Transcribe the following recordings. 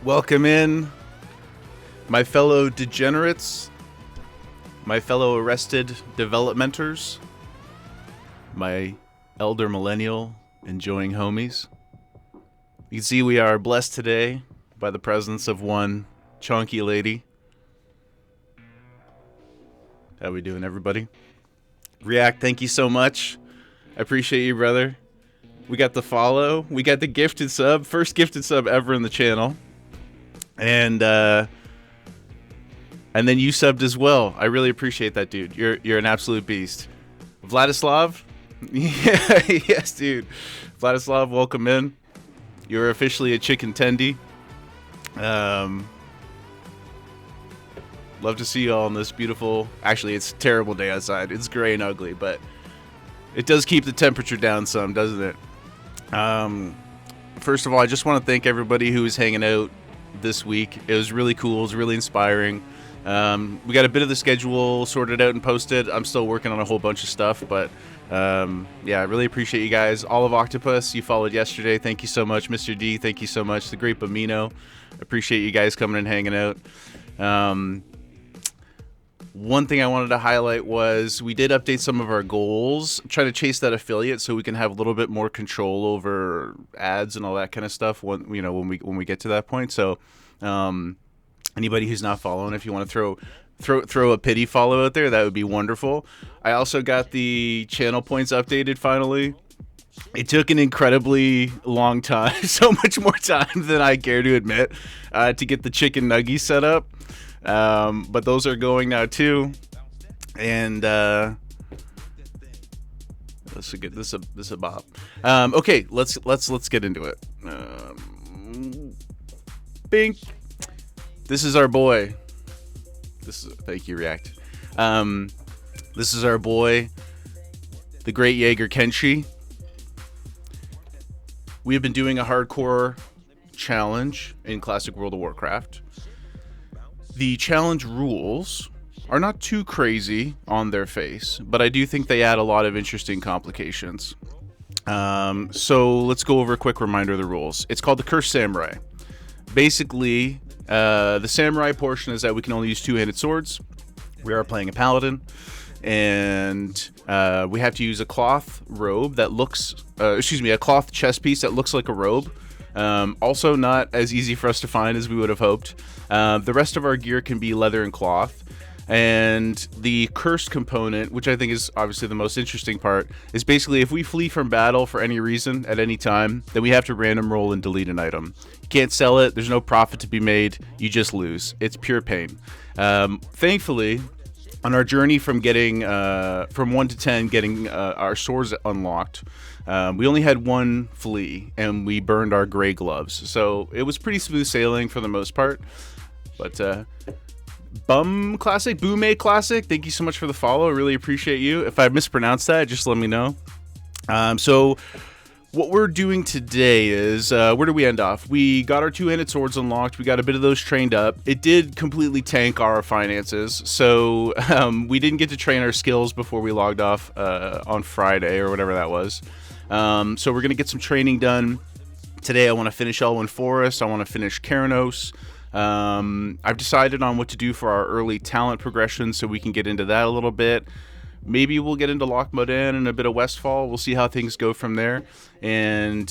Welcome in, my fellow degenerates, my fellow arrested developmenters, my elder millennial enjoying homies. You can see we are blessed today by the presence of one chunky lady. How we doing, everybody? React, thank you so much. I appreciate you, brother. We got the follow. We got the gifted sub. First gifted sub ever in the channel. And then you subbed as well. I really appreciate that, dude. You're an absolute beast. Vladislav? Yeah, yes, dude. Vladislav, welcome in. You're officially a chicken tendy. Love to see you all on this beautiful... Actually, it's a terrible day outside. It's gray and ugly, but it does keep the temperature down some, doesn't it? First of all, I just want to thank everybody who was hanging out this week. It was really cool. It was really inspiring. We got a bit of the schedule sorted out and posted. I'm still working on a whole bunch of stuff, but yeah, I really appreciate you guys. All of Octopus, you followed yesterday. Thank you so much. Mr. D, thank you so much. The Great Bamino, appreciate you guys coming and hanging out. One thing I wanted to highlight was we did update some of our goals, trying to chase that affiliate so we can have a little bit more control over ads and all that kind of stuff when we get to that point. So anybody who's not following, if you want to throw a pity follow out there, that would be wonderful. I also got the channel points updated finally. It took an incredibly long time, so much more time than I care to admit, to get the chicken nuggies set up. But those are going now too, and this is a bop. Okay, let's get into it. Bink. This is our boy. Thank you, React. This is our boy, the great Jaeger Kenshi. We have been doing a hardcore challenge in Classic World of Warcraft. The challenge rules are not too crazy on their face, but I do think they add a lot of interesting complications. So let's go over a quick reminder of the rules. It's called the Cursed Samurai. Basically, the samurai portion is that we can only use two-handed swords. We are playing a paladin, and we have to use a cloth robe that looks, a cloth chest piece that looks like a robe. Also not as easy for us to find as we would have hoped. The rest of our gear can be leather and cloth. And the cursed component, which I think is obviously the most interesting part, is basically if we flee from battle for any reason at any time, then we have to random roll and delete an item. You can't sell it. There's no profit to be made. You just lose. It's pure pain. Thankfully, on our journey from getting from 1 to 10, getting our swords unlocked, we only had one flee, and we burned our gray gloves. So it was pretty smooth sailing for the most part. But Bum Classic, Boomay Classic, thank you so much for the follow. I really appreciate you. If I mispronounced that, just let me know. So what we're doing today is, where did we end off? We got our two-handed swords unlocked. We got a bit of those trained up. It did completely tank our finances. So we didn't get to train our skills before we logged off on Friday or whatever that was. So we're going to get some training done. Today I want to finish Elwyn Forest. I want to finish Keranos. I've decided on what to do for our early talent progression, so we can get into that a little bit. Maybe we'll get into Lochmodan and a bit of Westfall. We'll see how things go from there. And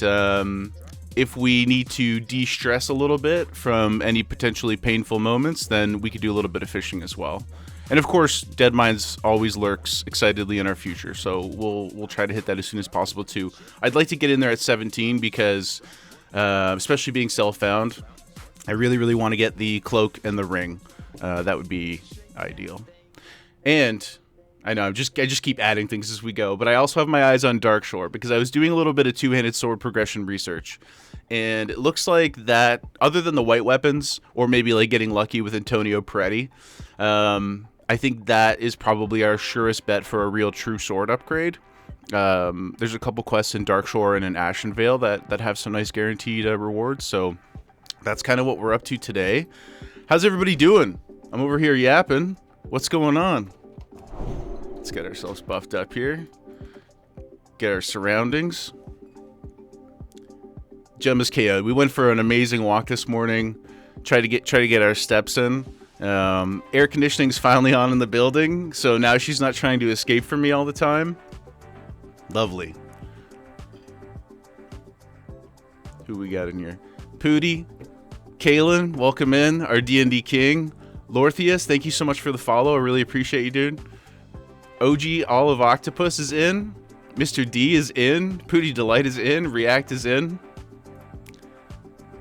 if we need to de-stress a little bit from any potentially painful moments, then we could do a little bit of fishing as well. And of course, Dead Minds always lurks excitedly in our future, so we'll try to hit that as soon as possible too. I'd like to get in there at 17 because, especially being self-found, I really want to get the cloak and the ring. That would be ideal. And I know I just keep adding things as we go, but I also have my eyes on Darkshore because I was doing a little bit of two-handed sword progression research, and it looks like that, other than the white weapons or maybe like getting lucky with Antonio Peretti, I think that is probably our surest bet for a real true sword upgrade. There's a couple quests in Darkshore and in Ashenvale that have some nice guaranteed rewards, so that's kind of what we're up to today. How's everybody doing? I'm over here yapping. What's going on? Let's get ourselves buffed up here. Get our surroundings. Gemma's KO. We went for an amazing walk this morning. try to get our steps in. Air conditioning's finally on in the building, so now she's not trying to escape from me all the time. Lovely. Who we got in here? Pooty, Kalen, welcome in. Our D&D king. Lorthius, thank you so much for the follow. I really appreciate you, dude. OG Olive Octopus is in. Mr. D is in. Pooty Delight is in. React is in.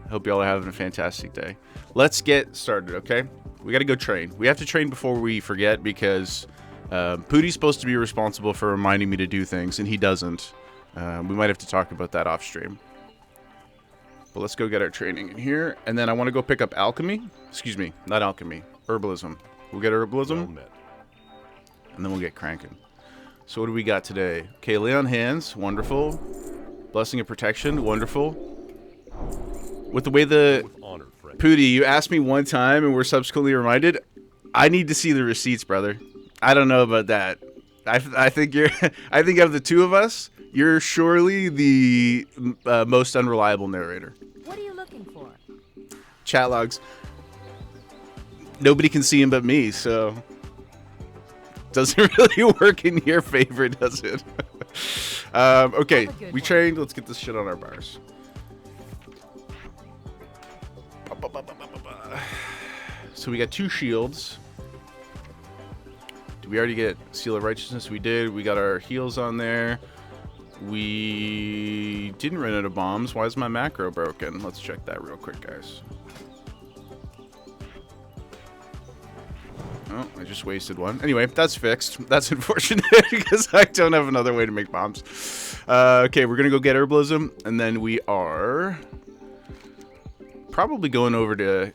Hope y'all are having a fantastic day. Let's get started, okay? We got to go train. We have to train before we forget because Pooty's supposed to be responsible for reminding me to do things, and he doesn't. We might have to talk about that off stream. But let's go get our training in here, and then I want to go pick up alchemy. Excuse me, not alchemy. Herbalism. We'll get herbalism, and then we'll get cranking. So what do we got today? Okay, lay on hands. Wonderful. Blessing of protection. Wonderful. With the way the... Pooty, you asked me one time, and we're subsequently reminded. I need to see the receipts, brother. I don't know about that. I think you're... I think of the two of us, you're surely the most unreliable narrator. What are you looking for? Chat logs. Nobody can see him but me, so... Doesn't really work in your favor, does it? Okay, we trained. Let's get this shit on our bars. So we got 2 shields. Did we already get Seal of Righteousness? We did. We got our heals on there. We didn't run out of bombs. Why is my macro broken? Let's check that real quick, guys. Oh, I just wasted one. Anyway, that's fixed. That's unfortunate because I don't have another way to make bombs. Okay, we're going to go get herbalism, and then we are probably going over to...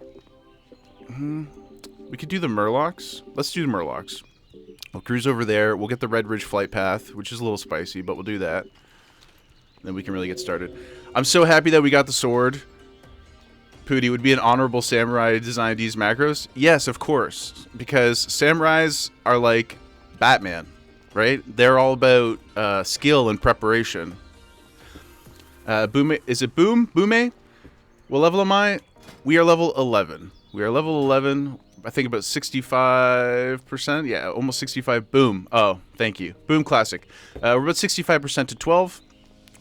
we could do the Murlocs. Let's do the Murlocs. We'll cruise over there. We'll get the Red Ridge flight path, which is a little spicy, but we'll do that. Then we can really get started. I'm so happy that we got the sword. Pooty, would be an honorable samurai to design these macros? Yes, of course. Because samurais are like Batman, right? They're all about skill and preparation. Boom, is it Boom? Boome? What level am I? We are level 11. We are level 11. I think about 65%. Yeah, almost 65. Boom. Oh, thank you. Boom Classic. We're about 65% to 12.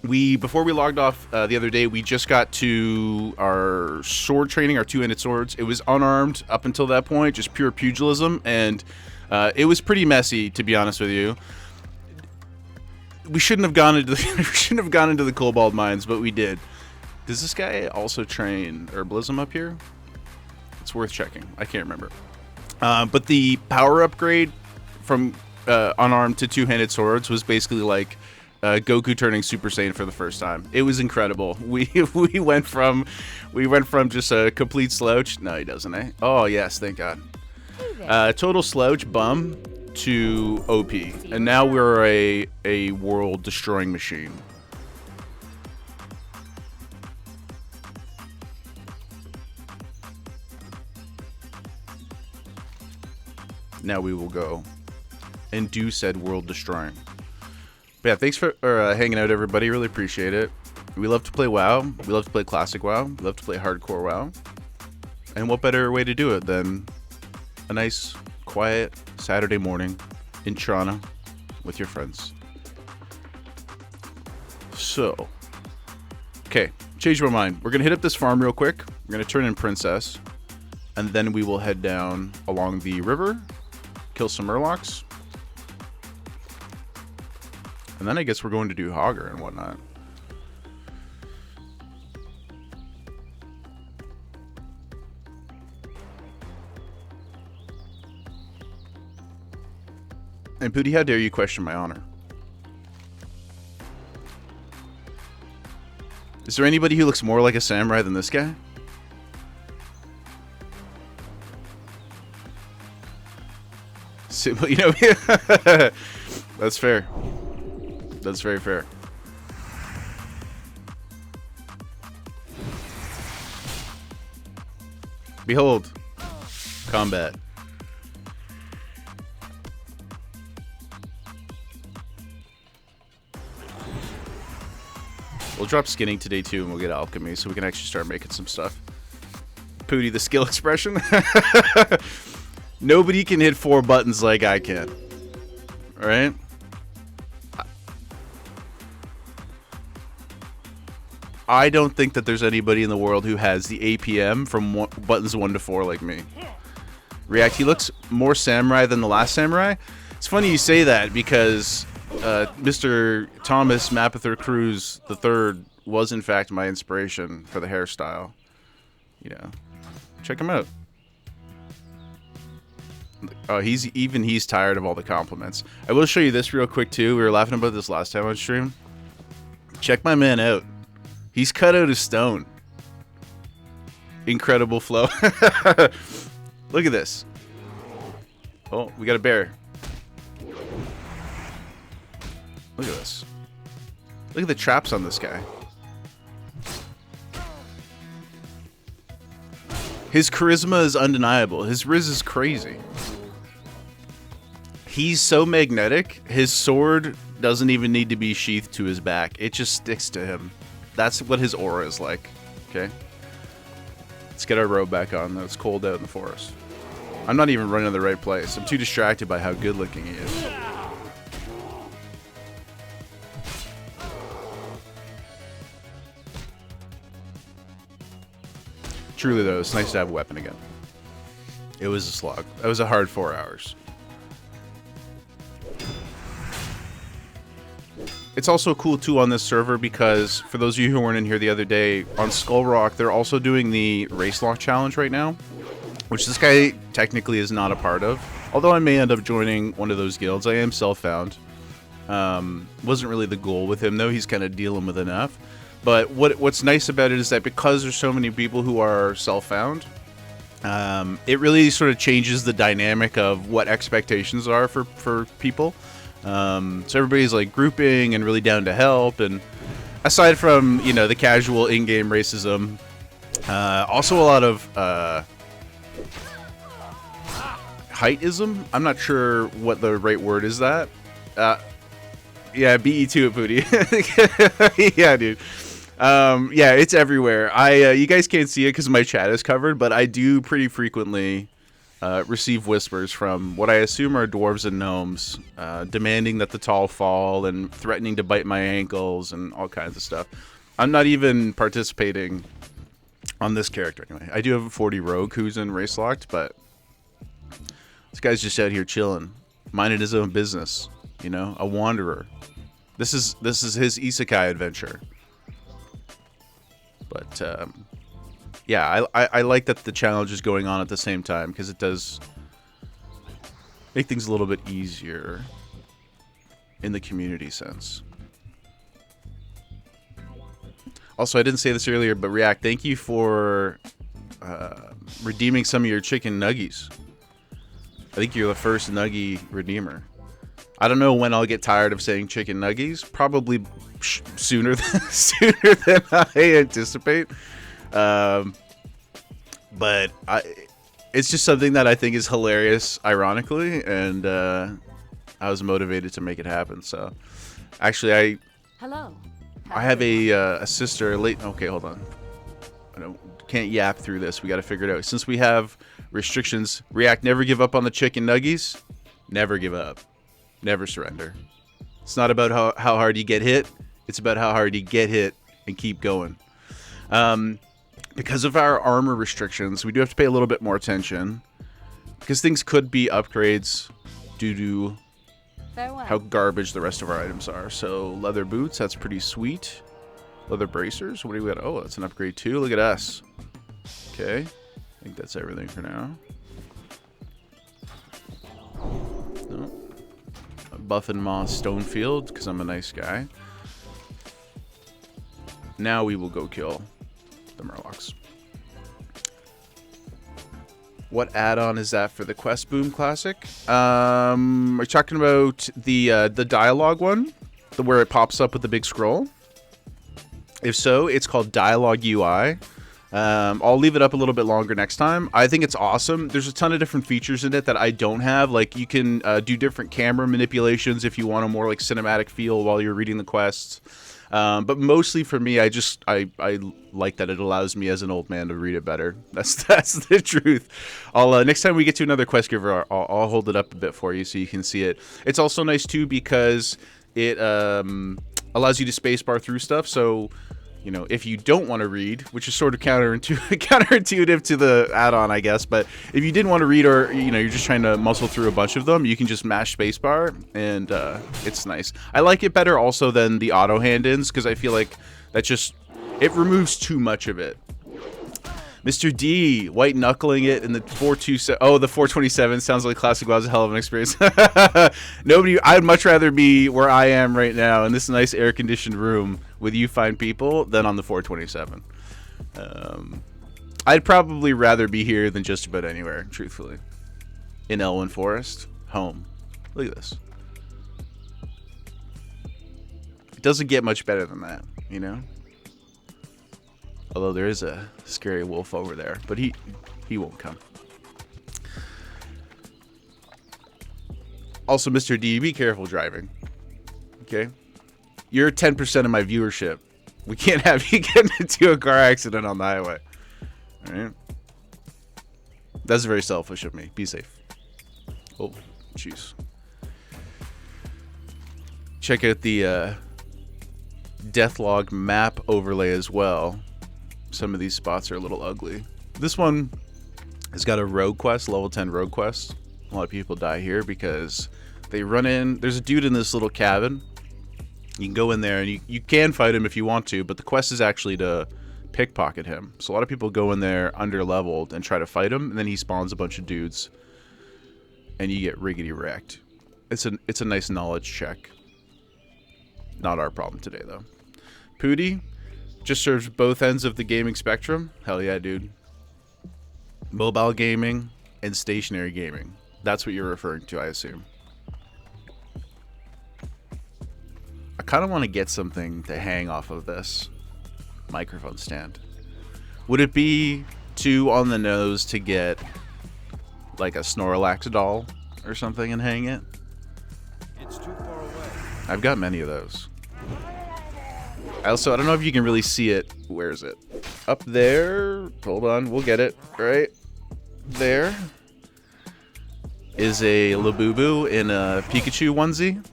Before we logged off the other day, we just got to our sword training, our 2-handed swords. It was unarmed up until that point, just pure pugilism, and it was pretty messy, to be honest with you. We shouldn't have gone into the Cobalt Mines, but we did. Does this guy also train herbalism up here? It's worth checking. I can't remember. But the power upgrade from unarmed to 2-handed swords was basically like Goku turning Super Saiyan for the first time. It was incredible. We went from just a complete slouch. No, he doesn't, eh? Oh yes, thank God. Total slouch bum to OP, and now we're a world destroying machine. Now we will go and do said world destroying. But yeah, thanks for hanging out, everybody. Really appreciate it. We love to play WoW. We love to play classic WoW. We love to play hardcore WoW. And what better way to do it than a nice, quiet Saturday morning in Toronto with your friends. So, okay, change my mind. We're gonna hit up this farm real quick. We're gonna turn in Princess, and then we will head down along the river, kill some Murlocs. And then I guess we're going to do Hogger and whatnot. And Pooty, how dare you question my honor? Is there anybody who looks more like a samurai than this guy? You know, that's fair. That's very fair. Behold, combat. We'll drop skinning today too, and we'll get alchemy, so we can actually start making some stuff. Pooty, the skill expression. Nobody can hit 4 buttons like I can. Alright? I don't think that there's anybody in the world who has the APM from buttons 1 to 4 like me. React, he looks more samurai than the last samurai. It's funny you say that because Mr. Thomas Mapother Cruz III was in fact my inspiration for the hairstyle. You know, check him out. Oh, he's tired of all the compliments. I will show you this real quick too. We were laughing about this last time on stream. Check my man out. He's cut out of stone. Incredible flow. Look at this. Oh, we got a bear. Look at this. Look at the traps on this guy. His charisma is undeniable. His riz is crazy. He's so magnetic, his sword doesn't even need to be sheathed to his back. It just sticks to him. That's what his aura is like. Okay? Let's get our robe back on, though. It's cold out in the forest. I'm not even running to the right place. I'm too distracted by how good looking he is. Truly, though, it's nice to have a weapon again. It was a slog. That was a hard 4 hours. It's also cool, too, on this server because, for those of you who weren't in here the other day, on Skull Rock, they're also doing the Race Lock Challenge right now, which this guy technically is not a part of. Although I may end up joining one of those guilds. I am self-found. Wasn't really the goal with him, though. He's kind of dealing with enough. But what's nice about it is that because there's so many people who are self-found, it really sort of changes the dynamic of what expectations are for people. So everybody's like grouping and really down to help, and aside from, you know, the casual in-game racism, also a lot of heightism. I'm not sure what the right word is. That yeah, BE2 at Booty. Yeah, dude. Yeah, it's everywhere. You guys can't see it because my chat is covered, but I do pretty frequently receive whispers from what I assume are dwarves and gnomes, demanding that the tall fall and threatening to bite my ankles and all kinds of stuff. I'm not even participating on this character anyway. I do have a 40 rogue who's in race locked, but this guy's just out here chilling, minding his own business. You know, a wanderer. This is his isekai adventure. But yeah, I like that the challenge is going on at the same time because it does make things a little bit easier in the community sense. Also, I didn't say this earlier, but React, thank you for redeeming some of your chicken nuggies. I think you're the first nuggie redeemer. I don't know when I'll get tired of saying chicken nuggies. Probably sooner than I anticipate. But it's just something that I think is hilarious, ironically, and I was motivated to make it happen. So, actually, I have a sister. Okay, hold on. Can't yap through this. We got to figure it out. Since we have restrictions, React, never give up on the chicken nuggies. Never give up. Never surrender. It's not about how hard you get hit. It's about how hard you get hit and keep going. Because of our armor restrictions, we do have to pay a little bit more attention. Because things could be upgrades due to how garbage the rest of our items are. So, leather boots, that's pretty sweet. Leather bracers, what do we got? Oh, that's an upgrade too. Look at us. Okay. I think that's everything for now. No. Buff and Moss Stonefield, because I'm a nice guy. Now we will go kill the Murlocs. What add-on is that for the Quest Boom Classic? Are you talking about the dialogue one? Where it pops up with the big scroll? If so, it's called Dialogue UI. I'll leave it up a little bit longer next time. I think it's awesome. There's a ton of different features in it that I don't have. Like, you can do different camera manipulations if you want a more like cinematic feel while you're reading the quests. But mostly for me, I like that it allows me as an old man to read it better. That's the truth. I'll next time we get to another quest giver, I'll hold it up a bit for you so you can see it. It's also nice too because it allows you to spacebar through stuff. So, you know, if you don't want to read, which is sort of counterintuitive to the add-on, I guess, but if you didn't want to read, or, you know, you're just trying to muscle through a bunch of them, you can just mash spacebar, and it's nice. I like it better also than the auto hand-ins, because I feel like that just, it removes too much of it. Mr. D, white knuckling it in the 427. Oh, the 427 sounds like classic WoW's a hell of an experience. I'd much rather be where I am right now in this nice air-conditioned room with you fine people than on the 427. I'd probably rather be here than just about anywhere, truthfully. In Elwyn Forest, home. Look at this. It doesn't get much better than that, you know? Although there is a scary wolf over there, but he won't come. Also, Mr. D, be careful driving. Okay? You're 10% of my viewership. We can't have you get into a car accident on the highway. Alright? That's very selfish of me. Be safe. Oh, jeez. Check out the Deathlog map overlay as well. Some of these spots are a little ugly. This one has got a rogue quest, level 10 rogue quest. A lot of people die here because they run in. There's a dude in this little cabin. You can go in there and you can fight him if you want to, but the quest is actually to pickpocket him. So a lot of people go in there under leveled and try to fight him, and then he spawns a bunch of dudes and you get riggedy wrecked. It's a nice knowledge check. Not our problem today though. Pooty just serves both ends of the gaming spectrum. Hell yeah, dude. Mobile gaming and stationary gaming. That's what you're referring to, I assume. I kind of want to get something to hang off of this microphone stand. Would it be too on the nose to get like a Snorlax doll or something and hang it? It's too far away. I've got many of those. I don't know if you can really see it. Where is it? Up there. Hold on, we'll get it. Right there is a Labubu in a Pikachu onesie.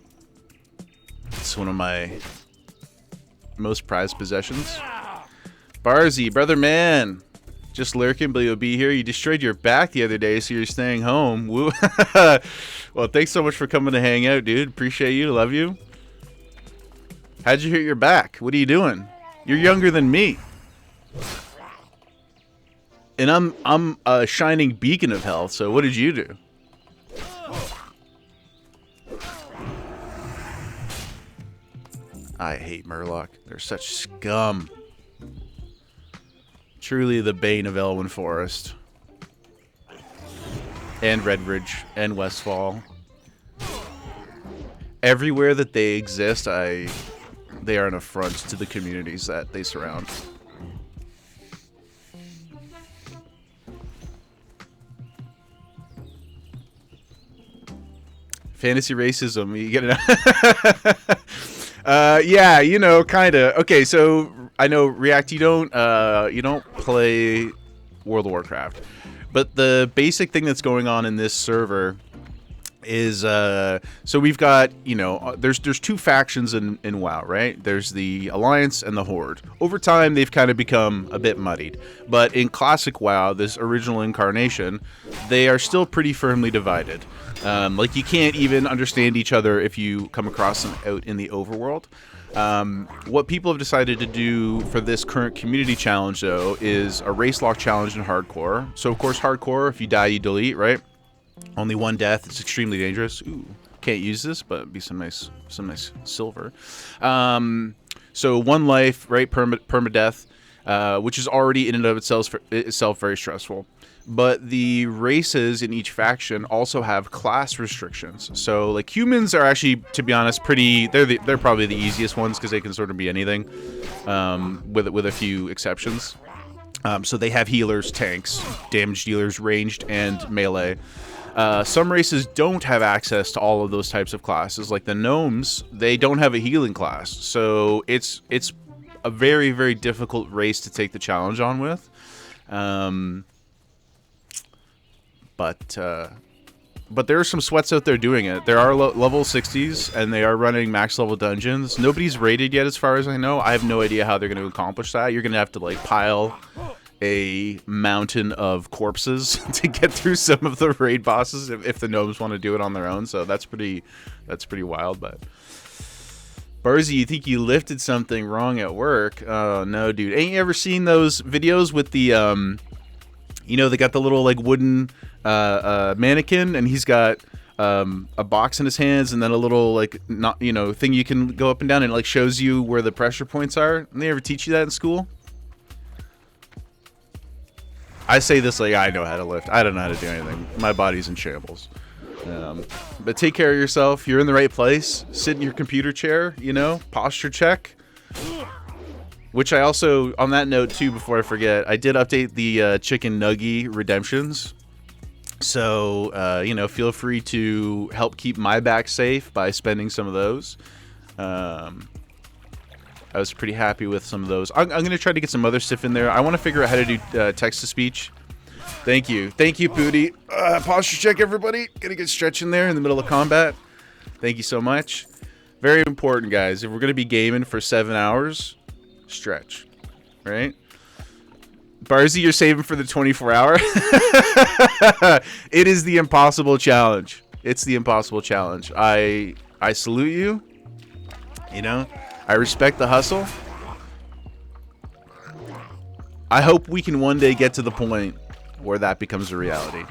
It's one of my most prized possessions. Barzy, brother man. Just lurking, but you'll be here. You destroyed your back the other day, so you're staying home. Woo. Well, thanks so much for coming to hang out, dude. Appreciate you. Love you. How'd you hurt your back? What are you doing? You're younger than me. And I'm a shining beacon of health, so what did you do? I hate Murloc. They're such scum. Truly the bane of Elwyn Forest. And Redridge. And Westfall. Everywhere that they exist, they are an affront to the communities that they surround. Fantasy racism, you get it? Yeah, you know, kind of. Okay, so I know React, you don't play World of Warcraft, but the basic thing that's going on in this server is so we've got, you know, there's two factions in WoW, right? There's the Alliance and the Horde. Over time, they've kind of become a bit muddied, but in classic WoW, this original incarnation, they are still pretty firmly divided. Like, you can't even understand each other if you come across them out in the overworld. What people have decided to do for this current community challenge, though, is a race lock challenge in hardcore. So, of course, hardcore, if you die, you delete, right? Only one death. It's extremely dangerous. Ooh, can't use this, but it'd be some nice silver. So one life, right? Permadeath, which is already in and of itself very stressful. But the races in each faction also have class restrictions. So like humans are actually, to be honest, they're probably the easiest ones because they can sort of be anything, with a few exceptions. So they have healers, tanks, damage dealers, ranged, and melee. Some races don't have access to all of those types of classes. Like the gnomes, they don't have a healing class, so it's a very, very difficult race to take the challenge on with. But there are some sweats out there doing it. There are level 60s, and they are running max level dungeons. Nobody's rated yet, as far as I know. I have no idea how they're going to accomplish that. You're going to have to, like, pile a mountain of corpses to get through some of the raid bosses if the gnomes want to do it on their own. So that's pretty wild. But Barzy, you think you lifted something wrong at work? Oh no, dude. Ain't you ever seen those videos with the you know, they got the little like wooden mannequin, and he's got a box in his hands, and then a little like thing you can go up and down, and it like shows you where the pressure points are. Didn't they ever teach you that in school? I say this like I know how to lift. I don't know how to do anything. My body's in shambles. But take care of yourself. You're in the right place. Sit in your computer chair, you know, posture check. Which I also, on that note too, before I forget, I did update the chicken nugget redemptions. So, you know, feel free to help keep my back safe by spending some of those. I was pretty happy with some of those. I'm going to try to get some other stuff in there. I want to figure out how to do text-to-speech. Thank you. Thank you, Pooty. Posture check, everybody. Gonna get stretching there in the middle of combat. Thank you so much. Very important, guys. If we're going to be gaming for 7 hours, stretch. Right? Barzy, you're saving for the 24-hour? It is the impossible challenge. It's the impossible challenge. I salute you. You know? I respect the hustle. I hope we can one day get to the point where that becomes a reality.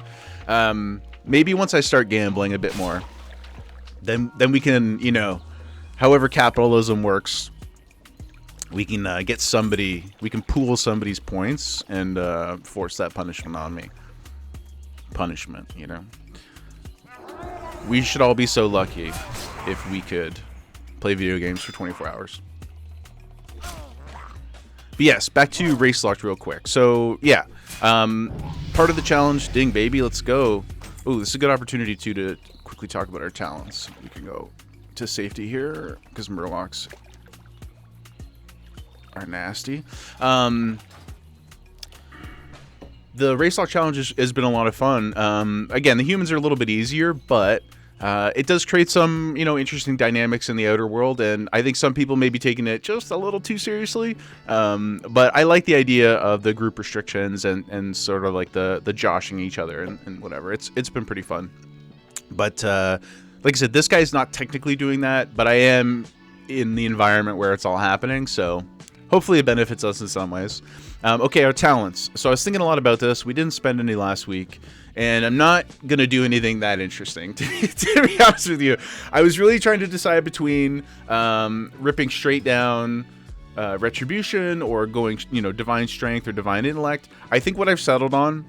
Maybe once I start gambling a bit more, then we can, you know, however capitalism works, we can get somebody, we can pool somebody's points and force that punishment on me. Punishment, you know. We should all be so lucky if we could play video games for 24 hours. But yes, back to Race Locked real quick. So, yeah. Part of the challenge, ding baby, let's go. Oh, this is a good opportunity too to quickly talk about our talents. We can go to safety here because Murlocs are nasty. The Race Lock challenge has been a lot of fun. Again, the humans are a little bit easier, but it does create some, you know, interesting dynamics in the outer world, and I think some people may be taking it just a little too seriously. But I like the idea of the group restrictions and sort of like the joshing each other and whatever. It's been pretty fun. But like I said, this guy's not technically doing that, but I am in the environment where it's all happening, so hopefully it benefits us in some ways. Okay, our talents. So I was thinking a lot about this. We didn't spend any last week, and I'm not going to do anything that interesting, to be honest with you. I was really trying to decide between ripping straight down Retribution or going, you know, Divine Strength or Divine Intellect. I think what I've settled on,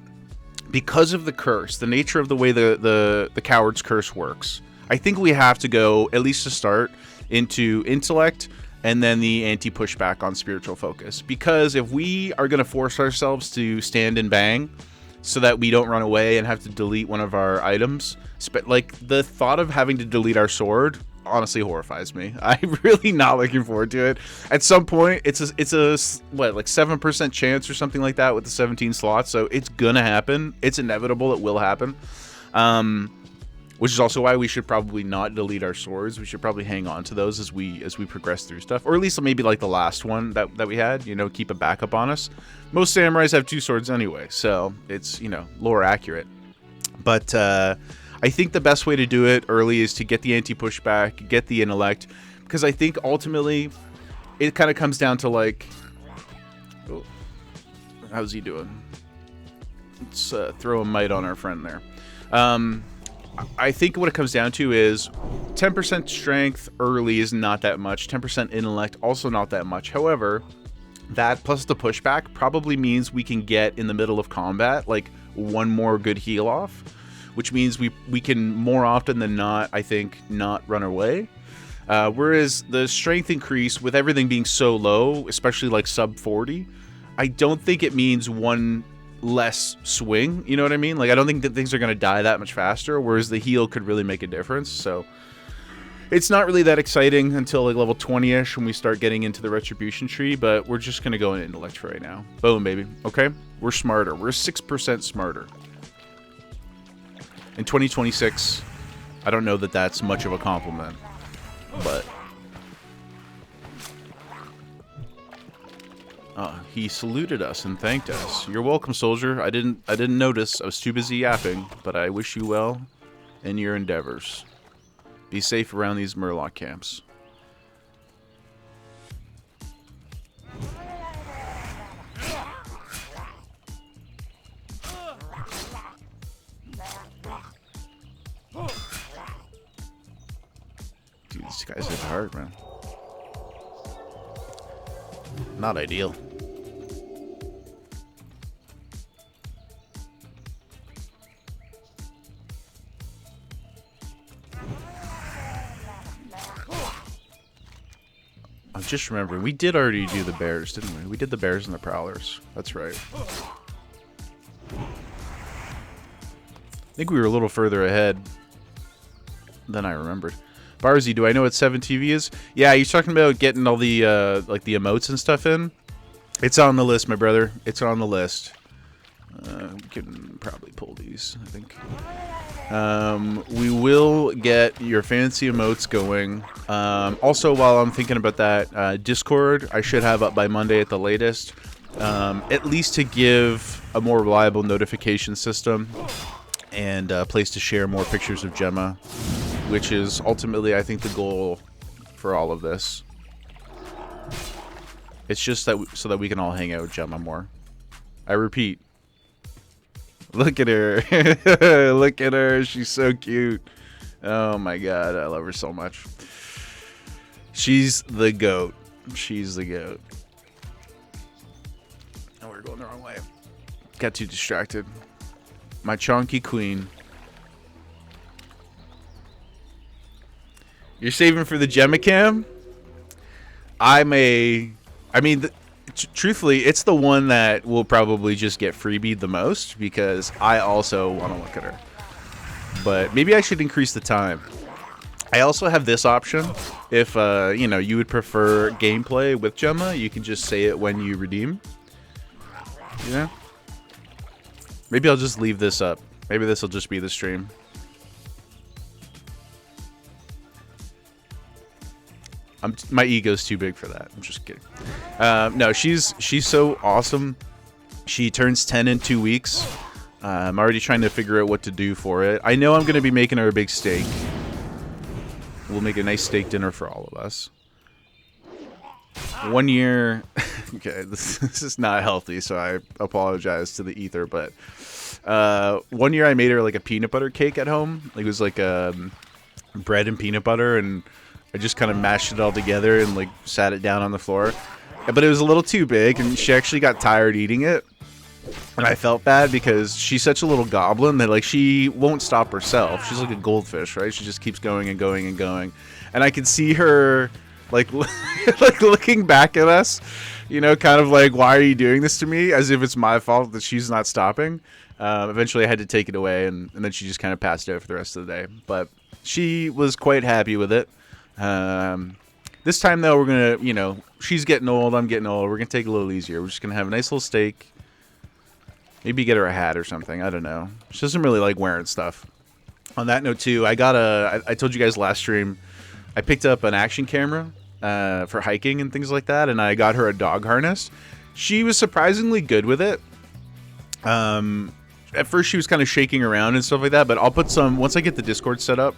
because of the curse, the nature of the way the Coward's Curse works, I think we have to go, at least to start, into Intellect and then the anti-pushback on Spiritual Focus. Because if we are going to force ourselves to stand and bang so that we don't run away and have to delete one of our items, like the thought of having to delete our sword honestly horrifies me. I'm really not looking forward to it. At some point, it's a what, like 7% chance or something like that with the 17 slots, so it's gonna happen. It's inevitable. It will happen. Which is also why we should probably not delete our swords. We should probably hang on to those as we progress through stuff, or at least maybe like the last one that we had. You know, keep a backup on us. Most samurais have 2 swords anyway, so it's, you know, lore accurate. But I think the best way to do it early is to get the anti-pushback, get the intellect, because I think ultimately it kind of comes down to like, oh, how's he doing? Let's throw a mite on our friend there. I think what it comes down to is 10% strength early is not that much. 10% intellect, also not that much. However, that plus the pushback probably means we can get in the middle of combat like one more good heal off, which means we can more often than not, I think, not run away. Whereas the strength increase, with everything being so low, especially like sub 40, I don't think it means one less swing. You know what I mean? Like, I don't think that things are going to die that much faster, whereas the heal could really make a difference. So it's not really that exciting until like level 20-ish when we start getting into the retribution tree, but we're just going to go in intellect for right now. Boom, baby. Okay? We're smarter. We're 6% smarter. In 2026, I don't know that that's much of a compliment, but he saluted us and thanked us. You're welcome, soldier. I didn't notice. I was too busy yapping, but I wish you well in your endeavors. Be safe around these Murloc camps. Dude, these guys hit hard, man. Not ideal. I'm just remembering, we did already do the bears, didn't we? We did the bears and the prowlers. That's right. I think we were a little further ahead than I remembered. Barzy, do I know what 7TV is? Yeah, you're talking about getting all the like the emotes and stuff in. It's on the list, my brother. It's on the list. We can probably pull these, I think. We will get your fancy emotes going. Also, while I'm thinking about that, Discord I should have up by Monday at the latest. At least to give a more reliable notification system and a place to share more pictures of Gemma, which is ultimately, I think, the goal for all of this. It's just that so that we can all hang out with Gemma more. I repeat. Look at her. Look at her. She's so cute. Oh my god, I love her so much. She's the goat. She's the goat. Oh, we're going the wrong way. Got too distracted. My chonky queen. You're saving for the Gemma cam? Truthfully, it's the one that will probably just get freebied the most because I also want to look at her. But maybe I should increase the time. I also have this option. If you know, you would prefer gameplay with Gemma, you can just say it when you redeem. You know? Maybe I'll just leave this up. Maybe this will just be the stream. My ego's too big for that. I'm just kidding. No, she's so awesome. She turns 10 in 2 weeks. I'm already trying to figure out what to do for it. I know I'm going to be making her a big steak. We'll make a nice steak dinner for all of us. 1 year... Okay, this is not healthy, so I apologize to the ether, but... 1 year I made her like a peanut butter cake at home. It was like bread and peanut butter, and I just kind of mashed it all together and like sat it down on the floor. But it was a little too big, and she actually got tired eating it. And I felt bad because she's such a little goblin that like she won't stop herself. She's like a goldfish, right? She just keeps going and going and going. And I could see her like like looking back at us, you know, kind of like, why are you doing this to me? As if it's my fault that she's not stopping. Eventually I had to take it away, and then she just kind of passed out for the rest of the day. But she was quite happy with it. This time though, we're gonna, you know, she's getting old, I'm getting old. We're gonna take it a little easier. We're just gonna have a nice little steak. Maybe get her a hat or something. I don't know. She doesn't really like wearing stuff. On that note too, I told you guys last stream, I picked up an action camera for hiking and things like that, and I got her a dog harness. She was surprisingly good with it. At first she was kind of shaking around and stuff like that, but I'll put some, once I get the Discord set up,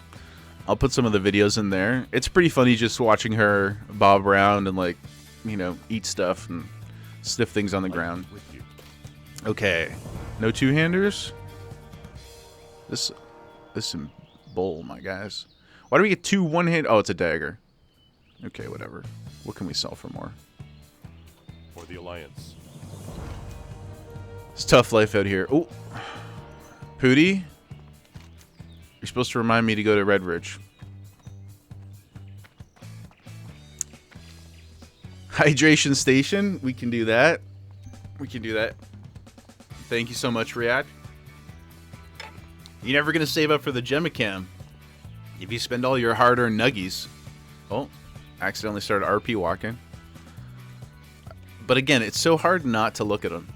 I'll put some of the videos in there. It's pretty funny just watching her bob around and, like, you know, eat stuff and sniff things on the ground. Okay. No two-handers? This is bull, my guys. Why do we get 2 one-hand? Oh, it's a dagger. Okay, whatever. What can we sell for more? For the Alliance. It's tough life out here. Oh. Pooty? You're supposed to remind me to go to Red Ridge. Hydration station. We can do that. We can do that. Thank you so much, Riyadh. You're never going to save up for the Gemicam if you spend all your hard-earned nuggies. Oh, accidentally started RP walking. But again, it's so hard not to look at them.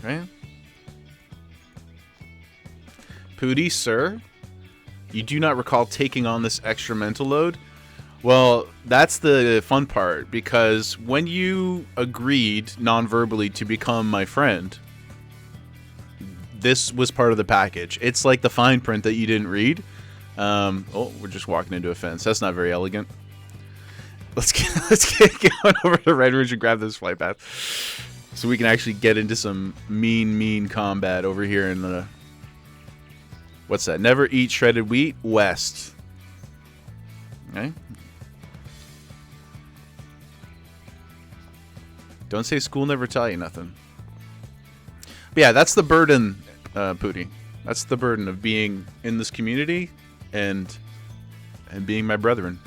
Right? Pooty, sir, you do not recall taking on this extra mental load? Well, that's the fun part, because when you agreed non-verbally to become my friend, this was part of the package. It's like the fine print that you didn't read. Oh, we're just walking into a fence. That's not very elegant. Let's get going over to Red Ridge and grab this flight path, so we can actually get into some mean combat over here in the... What's that? Never eat shredded wheat, west. Okay. Don't say school never taught you nothing. But yeah, that's the burden, Pooty. That's the burden of being in this community and being my brethren.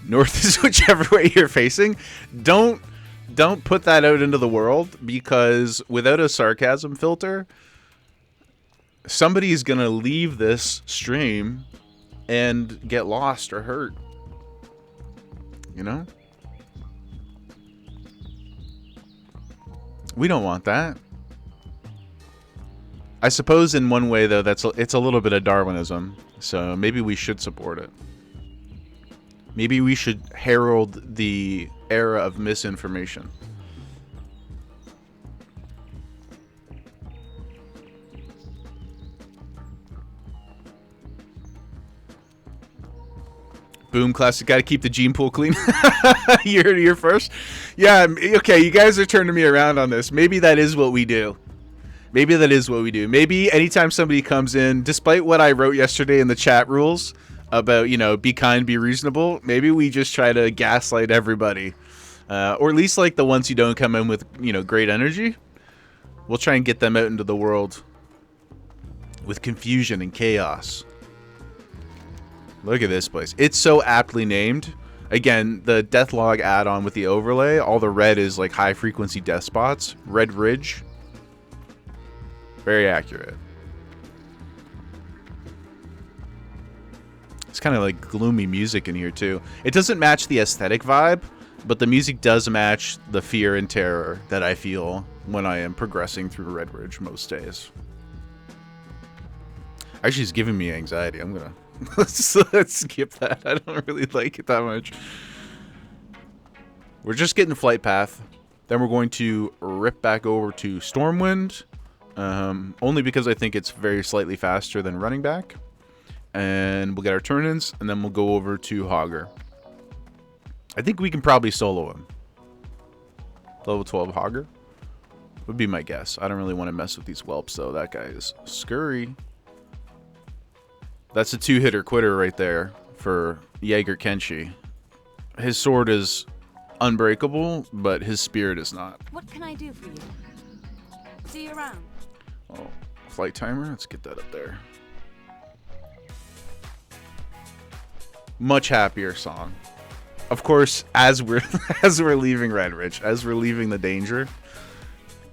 North is whichever way you're facing. Don't put that out into the world, because without a sarcasm filter, somebody's gonna leave this stream and get lost or hurt. You know? We don't want that. I suppose in one way, though, it's a little bit of Darwinism, so maybe we should support it. Maybe we should herald the era of misinformation. Boom, classic. Got to keep the gene pool clean. You're first. Yeah, okay, you guys are turning me around on this. Maybe that is what we do. Maybe that is what we do. Maybe anytime somebody comes in, despite what I wrote yesterday in the chat rules about, you know, be kind, be reasonable, maybe we just try to gaslight everybody. Or at least like the ones who don't come in with, you know, great energy. We'll try and get them out into the world with confusion and chaos. Look at this place. It's so aptly named. Again, the Deathlog add-on with the overlay, all the red is like high-frequency death spots. Red Ridge. Very accurate. It's kind of like gloomy music in here, too. It doesn't match the aesthetic vibe, but the music does match the fear and terror that I feel when I am progressing through Red Ridge most days. Actually, it's giving me anxiety. I'm gonna... let's skip that. I don't really like it that much. We're just getting flight path. Then we're going to rip back over to Stormwind. Only because I think it's very slightly faster than running back. And we'll get our turn-ins, and then we'll go over to Hogger. I think we can probably solo him. Level 12 Hogger would be my guess. I don't really want to mess with these whelps, though. That guy is scurry. That's a two-hitter quitter right there for Jaeger Kenshi. His sword is unbreakable, but his spirit is not. What can I do for you? See you around. Oh, flight timer. Let's get that up there. Much happier song. Of course, as we're leaving Red Ridge, as we're leaving the danger,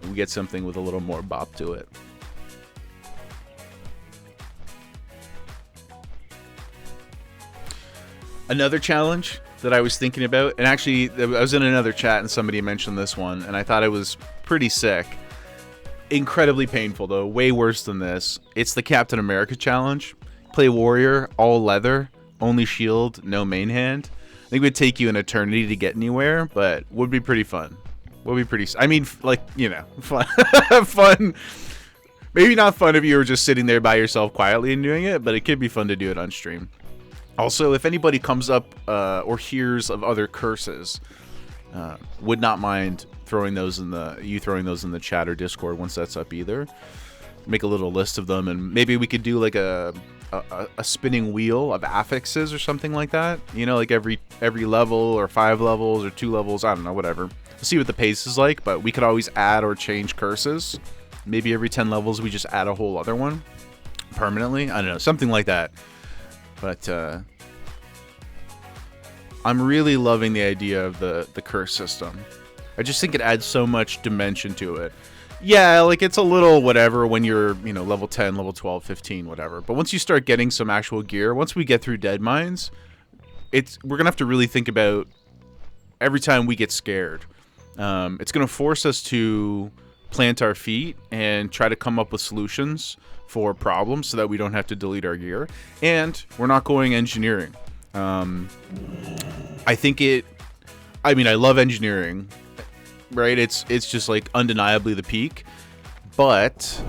we get something with a little more bop to it. Another challenge that I was thinking about, and actually I was in another chat and somebody mentioned this one, and I thought it was pretty sick. Incredibly painful, though. Way worse than this. It's the Captain America challenge. Play warrior, all leather, only shield, no main hand. I think it would take you an eternity to get anywhere, but would be pretty fun. Would be pretty... I mean, like, you know, fun. Fun. Maybe not fun if you were just sitting there by yourself quietly and doing it, but it could be fun to do it on stream. Also, if anybody comes up or hears of other curses, would not mind throwing those in the chat or Discord once that's up either. Make a little list of them, and maybe we could do like a spinning wheel of affixes or something like that. You know, like every level or 5 levels or 2 levels. I don't know, whatever. We'll see what the pace is like, but we could always add or change curses. Maybe every 10 levels we just add a whole other one permanently. I don't know, something like that. But I'm really loving the idea of the curse system. I just think it adds so much dimension to it. Yeah, like it's a little whatever when you're, level 10, level 12, 15, whatever. But once you start getting some actual gear, once we get through Dead Mines, we're gonna have to really think about every time we get scared. It's gonna force us to plant our feet and try to come up with solutions for problems so that we don't have to delete our gear. And we're not going engineering. I love engineering. Right, it's just like undeniably the peak, but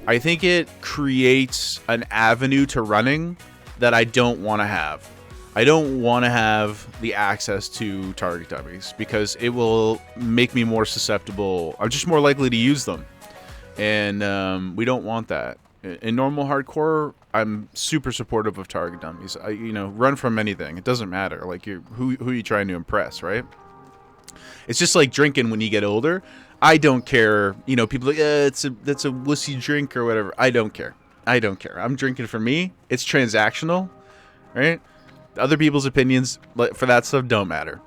I think it creates an avenue to running that I don't want to have. I don't want to have the access to target dummies because it will make me more susceptible. I'm just more likely to use them, and we don't want that. In normal hardcore, I'm super supportive of target dummies. Run from anything. It doesn't matter. Like who are you trying to impress, right? It's just like drinking when you get older. I don't care. People are like, that's a wussy drink or whatever. I don't care. I'm drinking for me. It's transactional, right? Other people's opinions for that stuff don't matter.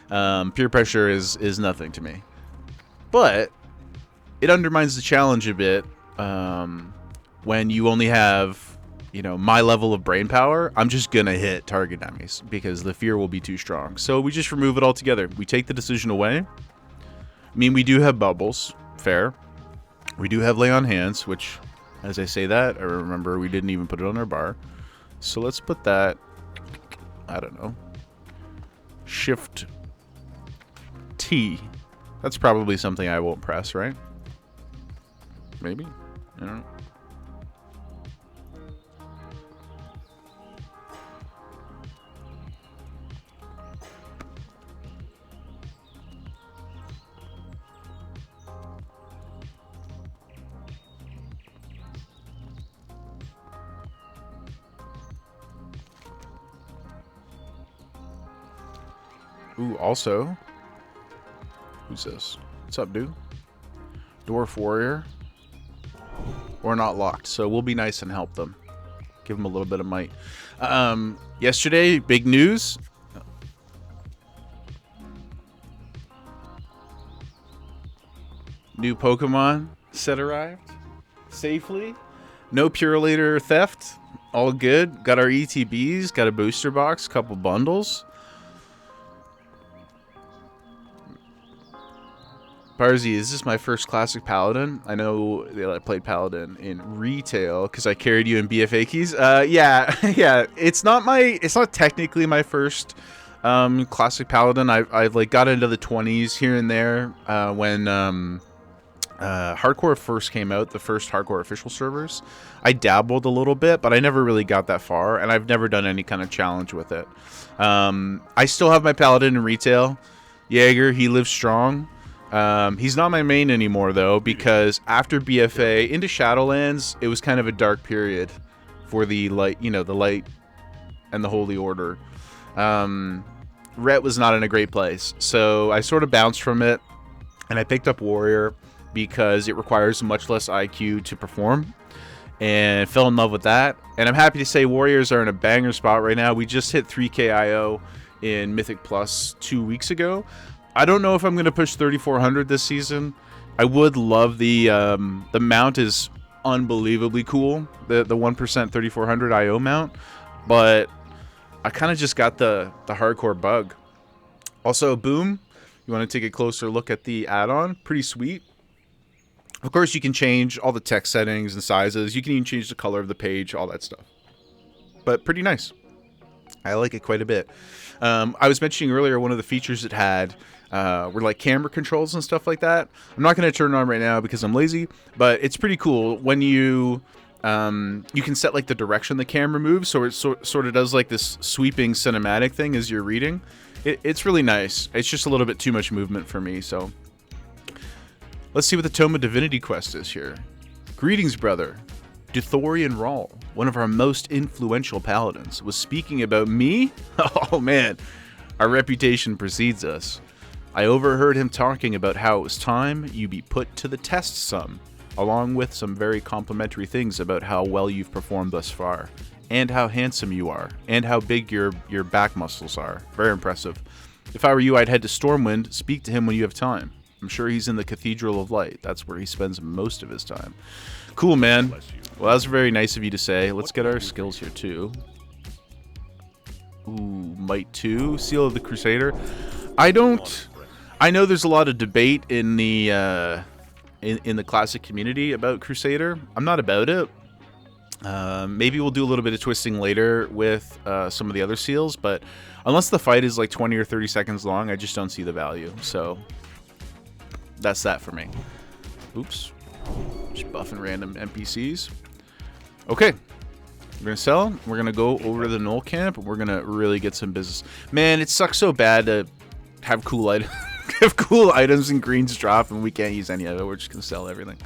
Peer pressure is nothing to me. But it undermines the challenge a bit when you only have, my level of brain power. I'm just going to hit target dummies because the fear will be too strong. So we just remove it altogether. We take the decision away. We do have bubbles. Fair. We do have lay on hands, which, as I say that, I remember we didn't even put it on our bar. So let's put that, I don't know, Shift T. That's probably something I won't press, right? Maybe? I don't know. Ooh, also, who's this? What's up, dude? Dwarf Warrior. We're not locked, so we'll be nice and help them. Give them a little bit of might. Yesterday, big news. New Pokemon set arrived safely. No Purelator theft. All good. Got our ETBs. Got a booster box. Couple bundles. Barzy, is this my first classic Paladin? I know that I played Paladin in retail because I carried you in BFA keys. Yeah. It's not technically my first classic Paladin. I've like got into the 20s here and there when hardcore first came out, the first hardcore official servers. I dabbled a little bit, but I never really got that far, and I've never done any kind of challenge with it. I still have my Paladin in retail. Jaeger, he lives strong. He's not my main anymore though, because after BFA into Shadowlands, it was kind of a dark period for the light, the light and the Holy Order. Ret was not in a great place, so I sort of bounced from it, and I picked up Warrior because it requires much less IQ to perform, and fell in love with that. And I'm happy to say Warriors are in a banger spot right now. We just hit 3k IO in Mythic Plus 2 weeks ago. I don't know if I'm going to push 3400 this season. I would love the mount is unbelievably cool. The 1% 3400 IO mount, but I kind of just got the hardcore bug. Also, Boom, you want to take a closer look at the add-on? Pretty sweet. Of course, you can change all the text settings and sizes. You can even change the color of the page, all that stuff. But pretty nice. I like it quite a bit. I was mentioning earlier one of the features it had were like camera controls and stuff like that. I'm not going to turn it on right now because I'm lazy, but it's pretty cool when you can set like the direction the camera moves, so it sort of does like this sweeping cinematic thing as you're reading. It's really nice. It's just a little bit too much movement for me, so let's see what the Tome of Divinity quest is here. Greetings, brother. Duthorian Rawl, one of our most influential paladins, was speaking about me? Oh man, our reputation precedes us. I overheard him talking about how it was time you be put to the test some, along with some very complimentary things about how well you've performed thus far. and how handsome you are, and how big your back muscles are. Very impressive. If I were you, I'd head to Stormwind. Speak to him when you have time. I'm sure he's in the Cathedral of Light. That's where he spends most of his time. Cool, man. Well, that's very nice of you to say. Let's get our skills here, too. Ooh, Might 2. Seal of the Crusader. I know there's a lot of debate in the in the classic community about Crusader. I'm not about it. Maybe we'll do a little bit of twisting later with some of the other seals, but unless the fight is like 20 or 30 seconds long, I just don't see the value. So that's that for me. Oops. Just buffing random NPCs. Okay. We're going to sell. We're going to go over to the Knoll camp, and we're going to really get some business. Man, it sucks so bad to have cool items. Have cool items and greens drop, and we can't use any of it. We're just going to sell everything.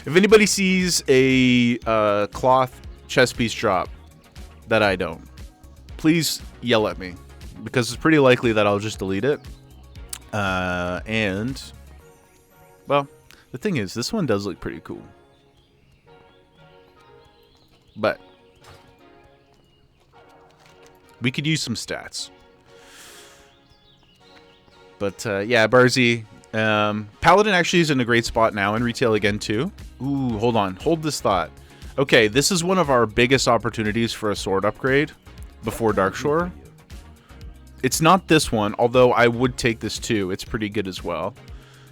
If anybody sees a cloth chest piece drop that I don't, please yell at me, because it's pretty likely that I'll just delete it. And, well, the thing is, this one does look pretty cool. But we could use some stats. But, yeah, Barzy, Paladin actually is in a great spot now in retail again, too. Ooh, hold on. Hold this thought. Okay, this is one of our biggest opportunities for a sword upgrade before Darkshore. It's not this one, although I would take this, too. It's pretty good as well.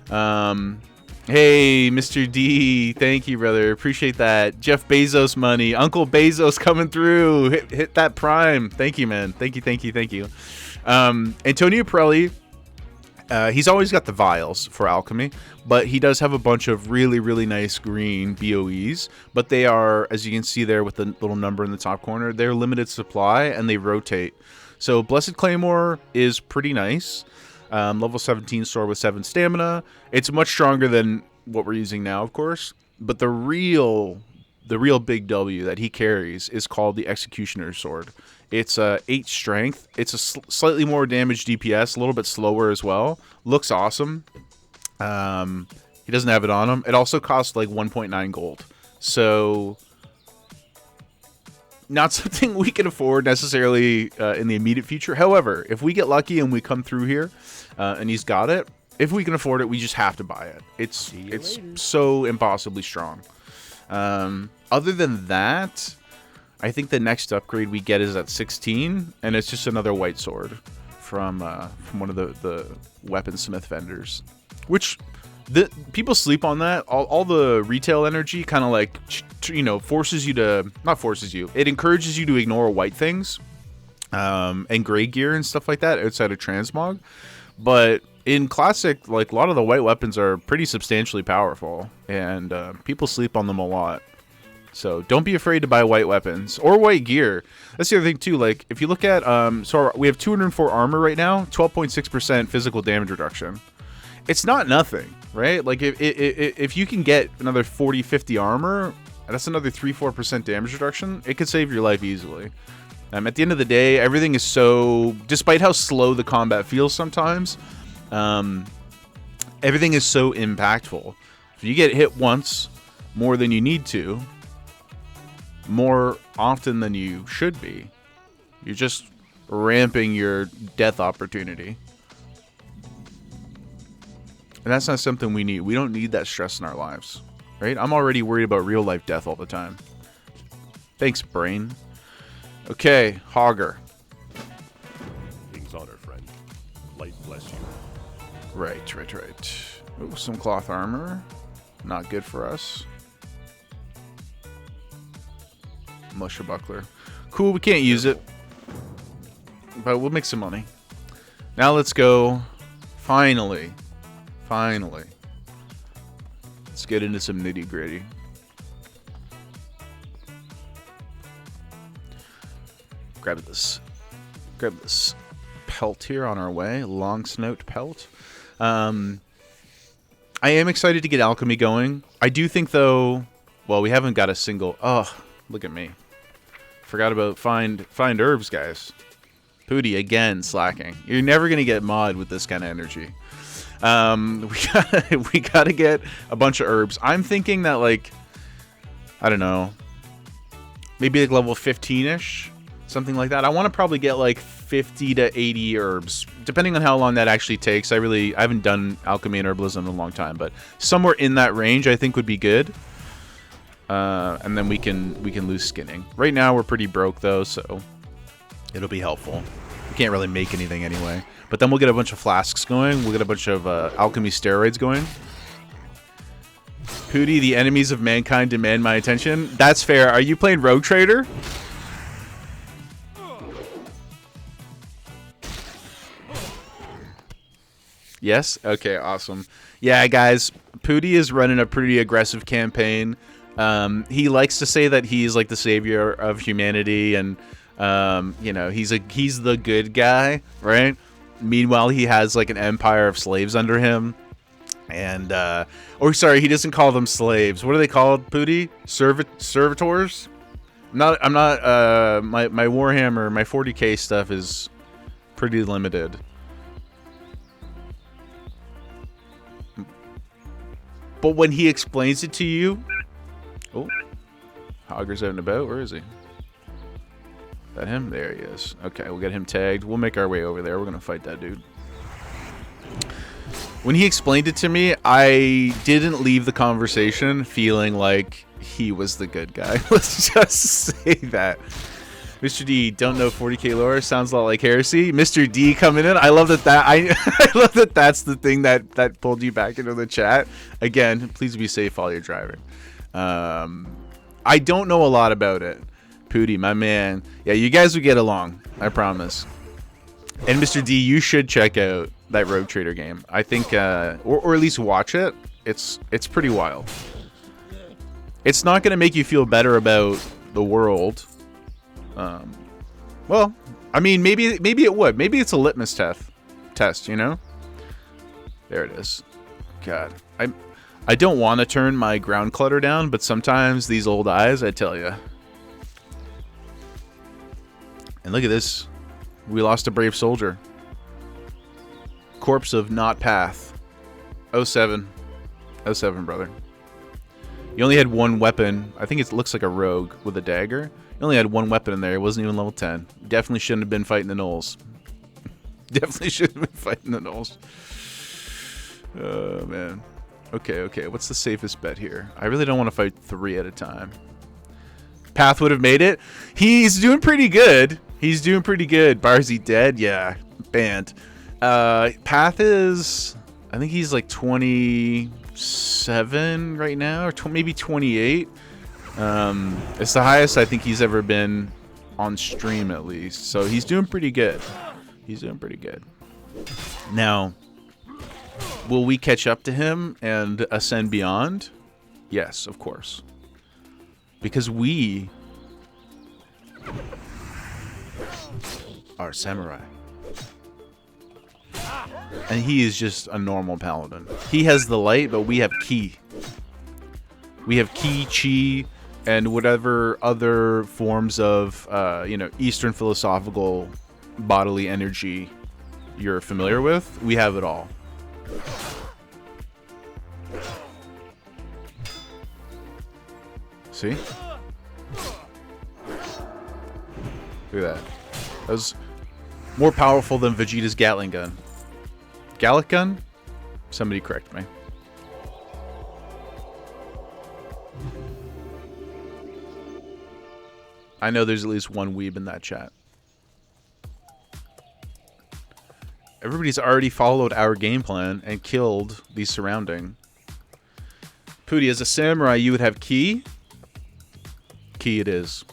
Hey, Mr. D, thank you, brother. Appreciate that. Jeff Bezos money. Uncle Bezos coming through. Hit that prime. Thank you, man. Thank you, thank you, thank you. Antonio Pirelli, he's always got the vials for alchemy, but he does have a bunch of really, really nice green BOEs. But they are, as you can see there with the little number in the top corner, they're limited supply and they rotate. So Blessed Claymore is pretty nice. Level 17 sword with 7 stamina. It's much stronger than what we're using now, of course. But the real big W that he carries is called the Executioner's Sword. It's 8 strength. It's a slightly more damage DPS, a little bit slower as well. Looks awesome. He doesn't have it on him. It also costs like 1.9 gold. So not something we can afford necessarily in the immediate future. However, if we get lucky and we come through here and he's got it, if we can afford it, we just have to buy it. It's so impossibly strong. Other than that, I think the next upgrade we get is at 16, and it's just another white sword from one of the weaponsmith vendors, which people sleep on that. All the retail energy kind of like, forces you to, not forces you, it encourages you to ignore white things and gray gear and stuff like that outside of transmog. But in classic, like, a lot of the white weapons are pretty substantially powerful, and people sleep on them a lot. So don't be afraid to buy white weapons or white gear. That's the other thing too. Like, if you look at so we have 204 armor right now, 12.6% physical damage reduction. It's not nothing, right? Like, if you can get another 40-50 armor, that's another 3-4% damage reduction. It could save your life easily. At the end of the day, everything is so, despite how slow the combat feels sometimes, everything is so impactful. If you get hit once more than you need to, more often than you should be, you're just ramping your death opportunity. And that's not something we need. We don't need that stress in our lives, right? I'm already worried about real life death all the time. Thanks, brain. Okay, Hogger. King's honor, friend. Light bless you. Right. Ooh, some cloth armor. Not good for us. Militia buckler. Cool, we can't use it, but we'll make some money. Now let's go. Finally. Let's get into some nitty gritty. Grab this pelt here on our way. Long snout pelt. I am excited to get alchemy going. I do think, though, well, we haven't got a single. Oh, look at me. Forgot about find herbs, guys. Pooty again slacking. You're never gonna get mod with this kind of energy. We gotta get a bunch of herbs. I'm thinking that, like, I don't know, Maybe like level 15-ish, something like that. I want to probably get like 50 to 80 herbs, depending on how long that actually takes. I haven't done alchemy and herbalism in a long time, but somewhere in that range I think would be good. And then we can lose skinning. Right now we're pretty broke though, so it'll be helpful. We can't really make anything anyway. But then we'll get a bunch of flasks going. We'll get a bunch of alchemy steroids going. Pooty, the enemies of mankind demand my attention. That's fair. Are you playing Rogue Trader? Yes? Okay, awesome. Yeah, guys, Pooty is running a pretty aggressive campaign. He likes to say that he's like the savior of humanity, and you know, he's the good guy, right? Meanwhile, he has like an empire of slaves under him, and or sorry, he doesn't call them slaves. What are they called, Pooty? Servitors? I'm not. My Warhammer, my 40k stuff is pretty limited. But when he explains it to you, oh, Hogger's out and about. Where is he? Is that him? There he is. Okay, we'll get him tagged. We'll make our way over there. We're gonna fight that dude. When he explained it to me, I didn't leave the conversation feeling like he was the good guy. Let's just say that. Mr. D, don't know 40k lore. Sounds a lot like heresy. Mr. D coming in. I love that. I love that. That's the thing that pulled you back into the chat. Again, please be safe while you're driving. I don't know a lot about it. Pooty, my man. Yeah, you guys would get along. I promise. And Mr. D, you should check out that Rogue Trader game. I think, or at least watch it. It's pretty wild. It's not going to make you feel better about the world. Well, I mean, maybe it would. Maybe it's a litmus test, you know? There it is. God, I don't want to turn my ground clutter down, but sometimes these old eyes, I tell you. And look at this. We lost a brave soldier. Corpse of not path. 07. 07, brother. You only had one weapon. I think it looks like a rogue with a dagger. You only had one weapon in there. It wasn't even level 10. Definitely shouldn't have been fighting the gnolls. Definitely shouldn't have been fighting the gnolls. Oh, man. Okay. What's the safest bet here? I really don't want to fight 3 at a time. Path would have made it. He's doing pretty good. He's doing pretty good. Barzy dead? Yeah. Banned. Path is... I think he's like 27 right now. Or maybe 28. It's the highest I think he's ever been on stream, at least. So he's doing pretty good. He's doing pretty good. Now, will we catch up to him and ascend beyond? Yes, of course. Because we are samurai. And he is just a normal paladin. He has the light, but we have ki. We have ki, chi, and whatever other forms of, you know, Eastern philosophical bodily energy you're familiar with. We have it all. See? Look at that. That was more powerful than Vegeta's Gatling gun. Gallic gun? Somebody correct me. I know there's at least one weeb in that chat. Everybody's already followed our game plan and killed the surrounding. Pooty, as a samurai, you would have ki. Ki it is.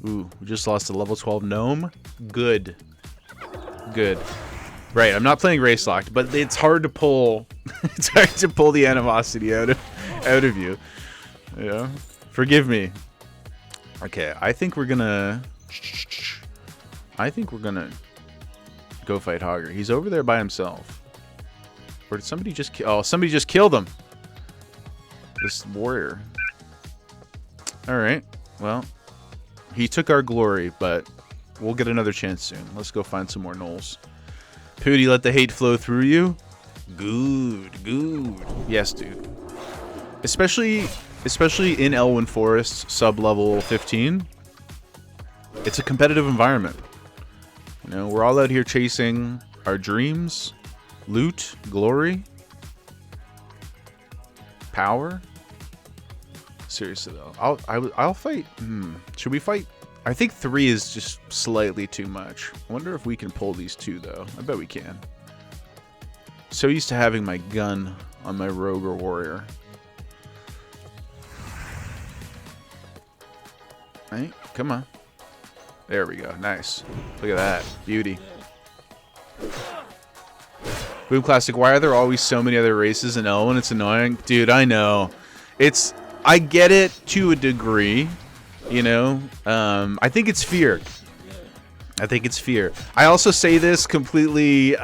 Ooh, we just lost a level 12 gnome. Good. Good. Right, I'm not playing race locked, but it's hard to pull. It's hard to pull the animosity out of you. Yeah. Forgive me. Okay, I think we're gonna go fight Hogger. He's over there by himself. Or did somebody just kill? Oh, somebody just killed him. This warrior. All right. Well, he took our glory, but we'll get another chance soon. Let's go find some more gnolls. Pooty, let the hate flow through you. Good. Yes, dude. Especially especially in Elwyn Forest, sub-level 15, it's a competitive environment. You know, we're all out here chasing our dreams, loot, glory, power. Seriously though, I'll fight. Should we fight? I think 3 is just slightly too much. I wonder if we can pull these 2 though. I bet we can. So used to having my gun on my rogue or warrior. Right, come on. There we go. Nice. Look at that. Beauty. Boom Classic, why are there always so many other races in Elwyn? It's annoying. Dude, I know. I get it to a degree, you know. I think it's fear. I also say this completely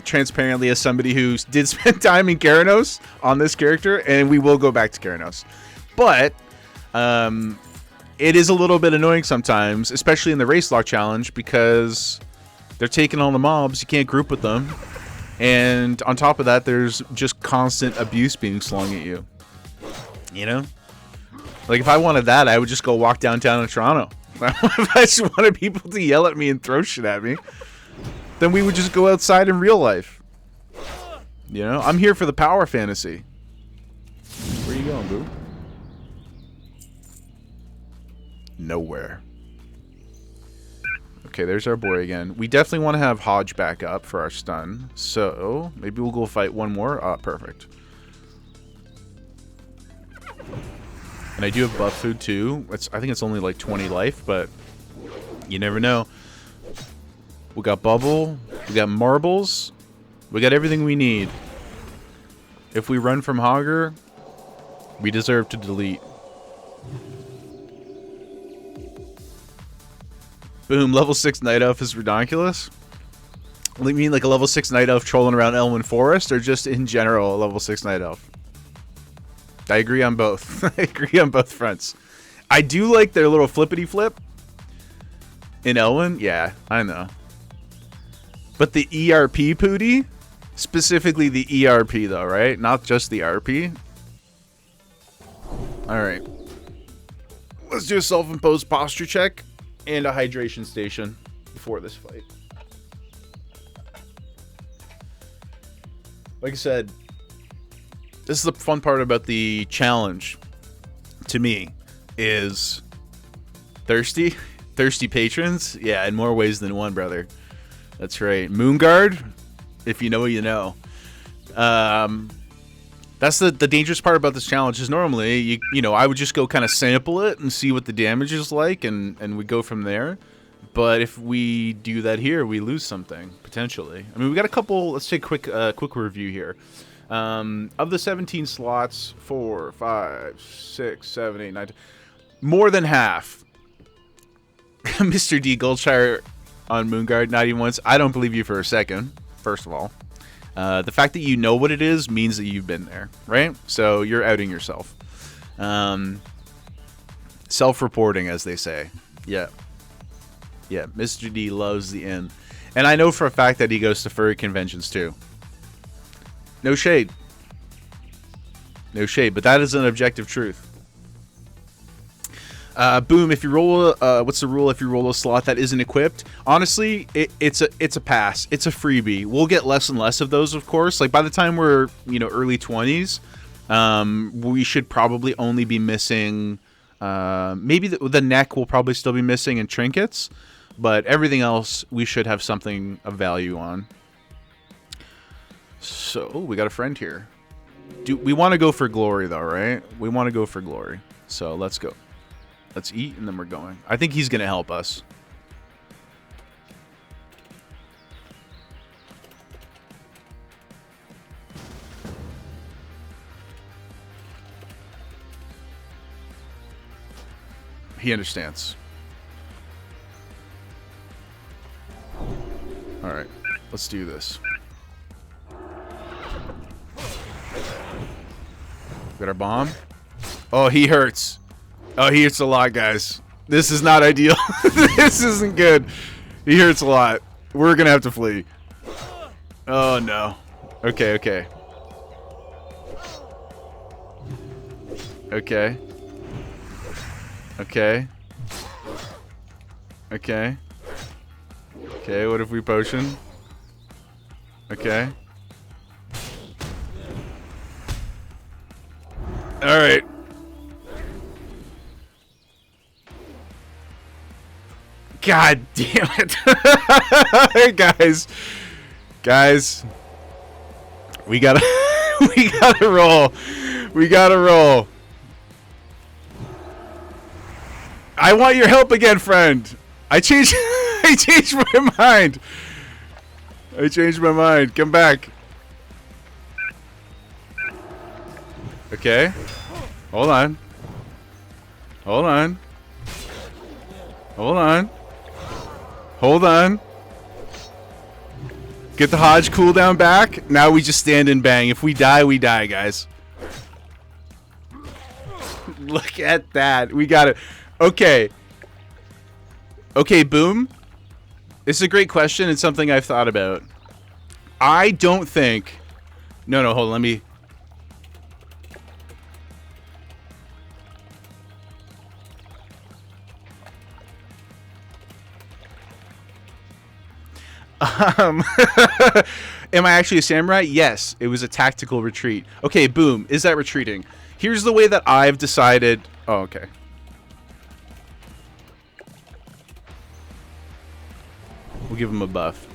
transparently as somebody who did spend time in Keranos on this character, and we will go back to Keranos. But it is a little bit annoying sometimes, especially in the race lock challenge, because they're taking on the mobs. You can't group with them. And on top of that, there's just constant abuse being slung at you. You know? Like, if I wanted that, I would just go walk downtown in Toronto. If I just wanted people to yell at me and throw shit at me, then we would just go outside in real life. You know? I'm here for the power fantasy. Where you going, boo? Nowhere. Okay, there's our boy again. We definitely want to have Hodge back up for our stun. So, maybe we'll go fight one more. Ah, perfect. And I do have buff food too. I think it's only like 20 life, but you never know. We got bubble. We got marbles. We got everything we need. If we run from Hogger, we deserve to delete. Boom, level 6 Night Elf is ridiculous. You mean like a level 6 Night Elf trolling around Elwyn Forest, or just in general a level 6 Night Elf? I agree on both. I agree on both fronts. I do like their little flippity flip in Elwyn. Yeah, I know. But the ERP pooty, specifically the ERP though, right? Not just the RP. All right. Let's do a self-imposed posture check and a hydration station before this fight. Like I said, this is the fun part about the challenge to me, is thirsty patrons. Yeah, in more ways than one, brother. That's right. Moonguard, if you know, you know. That's the dangerous part about this challenge, is normally, you know, I would just go kind of sample it and see what the damage is like, and we go from there. But if we do that here, we lose something, potentially. I mean, we got a couple, let's take a quick review here. Of the 17 slots, 4, 5, 6, 7, 8, 9, 10, more than half. Mr. D. Goldshire on Moonguard, not even once. I don't believe you for a second, first of all. The fact that you know what it is means that you've been there, right? So you're outing yourself. Self-reporting, as they say. Yeah. Yeah, Mr. D loves the inn. And I know for a fact that he goes to furry conventions, too. No shade. No shade, but that is an objective truth. Boom, if you roll what's the rule if you roll a slot that isn't equipped? Honestly, it's a pass. It's a freebie. We'll get less and less of those, of course. Like by the time we're, you know, early 20s, we should probably only be missing maybe the neck will probably still be missing and trinkets, but everything else we should have something of value on. So, we got a friend here. We want to go for glory though, right? We want to go for glory. So, let's go. Let's eat, and then we're going. I think he's going to help us. He understands. All right, let's do this. Got our bomb. Oh, he hurts. Oh, he hurts a lot, guys. This is not ideal. This isn't good. He hurts a lot. We're going to have to flee. Oh, no. Okay, okay. Okay. Okay. Okay. Okay, what if we potion? Okay. Alright. God damn it. Guys. We gotta we gotta roll. We gotta roll. I want your help again, friend. I changed my mind. I changed my mind. Come back. Okay. Hold on. Hold on. Hold on. Hold on. Get the Hodge cooldown back. Now we just stand and bang. If we die, we die, guys. Look at that. We got it. Okay. Okay, Boom. This is a great question. It's something I've thought about. I don't think... No, hold on. Let me... Am I actually a samurai? Yes. It was a tactical retreat. Okay, Boom. Is that retreating? Here's the way that I've decided... Oh, okay. We'll give him a buff.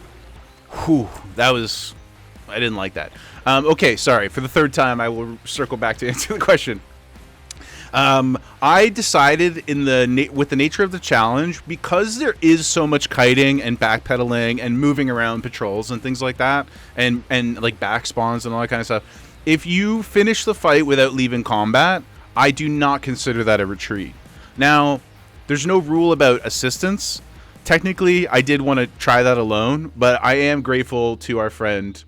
Whew, that was... I didn't like that. Okay, sorry. For the third time, I will circle back to answer the question. I decided with the nature of the challenge, because there is so much kiting and backpedaling and moving around patrols and things like that, and like back spawns and all that kind of stuff, if you finish the fight without leaving combat, I do not consider that a retreat. Now, there's no rule about assistance. Technically, I did want to try that alone, but I am grateful to our friend,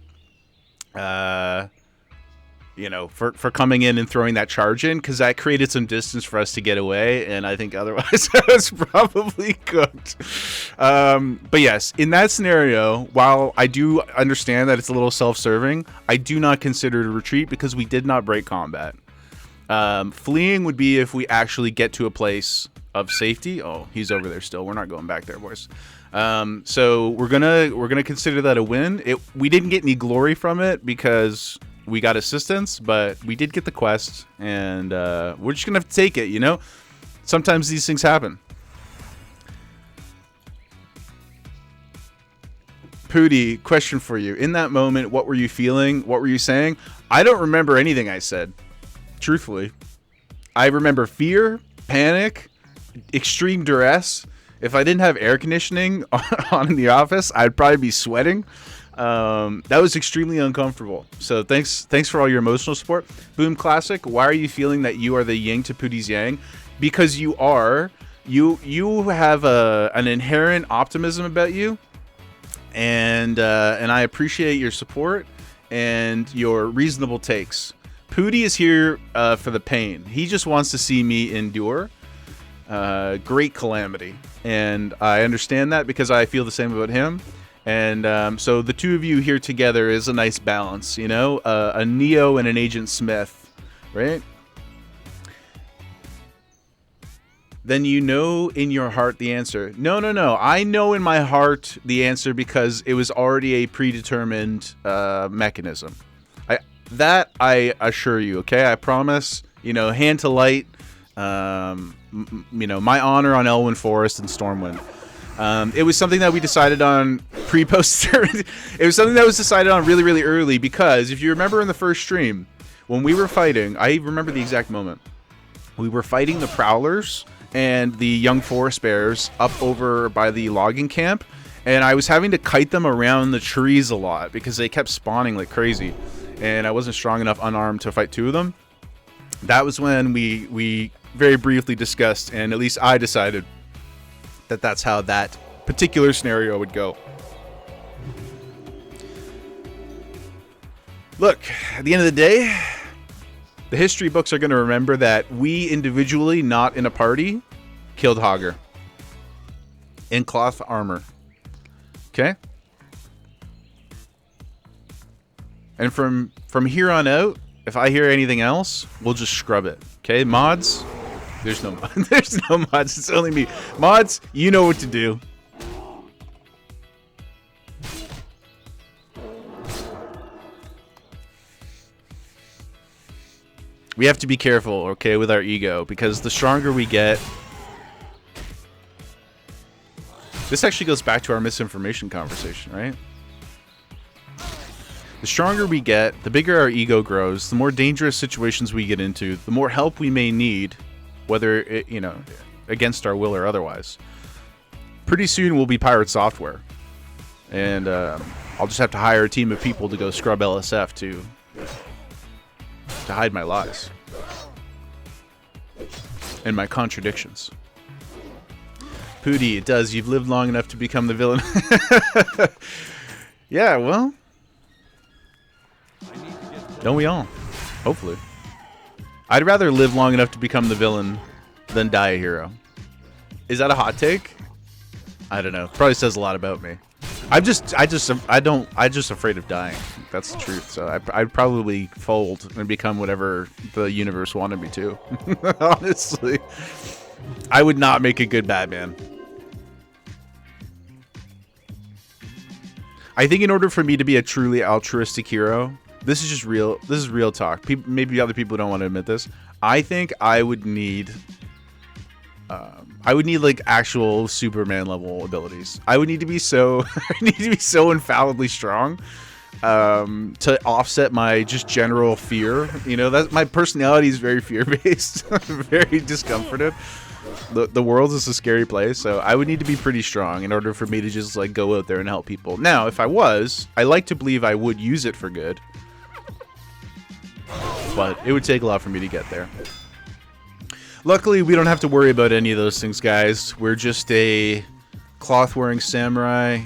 you know, for coming in and throwing that charge in, because that created some distance for us to get away, and I think otherwise I was probably cooked. But yes, in that scenario, while I do understand that it's a little self-serving, I do not consider it a retreat because we did not break combat. Fleeing would be if we actually get to a place of safety. Oh, he's over there still. We're not going back there, boys. So we're gonna consider that a win. We didn't get any glory from it because we got assistance, but we did get the quest, and we're just gonna have to take it, you know? Sometimes these things happen. Pooty, question for you. In that moment, what were you feeling? What were you saying? I don't remember anything I said, truthfully. I remember fear, panic, extreme duress. If I didn't have air conditioning on in the office, I'd probably be sweating. That was extremely uncomfortable. So thanks for all your emotional support. Boom Classic, why are you feeling that you are the yin to Pooty's yang? Because you are. You have an inherent optimism about you, and I appreciate your support and your reasonable takes. Pooty is here for the pain. He just wants to see me endure great calamity, and I understand that because I feel the same about him. And so the two of you here together is a nice balance, you know, a Neo and an Agent Smith, right? Then you know in your heart the answer. No. I know in my heart the answer because it was already a predetermined mechanism. I assure you, okay? I promise, you know, hand to light, you know, my honor on Elwyn Forest and Stormwind. It was something that we decided on pre-post. It was something that was decided on really, really early because if you remember in the first stream, when we were fighting, I remember the exact moment. We were fighting the Prowlers and the young Forest Bears up over by the logging camp, and I was having to kite them around the trees a lot because they kept spawning like crazy, and I wasn't strong enough unarmed to fight two of them. That was when we very briefly discussed, and at least I decided that that's how that particular scenario would go. Look, at the end of the day, the history books are going to remember that we individually, not in a party, killed Jaeger in cloth armor. Okay? And from here on out, If I hear anything else, we'll just scrub it. Okay, mods? There's no there's no mods. It's only me. Mods, you know what to do. We have to be careful, okay, with our ego, because the stronger we get... This actually goes back to our misinformation conversation, right? The stronger we get, the bigger our ego grows, the more dangerous situations we get into, the more help we may need, whether, it, you know, against our will or otherwise. Pretty soon we'll be pirate software. And I'll just have to hire a team of people to go scrub LSF to hide my lies and my contradictions. Pooty, it does. You've lived long enough to become the villain. Yeah, well, don't we all? Hopefully. I'd rather live long enough to become the villain than die a hero. Is that a hot take? I don't know. Probably says a lot about me. I'm just afraid of dying. That's the truth. So I'd probably fold and become whatever the universe wanted me to. Honestly, I would not make a good Batman. I think in order for me to be a truly altruistic hero, this is just real. This is real talk. Maybe other people don't want to admit this. I think I would need like actual Superman level abilities. I would need to be so infallibly strong to offset my just general fear. You know, that my personality is very fear based, very discomforted. The world is a scary place, so I would need to be pretty strong in order for me to just like go out there and help people. Now, if I like to believe I would use it for good, but it would take a lot for me to get there. Luckily, we don't have to worry about any of those things, guys. We're just a cloth-wearing samurai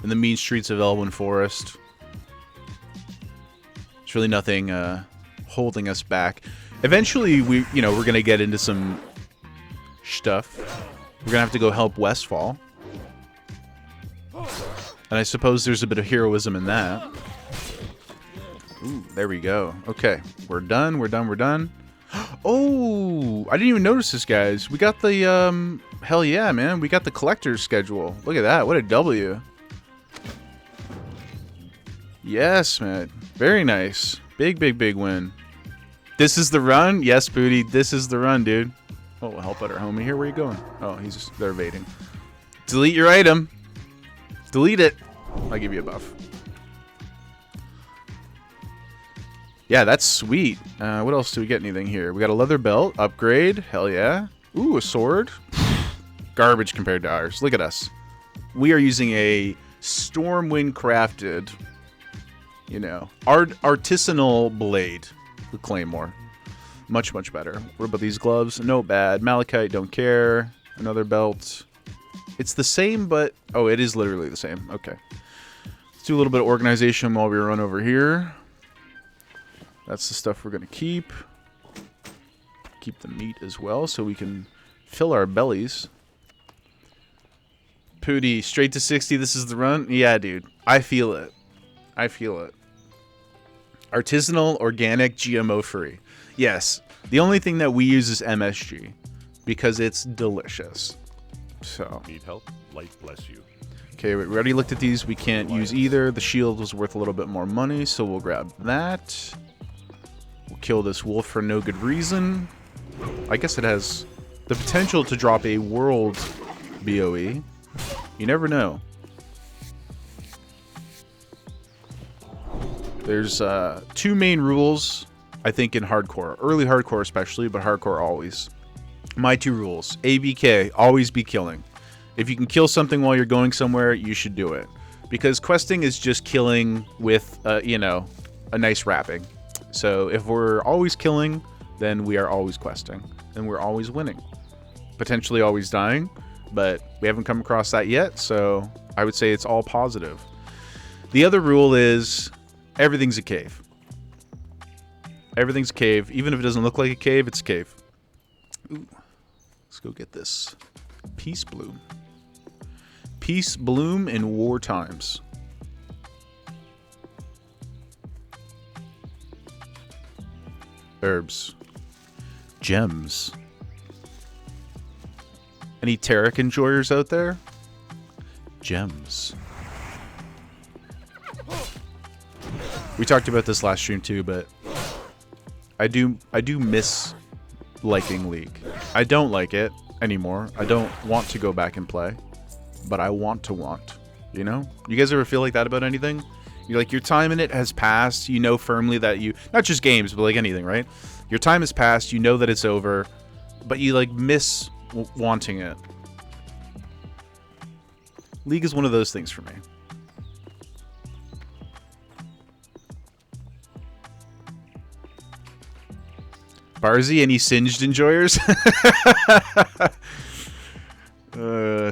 in the mean streets of Elwyn Forest. There's really nothing holding us back. Eventually, we're gonna get into some stuff. We're gonna have to go help Westfall, and I suppose there's a bit of heroism in that. Ooh, there we go. Okay, we're done. We're done. Oh, I didn't even notice this, guys. We got the, hell yeah, man. We got the collector's schedule. Look at that. What a W. Yes, man. Very nice. Big win. This is the run? Yes, Booty. This is the run, dude. Oh, we'll help out our homie here. Where are you going? Oh, they're evading. Delete your item. Delete it. I'll give you a buff. Yeah, that's sweet. What else do we get? Anything here? We got a leather belt. Upgrade. Hell yeah. Ooh, a sword. Garbage compared to ours. Look at us. We are using a Stormwind crafted, artisanal blade with Claymore. Much better. What about these gloves? No bad. Malachite, don't care. Another belt. It's the same, but... Oh, it is literally the same. Okay. Let's do a little bit of organization while we run over here. That's the stuff we're going to keep. Keep the meat as well so we can fill our bellies. Pooty, straight to 60. This is the run? Yeah, dude. I feel it. Artisanal, organic, GMO free. Yes. The only thing that we use is MSG because it's delicious. So. Need help? Light bless you. Okay, we already looked at these. We can't use either. The shield was worth a little bit more money, so we'll grab that. We'll kill this wolf for no good reason. I guess it has the potential to drop a world BOE. You never know. There's two main rules, I think, in hardcore. Early hardcore especially, but hardcore always. My two rules. ABK, always be killing. If you can kill something while you're going somewhere, you should do it. Because questing is just killing with, a nice wrapping. So if we're always killing, then we are always questing. And we're always winning. Potentially always dying, but we haven't come across that yet, so I would say it's all positive. The other rule is everything's a cave. Everything's a cave. Even if it doesn't look like a cave, it's a cave. Ooh. Let's go get this. Peace Bloom. Peace Bloom in war times. herbs. Gems. Any Tarek enjoyers out there? Gems. We talked about this last stream too, but I do miss liking League. I don't like it anymore. I don't want to go back and play, but I want, you know? You guys ever feel like that about anything? You're like, your time in it has passed. You know firmly that you, not just games, but like anything, right? Your time has passed. You know that it's over, but you like miss wanting it. League is one of those things for me. Barzy, any Singed enjoyers?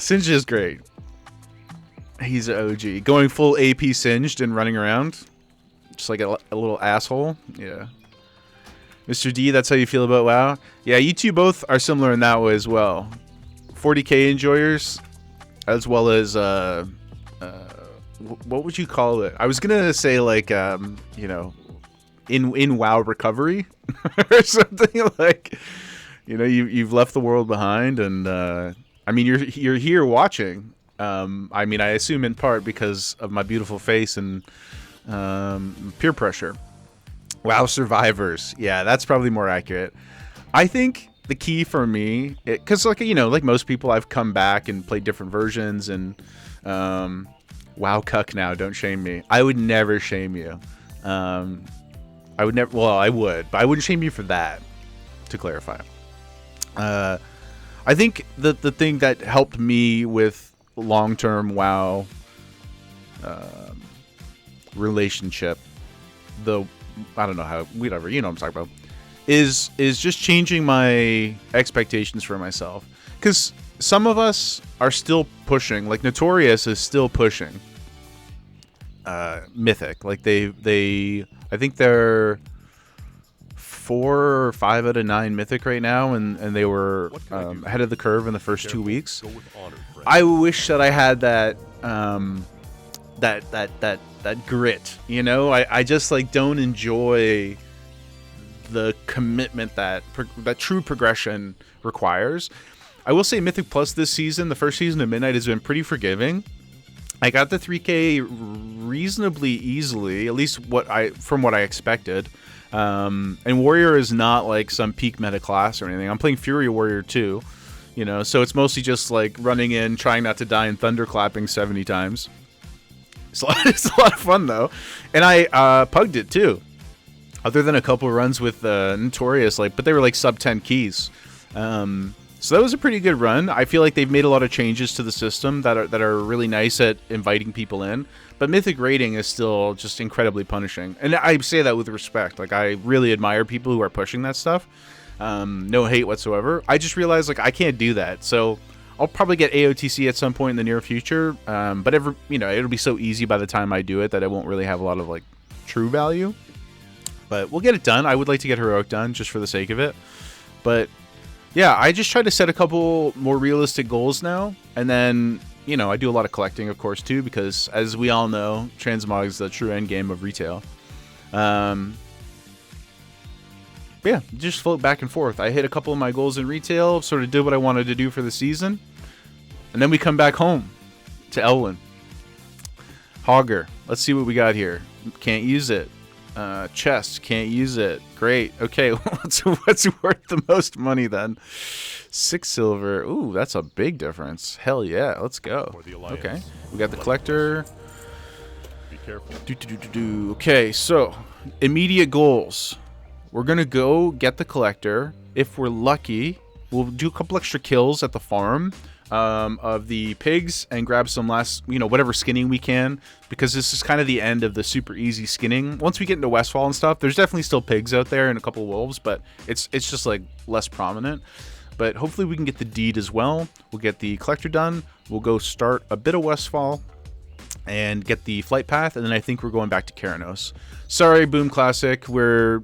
Singed is great. He's an OG. Going full AP Singed and running around. Just like a little asshole. Yeah. Mr. D, that's how you feel about WoW? Yeah, you two both are similar in that way as well. 40k enjoyers, as well as, what would you call it? I was going to say, like, you know, in WoW recovery or something, like, you know, you've left the world behind, and I mean, you're here watching. I mean, I assume in part because of my beautiful face and peer pressure. WoW survivors, yeah, that's probably more accurate. I think the key for me, because like, you know, like most people, I've come back and played different versions, and WoW cuck now, don't shame me. I would never shame you. I would never, well, I would, but I wouldn't shame you for that, to clarify. I think the thing that helped me with long-term WoW relationship, I don't know how, whatever, you know what I'm talking about, is just changing my expectations for myself. Because some of us are still pushing, like Notorious is still pushing Mythic. Like they I think they're 4 or 5 out of 9 Mythic right now, and they were ahead of the curve in the first 2 weeks. I wish that I had that that grit, you know. I just like don't enjoy the commitment that true progression requires. I will say Mythic Plus this season, the first season of Midnight, has been pretty forgiving. I got the 3K reasonably easily, at least from what I expected. And Warrior is not like some peak meta class or anything. I'm playing Fury Warrior too, you know, so it's mostly just like running in, trying not to die, and thunderclapping 70 times. It's a lot of fun though, and I pugged it too. Other than a couple of runs with Notorious, like, but they were like sub 10 keys. So that was a pretty good run. I feel like they've made a lot of changes to the system that are really nice at inviting people in. But Mythic rating is still just incredibly punishing. And I say that with respect. Like, I really admire people who are pushing that stuff. No hate whatsoever. I just realized, like, I can't do that. So I'll probably get AOTC at some point in the near future. But you know, it'll be so easy by the time I do it that it won't really have a lot of, like, true value. But we'll get it done. I would like to get Heroic done just for the sake of it. But yeah, I just try to set a couple more realistic goals now. And then, you know, I do a lot of collecting, of course, too, because as we all know, transmog is the true end game of retail. But yeah, just float back and forth. I hit a couple of my goals in retail, sort of did what I wanted to do for the season. And then we come back home to Elwyn. Hogger, let's see what we got here. Can't use it. Chest, can't use it. Great. Okay, what's worth the most money then? 6 silver. Ooh, that's a big difference. Hell yeah, let's go. Okay, we got the collector. Be careful. Okay, so immediate goals. We're gonna go get the collector. If we're lucky, we'll do a couple extra kills at the farm of the pigs and grab some last, you know, whatever skinning we can, because this is kind of the end of the super easy skinning. Once we get into Westfall and stuff, there's definitely still pigs out there and a couple of wolves, but it's just like less prominent. But hopefully we can get the deed as well. We'll get the collector done. We'll go start a bit of Westfall and get the flight path, and then I think we're going back to Keranos. Sorry, Boom Classic. We're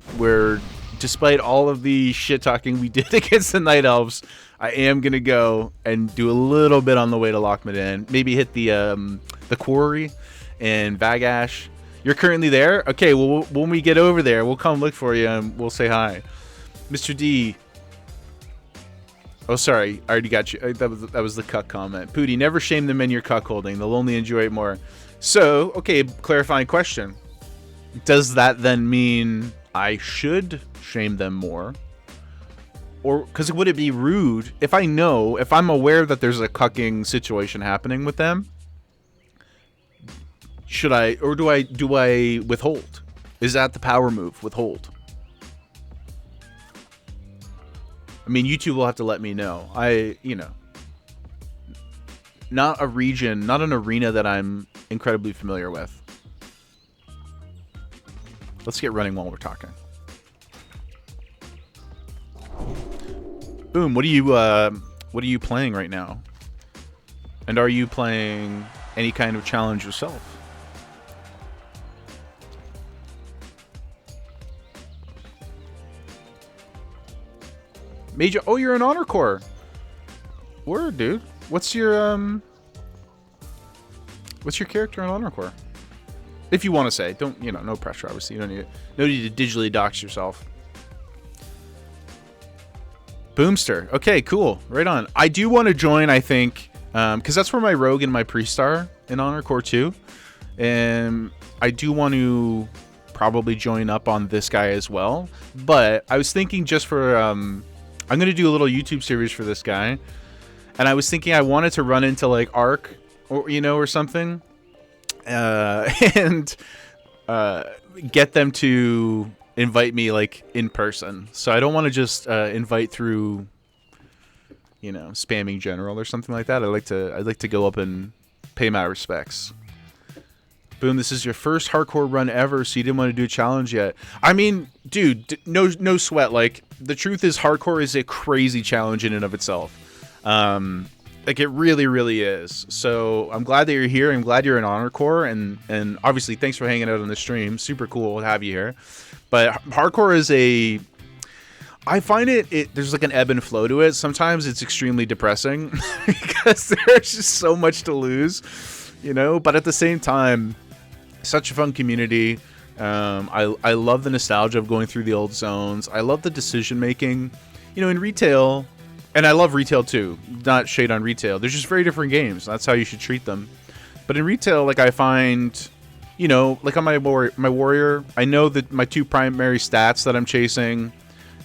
despite all of the shit talking we did against the Night Elves, I am gonna go and do a little bit on the way to Lochmaden. Maybe hit the quarry in Vagash, You're currently there? Okay, well, when we get over there, we'll come look for you and we'll say hi. Mr. D. Oh, sorry. I already got you. That was the cuck comment. Pooty, never shame the men you're cuckolding. They'll only enjoy it more. So, okay, clarifying question. Does that then mean I should shame them more? Or, because would it be rude if I'm aware that there's a cucking situation happening with them? Should I, or do I withhold? Is that the power move? Withhold. I mean, YouTube will have to let me know. Not an arena that I'm incredibly familiar with. Let's get running while we're talking. Boom. What are you playing right now? And are you playing any kind of challenge yourself? Major. Oh, you're an honor corps. Word, dude. What's your character in honor corps? If you want to say, don't, no pressure. Obviously, you don't need it. No need to digitally dox yourself. Boomster. Okay, cool. Right on. I do want to join, I think, because that's where my rogue and my priest are in Honor Corps 2. And I do want to probably join up on this guy as well. But I was thinking just for, I'm going to do a little YouTube series for this guy. And I was thinking I wanted to run into like Ark or something. And get them to invite me like in person. So I don't want to just invite through spamming general or something like that. I'd like to go up and pay my respects. Boom, this is your first hardcore run ever, so you didn't want to do a challenge yet. I mean, dude, no sweat. Like, the truth is hardcore is a crazy challenge in and of itself. Like, it really, really is. So I'm glad that you're here. I'm glad you're in Honor Corps, and obviously thanks for hanging out on the stream. Super cool to have you here. But hardcore is I find it there's like an ebb and flow to it. Sometimes it's extremely depressing because there's just so much to lose, but at the same time, such a fun community. I love the nostalgia of going through the old zones. I love the decision making, in retail, and I love retail too. Not shade on retail. They're just very different games. That's how you should treat them. But in retail, like I find, like on my warrior, I know that my two primary stats that I'm chasing,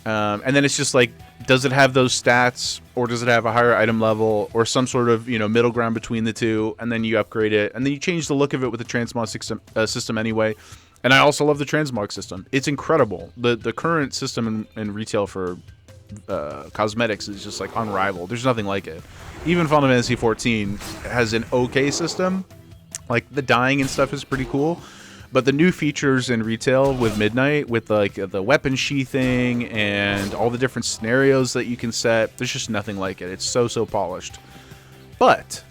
and then it's just like, does it have those stats, or does it have a higher item level, or some sort of middle ground between the two, and then you upgrade it, and then you change the look of it with the transmog system anyway. And I also love the transmog system. It's incredible. The current system in retail for cosmetics is just like unrivaled. There's nothing like it. Even Final Fantasy 14 has an okay system. Like the dyeing and stuff is pretty cool. But the new features in retail with Midnight, with like the weapon sheathing and all the different scenarios that you can set, there's just nothing like it. It's so polished. But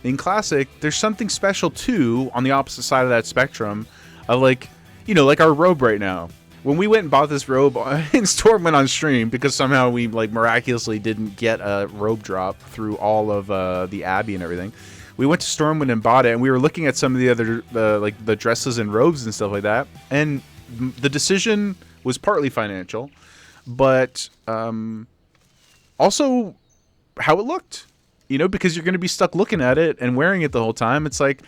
in Classic, there's something special too on the opposite side of that spectrum of like, like our robe right now. When we went and bought this robe in Stormwind on stream, because somehow we like miraculously didn't get a robe drop through all of the Abbey and everything. We went to Stormwind and bought it, and we were looking at some of the other, like the dresses and robes and stuff like that. And the decision was partly financial, but also how it looked, because you're going to be stuck looking at it and wearing it the whole time. It's like,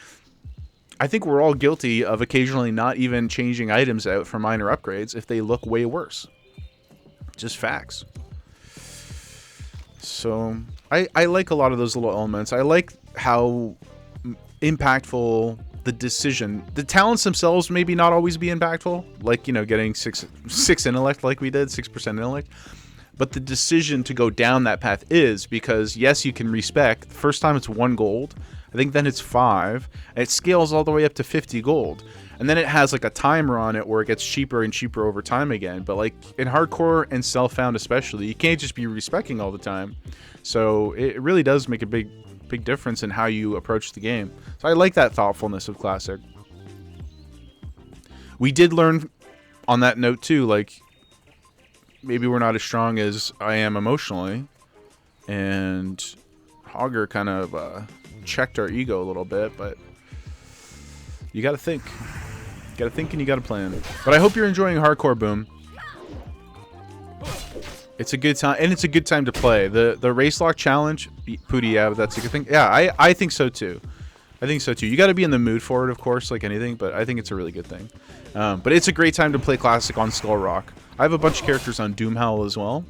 I think we're all guilty of occasionally not even changing items out for minor upgrades if they look way worse. Just facts. So I like a lot of those little elements. I like how impactful the talents themselves maybe not always be impactful, like getting six intellect like we did, 6% intellect, but the decision to go down that path is, because yes, you can respec. The first time it's 1 gold, I think then it's 5, and it scales all the way up to 50 gold, and then it has like a timer on it where it gets cheaper and cheaper over time again. But like in hardcore and self-found especially, you can't just be respecing all the time. So it really does make a big difference in how you approach the game. So I like that thoughtfulness of Classic. We did learn on that note too, like maybe we're not as strong as I am emotionally, and Hogger kind of checked our ego a little bit, but you got to think. Gotta think and you gotta plan. But I hope you're enjoying hardcore, Boom. It's a good time, and it's a good time to play. The race lock challenge, Pooty, yeah, that's a good thing. Yeah, I think so too. I think so too. You got to be in the mood for it, of course, like anything, but I think it's a really good thing. But it's a great time to play Classic on Skull Rock. I have a bunch of characters on Doomhowl as well.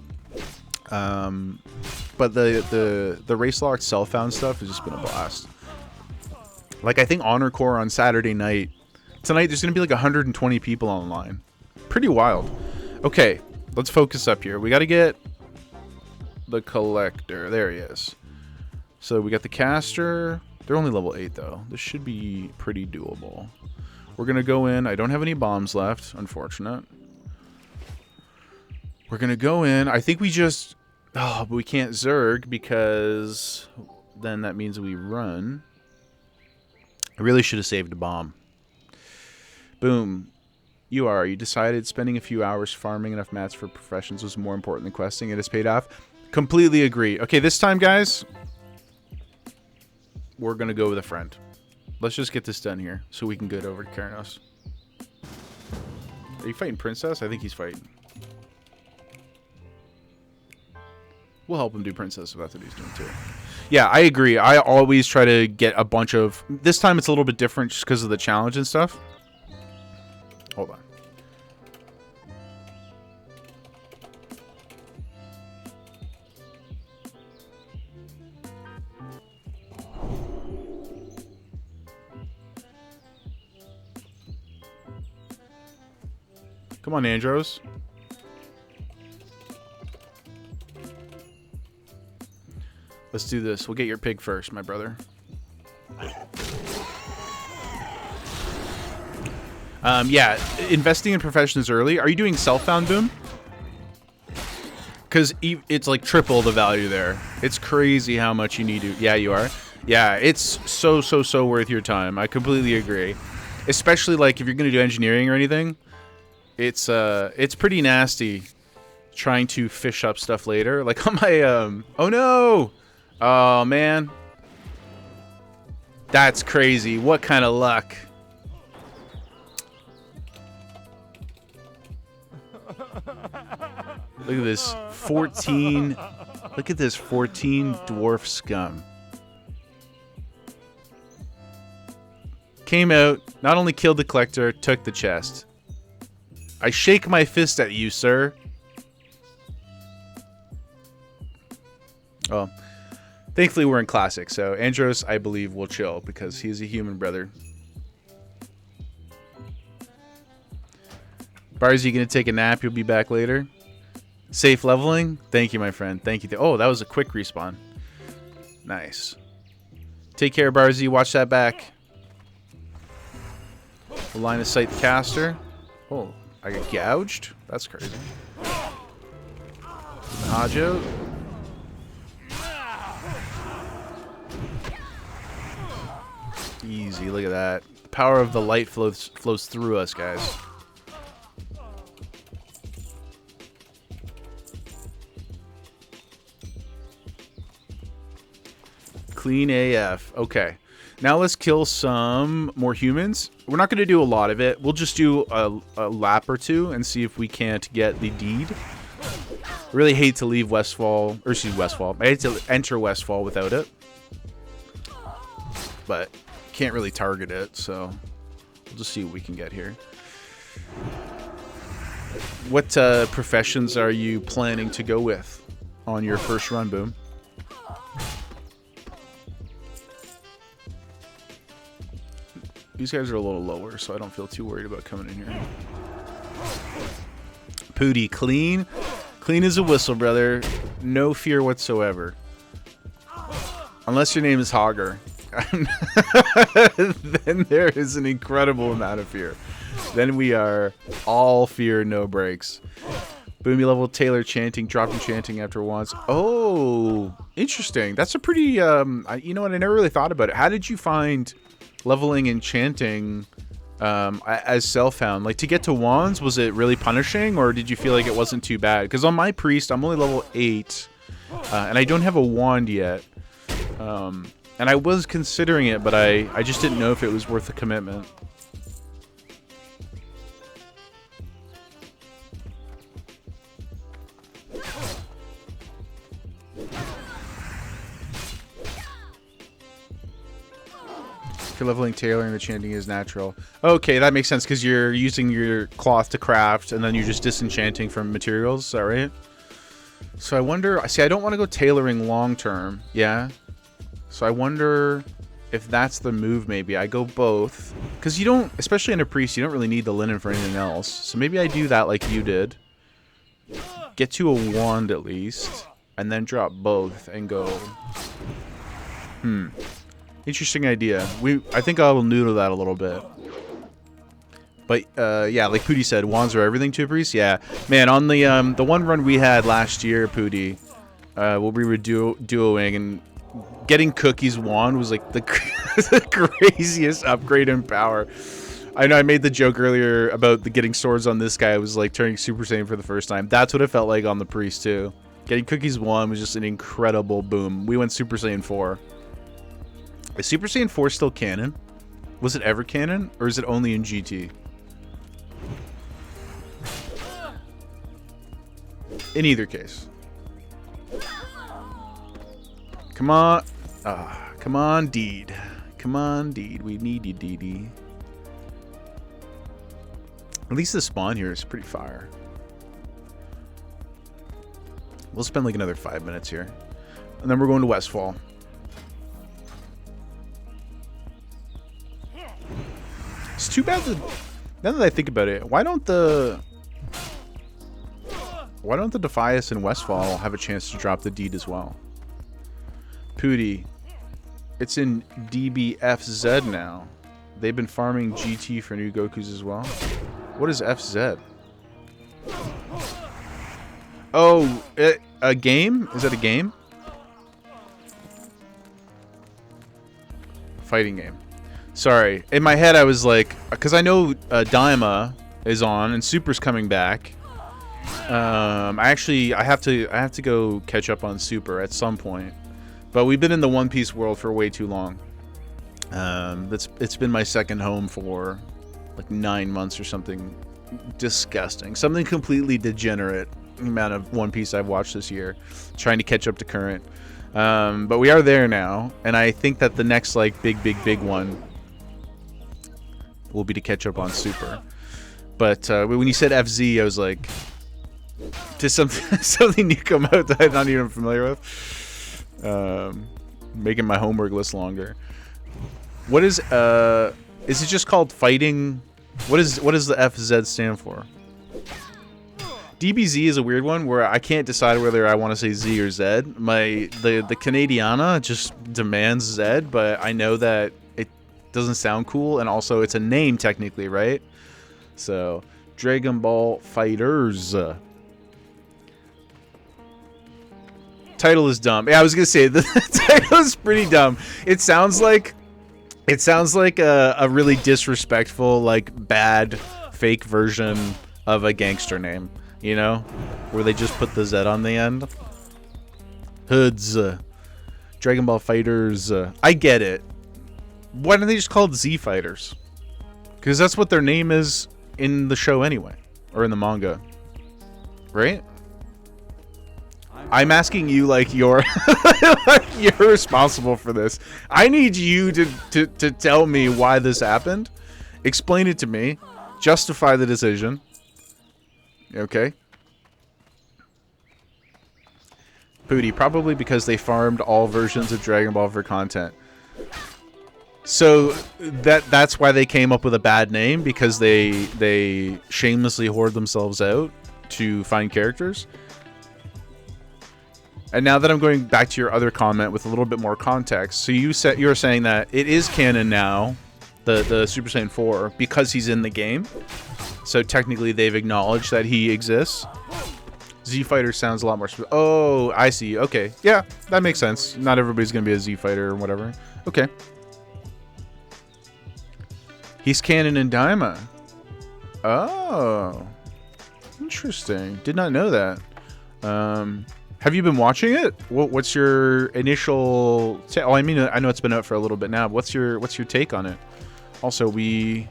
But the race lock self-found stuff has just been a blast. Like, I think Honor Corps on Saturday night. Tonight, there's going to be like 120 people online. Pretty wild. Okay, let's focus up here. We got to get the Collector. There he is. So we got the Caster. They're only level 8, though. This should be pretty doable. We're going to go in. I don't have any bombs left. Unfortunate. We're going to go in. I think we just... Oh, but we can't Zerg because then that means we run. I really should have saved a bomb. Boom. You decided spending a few hours farming enough mats for professions was more important than questing. It has paid off. Completely agree. Okay, this time, guys, we're going to go with a friend. Let's just get this done here so we can get over to Keranos. Are you fighting Princess? I think he's fighting. We'll help him do Princess if that's what he's doing too. Yeah, I agree. I always try to get a bunch of... This time it's a little bit different just because of the challenge and stuff. Hold on. Come on, Andros. Let's do this. We'll get your pig first, my brother. Yeah, investing in professions early. Are you doing self-found, Boom? Because it's like triple the value there. It's crazy how much you need to... Yeah, you are. Yeah, it's so worth your time. I completely agree. Especially like if you're going to do engineering or anything. It's pretty nasty trying to fish up stuff later. Like on my... Oh, no! Oh, man. That's crazy. What kind of luck? Look at this 14. Look at this 14 dwarf scum. Came out, not only killed the Collector, took the chest. I shake my fist at you, sir. Oh. Thankfully, we're in Classic, so Andros, I believe, will chill because he's a human brother. Bars, you gonna take a nap? You'll be back later. Safe leveling? Thank you, my friend. Thank you. Oh, that was a quick respawn. Nice. Take care, Barzy. Watch that back. We'll line of sight the caster. Oh, I got gouged? That's crazy. Hajo. Easy, look at that. The power of the light flows through us, guys. Clean AF. Okay. Now let's kill some more humans. We're not going to do a lot of it. We'll just do a lap or two and see if we can't get the deed. Really hate to leave Westfall, or excuse me, Westfall. I hate to enter Westfall without it. But can't really target it, so we'll just see what we can get here. What professions are you planning to go with on your first run, Boom? These guys are a little lower, so I don't feel too worried about coming in here. Pooty, clean. Clean as a whistle, brother. No fear whatsoever. Unless your name is Hogger. Then there is an incredible amount of fear. Then we are all fear, no breaks. Boomy level Taylor chanting, dropping chanting after once. Oh, interesting. That's a pretty, you know what? I never really thought about it. How did you find leveling and chanting as self-found? Like, to get to wands, was it really punishing, or did you feel like it wasn't too bad? Because on my priest, I'm only level 8, and I don't have a wand yet. And I was considering it, but I just didn't know if it was worth the commitment. leveling, tailoring the chanting is natural. Okay, that makes sense because you're using your cloth to craft and then you're just disenchanting from materials. Is that right? So I wonder... See, I don't want to go tailoring long term. Yeah. So I wonder if that's the move maybe. I go both. Because you don't... Especially in a priest, you don't really need the linen for anything else. So maybe I do that like you did. Get to a wand at least. And then drop both and go... Interesting idea. I think I will noodle that a little bit. But yeah, like Pooty said, wands are everything to a priest. Yeah, man. On the one run we had last year, Pooty, where we were duoing, and getting Cookie's wand was like the craziest upgrade in power. I know I made the joke earlier about getting swords on this guy. I was like turning Super Saiyan for the first time. That's what it felt like on the priest too. Getting Cookie's wand was just an incredible boom. We went Super Saiyan 4. Is Super Saiyan 4 still canon? Was it ever canon, or is it only in GT? In either case. Come on. Come on, Deed. Come on, Deed. We need you, Deed. At least the spawn here is pretty fire. We'll spend like another 5 minutes here. And then we're going to Westfall. It's too bad that, now that I think about it, why don't the Defias and Westfall have a chance to drop the deed as well? Pooty, it's in DBFZ now. They've been farming GT for new Gokus as well. What is FZ? Oh, a game? Is that a game? Fighting game. Sorry, in my head I was like, because I know Daima is on and Super's coming back. I have to go catch up on Super at some point, but we've been in the One Piece world for way too long. It's been my second home for like 9 months or something disgusting, something completely degenerate. The amount of One Piece I've watched this year, trying to catch up to current. But we are there now, and I think that the next like big one will be to catch up on Super. But when you said FZ, I was like, did something new come out that I'm not even familiar with? Making my homework list longer. What is it just called fighting? What does the FZ stand for? DBZ is a weird one where I can't decide whether I want to say Z or Z. The Canadiana just demands Z, but I know that it doesn't sound cool, and also it's a name technically, right? So, Dragon Ball Fighters. Title is dumb. Yeah, I was gonna say the title is pretty dumb. It sounds like a really disrespectful, like bad fake version of a gangster name. You know, where they just put the Z on the end. Hoods, Dragon Ball Fighters. I get it. Why don't they just call it Z Fighters? Because that's what their name is in the show anyway, or in the manga, right? I'm asking you like you're you're responsible for this. I need you to tell me why this happened. Explain it to me. Justify the decision. Okay. Pooty, probably because they farmed all versions of Dragon Ball for content. So that's why they came up with a bad name, because they shamelessly hoard themselves out to find characters. And now that I'm going back to your other comment with a little bit more context, so you're saying that it is canon now, the Super Saiyan 4, because he's in the game. So technically they've acknowledged that he exists. Z Fighter sounds a lot more... Oh, I see. Okay. Yeah, that makes sense. Not everybody's going to be a Z Fighter or whatever. Okay. He's canon in Daima. Oh. Interesting. Did not know that. Have you been watching it? What's your initial... Oh, I mean, I know it's been out for a little bit now. But what's your take on it? Also, we...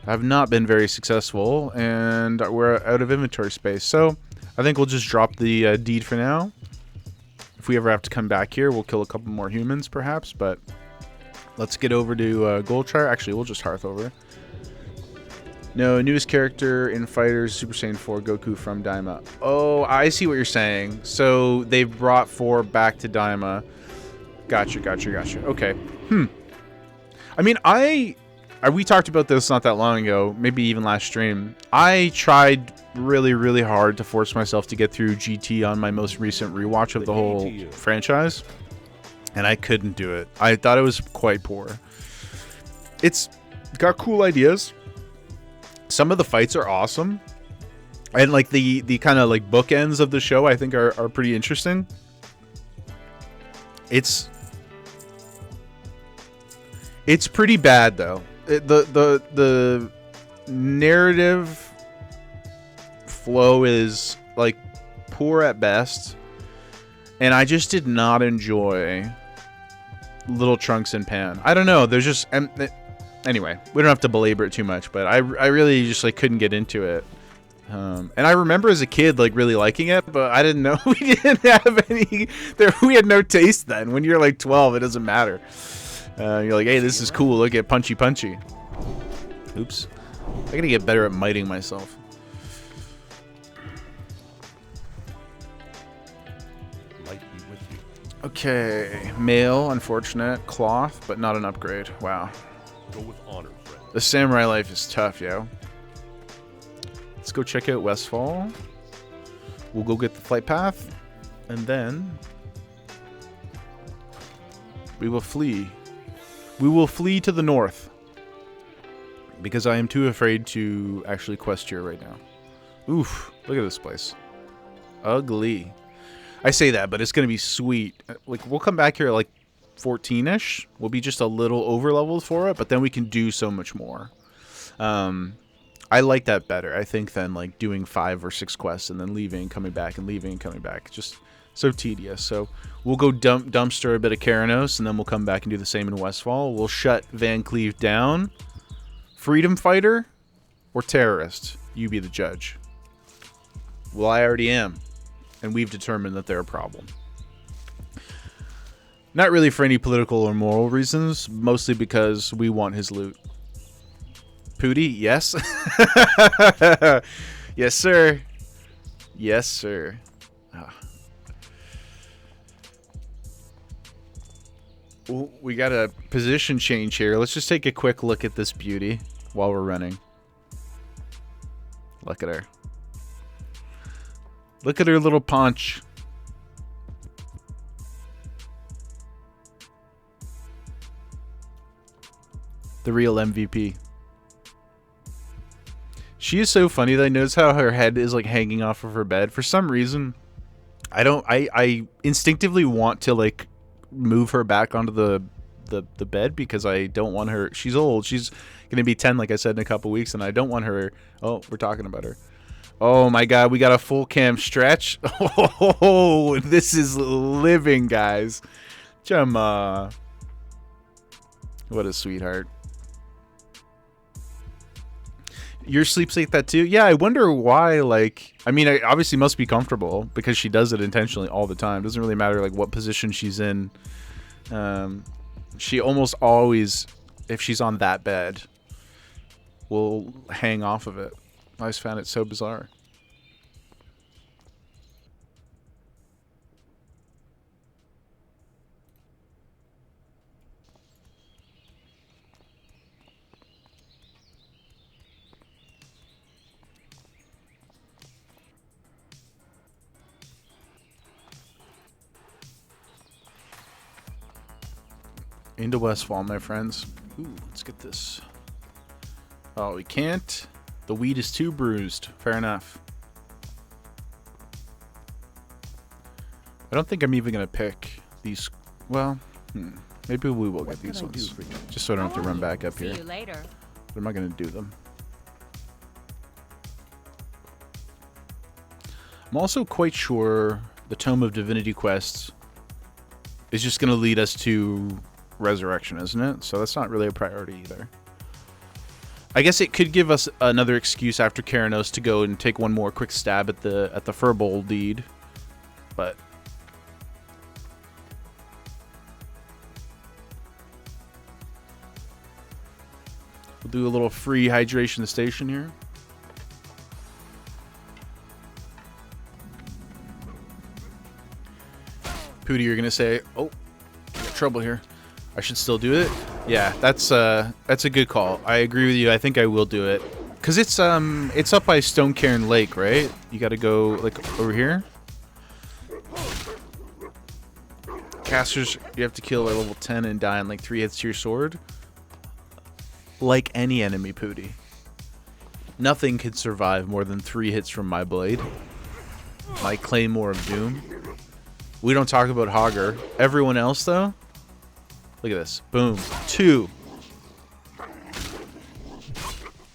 have not been very successful, and we're out of inventory space. So I think we'll just drop the deed for now. If we ever have to come back here, we'll kill a couple more humans, perhaps. But Let's get over to Goldshire. Actually, we'll just Hearth over. No, newest character in Fighters Super Saiyan 4 Goku from Daima. Oh, I see what you're saying. So they've brought 4 back to Daima. Gotcha. Okay. I mean, we talked about this not that long ago, maybe even last stream. I tried really, really hard to force myself to get through GT on my most recent rewatch of the whole franchise, and I couldn't do it. I thought it was quite poor. It's got cool ideas. Some of the fights are awesome, and like the kind of like bookends of the show I think are pretty interesting. It's pretty bad though. The narrative flow is like poor at best, and I just did not enjoy Little Trunks and Pan. I don't know. There's just anyway. We don't have to belabor it too much, but I really just like couldn't get into it. And I remember as a kid like really liking it, but I didn't know we didn't have any. We had no taste then. When you're like 12, it doesn't matter. You're like, hey, this is cool. Look at punchy. Oops. I gotta get better at miting myself. Might be with you. Okay. Male, unfortunate. Cloth, but not an upgrade. Wow. Go with honor, friend. The samurai life is tough, yo. Let's go check out Westfall. We'll go get the flight path. And then we will flee. We will flee to the north. Because I am too afraid to actually quest here right now. Oof. Look at this place. Ugly. I say that, but it's going to be sweet. Like, we'll come back here at like 14-ish. We'll be just a little over-leveled for it, but then we can do so much more. I like that better, I think, than like doing 5 or 6 quests and then leaving, coming back, and leaving and coming back. Just so tedious. So we'll go dumpster a bit of Keranos, and then we'll come back and do the same in Westfall. We'll shut Van Cleave down. Freedom fighter or terrorist? You be the judge. Well, I already am. And we've determined that they're a problem. Not really for any political or moral reasons, mostly because we want his loot. Pooty, yes. Yes, sir. Yes, sir. Ah. Ooh, we got a position change here. Let's just take a quick look at this beauty while we're running. Look at her. Look at her little paunch. The real MVP. She is so funny that I notice how her head is like hanging off of her bed. For some reason, I instinctively want to like move her back onto the bed because I don't want her. She's old. She's gonna be 10, like I said, in a couple weeks, and I don't want her. Oh, we're talking about her. Oh my God, we got a full cam stretch. Oh, this is living, guys. Chama. What a sweetheart. Your sleep's like that too? Yeah, I wonder why, like, I mean, it obviously must be comfortable because she does it intentionally all the time. Doesn't really matter, like, what position she's in. She almost always, if she's on that bed, will hang off of it. I just found it so bizarre. Into Westfall, my friends. Ooh, let's get this. Oh, we can't. The weed is too bruised. Fair enough. I don't think I'm even going to pick these. Well, maybe we will get these ones. Just so I don't have to run back up here. See you later. But I'm not going to do them. I'm also quite sure the Tome of Divinity quest is just going to lead us to Resurrection, isn't it? So that's not really a priority either. I guess it could give us another excuse after Keranos to go and take one more quick stab at the Furbowl deed, but We'll do a little free hydration station here. Pooty, you're gonna say, "Oh, got trouble here. I should still do it." Yeah, that's a good call. I agree with you. I think I will do it because it's up by Stone Cairn Lake, right? You got to go like over here. Casters, you have to kill like level 10 and die in like 3 hits to your sword. Like any enemy, Pooty. Nothing can survive more than 3 hits from my blade. My Claymore of Doom. We don't talk about Hogger. Everyone else, though, look at this. Boom. 2.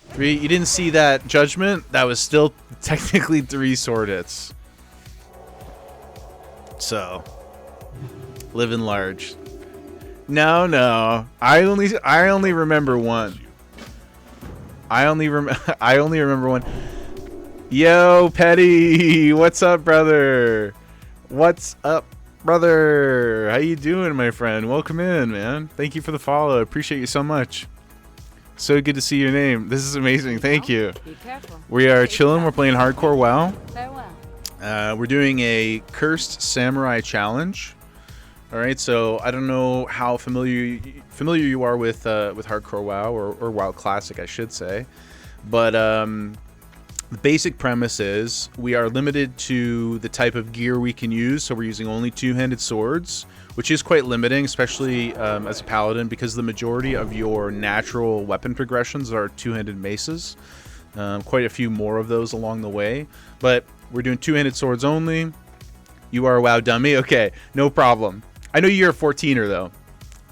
3. You didn't see that judgment? That was still technically 3 sword hits. So, living large. No. I only remember one. I only remember one. Yo, Petty, what's up, brother? What's up, brother? How you doing, my friend? Welcome in, man. Thank you for the follow. Appreciate you so much. So good to see your name. This is amazing. Thank you. Be careful. We are chilling. We're playing hardcore WoW. Farewell. We're doing a Cursed Samurai challenge. All right, so I don't know how familiar you are with hardcore WoW or WoW Classic, I should say, but the basic premise is we are limited to the type of gear we can use. So we're using only 2-handed swords, which is quite limiting, especially as a paladin, because the majority of your natural weapon progressions are 2-handed maces. Quite a few more of those along the way, but we're doing 2-handed swords only. You are a WoW dummy? Okay, no problem. I know you're a 14er though,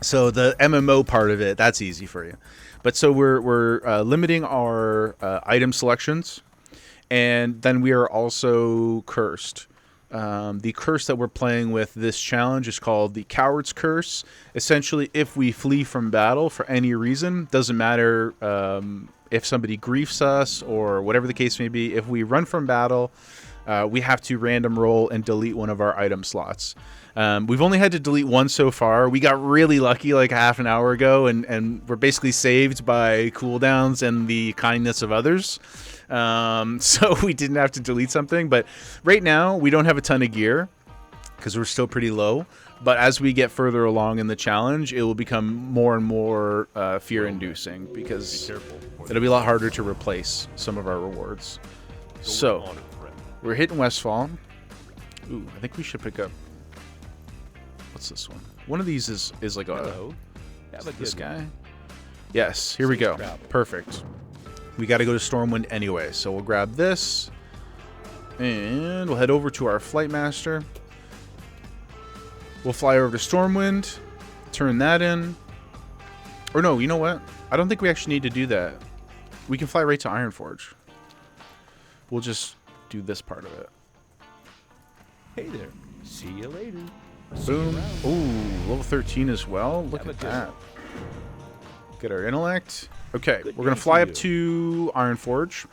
so the MMO part of it, that's easy for you. But so we're limiting our item selections, and then we are also cursed. The curse that we're playing with this challenge is called the Coward's Curse. Essentially, if we flee from battle for any reason, doesn't matter if somebody griefs us or whatever the case may be, if we run from battle, we have to random roll and delete one of our item slots. We've only had to delete one so far. We got really lucky like half an hour ago, and we're basically saved by cooldowns and the kindness of others. So we didn't have to delete something. But right now, we don't have a ton of gear because we're still pretty low. But as we get further along in the challenge, it will become more and more fear-inducing because it'll be a lot harder to replace some of our rewards. So we're hitting Westfall. Ooh, I think we should pick up. What's this one? One of these is like a this guy. Yes, here we go. Perfect. We got to go to Stormwind anyway, so we'll grab this and we'll head over to our Flight Master. We'll fly over to Stormwind, turn that in. Or no, you know what? I don't think we actually need to do that. We can fly right to Ironforge. We'll just do this part of it. Hey there. See you later. Boom. Ooh, level 13 as well. Look at that. Get our intellect. Okay, we're going to fly up to Ironforge.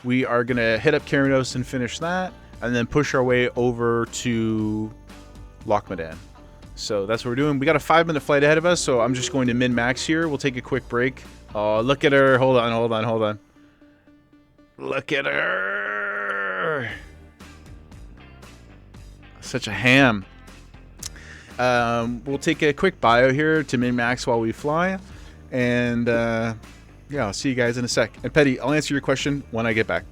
We are going to hit up Keranos and finish that, and then push our way over to Lochmadan. So that's what we're doing. We got a 5-minute flight ahead of us, so I'm just going to min-max here. We'll take a quick break. Oh, look at her. Hold on. Look at her. Such a ham. We'll take a quick bio here to min-max while we fly. And, yeah, I'll see you guys in a sec. And, Petty, I'll answer your question when I get back.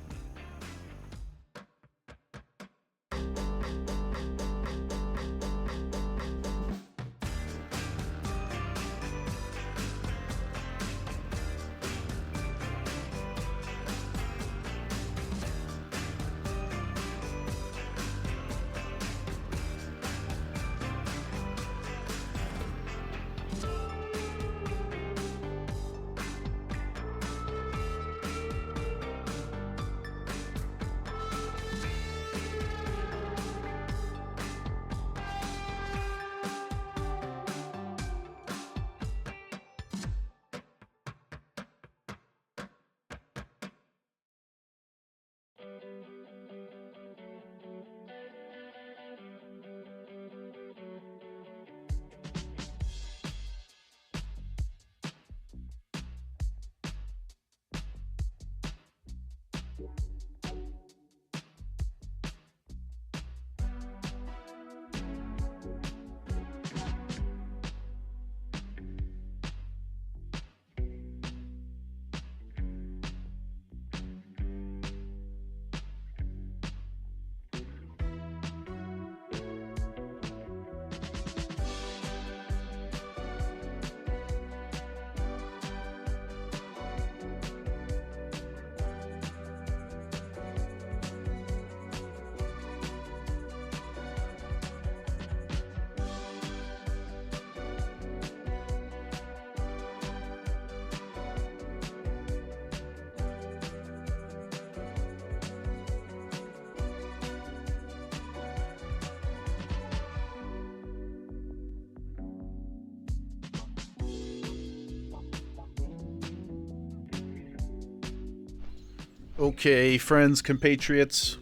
Okay, friends, compatriots,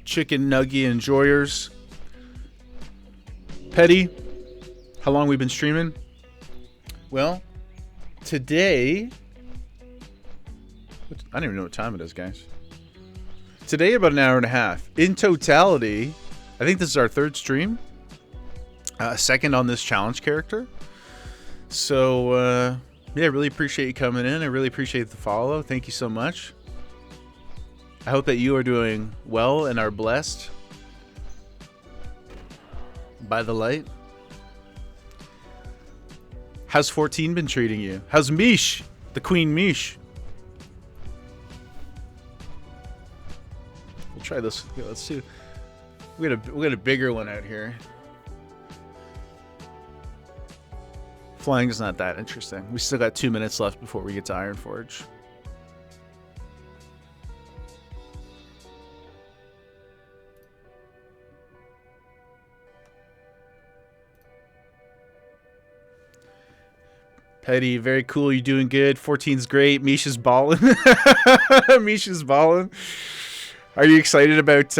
chicken nugget enjoyers. Petty, how long we been streaming? Well, today, I don't even know what time it is, guys. Today, about an hour and a half. In totality, I think this is our third stream. Second on this challenge character. So, yeah, I really appreciate you coming in. I really appreciate the follow. Thank you so much. I hope that you are doing well and are blessed by the light. How's 14 been treating you? How's Mish? The Queen Mish? We'll try this. Yeah, let's see. We got a bigger one out here. Flying is not that interesting. We still got 2 minutes left before we get to Ironforge. Petty, very cool. You're doing good. 14's great. Misha's balling. Misha's balling. Are you excited about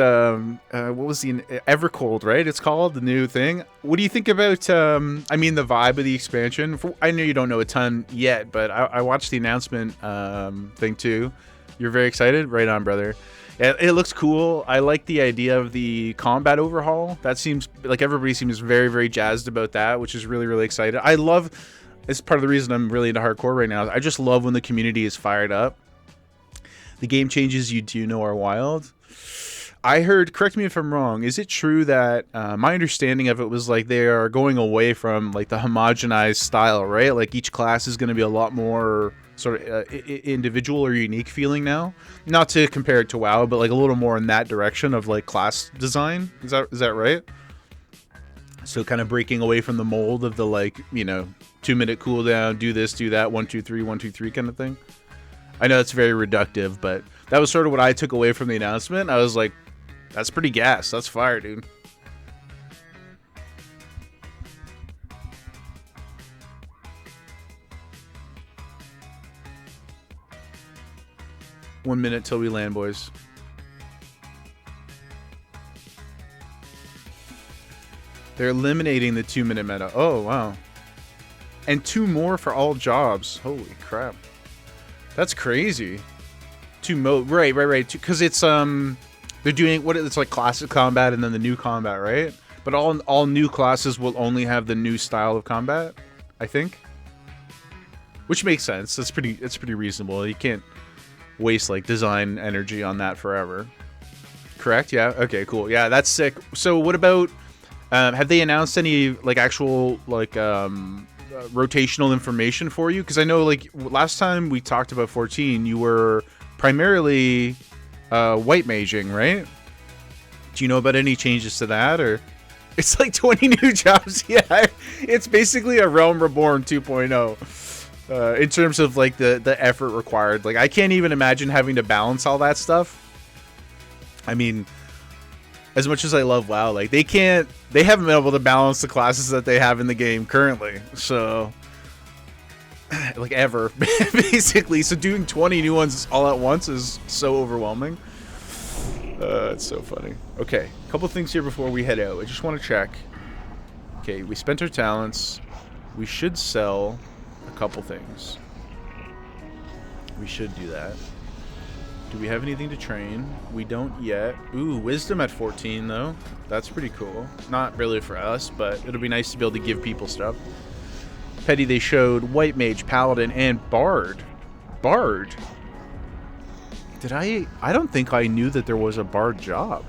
what was the Evercold, right? It's called the new thing. What do you think about I mean the vibe of the expansion? I know you don't know a ton yet, but I watched the announcement thing too. You're very excited? Right on, brother. Yeah, it looks cool. I like the idea of the combat overhaul. That seems like everybody seems very, very jazzed about that, which is really, really excited. I love, it's part of the reason I'm really into hardcore right now. I just love when the community is fired up. The game changes you do know are wild. I heard, correct me if I'm wrong, is it true that my understanding of it was like they are going away from like the homogenized style, right? Like each class is going to be a lot more sort of individual or unique feeling now. Not to compare it to WoW, but like a little more in that direction of like class design. Is that right? So kind of breaking away from the mold of the like, you know, 2-minute cooldown, do this, do that, 1 2 3 1 2 3 kind of thing. I know it's very reductive, but that was sort of what I took away from the announcement. I was like, that's pretty gas. That's fire, dude. One minute till we land, boys. They're eliminating the 2-minute meta. Oh, wow. And 2 more for all jobs. Holy crap. That's crazy. 2 mode, right. Because it's they're doing what it's like classic combat and then the new combat, right? But all new classes will only have the new style of combat, I think. Which makes sense. It's pretty reasonable. You can't waste like design energy on that forever. Correct? Yeah. Okay. Cool. Yeah, that's sick. So what about? Have they announced any like actual like rotational information for you? Because I know like last time we talked about 14, you were primarily white maging, right? Do you know about any changes to that? Or it's like 20 new jobs. Yeah, it's basically a Realm Reborn 2.0 in terms of like the effort required. Like I can't even imagine having to balance all that stuff. I mean, as much as I love WoW, like they haven't been able to balance the classes that they have in the game currently. So like ever, basically. So doing 20 new ones all at once is so overwhelming. It's so funny. Okay, a couple things here before we head out. I just want to check. Okay, we spent our talents. We should sell a couple things. We should do that. Do we have anything to train? We don't yet. Ooh, wisdom at 14 though. That's pretty cool. Not really for us, but it'll be nice to be able to give people stuff. Petty, they showed White Mage, Paladin, and Bard. Bard? I don't think I knew that there was a Bard job.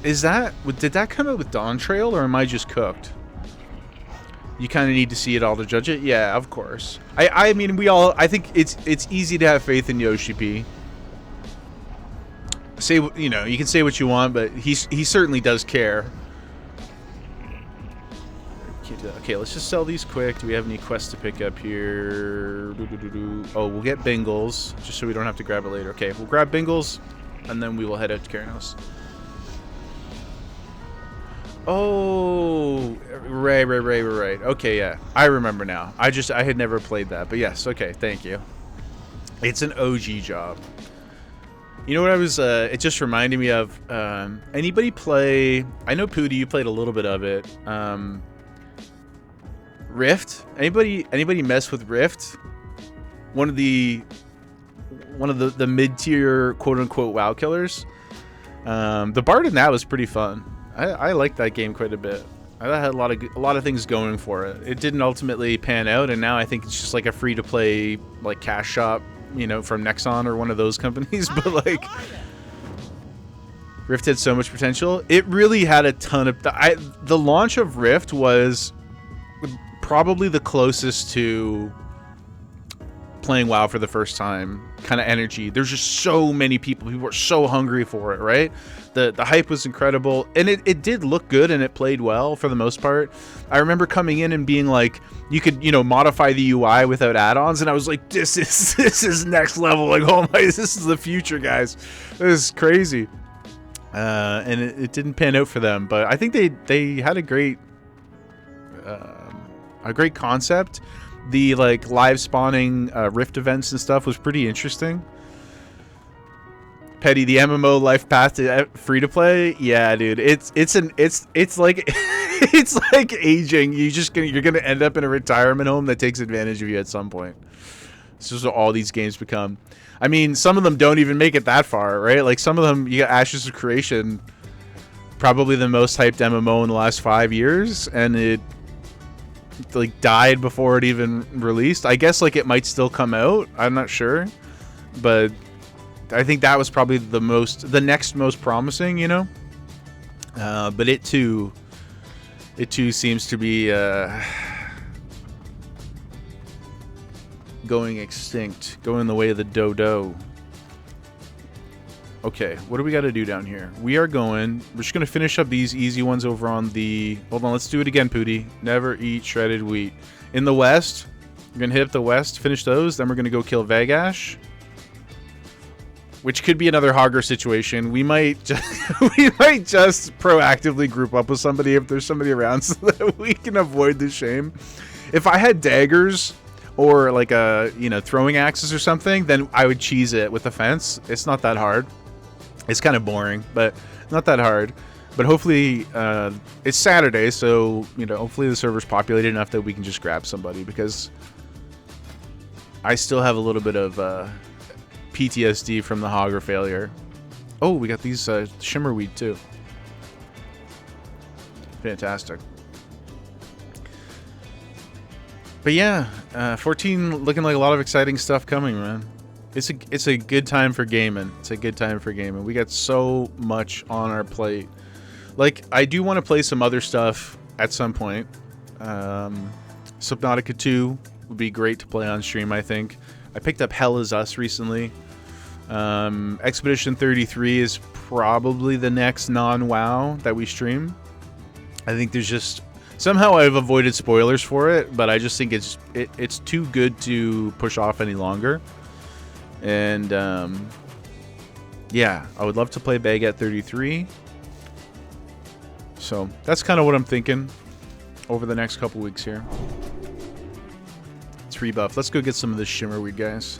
Did that come out with Dawn Trail, or am I just cooked? You kind of need to see it all to judge it? Yeah, of course. I mean, I think it's easy to have faith in Yoshi P. You can say what you want, but he certainly does care. Okay, let's just sell these quick. Do we have any quests to pick up here? Oh, we'll get Bingles, just so we don't have to grab it later. Okay, we'll grab Bingles, and then we will head out to Karanos. Oh, right. Okay, yeah. I remember now. I had never played that, but yes, okay, thank you. It's an OG job. You know what I was, it just reminded me of, anybody play, I know Pooty, you played a little bit of it, Rift? Anybody mess with Rift? One of the mid-tier quote-unquote WoW killers. The Bard in that was pretty fun. I liked that game quite a bit. I had a lot of things going for it. It didn't ultimately pan out, and now I think it's just like a free-to-play like cash shop, you know, from Nexon or one of those companies. But like, Rift had so much potential. It really had a ton of. The launch of Rift was probably the closest to playing WoW for the first time kind of energy. There's just so many people. People were so hungry for it, right? The hype was incredible, and it did look good, and it played well for the most part. I remember coming in and being like, you could, you know, modify the UI without add-ons, and I was like, this is next level. Like, oh my, this is the future, guys. This is crazy. And it didn't pan out for them, but I think they had a great concept. The like live spawning Rift events and stuff was pretty interesting. Petty, the MMO life path to free to play, yeah, dude, it's like it's like aging. You're gonna end up in a retirement home that takes advantage of you at some point. This is what all these games become. I mean, some of them don't even make it that far, right? Like some of them, you got Ashes of Creation, probably the most hyped MMO in the last 5 years, and it like died before it even released. I guess like it might still come out. I'm not sure, but I think that was probably the next most promising, you know. But it too seems to be going extinct, going the way of the dodo. Okay, what do we got to do down here? We're just going to finish up these easy ones over on the... Hold on, let's do it again, Pooty. Never eat shredded wheat. In the west, we're going to hit up the west, finish those, then we're going to go kill Vagash. Which could be another Hogger situation. We might just, proactively group up with somebody if there's somebody around so that we can avoid the shame. If I had daggers or like throwing axes or something, then I would cheese it with the fence. It's not that hard. It's kind of boring, but not that hard. But hopefully, it's Saturday, so hopefully the server's populated enough that we can just grab somebody, because I still have a little bit of PTSD from the Hogger failure. Oh, we got these shimmerweed too. Fantastic. But yeah, 14 looking like a lot of exciting stuff coming, man. It's a good time for gaming. It's a good time for gaming. We got so much on our plate. Like, I do want to play some other stuff at some point. Subnautica 2 would be great to play on stream, I think. I picked up Hell Is Us recently. Expedition 33 is probably the next non-WoW that we stream. I think there's just... Somehow I've avoided spoilers for it, but I just think it's too good to push off any longer. And, yeah, I would love to play Baguette 33. So, that's kind of what I'm thinking over the next couple weeks here. Let's rebuff. Let's go get some of this shimmerweed, guys.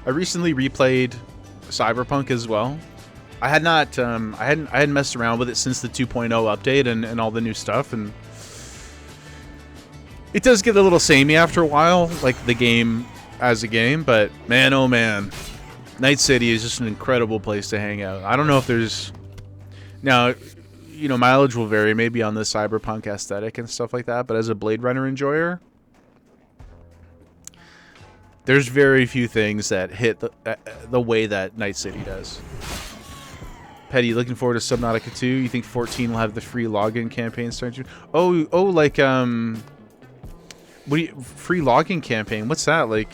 I recently replayed Cyberpunk as well. I had not, I hadn't messed around with it since the 2.0 update and all the new stuff, and it does get a little samey after a while, like the game as a game. But man, oh man, Night City is just an incredible place to hang out. I don't know if there's now, mileage will vary maybe on the Cyberpunk aesthetic and stuff like that, but as a Blade Runner enjoyer, there's very few things that hit the way that Night City does. Petty, looking forward to Subnautica 2. You think 14 will have the free login campaign started? Oh, like free login campaign? What's that? Like,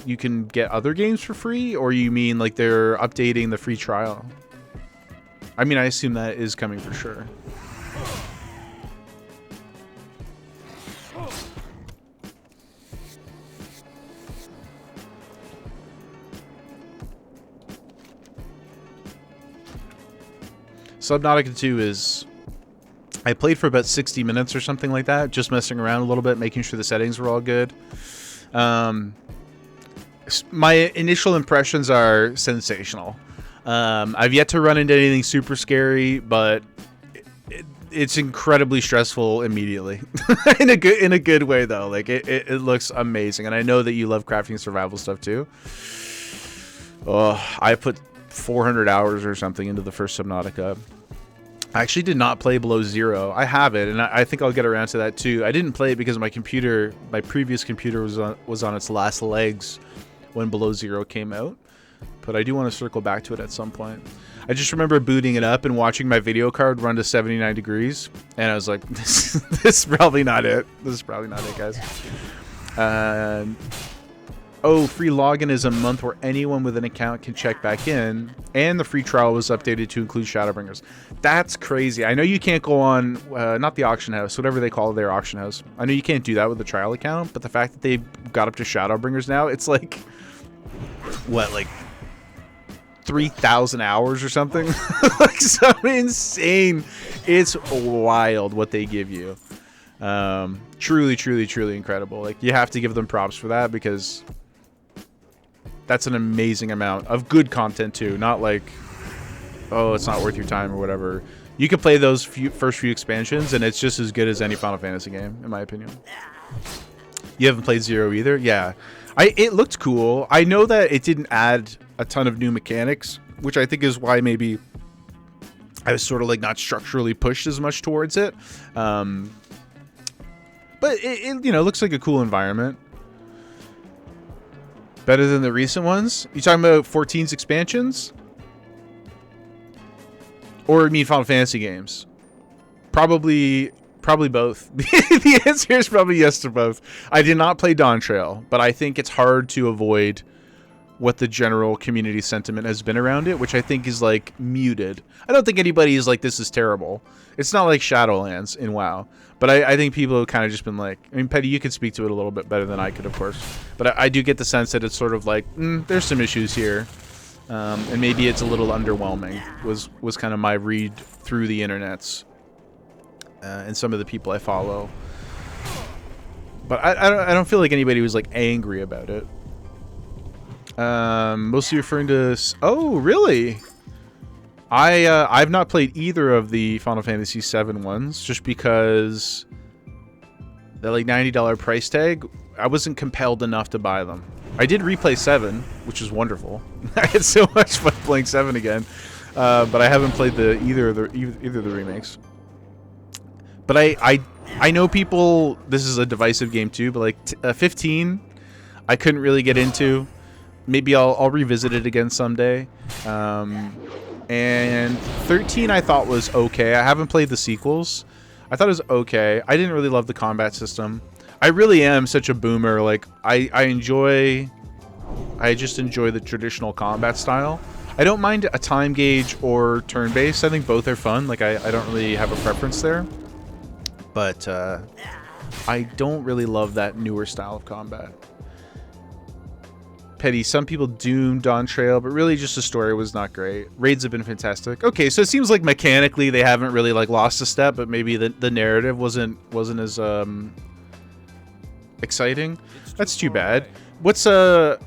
you can get other games for free, or you mean like they're updating the free trial? I mean, I assume that is coming for sure. Subnautica 2 is I played for about 60 minutes or something like that, just messing around a little bit, making sure the settings were all good. My initial impressions are sensational. I've yet to run into anything super scary, but it's incredibly stressful immediately. in a good way though. Like it looks amazing, and I know that you love crafting survival stuff too. Oh, I put 400 hours or something into the first Subnautica. I actually did not play Below Zero. I have it, and I think I'll get around to that too. I didn't play it because my previous computer was on its last legs when Below Zero came out. But I do want to circle back to it at some point. I just remember booting it up and watching my video card run to 79 degrees, and I was like, this is probably not it. This is probably not it, guys. Oh, free login is a month where anyone with an account can check back in, and the free trial was updated to include Shadowbringers. That's crazy. I know you can't go on, not the auction house, whatever they call their auction house. I know you can't do that with the trial account, but the fact that they've got up to Shadowbringers now, it's like, what, like 3,000 hours or something? Like something insane. It's wild what they give you. Truly incredible. Like, you have to give them props for that, because that's an amazing amount of good content too. Not like, oh, it's not worth your time or whatever. You can play those first few expansions, and it's just as good as any Final Fantasy game, in my opinion. You haven't played Zero either? Yeah. It looked cool. I know that it didn't add a ton of new mechanics, which I think is why maybe I was sort of like not structurally pushed as much towards it. But it you know, looks like a cool environment. Better than the recent ones? You talking about 14's expansions? Or you mean Final Fantasy games? Probably both. The answer is probably yes to both. I did not play Dawn Trail, but I think it's hard to avoid what the general community sentiment has been around it, which I think is like muted. I don't think anybody is like, this is terrible. It's not like Shadowlands in WoW, but I think people have kind of just been like, I mean, Petty, you could speak to it a little bit better than I could, of course, but I do get the sense that it's sort of like, there's some issues here, and maybe it's a little underwhelming, was kind of my read through the internets, and some of the people I follow. But I don't feel like anybody was like angry about it. Mostly referring to... Oh, really? I've not played either of the Final Fantasy VII ones, just because the like $90 price tag, I wasn't compelled enough to buy them. I did replay 7, which is wonderful. I had so much fun playing 7 again, but I haven't played either of the remakes. But I know people... This is a divisive game too, but like 15, I couldn't really get into. Maybe I'll revisit it again someday. And 13 I thought was okay. I haven't played the sequels. I thought it was okay. I didn't really love the combat system. I really am such a boomer. Like I just enjoy the traditional combat style. I don't mind a time gauge or turn-based. I think both are fun. Like I don't really have a preference there. But I don't really love that newer style of combat. Petty, some people doomed Dawn Trail, but really just the story was not great. Raids have been fantastic. Okay, so it seems like mechanically they haven't really like lost a step, but maybe the narrative wasn't as exciting. That's too bad. What's the...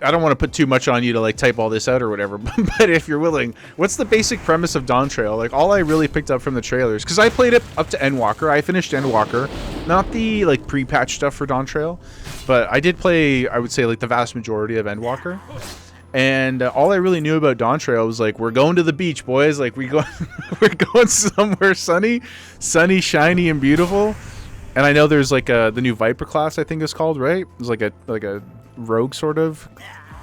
I don't want to put too much on you to like type all this out or whatever, but if you're willing, what's the basic premise of Dawn Trail? Like all I really picked up from the trailers, because I played it up to Endwalker. I finished Endwalker, not the like pre-patch stuff for Dawn Trail, but I did play, I would say, like the vast majority of Endwalker. And all I really knew about Dawn Trail was like, we're going to the beach, boys. Like we're going somewhere sunny, shiny, and beautiful. And I know there's like the new Viper class, I think it's called, right? It's like a rogue sort of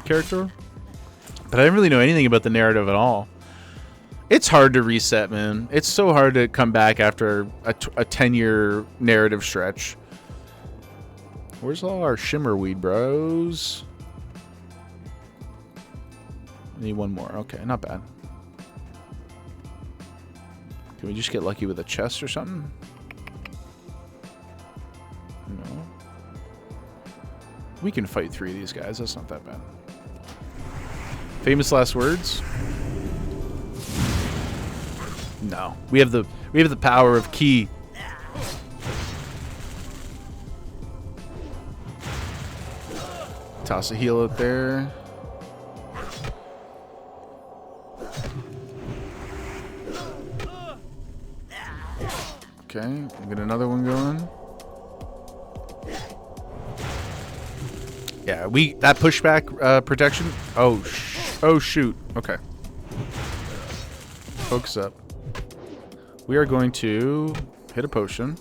character, but I didn't really know anything about the narrative at all. It's hard to reset, man. It's so hard to come back after a 10-year narrative stretch. Where's all our shimmer weed, bros? Need one more. Okay, not bad. Can we just get lucky with a chest or something? No. We can fight 3 of these guys. That's not that bad. Famous last words. No. We have the power of key. Toss a heal out there. Okay, get another one going. Yeah, that pushback protection. Oh shoot. Okay. Focus up. We are going to hit a potion.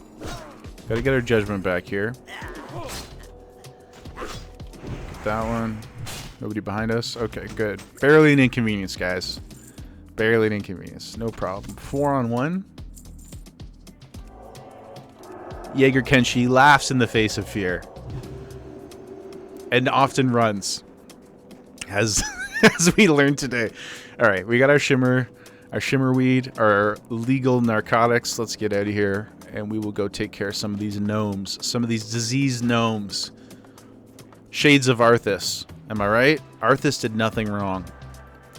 Gotta get our judgment back here. Get that one. Nobody behind us. Okay, good. Barely an inconvenience, guys. Barely an inconvenience. No problem. 4-on-1. Jaeger Kenshi laughs in the face of fear. And often runs. As we learned today. Alright, we got our shimmer weed, our legal narcotics. Let's get out of here. And we will go take care of some of these gnomes. Some of these diseased gnomes. Shades of Arthas. Am I right? Arthas did nothing wrong.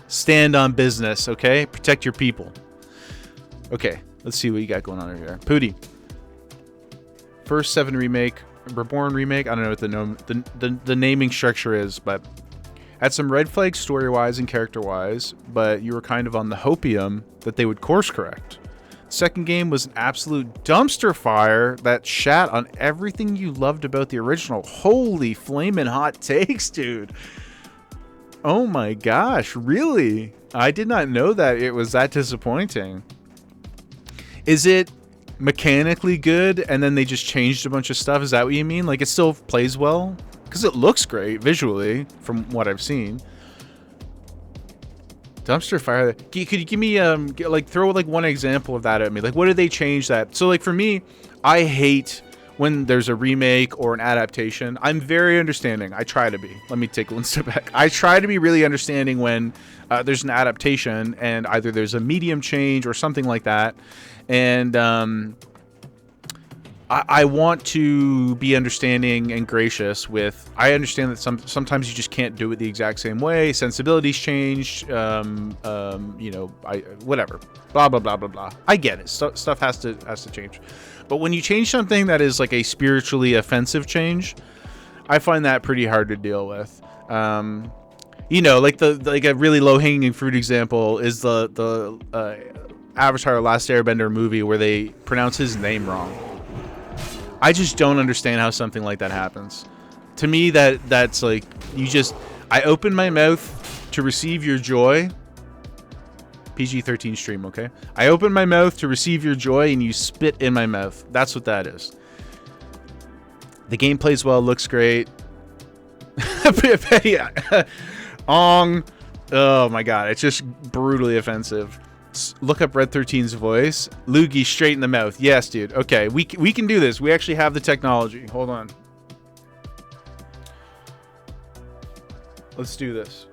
Stand on business, okay? Protect your people. Okay, let's see what you got going on over here. Pooty. First 7 remake, Reborn remake. I don't know what the naming structure is, but had some red flags story-wise and character-wise, but you were kind of on the hopium that they would course correct. Second game was an absolute dumpster fire that shat on everything you loved about the original. Holy flamin' hot takes, dude. Oh my gosh, really? I did not know that it was that disappointing. Is it mechanically good and then they just changed a bunch of stuff? Is that what you mean? Like, it still plays well? Because it looks great visually from what I've seen. Dumpster fire. Could you give me throw like one example of that at me? Like, what did they change that? So like for me, I hate when there's a remake or an adaptation. I'm very understanding. I try to be. Let me take one step back. I try to be really understanding when there's an adaptation and either there's a medium change or something like that. And I want to be understanding and gracious with. I understand that sometimes you just can't do it the exact same way. Sensibilities changed. Whatever. Blah blah blah blah blah. I get it. Stuff has to change. But when you change something that is like a spiritually offensive change, I find that pretty hard to deal with. Like a really low hanging fruit example is the Avatar: Last Airbender movie where they pronounce his name wrong. I just don't understand how something like that happens. To me, that's like, I open my mouth to receive your joy. PG-13 stream, okay? I open my mouth to receive your joy and you spit in my mouth. That's what that is. The game plays well, looks great. Ong. Oh my god, it's just brutally offensive. Look up Red 13's voice. Loogie straight in the mouth. Yes, dude. Okay, we can do this. We actually have the technology. Hold on. Let's do this.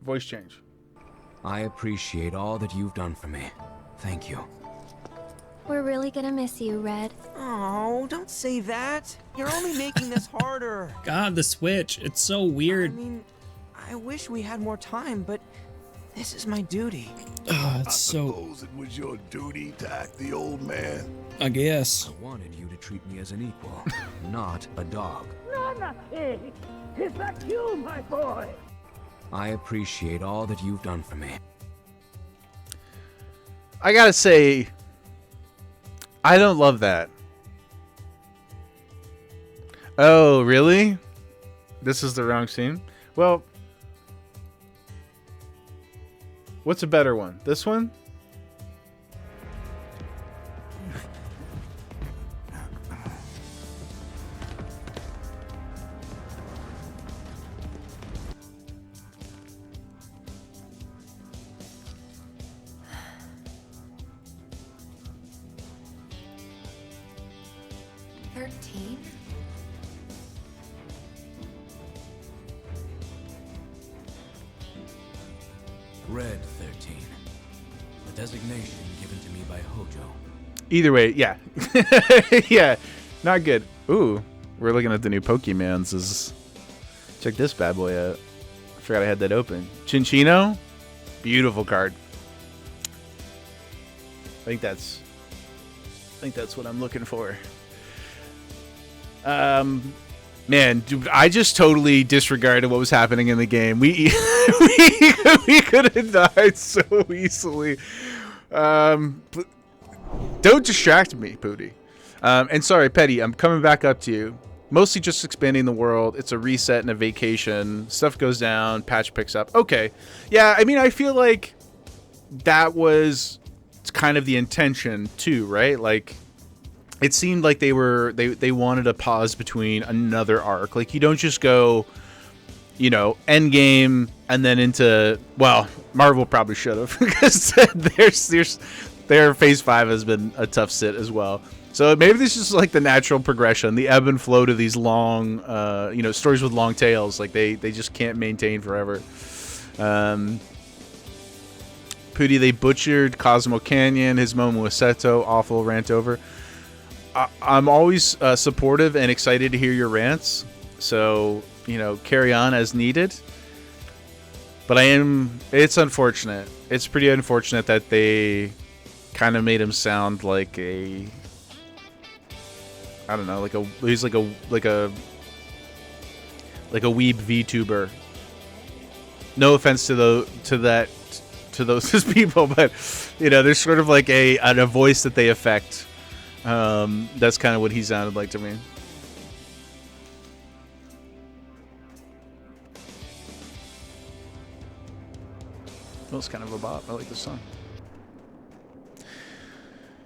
Voice change. I appreciate all that you've done for me. Thank you. We're really gonna miss you, Red. Oh, don't say that. You're only making this harder. God, the Switch. It's so weird. I mean, I wish we had more time, but this is my duty. It's so... I suppose it was your duty to act the old man. I guess. I wanted you to treat me as an equal, not a dog. Not a pig. Is that you, my boy? I appreciate all that you've done for me. I gotta say, I don't love that. Oh, really? This is the wrong scene? Well, what's a better one? This one? Red 13. The designation given to me by Hojo. Either way, yeah. Yeah, not good. Ooh, we're looking at the new Pokemans. Check this bad boy out. I forgot I had that open. Chinchino, beautiful card. I think that's what I'm looking for. Man, dude, I just totally disregarded what was happening in the game. We could have died so easily. Don't distract me, Pooty. And sorry, Petty, I'm coming back up to you. Mostly just expanding the world. It's a reset and a vacation. Stuff goes down, patch picks up. Okay. Yeah, I mean, I feel like that was kind of the intention too, right? Like, it seemed like they wanted a pause between another arc. Like, you don't just go, you know, end game and then into, well, Marvel probably should have, because their phase 5 has been a tough sit as well. So maybe this is like the natural progression, the ebb and flow to these long, you know, stories with long tails. Like, they just can't maintain forever. Pooty, they butchered Cosmo Canyon, his moment with Seto, awful rant over. I'm always supportive and excited to hear your rants. So, you know, carry on as needed. But it's unfortunate. It's pretty unfortunate that they kind of made him sound like a, I don't know, he's like a weeb VTuber. No offense to those people, but you know, there's sort of like a voice that they affect. That's kind of what he sounded like to me. Well, it's kind of a bop. I like the song.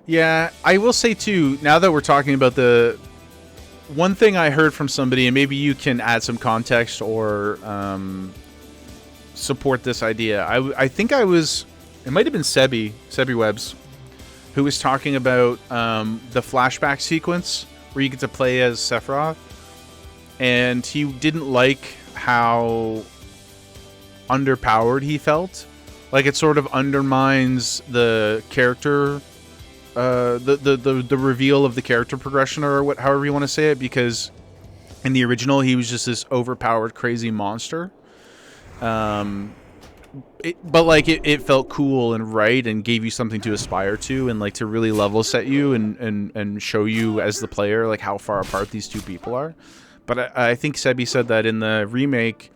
Yeah, I will say too, now that we're talking about the one thing I heard from somebody, and maybe you can add some context or support this idea. I think it might have been Sebi Webs, who was talking about the flashback sequence where you get to play as Sephiroth, and he didn't like how underpowered he felt. Like, it sort of undermines the character, the reveal of the character progression, or however you want to say it, because in the original he was just this overpowered crazy monster. But like it felt cool and right and gave you something to aspire to, and like to really level set you and show you as the player like how far apart these two people are. But I think Sebi said that in the remake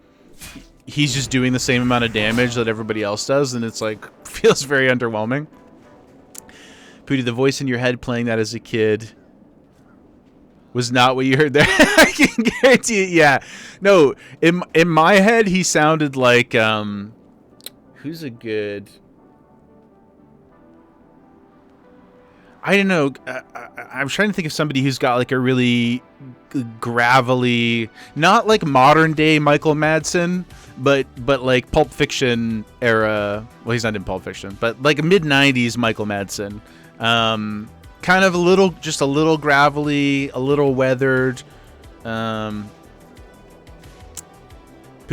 he's just doing the same amount of damage that everybody else does, and it's like feels very underwhelming. Pooty, the voice in your head playing that as a kid was not what you heard there. I can guarantee it. Yeah, no, in my head he sounded like who's a good, I don't know, I'm trying to think of somebody who's got like a really gravelly, not like modern day Michael Madsen, but like Pulp Fiction era. Well, he's not in Pulp Fiction, but like mid 90s Michael Madsen. Kind of a little gravelly, a little weathered.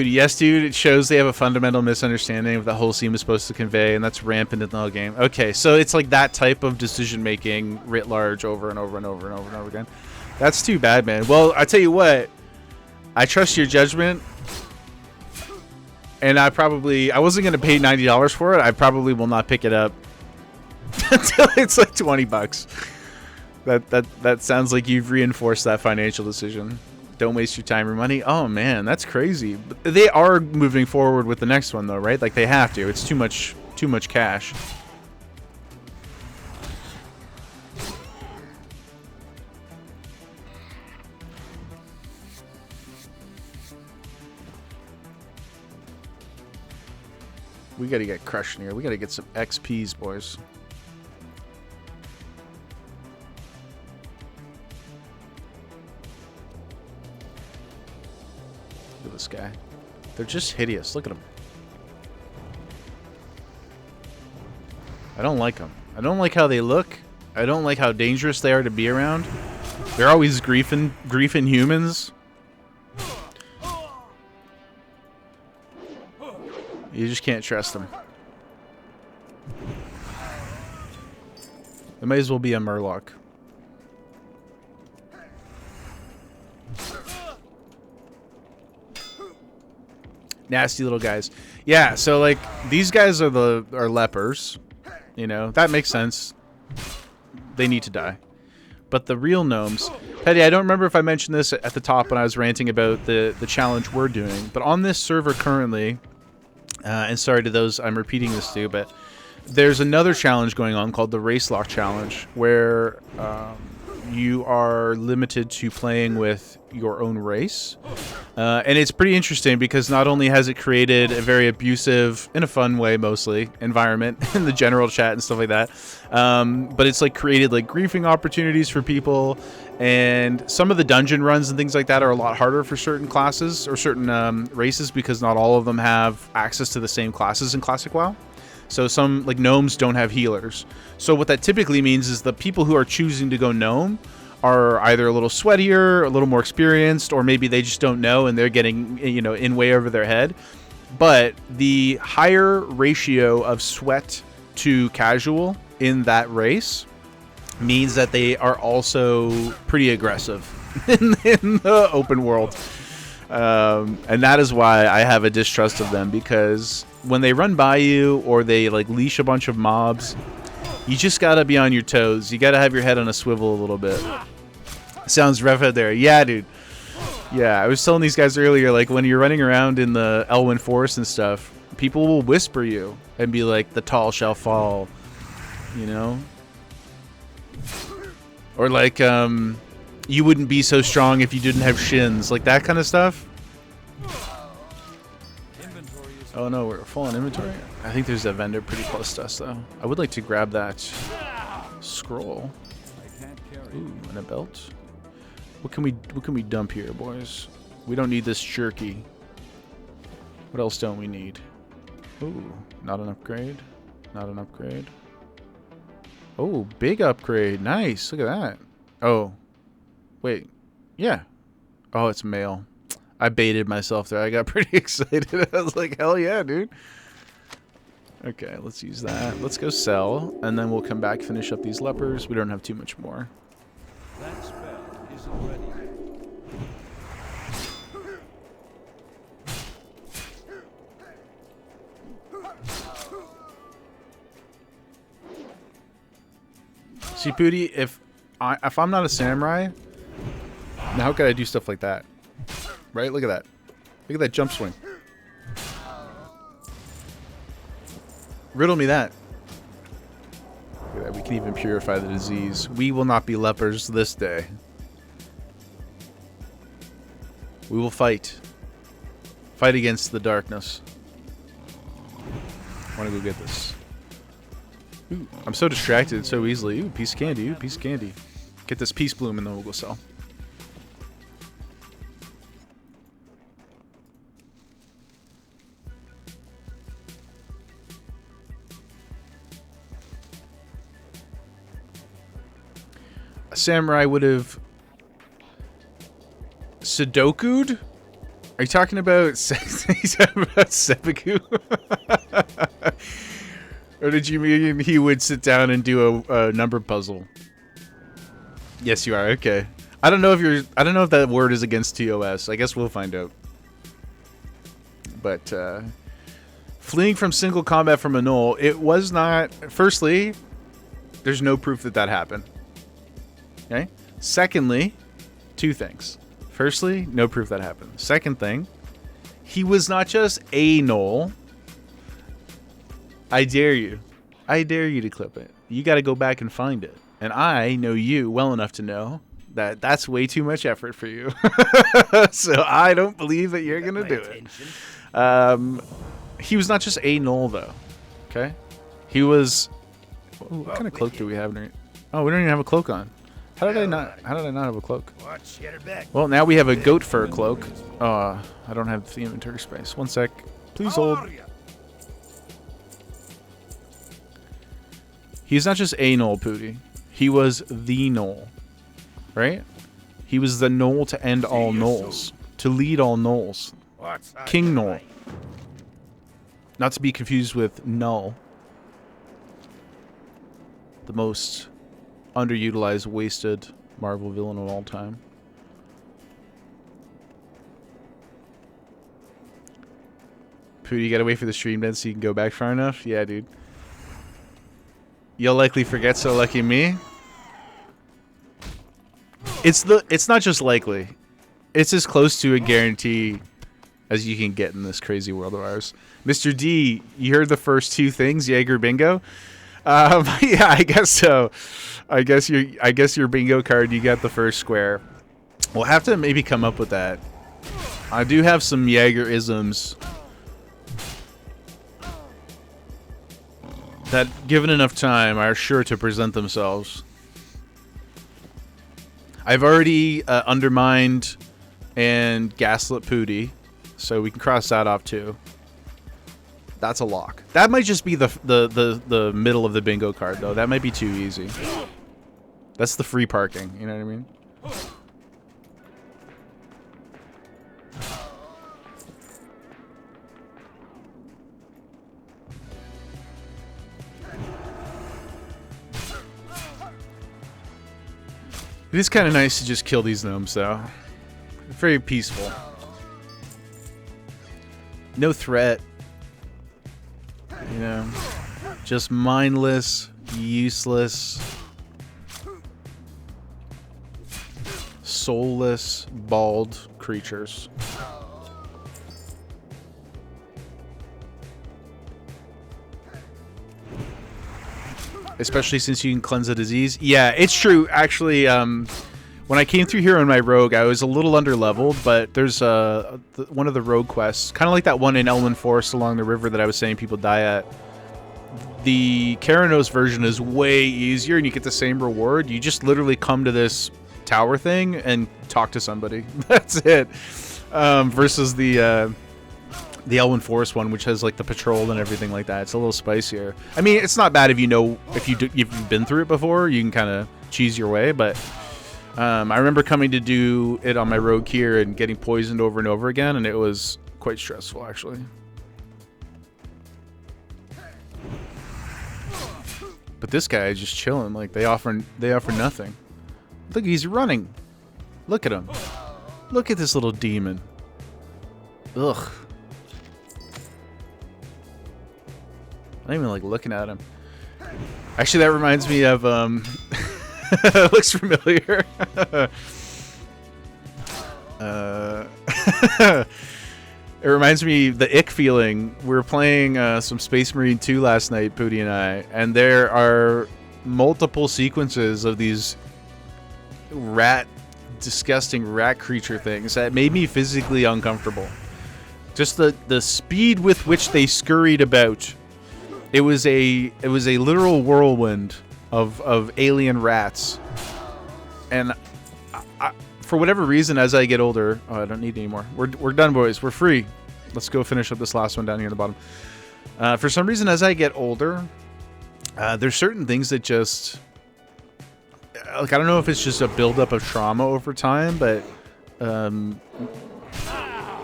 Yes, dude, it shows they have a fundamental misunderstanding of the whole scene was supposed to convey, and that's rampant in the whole game. Okay, so it's like that type of decision making writ large over and over and over and over and over again. That's too bad, man. Well, I tell you what, I trust your judgment, and I wasn't gonna pay $90 for it. I probably will not pick it up until it's like $20. That sounds like you've reinforced that financial decision. Don't waste your time or money. Oh man, that's crazy. But they are moving forward with the next one though, right? Like they have to. It's too much cash. We gotta get crushed in here. We gotta get some XPs, boys. Look at this guy. They're just hideous. Look at them. I don't like them. I don't like how they look. I don't like how dangerous they are to be around. They're always griefing humans. You just can't trust them. It might as well be a Murloc. Nasty little guys. Yeah, so like these guys are lepers. You know, that makes sense. They need to die. But the real gnomes, Petty, I don't remember if I mentioned this at the top when I was ranting about the challenge we're doing, but on this server currently, and sorry to those I'm repeating this to, but there's another challenge going on called the Race Lock Challenge, where you are limited to playing with your own race. And it's pretty interesting because not only has it created a very abusive, in a fun way mostly, environment in the general chat and stuff like that, but it's like created like griefing opportunities for people, and some of the dungeon runs and things like that are a lot harder for certain classes or certain races because not all of them have access to the same classes in Classic WoW. So some, like, gnomes don't have healers. So what that typically means is the people who are choosing to go gnome are either a little sweatier, a little more experienced, or maybe they just don't know and they're getting, you know, in way over their head. But the higher ratio of sweat to casual in that race means that they are also pretty aggressive in the open world. And that is why I have a distrust of them, because when they run by you or they like leash a bunch of mobs, you just gotta be on your toes. You gotta have your head on a swivel a little bit. Sounds rough out there. Yeah, dude. Yeah, I was telling these guys earlier, like when you're running around in the Elwyn Forest and stuff, people will whisper you and be like, "The tall shall fall," you know? Or like, you wouldn't be so strong if you didn't have shins, like that kind of stuff. Oh no, we're full on inventory. I think there's a vendor pretty close to us though. I would like to grab that scroll. Ooh, and a belt. What can we dump here, boys? We don't need this jerky. What else don't we need? Ooh, not an upgrade. Not an upgrade. Oh, big upgrade. Nice. Look at that. Oh. Wait. Yeah. Oh, it's mail. I baited myself there. I got pretty excited. I was like, hell yeah, dude. Okay, let's use that. Let's go sell, and then we'll come back, finish up these lepers. We don't have too much more. That spell isn't ready. See, Pooty, if I'm not a samurai, now how could I do stuff like that? Right? Look at that. Look at that jump swing. Riddle me that. Look at that. We can even purify the disease. We will not be lepers this day. We will fight. Fight against the darkness. I want to go get this. Ooh, I'm so distracted so easily. Ooh, piece of candy. Ooh, piece of candy. Get this peace bloom and then we'll go sell. A samurai would have Sudoku'd? Are you talking about seppuku? Or did you mean he would sit down and do a number puzzle? Yes, you are. Okay. I don't know if that word is against TOS. I guess we'll find out. But fleeing from single combat from a knoll, it was not. Firstly, there's no proof that happened. Okay. Secondly, two things. Firstly, no proof that happened. Second thing, he was not just a knoll. I dare you. I dare you to clip it. You got to go back and find it. And I know you well enough to know that that's way too much effort for you. So I don't believe that you're going to do it. He was not just a knoll, though. Okay? He was... What kind of cloak do we have? Oh, we don't even have a cloak on. How did I not have a cloak? Well, now we have a goat fur cloak. I don't have the inventory space. One sec. Please hold. He's not just a knoll, Pooty. He was the knoll. Right? He was the knoll to end all knolls. To lead all knolls. King Knoll. Not to be confused with Null. The most underutilized, wasted Marvel villain of all time. Pooty, you gotta wait for the stream then so you can go back far enough? Yeah, dude. You'll likely forget, so lucky me. It's not just likely. It's as close to a guarantee as you can get in this crazy world of ours. Mr. D, you heard the first two things, Jaeger bingo? Yeah, I guess so. I guess your bingo card, you got the first square. We'll have to maybe come up with that. I do have some Jaeger-isms that, given enough time, are sure to present themselves. I've already undermined and gaslit Pooty, so we can cross that off too. That's a lock. That might just be the middle of the bingo card, though. That might be too easy. That's the free parking, you know what I mean? It is kind of nice to just kill these gnomes, though. Very peaceful. No threat. You know, just mindless, useless, soulless, bald creatures. Especially since you can cleanse a disease. Yeah, it's true. Actually, when I came through here on my rogue, I was a little under-leveled, but there's one of the rogue quests, kind of like that one in Elwyn Forest along the river that I was saying people die at. The Karanos version is way easier, and you get the same reward. You just literally come to this tower thing and talk to somebody. That's it. Versus the Elwyn Forest one, which has like the patrol and everything like that. It's a little spicier. I mean, it's not bad if you know, if you've been through it before, you can kind of cheese your way, but I remember coming to do it on my rogue here and getting poisoned over and over again, and it was quite stressful, actually. But this guy is just chilling. Like, they offer nothing. Look, he's running. Look at him. Look at this little demon. Ugh. I'm not even like looking at him. Actually, that reminds me of looks familiar. It reminds me the ick feeling. We were playing some Space Marine 2 last night, Pooty and I, and there are multiple sequences of these disgusting rat creature things that made me physically uncomfortable. Just the speed with which they scurried about. It was a literal whirlwind of alien rats, and for whatever reason, as I get older, I don't need any more. We're done, boys. We're free. Let's go finish up this last one down here at the bottom. For some reason, as I get older, there's certain things that just like, I don't know if it's just a buildup of trauma over time, but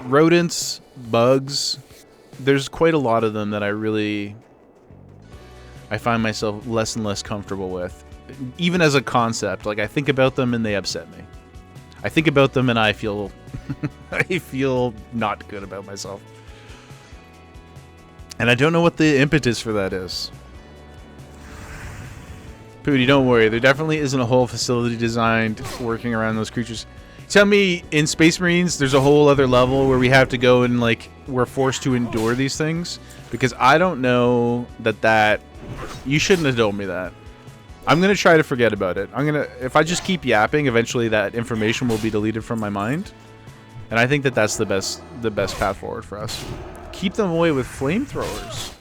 rodents, bugs, there's quite a lot of them that I find myself less and less comfortable with, even as a concept. Like, I think about them and they upset me. I think about them and I feel I feel not good about myself. And I don't know what the impetus for that is. Pooty, don't worry. There definitely isn't a whole facility designed working around those creatures. Tell me, in Space Marines, there's a whole other level where we have to go and, like, we're forced to endure these things? Because I don't know that... You shouldn't have told me that. I'm going to try to forget about it. If I just keep yapping, eventually that information will be deleted from my mind. And I think that that's the best path forward for us. Keep them away with flamethrowers.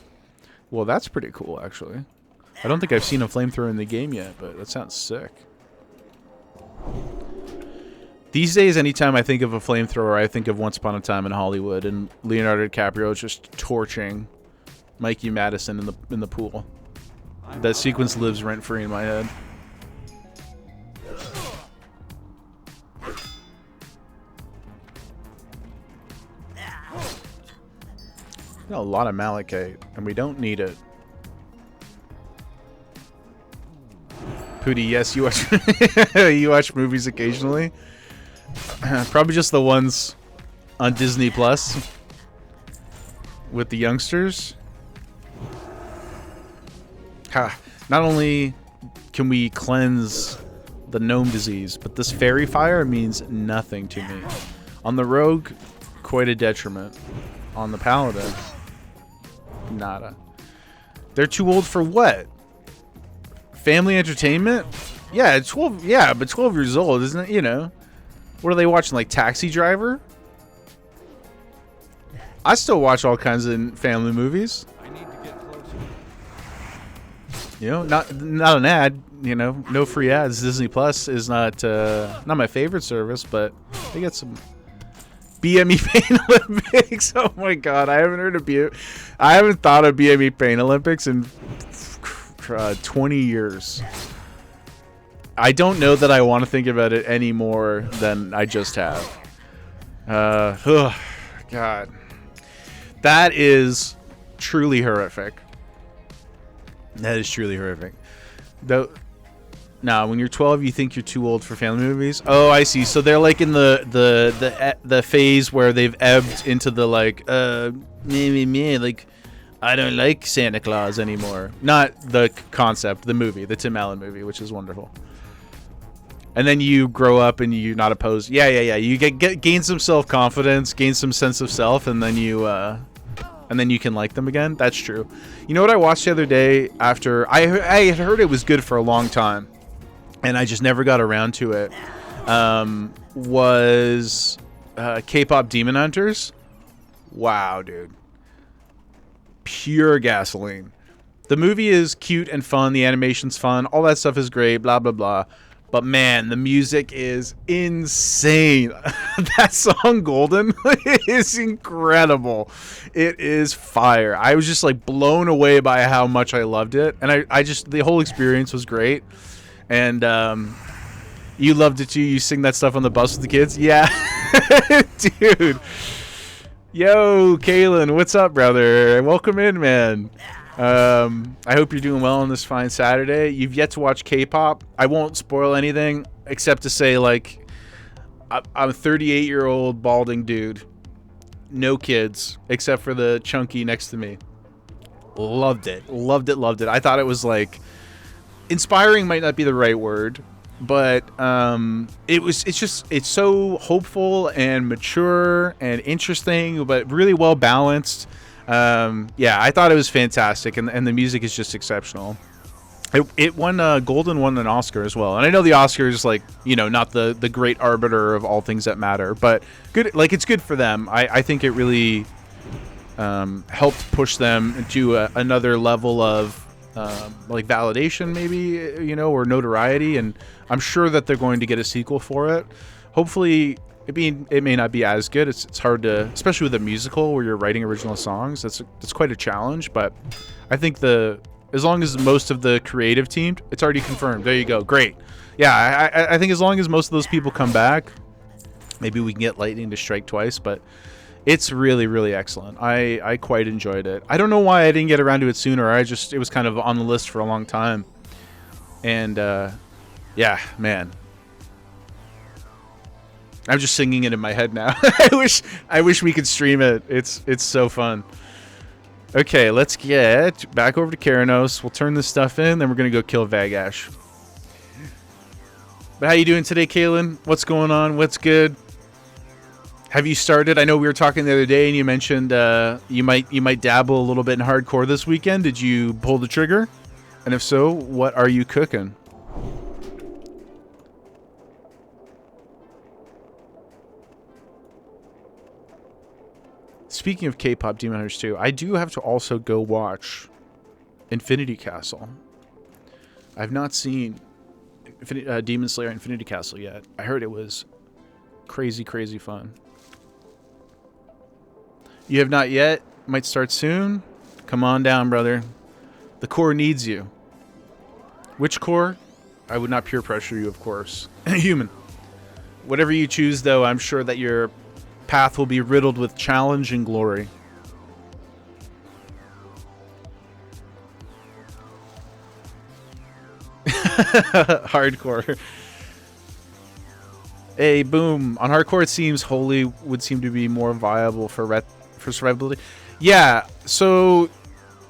Well, that's pretty cool, actually. I don't think I've seen a flamethrower in the game yet, but that sounds sick. These days, anytime I think of a flamethrower, I think of Once Upon a Time in Hollywood and Leonardo DiCaprio just torching Mikey Madison in the pool. That sequence lives rent-free in my head. Got a lot of malachite, and we don't need it. Pooty, yes, you watch you watch movies occasionally. Probably just the ones on Disney Plus. with the youngsters. Ha. Not only can we cleanse the gnome disease, but this fairy fire means nothing to me. On the rogue, quite a detriment. On the paladin, nada. They're too old for what? Family entertainment? Yeah, 12. Yeah, but 12 years old, isn't it? You know, what are they watching? Like Taxi Driver? I still watch all kinds of family movies. I need to get closer. You know, not an ad. You know, no free ads. Disney Plus is not my favorite service, but they got some BME Pain Olympics. Oh my God, I haven't thought of BME Pain Olympics in 20 years. I don't know that I want to think about it any more than I just have. Oh, God. That is truly horrific. That is truly horrific. Though, now, when you're 12, you think you're too old for family movies. Oh, I see. So they're like in the phase where they've ebbed into the like, like, I don't like Santa Claus anymore. Not the concept, the movie, the Tim Allen movie, which is wonderful. And then you grow up and you're not opposed. Yeah. You gain some self-confidence, gain some sense of self, and then you can like them again. That's true. You know what I watched the other day after I had heard it was good for a long time, and I just never got around to it. Was K-pop Demon Hunters? Wow, dude. Pure gasoline. The movie is cute and fun. The animation's fun. All that stuff is great. Blah blah blah. But man, the music is insane. That song Golden is incredible. It is fire. I was just like blown away by how much I loved it. And I just, the whole experience was great. And you loved it too. You sing that stuff on the bus with the kids. Yeah. Dude. Yo, Kalen, what's up, brother? Welcome in, man. I hope you're doing well on this fine Saturday. You've yet to watch K-pop. I won't spoil anything except to say, like, I'm a 38-year-old balding dude. No kids, except for the chunky next to me. Loved it. Loved it. I thought it was, like, inspiring might not be the right word, but it's so hopeful and mature and interesting, but really well balanced. Yeah, I thought it was fantastic, and the music is just exceptional. It won Golden won an Oscar as well, and I know the Oscar is, like, you know, not the great arbiter of all things that matter, but good, like, it's good for them. I think it really helped push them to another level of like validation, maybe, you know, or notoriety, and I'm sure that they're going to get a sequel for it. Hopefully. It may not be as good. It's hard to, especially with a musical where you're writing original songs. That's quite a challenge. But I think as long as most of the creative team, it's already confirmed. There you go. Great. Yeah, I think as long as most of those people come back, maybe we can get lightning to strike twice. But it's really, really excellent. I quite enjoyed it. I don't know why I didn't get around to it sooner. It was kind of on the list for a long time. And yeah, man. I'm just singing it in my head now. I wish we could stream it. It's so fun. Okay, let's get back over to Keranos. We'll turn this stuff in, then we're gonna go kill Vagash. But how you doing today, Kaylin? What's going on? What's good? Have you started? I know we were talking the other day, and you mentioned you might dabble a little bit in hardcore this weekend. Did you pull the trigger? And if so, what are you cooking? Speaking of K-pop Demon Hunters 2, I do have to also go watch Infinity Castle. I've not seen Demon Slayer Infinity Castle yet. I heard it was crazy, crazy fun. You have not yet? Might start soon? Come on down, brother. The core needs you. Which core? I would not peer pressure you, of course. Human. Whatever you choose, though, I'm sure that your path will be riddled with challenge and glory. Hardcore. Hey, boom. On hardcore, it seems holy would seem to be more viable for survivability. Yeah, so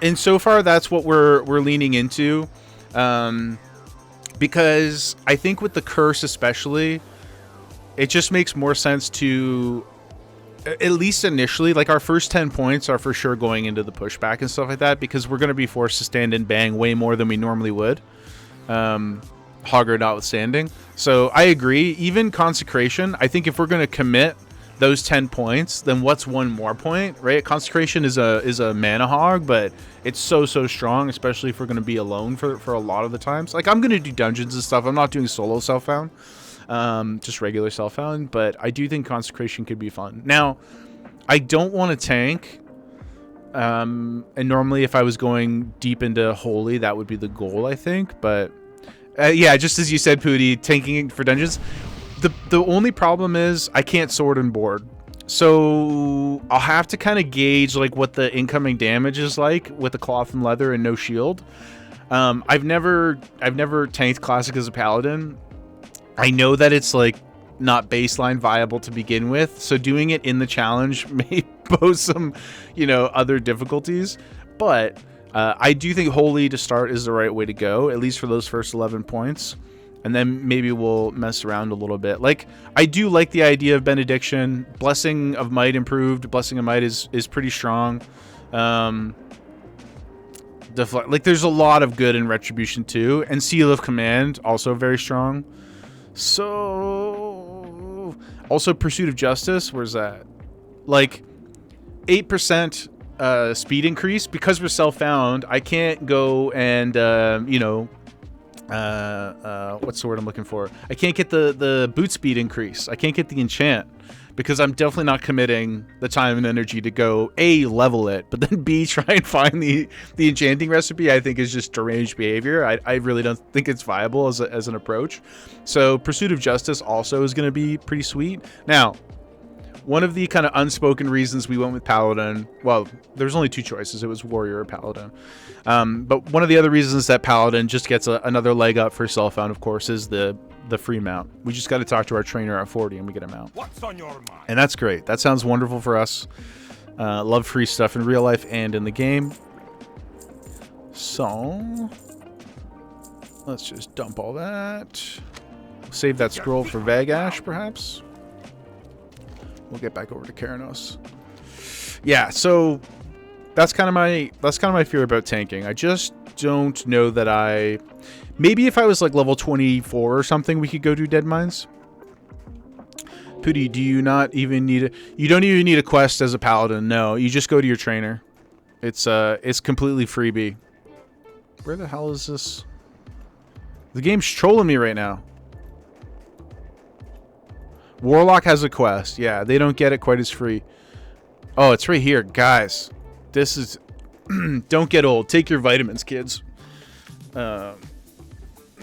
and so far that's what we're leaning into, because I think with the curse especially, it just makes more sense to, at least initially, like our first 10 points are for sure going into the pushback and stuff like that, because we're going to be forced to stand and bang way more than we normally would, Hogger notwithstanding. So I agree. Even consecration, I think if we're going to commit those 10 points, then what's one more point, right? Consecration is a mana hog, but it's so strong, especially if we're going to be alone for a lot of the times. Like, I'm going to do dungeons and stuff. I'm not doing solo self-found, just regular self-found, but I do think consecration could be fun. Now, I don't want to tank, and normally if I was going deep into holy, that would be the goal, I think, but yeah, just as you said, Pooty, tanking for dungeons. The only problem is I can't sword and board, so I'll have to kind of gauge like what the incoming damage is like with the cloth and leather and no shield. I've never tanked classic as a paladin. I know that it's like not baseline viable to begin with, so doing it in the challenge may pose some, other difficulties, but I do think holy to start is the right way to go, at least for those first 11 points. And then maybe we'll mess around a little bit. Like, I do like the idea of benediction. Blessing of might improved. Blessing of might is pretty strong. Like, there's a lot of good in retribution too. And seal of command also very strong. So also pursuit of justice. Where's that? Like 8% speed increase, because we're self-found. I can't go and what's the word I'm looking for? I can't get the boot speed increase. I can't get the enchant, because I'm definitely not committing the time and energy to go A, level it, but then B, try and find the enchanting recipe. I think is just deranged behavior. I really don't think it's viable as an approach. So pursuit of justice also is going to be pretty sweet. Now, one of the kind of unspoken reasons we went with Paladin, well, there's only two choices. It was Warrior or Paladin. But one of the other reasons that Paladin just gets another leg up for Self-Found, of course, is the free mount. We just got to talk to our trainer at 40 and we get a mount. What's on your mind? And that's great. That sounds wonderful for us. Love free stuff in real life and in the game. So, let's just dump all that. Save that scroll for Vagash, perhaps. We'll get back over to Keranos. Yeah, so that's kind of my fear about tanking. I just don't know that maybe if I was like level 24 or something, we could go do Dead Mines. Pooty, do you not even need you don't even need a quest as a paladin. No, you just go to your trainer. It's completely freebie. Where the hell is this? The game's trolling me right now. Warlock has a quest. Yeah, they don't get it quite as free. Oh, it's right here. Guys, this is... Don't get old. Take your vitamins, kids. That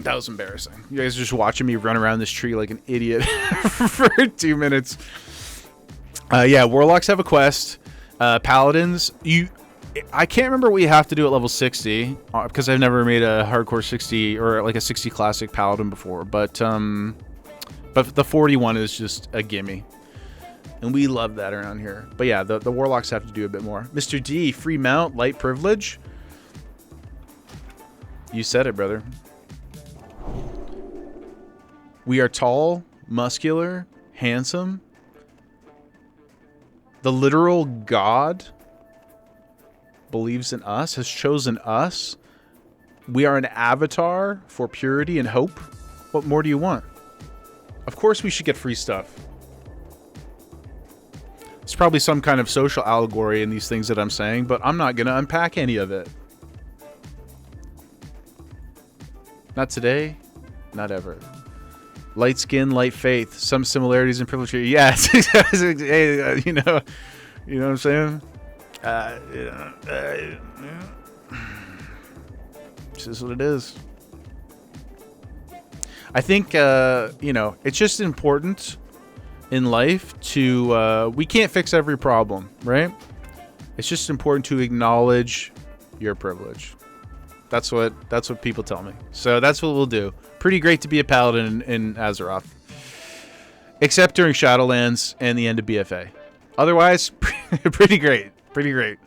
was embarrassing. You guys are just watching me run around this tree like an idiot for 2 minutes. Yeah, Warlocks have a quest. Paladins, I can't remember what you have to do at level 60, because I've never made a hardcore 60 or like a 60 classic Paladin before, but the 41 is just a gimme. And we love that around here. But yeah, the Warlocks have to do a bit more. Mr. D, free mount, light privilege. You said it, brother. We are tall, muscular, handsome. The literal God believes in us, has chosen us. We are an avatar for purity and hope. What more do you want? Of course we should get free stuff. It's probably some kind of social allegory in these things that I'm saying, but I'm not going to unpack any of it. Not today, not ever. Light skin, light faith. Some similarities in privilege. Yes, hey, you know what I'm saying? It's just what it is. I think, it's just important in life to, we can't fix every problem, right? It's just important to acknowledge your privilege. That's what people tell me. So that's what we'll do. Pretty great to be a paladin in Azeroth. Except during Shadowlands and the end of BFA. Otherwise, pretty great. Pretty great.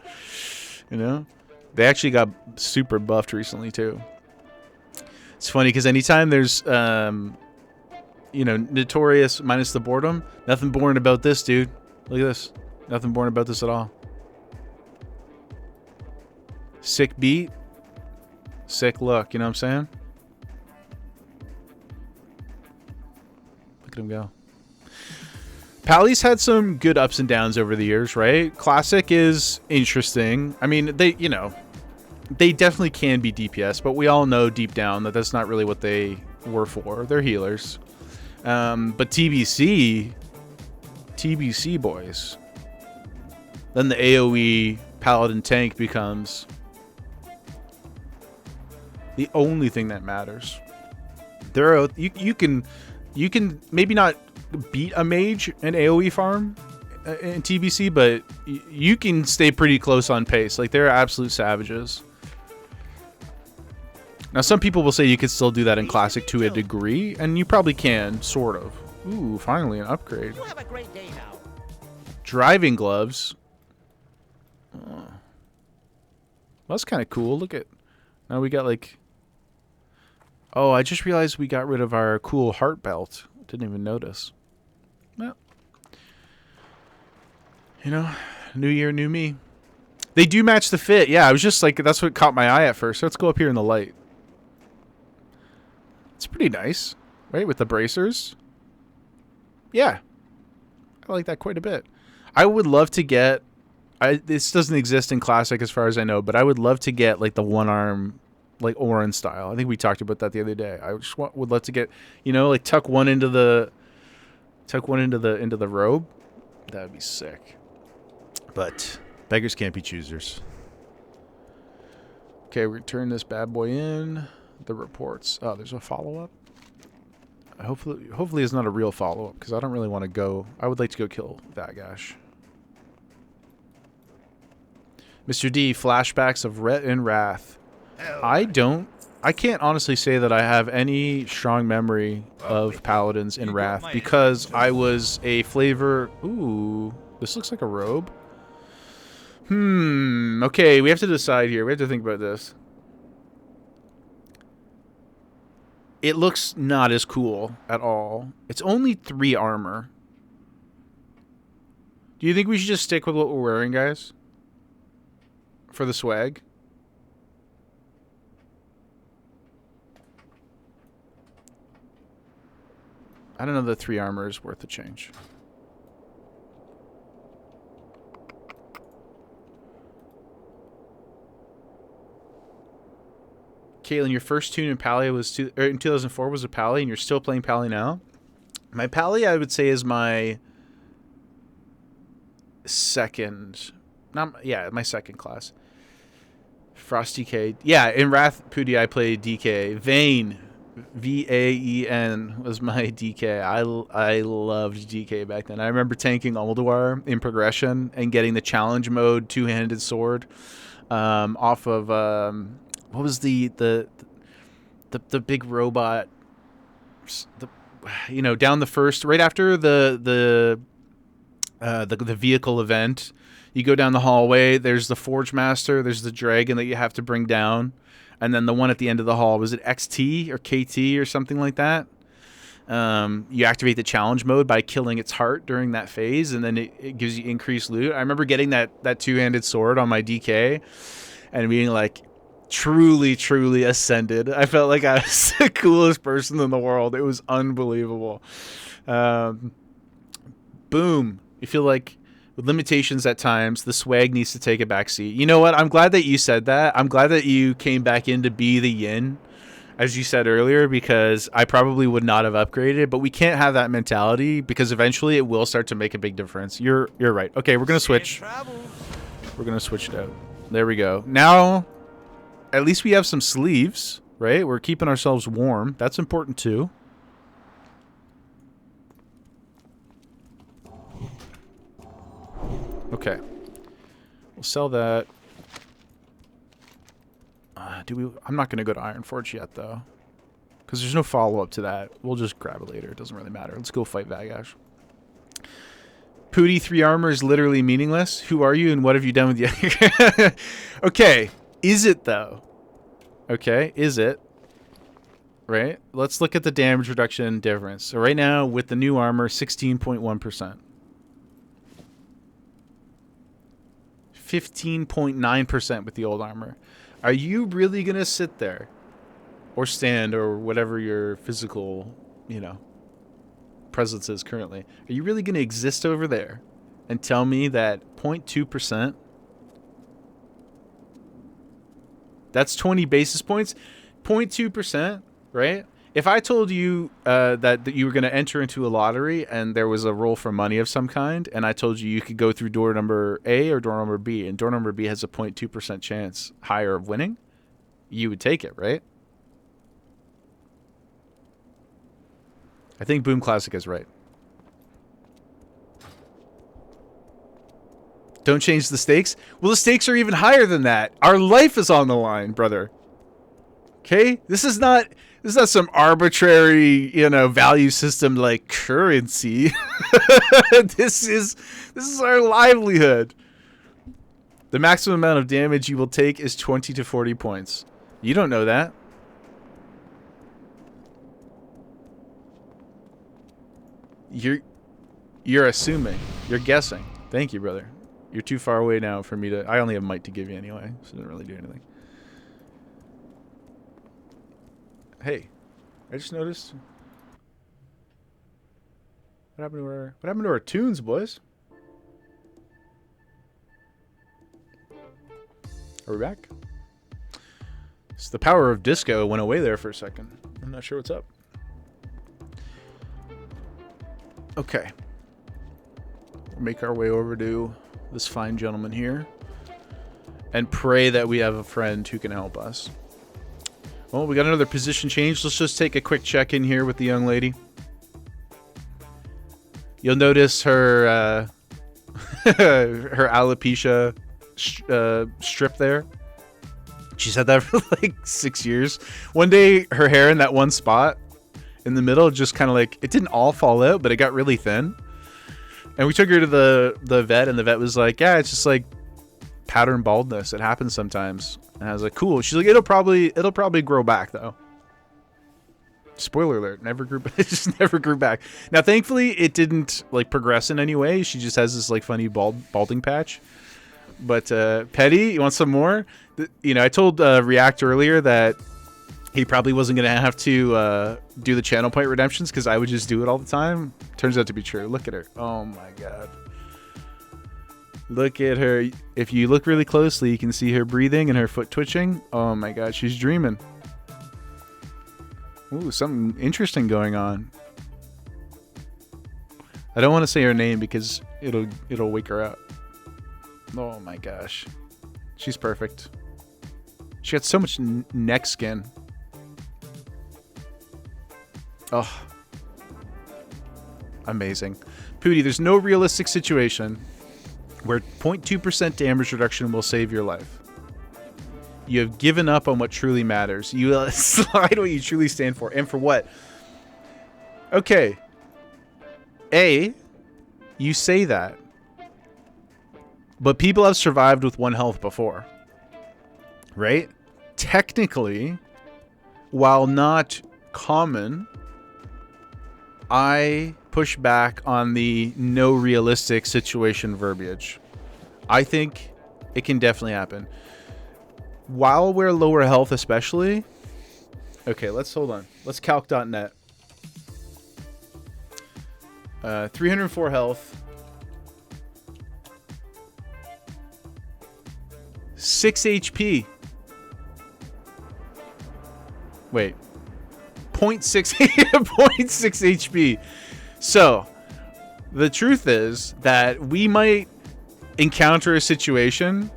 You know? They actually got super buffed recently, too. It's funny because anytime there's, you know, Notorious minus the boredom, nothing boring about this, dude. Look at this. Nothing boring about this at all. Sick beat. Sick look, you know what I'm saying? Look at him go. Pally's had some good ups and downs over the years, right? Classic is interesting. I mean, they, you know, they definitely can be DPS, but we all know deep down that that's not really what they were for. They're healers. But TBC boys. Then the AoE Paladin tank becomes the only thing that matters. There are you can maybe not beat a mage in AoE farm in TBC, but you can stay pretty close on pace. Like, they're absolute savages. Now, some people will say you could still do that in Classic to a degree, and you probably can, sort of. Ooh, finally an upgrade. You have a great day now. Driving gloves. Oh. That's kind of cool. Look at... Now we got, like... Oh, I just realized we got rid of our cool heart belt. Didn't even notice. Well, you know, new year, new me. They do match the fit. Yeah, I was just like, that's what caught my eye at first. So let's go up here in the light. It's pretty nice, right? With the bracers. Yeah. I like that quite a bit. I would love to get... this doesn't exist in Classic as far as I know, but I would love to get, like, the one-arm... like Orin style. I think we talked about that the other day. I just would love to get, you know, like tuck one into the robe. That would be sick. But beggars can't be choosers. Okay, we turn this bad boy in. The reports. Oh, there's a follow-up. Hopefully it's not a real follow-up, because I don't really want to go. I would like to go kill that gash. Mr. D, flashbacks of Rhett and Wrath. I can't honestly say that I have any strong memory of Paladins in Wrath, because I was a flavor... Ooh, this looks like a robe. Okay, we have to decide here. We have to think about this. It looks not as cool at all. It's only 3 armor. Do you think we should just stick with what we're wearing, guys? For the swag? I don't know that 3 armor is worth the change. Caitlin, your first tune in Pally was in 2004 was a Pally, and you're still playing Pally now? My Pally, I would say, is my second. My second class. Frost DK. Yeah, in Wrath Pooty, I played DK. Vayne. Vaen was my DK. I loved DK back then. I remember tanking Alduar in progression and getting the challenge mode 2-handed sword off of what was the big robot, you know, down the first, right after the vehicle event. You go down the hallway, there's the Forge Master, there's the dragon that you have to bring down. And then the one at the end of the hall, was it XT or KT or something like that? You activate the challenge mode by killing its heart during that phase, and then it gives you increased loot. I remember getting that 2-handed sword on my DK and being like, truly, truly ascended. I felt like I was the coolest person in the world. It was unbelievable. Boom. You feel like, with limitations at times, the swag needs to take a back seat. You know what? I'm glad that you said that. I'm glad that you came back in to be the yin, as you said earlier, because I probably would not have upgraded. But we can't have that mentality, because eventually it will start to make a big difference. You're right. Okay, we're going to switch. We're going to switch it out. There we go. Now, at least we have some sleeves, right? We're keeping ourselves warm. That's important too. Okay, we'll sell that. I'm not going to go to Ironforge yet, though, because there's no follow-up to that. We'll just grab it later. It doesn't really matter. Let's go fight Vagash. Pooty 3 armor is literally meaningless. Who are you and what have you done with Jaeger? Okay, is it though? Okay, is it? Right? Let's look at the damage reduction difference. So right now with the new armor, 16.1%. 15.9% with the old armor. Are you really going to sit there or stand or whatever your physical, you know, presence is currently? Are you really going to exist over there and tell me that 0.2%, that's 20 basis points, 0.2%, right? If I told you that you were going to enter into a lottery and there was a roll for money of some kind, and I told you you could go through door number A or door number B, and door number B has a 0.2% chance higher of winning, you would take it, right? I think Boom Classic is right. Don't change the stakes? Well, the stakes are even higher than that. Our life is on the line, brother. Okay? This is not some arbitrary, you know, value system like currency. This is our livelihood. The maximum amount of damage you will take is 20 to 40 points. You don't know that. You're assuming. You're guessing. Thank you, brother. You're too far away now for me to... I only have might to give you anyway, so it doesn't really do anything. Hey, I just noticed. What happened to our tunes, boys? Are we back? So the power of disco went away there for a second. I'm not sure what's up. Okay. We'll make our way over to this fine gentleman here and pray that we have a friend who can help us. Well, we got another position change. Let's just take a quick check-in here with the young lady. You'll notice her her alopecia strip there. She's had that for like 6 years. One day, her hair in that one spot in the middle just kind of like, it didn't all fall out, but it got really thin. And we took her to the vet, and the vet was like, yeah, it's just like pattern baldness. It happens sometimes. And I was like, cool. She's like, it'll probably grow back though. Spoiler alert, it just never grew back. Now, thankfully, it didn't like progress in any way. She just has this like funny balding patch. But Petty, you want some more? You know, I told React earlier that he probably wasn't going to have to do the channel point redemptions because I would just do it all the time. Turns out to be true. Look at her. Oh my god. Look at her. If you look really closely, you can see her breathing and her foot twitching. Oh my god, she's dreaming. Ooh, something interesting going on. I don't want to say her name because it'll wake her up. Oh my gosh. She's perfect. She got so much neck skin. Oh. Amazing. Pooty, there's no realistic situation where 0.2% damage reduction will save your life. You have given up on what truly matters. You slide what you truly stand for. And for what? Okay. A, you say that. But people have survived with 1 health before. Right? Technically, while not common, I push back on the no realistic situation verbiage. I think it can definitely happen. While we're lower health especially... Okay, let's hold on. Let's calc.net. 304 health. 6 HP. Wait. 0.6 HP. So, the truth is that we might encounter a situation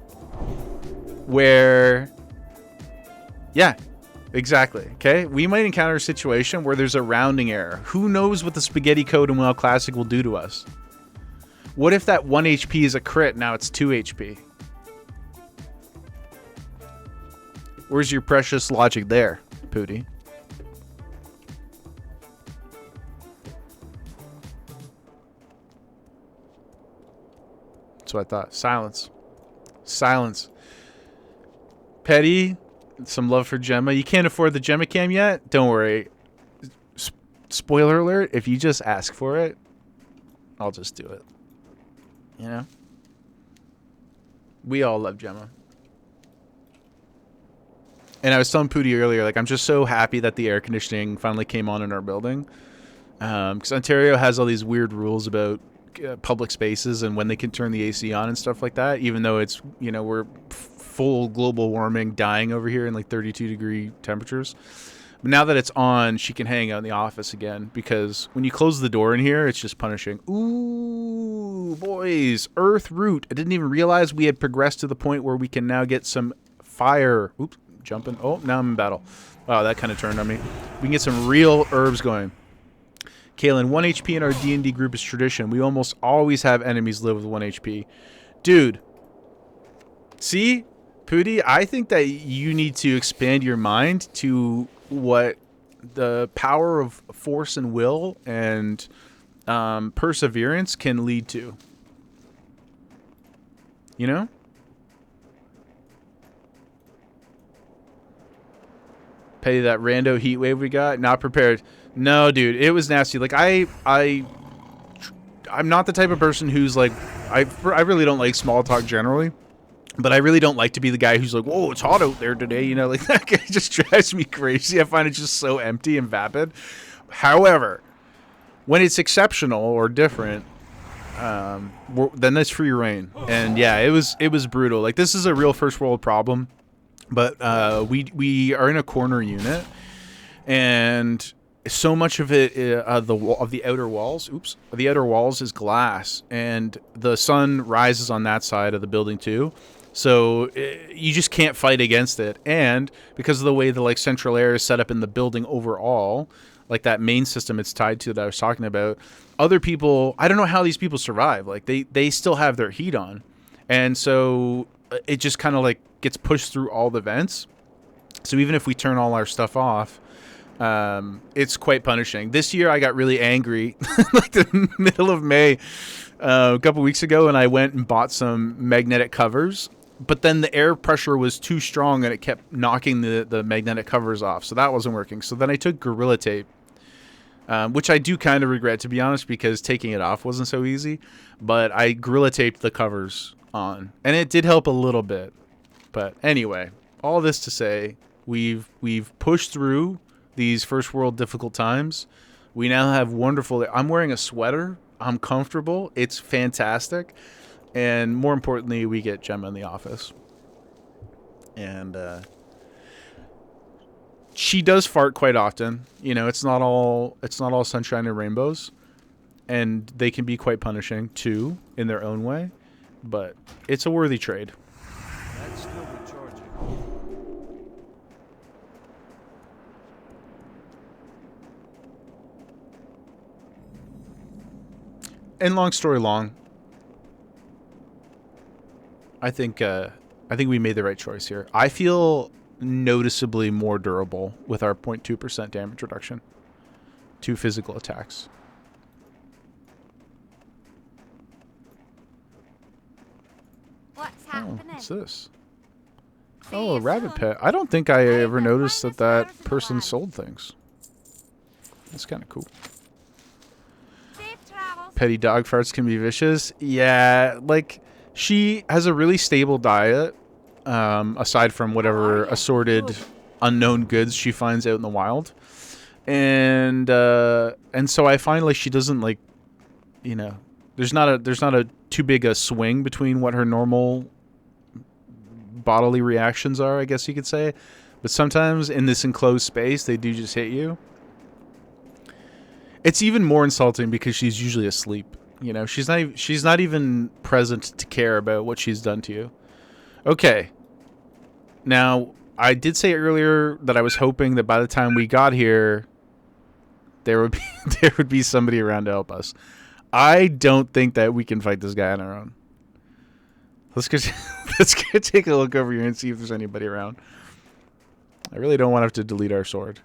where... Yeah, exactly. Okay? We might encounter a situation where there's a rounding error. Who knows what the spaghetti code in WoW Classic will do to us? What if that 1 HP is a crit, now it's 2 HP? Where's your precious logic there, Pooty? That's what I thought. Silence. Silence. Petty, some love for Gemma. You can't afford the Gemma cam yet? Don't worry. Spoiler alert, if you just ask for it, I'll just do it. You know? We all love Gemma. And I was telling Pooty earlier, like, I'm just so happy that the air conditioning finally came on in our building. Because Ontario has all these weird rules about public spaces and when they can turn the AC on and stuff like that, even though it's, you know, we're full global warming dying over here in like 32-degree temperatures. But now that it's on, she can hang out in the office again, because when you close the door in here, it's just punishing. Ooh, boys, Earth Root. I didn't even realize we had progressed to the point where we can now get some fire. Oops, jumping. Oh, now I'm in battle. Wow, that kind of turned on me. We can get some real herbs going. Kaylin, 1 HP in our D&D group is tradition. We almost always have enemies live with 1 HP. Dude. See? Pooty, I think that you need to expand your mind to what the power of force and will and perseverance can lead to. You know? Pay that rando heat wave we got. Not prepared. No, dude, it was nasty. Like I'm not the type of person who's like, I really don't like small talk generally, but I really don't like to be the guy who's like, whoa, it's hot out there today. You know, like that guy just drives me crazy. I find it just so empty and vapid. However, when it's exceptional or different, then that's free reign. And yeah, it was brutal. Like, this is a real first world problem, but we are in a corner unit, and so much of it, the outer walls, the outer walls is glass, and the sun rises on that side of the building too. So you just can't fight against it. And because of the way the like central air is set up in the building overall, like that main system it's tied to that I was talking about, other people, I don't know how these people survive. Like they still have their heat on. And so it just kind of like gets pushed through all the vents. So even if we turn all our stuff off, it's quite punishing. This year I got really angry like the middle of May, a couple weeks ago, and I went and bought some magnetic covers, but then the air pressure was too strong and it kept knocking the magnetic covers off. So that wasn't working. So then I took Gorilla Tape, which I do kind of regret, to be honest, because taking it off wasn't so easy, but I Gorilla Taped the covers on and it did help a little bit. But anyway, all this to say, we've pushed through these first world difficult times. We now have wonderful, I'm wearing a sweater. I'm comfortable. It's fantastic. And more importantly, we get Gemma in the office. And she does fart quite often. You know, it's not all sunshine and rainbows. And they can be quite punishing too in their own way, but it's a worthy trade. That's still recharging. And long story long, I think we made the right choice here. I feel noticeably more durable with our 0.2% damage reduction to physical attacks. What's Oh, happening? what's this? See Oh, a you rabbit soon. pet. I don't think I ever the noticed that finest that waters of the person land. sold things. That's kind of cool. Safe travels. Petty dog farts can be vicious. Yeah, like, she has a really stable diet, aside from whatever assorted unknown goods she finds out in the wild. And so I find like she doesn't, like, you know, there's not a too big a swing between what her normal bodily reactions are, I guess you could say. But sometimes in this enclosed space, they do just hit you. It's even more insulting because she's usually asleep. You know, she's not even present to care about what she's done to you. Okay. Now, I did say earlier that I was hoping that by the time we got here, there would be somebody around to help us. I don't think that we can fight this guy on our own. Let's go take a look over here and see if there's anybody around. I really don't want to have to delete our sword.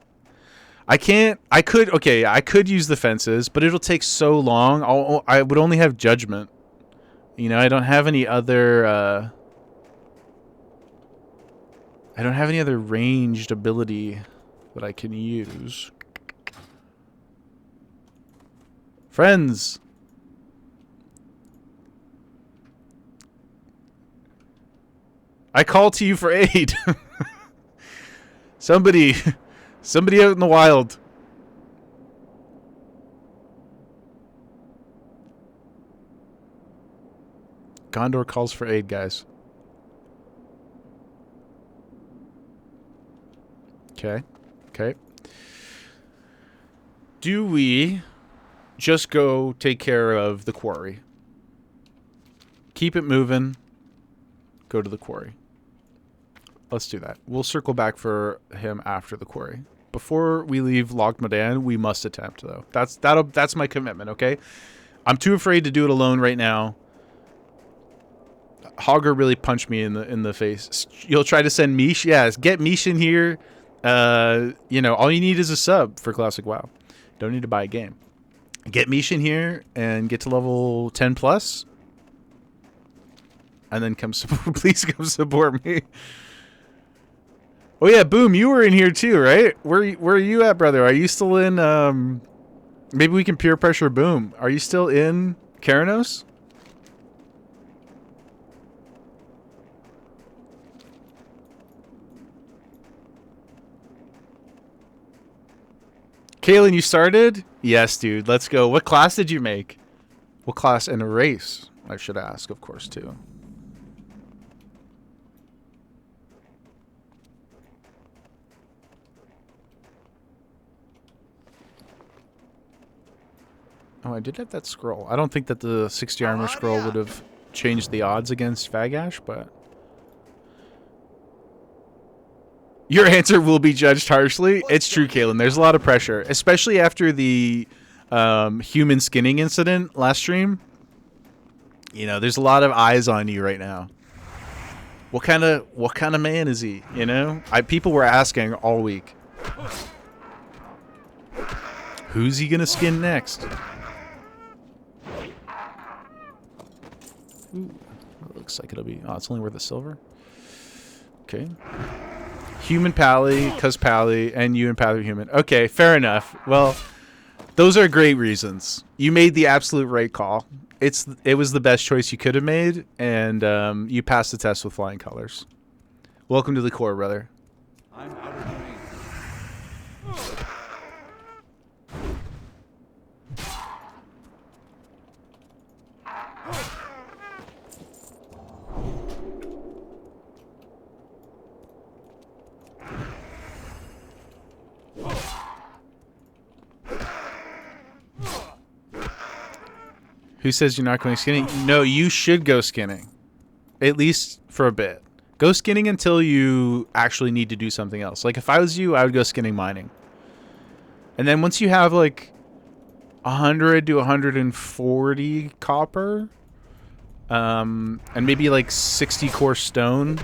I could use the fences, but it'll take so long. I would only have judgment, You know, I don't have any other ranged ability that I can use. Friends. I call to you for aid. Somebody out in the wild. Gondor calls for aid, guys. Okay. Okay. Do we just go take care of the quarry? Keep it moving. Go to the quarry. Let's do that. We'll circle back for him after the quarry. Before we leave Loch Modan, we must attempt, though. That's my commitment, okay? I'm too afraid to do it alone right now. Hogger really punched me in the face. You'll try to send Mish? Yes, get Mish in here. You know, all you need is a sub for Classic WoW. Don't need to buy a game. Get Mish in here and get to level 10 plus. And then please come support me. Oh yeah, Boom, you were in here too, right? Where are you at, brother? Are you still in maybe we can peer pressure Boom. Are you still in Keranos? Kaylin, you started? Yes, dude. Let's go. What class did you make? What class and a race? I should ask, of course, too. Oh, I did have that scroll. I don't think that the 60 armor scroll would have changed the odds against Vagash, but... Your answer will be judged harshly. It's true, Kaylin. There's a lot of pressure, especially after the human skinning incident last stream. You know, there's a lot of eyes on you right now. What kind of man is he? You know, people were asking all week. Who's he gonna skin next? Ooh, it looks like it'll be. Oh, it's only worth a silver. Okay. Human Pally, Cuz Pally, and you and Pally Human. Okay, fair enough. Well, those are great reasons. You made the absolute right call. It was the best choice you could have made, and you passed the test with flying colors. Welcome to the core, brother. I'm out of range. Who says you're not going skinning? No, you should go skinning. At least for a bit. Go skinning until you actually need to do something else. Like, if I was you, I would go skinning mining. And then once you have, like, 100 to 140 copper, and maybe, like, 60 core stone,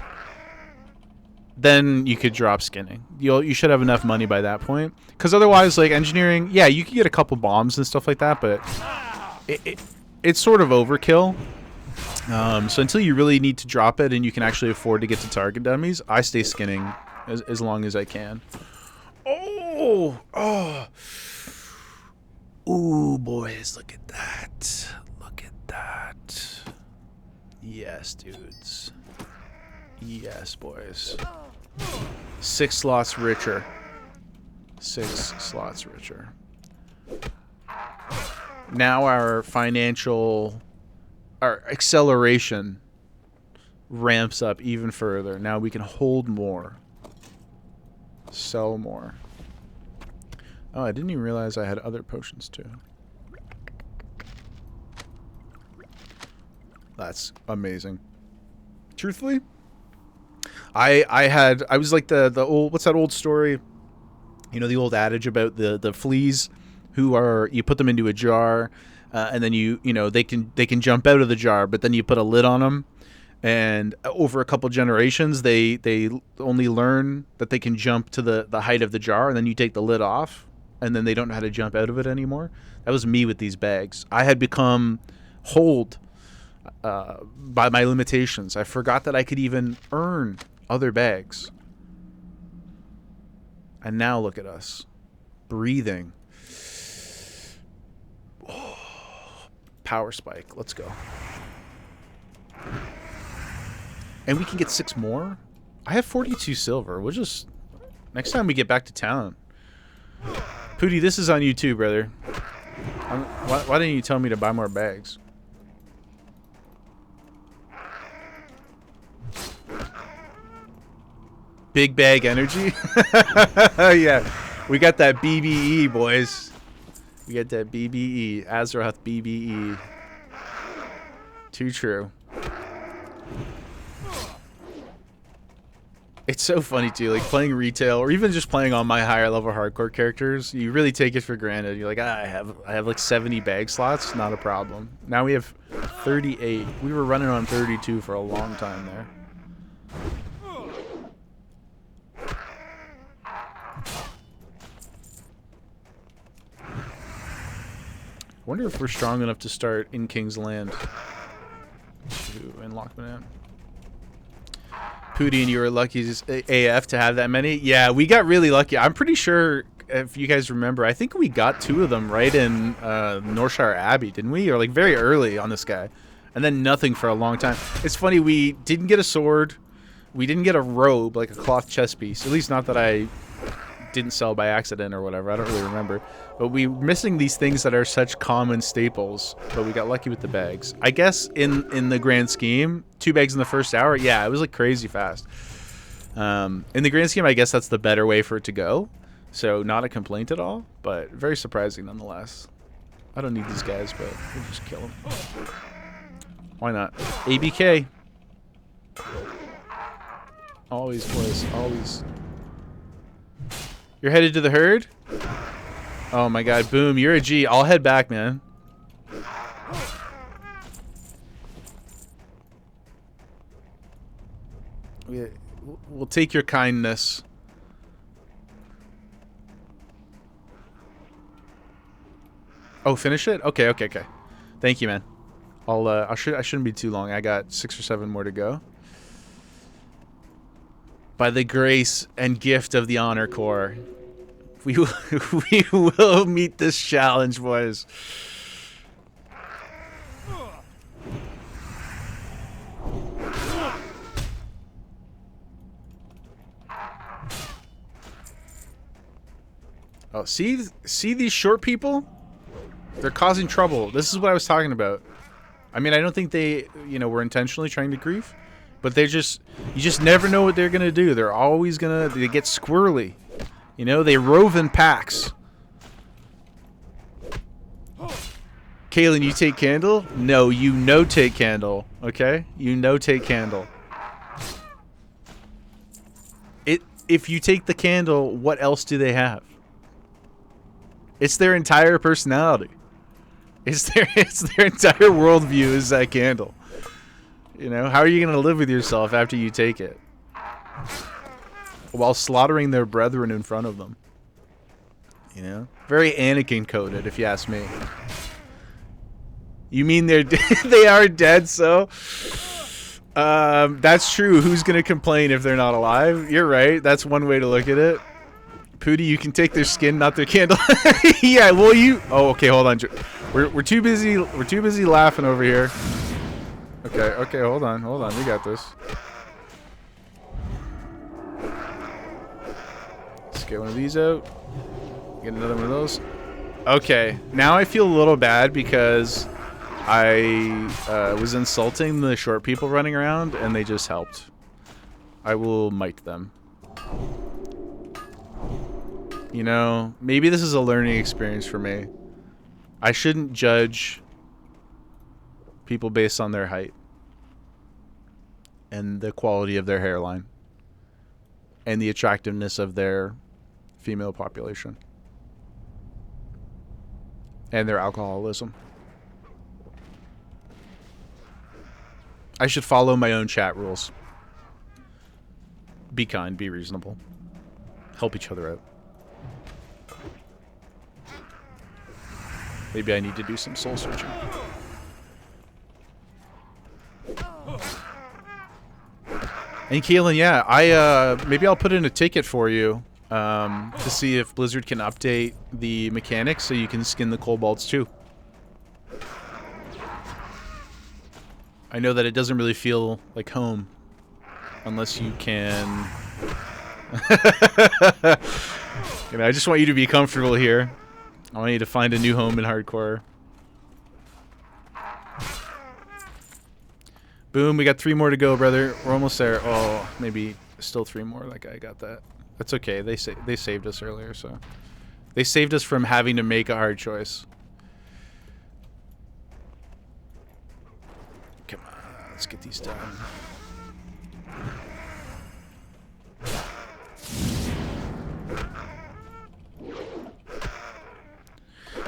then you could drop skinning. You should have enough money by that point. Because otherwise, like, engineering, yeah, you could get a couple bombs and stuff like that, but it's sort of overkill. So until you really need to drop it and you can actually afford to get to target dummies, I stay skinning as long as I can. Oh! Ooh, boys, look at that. Look at that. Yes, dudes. Yes, boys. 6 slots richer. 6 slots richer. Now our acceleration ramps up even further. Now we can hold more. Sell more. Oh, I didn't even realize I had other potions too. That's amazing. Truthfully, I was like the old, what's that old story? You know, the old adage about the fleas who are, you put them into a jar, and then you know they can jump out of the jar, but then you put a lid on them, and over a couple generations they only learn that they can jump to the height of the jar, and then you take the lid off, and then they don't know how to jump out of it anymore. That was me with these bags. I had become hold. by my limitations. I forgot that I could even earn other bags. And now look at us. Breathing. Oh, power spike. Let's go. And we can get 6 more? I have 42 silver. We'll just... Next time we get back to town. Pooty, this is on you too, brother. Why didn't you tell me to buy more bags? Big bag energy? Yeah. We got that BBE, boys. We got that BBE. Azeroth BBE. Too true. It's so funny too, like playing retail or even just playing on my higher level hardcore characters, you really take it for granted. You're like, I have like 70 bag slots, not a problem. Now we have 38. We were running on 32 for a long time there. I wonder if we're strong enough to start in King's Land in Lockman. Pooty, and you were lucky as AF to have that many. Yeah, we got really lucky. I'm pretty sure, if you guys remember, I think we got 2 of them right in Northshire Abbey, didn't we? Or like very early on this guy. And then nothing for a long time. It's funny, we didn't get a sword. We didn't get a robe, like a cloth chest piece. At least not that I didn't sell by accident or whatever. I don't really remember. But we're missing these things that are such common staples. But we got lucky with the bags. I guess in the grand scheme, 2 bags in the first hour, yeah, it was like crazy fast. In the grand scheme, I guess that's the better way for it to go. So not a complaint at all, but very surprising nonetheless. I don't need these guys, but we'll just kill them. Why not? ABK. Always, boys, always. You're headed to the herd? Oh my god, Boom, you're a G. I'll head back, man. We'll take your kindness. Oh, finish it? Okay, okay, okay. Thank you, man. I shouldn't be too long. I got 6 or 7 more to go. By the grace and gift of the Honor Corps, we will meet this challenge, boys. Oh, see these short people? They're causing trouble. This is what I was talking about. I mean, I don't think they, were intentionally trying to grief. But you just never know what they're going to do. They're always they get squirrely. They rove in packs. Kaylin, you take candle? No, you no-take candle. Okay? You no-take candle. If you take the candle, what else do they have? It's their entire personality. It's their entire worldview is that candle. How are you going to live with yourself after you take it? While slaughtering their brethren in front of them. Very Anakin coded, if you ask me. You mean they are dead, so? That's true. Who's going to complain if they're not alive? You're right. That's one way to look at it. Pooty, you can take their skin, not their candle. Yeah, well, oh, okay, hold on. We're too busy laughing over here. Okay, hold on. We got this. Let's get one of these out. Get another one of those. Okay, now I feel a little bad because I was insulting the short people running around and they just helped. I will mite them. Maybe this is a learning experience for me. I shouldn't judge people based on their height and the quality of their hairline and the attractiveness of their female population and their alcoholism. I should follow my own chat rules. Be kind, be reasonable. Help each other out. Maybe I need to do some soul searching. And Keelan, yeah, I maybe I'll put in a ticket for you to see if Blizzard can update the mechanics so you can skin the kobolds too. I know that it doesn't really feel like home unless you can. You know, I just want you to be comfortable here. I want you to find a new home in hardcore. Boom, we got 3 more to go, brother. We're almost there. Oh, maybe still 3 more. That guy got that. That's okay. They saved us earlier, so they saved us from having to make a hard choice. Come on, let's get these done.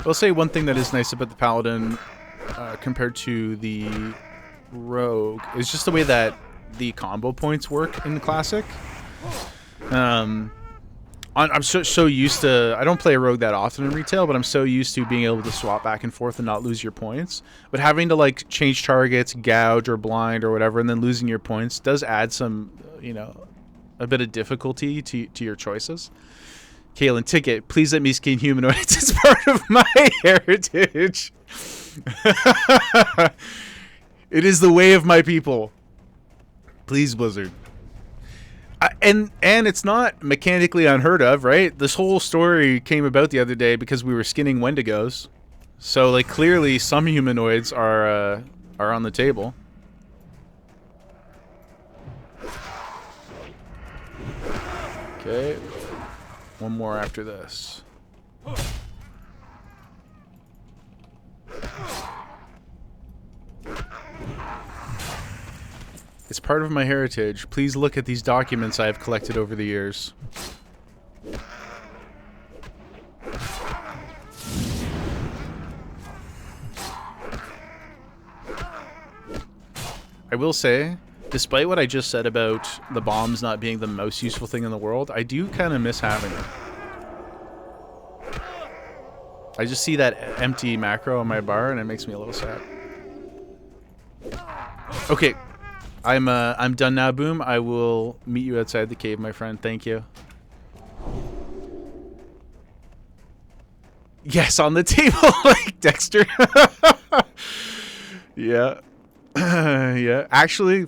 I'll say one thing that is nice about the Paladin compared to the Rogue is just the way that the combo points work in the Classic. I'm so used to... I don't play a Rogue that often in retail, but I'm so used to being able to swap back and forth and not lose your points. But having to, like, change targets, gouge or blind or whatever, and then losing your points does add some, you know, a bit of difficulty to your choices. Kalen, ticket, please let me skin humanoids. It's part of my heritage. It is the way of my people. Please, Blizzard. And it's not mechanically unheard of, right? This whole story came about the other day because we were skinning Wendigos. So, like, clearly some humanoids are on the table. Okay. One more after this. It's part of my heritage. Please look at these documents I have collected over the years. I will say, despite what I just said about the bombs not being the most useful thing in the world, I do kind of miss having it. I just see that empty macro on my bar and it makes me a little sad. Okay, I'm done now, Boom. I will meet you outside the cave, my friend. Thank you. Yes, on the table, like Dexter. Yeah. Yeah. Actually,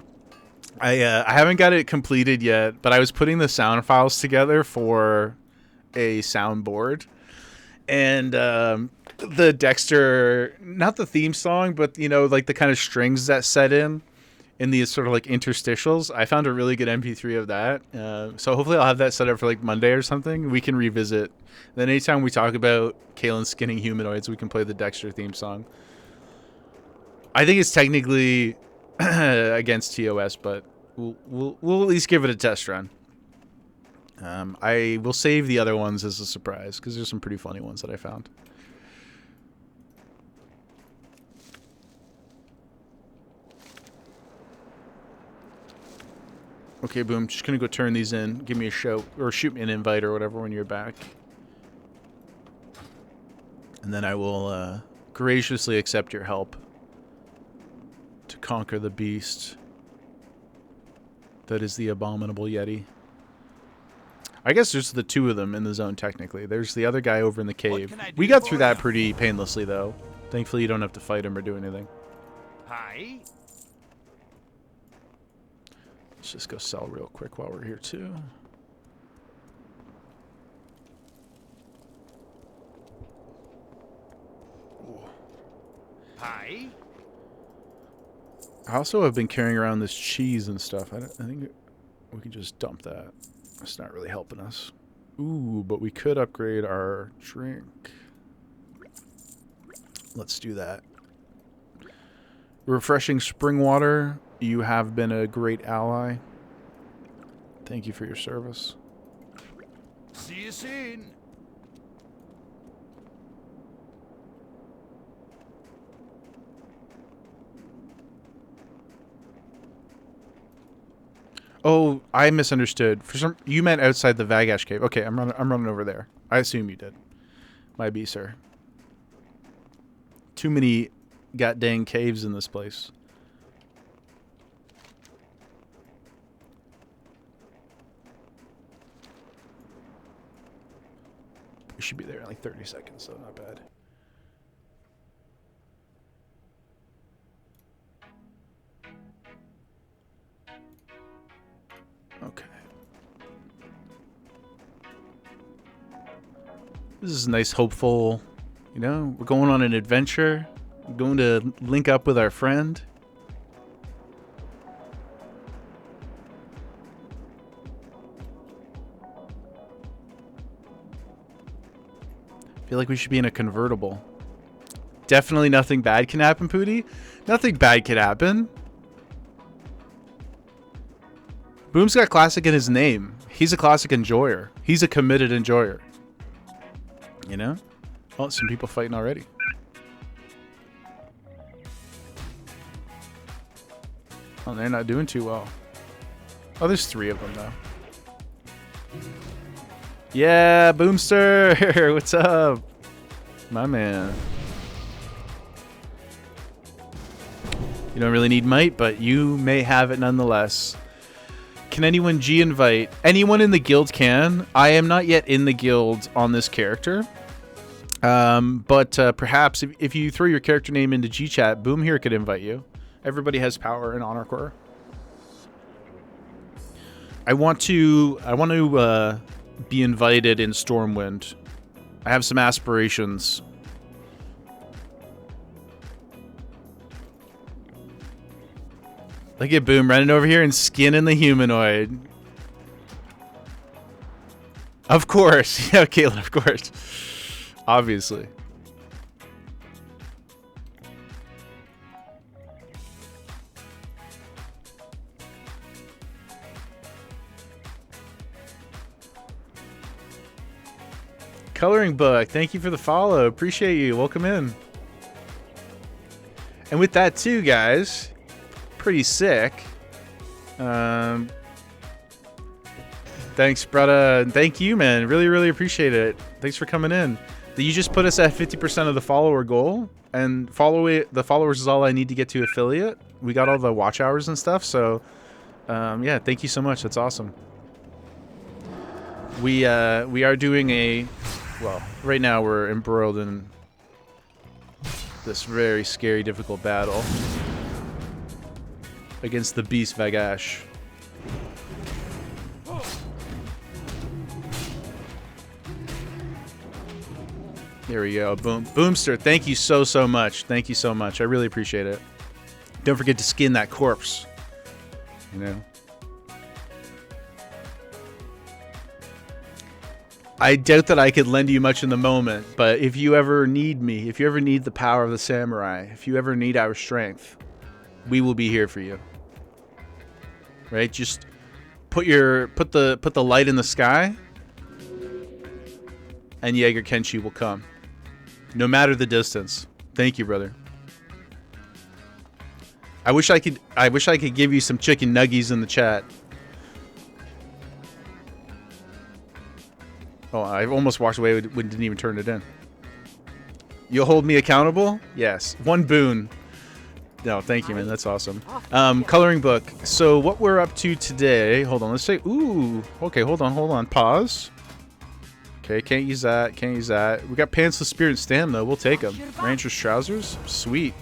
I haven't got it completed yet, but I was putting the sound files together for a soundboard. And the Dexter, not the theme song, but, you know, like the kind of strings that set in these sort of like interstitials. I found a really good MP3 of that. So hopefully I'll have that set up for like Monday or something. We can revisit. Then anytime we talk about Kalen skinning humanoids, we can play the Dexter theme song. I think it's technically against TOS, but we'll at least give it a test run. I will save the other ones as a surprise because there's some pretty funny ones that I found. Okay, Boom. Just gonna go turn these in. Give me a shout or shoot me an invite or whatever when you're back, and then I will graciously accept your help to conquer the beast that is the abominable Yeti. I guess there's the 2 of them in the zone, technically. There's the other guy over in the cave. We got through that pretty painlessly, though. Thankfully, you don't have to fight him or do anything. Hi. Let's just go sell real quick while we're here, too. Hi. I also have been carrying around this cheese and stuff. I think we can just dump that. It's not really helping us. Ooh, but we could upgrade our drink. Let's do that. Refreshing spring water. You have been a great ally. Thank you for your service. See you soon. Oh, I misunderstood. You meant outside the Vagash cave. Okay, I'm running over there. I assume you did. Might be, sir. Too many goddamn caves in this place. should be there in like 30 seconds, so not bad. Okay. This is a nice, hopeful, you know, we're going on an adventure. We're going to link up with our friend. I feel like we should be in a convertible. Definitely nothing bad can happen, Pooty. Nothing bad can happen. Boom's got classic in his name. He's a classic enjoyer. He's a committed enjoyer. You know? Oh, some people fighting already. Oh, they're not doing too well. Oh, there's 3 of them, though. Yeah, Boomster! What's up? My man. You don't really need might, but you may have it nonetheless. Can anyone G-invite? Anyone in the guild can. I am not yet in the guild on this character. But perhaps if you throw your character name into G-chat, Boom here could invite you. Everybody has power in Honor Core. I want to be invited in Stormwind. I have some aspirations. Look at Boom running over here and skinning the humanoid. Of course. Yeah, Caitlin, of course. Obviously. Coloring Book, thank you for the follow. Appreciate you. Welcome in. And with that too, guys, pretty sick. Thanks, brother. Thank you, man. Really, really appreciate it. Thanks for coming in. You just put us at 50% of the follower goal, and the followers is all I need to get to affiliate. We got all the watch hours and stuff, so yeah, thank you so much. That's awesome. We are doing a, well, right now we're embroiled in this very scary, difficult battle against the Beast Vagash. There we go. Boom. Boomster, thank you so much. Thank you so much. I really appreciate it. Don't forget to skin that corpse. You know? I doubt that I could lend you much in the moment, but if you ever need me, if you ever need the power of the samurai, if you ever need our strength, we will be here for you. Right? Just put the light in the sky, and Jaeger Kenshi will come. No matter the distance. Thank you, brother. I wish I could give you some chicken nuggies in the chat. Oh, I almost walked away when didn't even turn it in. You'll hold me accountable? Yes. One boon. No, thank you, man. That's awesome. Coloring book. So what we're up to today. Hold on. Let's say. Ooh. Okay. Hold on. Pause. Okay. Can't use that. Can't use that. We got Pantsless Spirit and Stamina. We'll take them. Rancher's Trousers. Sweet.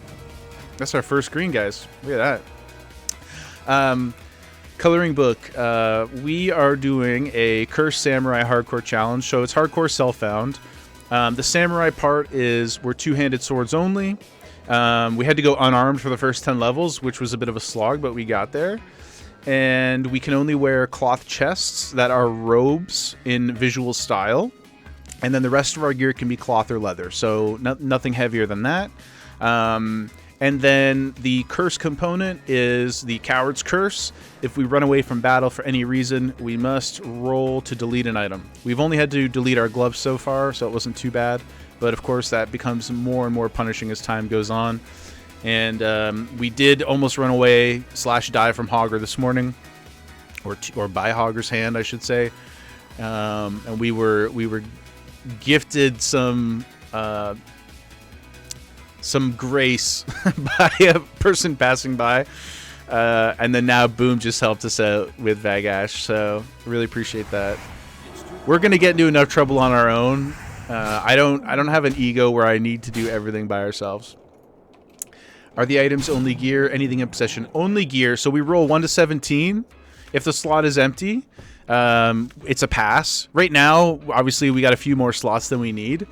That's our first green, guys. Look at that. Coloring book. We are doing a Cursed Samurai Hardcore Challenge. So it's hardcore self-found. The samurai part is we're two-handed swords only. We had to go unarmed for the first 10 levels, which was a bit of a slog, but we got there. And we can only wear cloth chests that are robes in visual style. And then the rest of our gear can be cloth or leather. So nothing heavier than that. And then the curse component is the Coward's Curse. If we run away from battle for any reason, we must roll to delete an item. We've only had to delete our gloves so far, so it wasn't too bad. But of course, that becomes more and more punishing as time goes on. And we did almost run away / die from Hogger this morning, or by Hogger's hand, I should say. And we were gifted some grace by a person passing by, and then now Boom just helped us out with Vagash, so really appreciate that. We're gonna get into enough trouble on our own. I don't have an ego where I need to do everything by ourselves. Are the items only gear? Anything in possession? Only gear. So we roll 1 to 17. If the slot is empty, it's a pass. Right now, obviously, we got a few more slots than we need.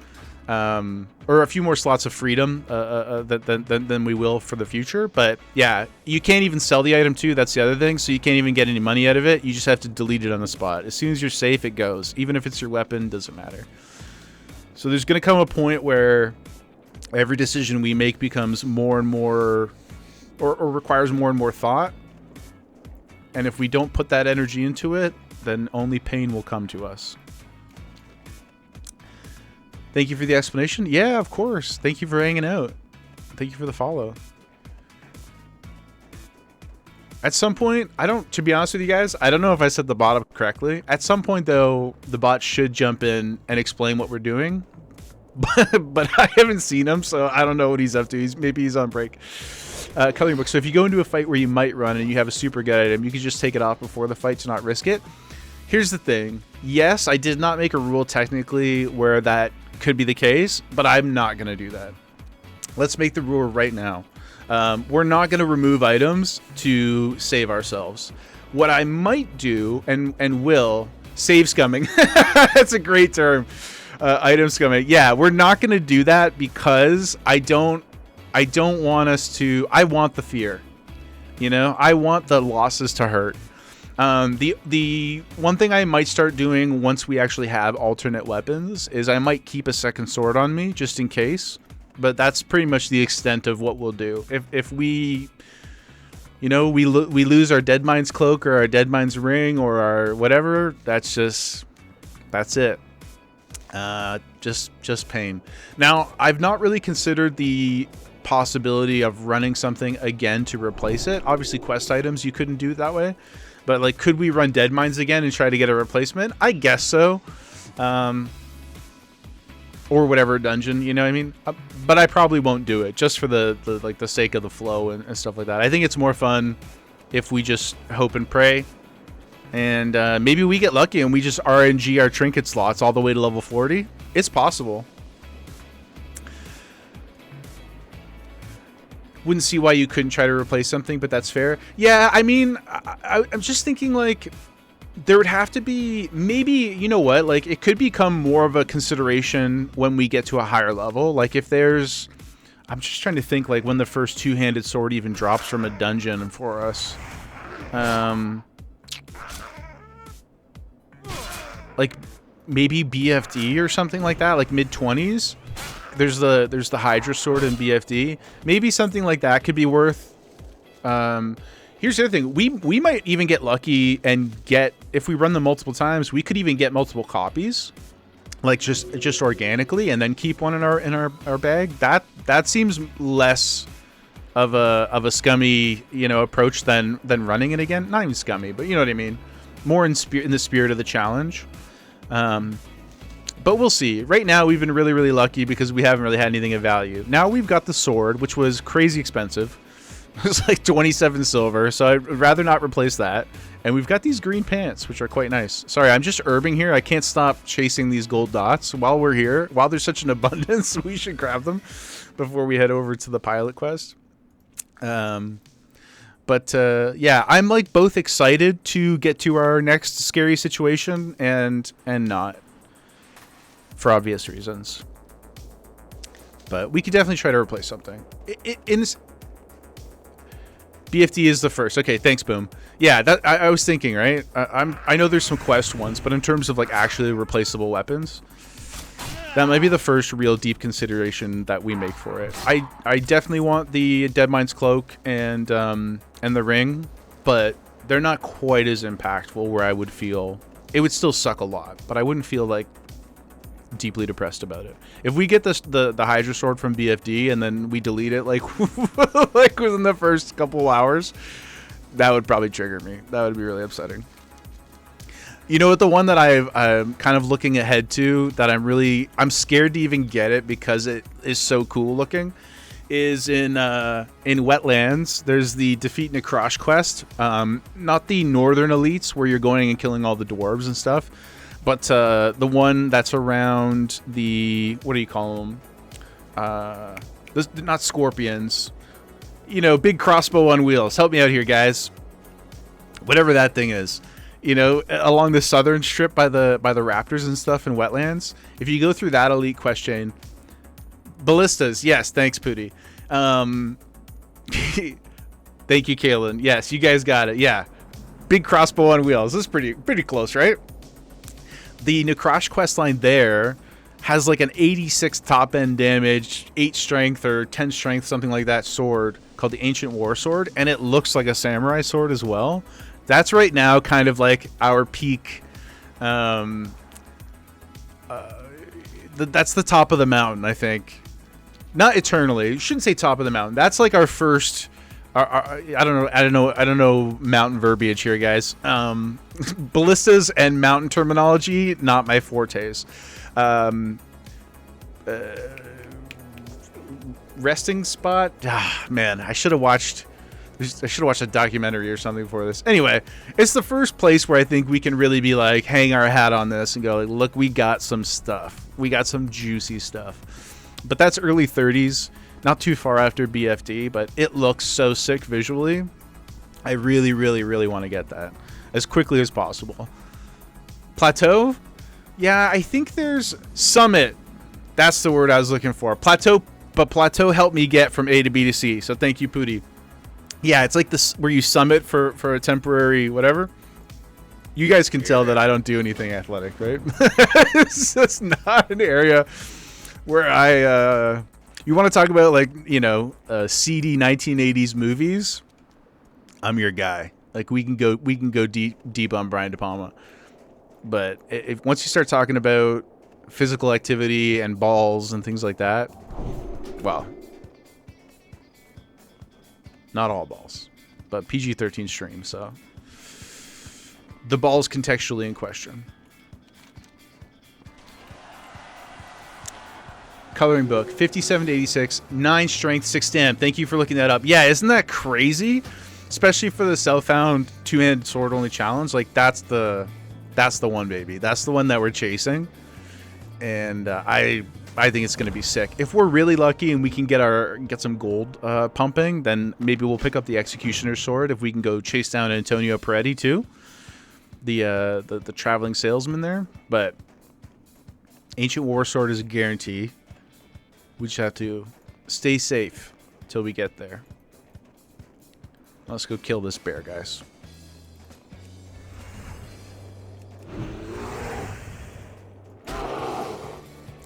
Or a few more slots of freedom than we will for the future. But yeah, you can't even sell the item too. That's the other thing. So you can't even get any money out of it. You just have to delete it on the spot. As soon as you're safe, it goes. Even if it's your weapon, doesn't matter. So there's going to come a point where every decision we make becomes more and more, or requires more and more thought. And if we don't put that energy into it, then only pain will come to us. Thank you for the explanation. Yeah, of course. Thank you for hanging out. Thank you for the follow. At some point, to be honest with you guys, I don't know if I set the bot up correctly. At some point, though, the bot should jump in and explain what we're doing. But I haven't seen him, so I don't know what he's up to. Maybe he's on break. Coloring book. So if you go into a fight where you might run and you have a super good item, you can just take it off before the fight to not risk it. Here's the thing. Yes, I did not make a rule technically where that could be the case, but I'm not going to do that. Let's make the rule right now. We're not going to remove items to save ourselves. What I might do, and will, save scumming. That's a great term. Item scumming. Yeah, we're not going to do that because I don't want us to. I want the fear. You know, I want the losses to hurt. The one thing I might start doing once we actually have alternate weapons is I might keep a second sword on me just in case. But that's pretty much the extent of what we'll do. If we, you know, we lose our Deadmind's cloak or our Deadmind's ring or our whatever, that's it. Just pain. Now, I've not really considered the possibility of running something again to replace it. Obviously, quest items you couldn't do it that way. But like, could we run Deadmind's again and try to get a replacement? I guess so. Or whatever dungeon, you know what I mean? But I probably won't do it just for the sake of the flow and stuff like that. I think it's more fun if we just hope and pray. And maybe we get lucky and we just RNG our trinket slots all the way to level 40. It's possible. Wouldn't see why you couldn't try to replace something, but that's fair. Yeah, I mean, I'm just thinking like there would have to be maybe, you know what, like it could become more of a consideration when we get to a higher level. Like if there's, I'm just trying to think like when the first two-handed sword even drops from a dungeon for us. Like maybe BFD or something like that, like mid-20s. There's the Hydra sword in BFD. Maybe something like that could be worth. Here's the other thing. We might even get lucky and get, if we run them multiple times, we could even get multiple copies, like just organically, and then keep one in our bag. That seems less of a scummy, you know, approach than running it again. Not even scummy, but you know what I mean. More in the spirit of the challenge. But we'll see. Right now, we've been really, really lucky because we haven't really had anything of value. Now we've got the sword, which was crazy expensive. It was like 27 silver, so I'd rather not replace that. And we've got these green pants, which are quite nice. Sorry, I'm just herbing here. I can't stop chasing these gold dots while we're here. While there's such an abundance, we should grab them before we head over to the pilot quest. Yeah, I'm like both excited to get to our next scary situation and not. For obvious reasons. But we could definitely try to replace something. BFD is the first. Okay, thanks, Boom. Yeah, that I was thinking, right? I know there's some quest ones, but in terms of like actually replaceable weapons, that might be the first real deep consideration that we make for it. I definitely want the Deadmind's cloak and the ring, but they're not quite as impactful where I would feel it would still suck a lot, but I wouldn't feel like deeply depressed about it. If we get the Hydra sword from BFD and then we delete it like like within the first couple hours, that would probably trigger me. That would be really upsetting. You know what, the one that I'm kind of looking ahead to that I'm scared to even get it because it is so cool looking is in Wetlands. There's the Defeat Necrosh quest. Not the northern elites where you're going and killing all the dwarves and stuff, But the one that's around the, what do you call them? Not scorpions. You know, big crossbow on wheels. Help me out here, guys. Whatever that thing is. You know, along the southern strip by the raptors and stuff and wetlands. If you go through that elite quest chain, ballistas. Yes, thanks, Pooty. Thank you, Kaylin. Yes, you guys got it. Yeah, big crossbow on wheels. This is pretty close, right? The Necrosh quest line there has like an 86 top end damage, 8 strength or 10 strength, something like that sword called the Ancient War Sword, and it looks like a samurai sword as well. That's right now kind of like our peak. That's the top of the mountain, I think. Not eternally. You shouldn't say top of the mountain. That's like our first. I don't know mountain verbiage here, guys. Ballistas and mountain terminology, not my fortes. Resting spot. Man, I should have watched a documentary or something before this. Anyway, it's the first place where I think we can really be like, hang our hat on this and go, like, look, we got some stuff. We got some juicy stuff. But that's early 30s, not too far after BFD, but it looks so sick visually. I really, really, really want to get that as quickly as possible. Plateau? Yeah, I think there's Summit. That's the word I was looking for. Plateau, but Plateau helped me get from A to B to C, so thank you, Pooty. Yeah, it's like this where you summit for a temporary whatever. You guys can tell that I don't do anything athletic, right? It's not an area where I you want to talk about, like, you know, seedy 1980s movies. I'm your guy. Like, we can go deep on Brian De Palma. But if once you start talking about physical activity and balls and things like that, well, not all balls, but PG-13 stream, so the ball's contextually in question. Coloring book, 57 to 86, 9 strength, 6 stam. Thank you for looking that up. Yeah, isn't that crazy? Especially for the self-found two-handed sword only challenge. Like, that's the one, baby. That's the one that we're chasing. And I think it's going to be sick. If we're really lucky and we can get some gold pumping, then maybe we'll pick up the Executioner's Sword if we can go chase down Antonio Peretti too. The traveling salesman there. But Ancient War Sword is a guarantee. We just have to stay safe till we get there. Let's go kill this bear, guys.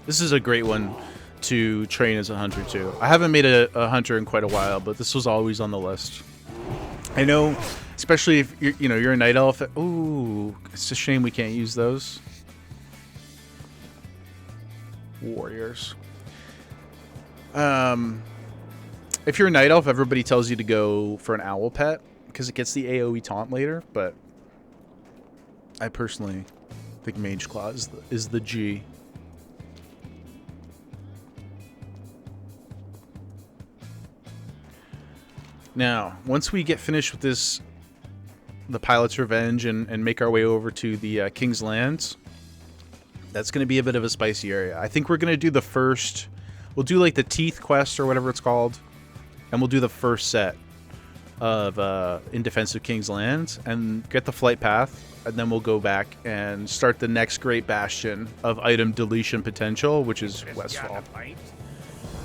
This is a great one to train as a hunter too. I haven't made a hunter in quite a while, but this was always on the list. I know, especially if you're a night elf. Ooh, it's a shame we can't use those. Warriors. If you're a night elf, everybody tells you to go for an owl pet because it gets the AoE taunt later, but I personally think Mage Claw is the G. Now, once we get finished with this, the Pilot's Revenge, and make our way over to the King's Lands, that's going to be a bit of a spicy area. I think we're going to do the first... We'll do like the Teeth quest or whatever it's called, and we'll do the first set of In Defense of King's Lands and get the flight path, and then we'll go back and start the next great bastion of item deletion potential, which is Westfall.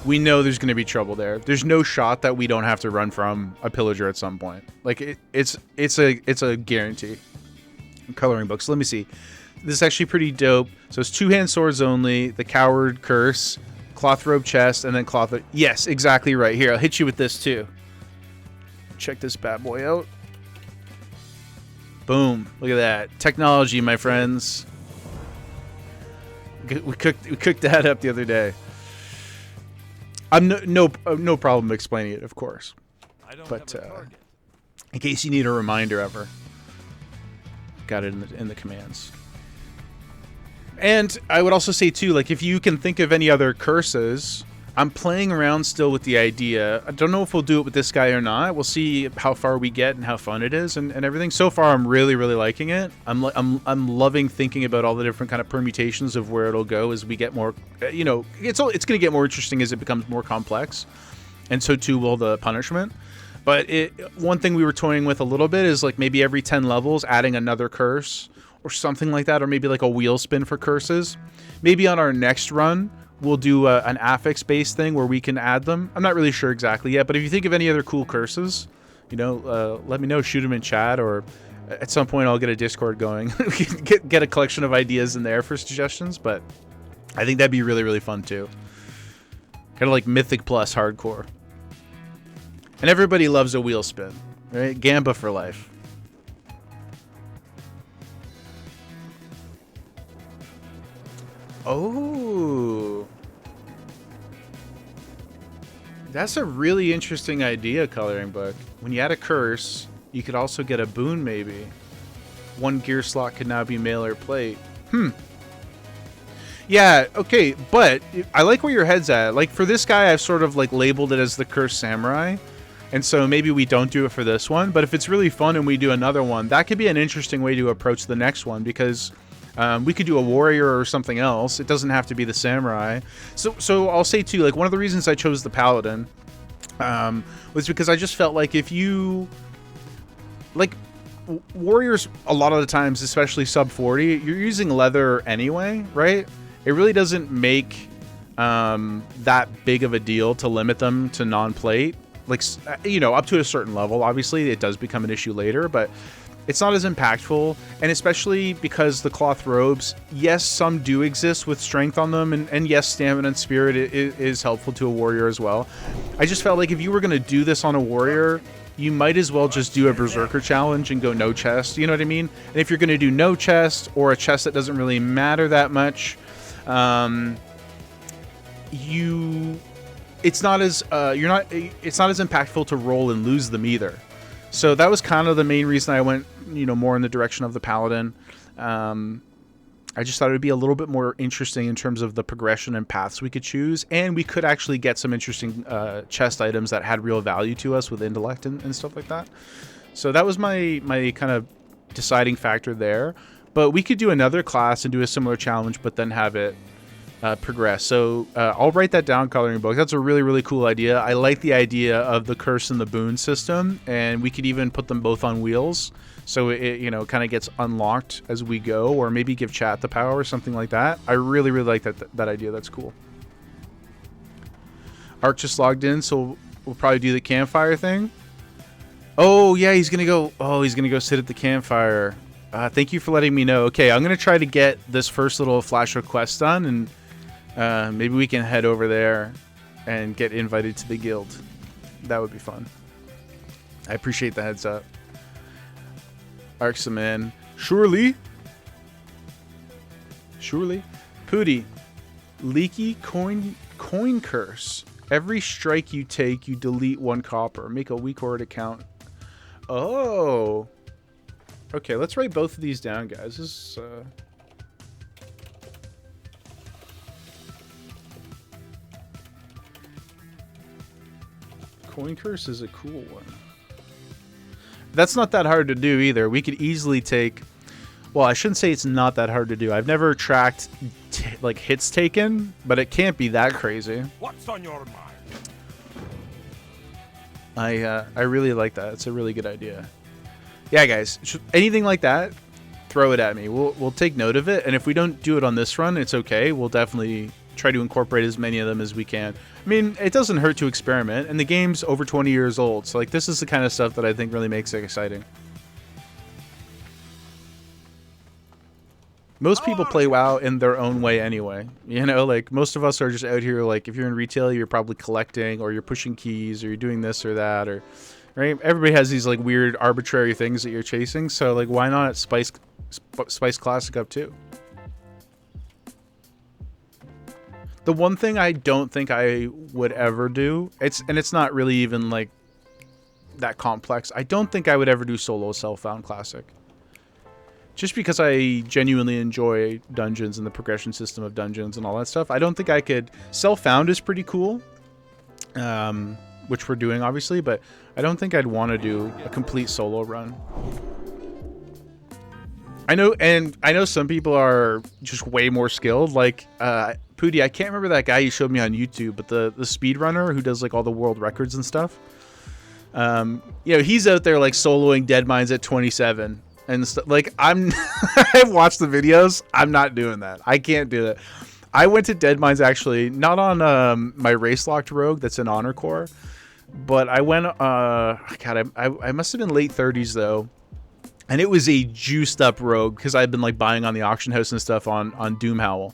We know there's going to be trouble there. There's no shot that we don't have to run from a pillager at some point. Like it's a guarantee. Coloring books. Let me see. This is actually pretty dope. So it's 2-hand swords only. The Coward Curse, Cloth Robe Chest, and then Cloth. Yes, exactly right. Here, I'll hit you with this too. Check this bad boy out. Boom! Look at that technology, my friends. We cooked that up the other day. I'm no problem explaining it, of course. But in case you need a reminder ever, got it in the commands. And I would also say too, like, if you can think of any other curses, I'm playing around still with the idea. I don't know if we'll do it with this guy or not. We'll see how far we get and how fun it is and everything. So far, I'm really, really liking it. I'm loving thinking about all the different kind of permutations of where it'll go as we get more, you know, it's going to get more interesting as it becomes more complex. And so too will the punishment. But one thing we were toying with a little bit is like maybe every 10 levels adding another curse or something like that, or maybe like a wheel spin for curses. Maybe on our next run, we'll do an affix-based thing where we can add them. I'm not really sure exactly yet, but if you think of any other cool curses, you know, let me know. Shoot them in chat, or at some point I'll get a Discord going. We can get a collection of ideas in there for suggestions, but I think that'd be really, really fun too. Kind of like Mythic Plus hardcore. And everybody loves a wheel spin, right? Gamba for life. Oh, that's a really interesting idea, Coloring Book. When you add a curse, you could also get a boon, maybe. One gear slot could now be mail or plate. Yeah, okay, but I like where your head's at. Like, for this guy, I've sort of, like, labeled it as the Cursed Samurai. And so maybe we don't do it for this one. But if it's really fun and we do another one, that could be an interesting way to approach the next one, because we could do a warrior or something else. It doesn't have to be the samurai. So I'll say too, like, one of the reasons I chose the paladin was because I just felt like if you, like, warriors a lot of the times, especially sub 40, you're using leather anyway, right? It really doesn't make that big of a deal to limit them to non-plate. Like, you know, up to a certain level, obviously it does become an issue later, but it's not as impactful. And especially because the cloth robes, yes, some do exist with strength on them, and yes, stamina and spirit is helpful to a warrior as well. I just felt like if you were going to do this on a warrior, you might as well just do a berserker challenge and go no chest, you know what I mean? And if you're going to do no chest, or a chest that doesn't really matter that much, it's not as impactful to roll and lose them either. So that was kind of the main reason I went, you know, more in the direction of the paladin. I just thought it would be a little bit more interesting in terms of the progression and paths we could choose, and we could actually get some interesting chest items that had real value to us with intellect and stuff like that. So that was my kind of deciding factor there. But we could do another class and do a similar challenge, but then have it progress. So I'll write that down, Coloring Book. That's a really, really cool idea. I like the idea of the curse and the boon system, and we could even put them both on wheels, so it, you know, kind of gets unlocked as we go, or maybe give chat the power or something like that. I really, really like that idea. That's cool. Ark just logged in, so we'll probably do the campfire thing. Oh yeah, he's gonna go. Oh, he's gonna go sit at the campfire. Thank you for letting me know. Okay, I'm gonna try to get this first little flash request done, and maybe we can head over there and get invited to the guild. That would be fun. I appreciate the heads up. Arksaman. Surely. Pooty. Leaky coin curse. Every strike you take, you delete 1 copper. Make a weak word account. Oh. Okay, let's write both of these down, guys. This is, Coin curse is a cool one. That's not that hard to do either. We could easily take... Well, I shouldn't say it's not that hard to do. I've never tracked like hits taken, but it can't be that crazy. What's on your mind? I really like that. It's a really good idea. Yeah, guys, anything like that, throw it at me. We'll take note of it, and if we don't do it on this run, it's okay. We'll definitely try to incorporate as many of them as we can. I mean, it doesn't hurt to experiment, and the game's over 20 years old, so like this is the kind of stuff that I think really makes it exciting. Most people play WoW in their own way anyway. You know, like most of us are just out here, like if you're in retail, you're probably collecting, or you're pushing keys, or you're doing this or that, or right? Everybody has these like weird arbitrary things that you're chasing, so like why not spice Classic up too? The one thing I don't think I would ever do, it's not really even like that complex. I don't think I would ever do solo self-found Classic. just because I genuinely enjoy dungeons and the progression system of dungeons and all that stuff. I don't think I could... Self-found is pretty cool, which we're doing, obviously, but I don't think I'd want to do a complete solo run. I know some people are just way more skilled, like Pooty. I can't remember that guy you showed me on YouTube, but the speedrunner who does like all the world records and stuff. You know, he's out there like soloing Dead Mines at 27 and stuff. Like I've watched the videos. I'm not doing that. I can't do that. I went to Dead Mines actually, not on my race locked rogue that's in Honor Core, but I went. God, I must have been late 30s though. And it was a juiced up rogue because I'd been like buying on the auction house and stuff on Doomhowl.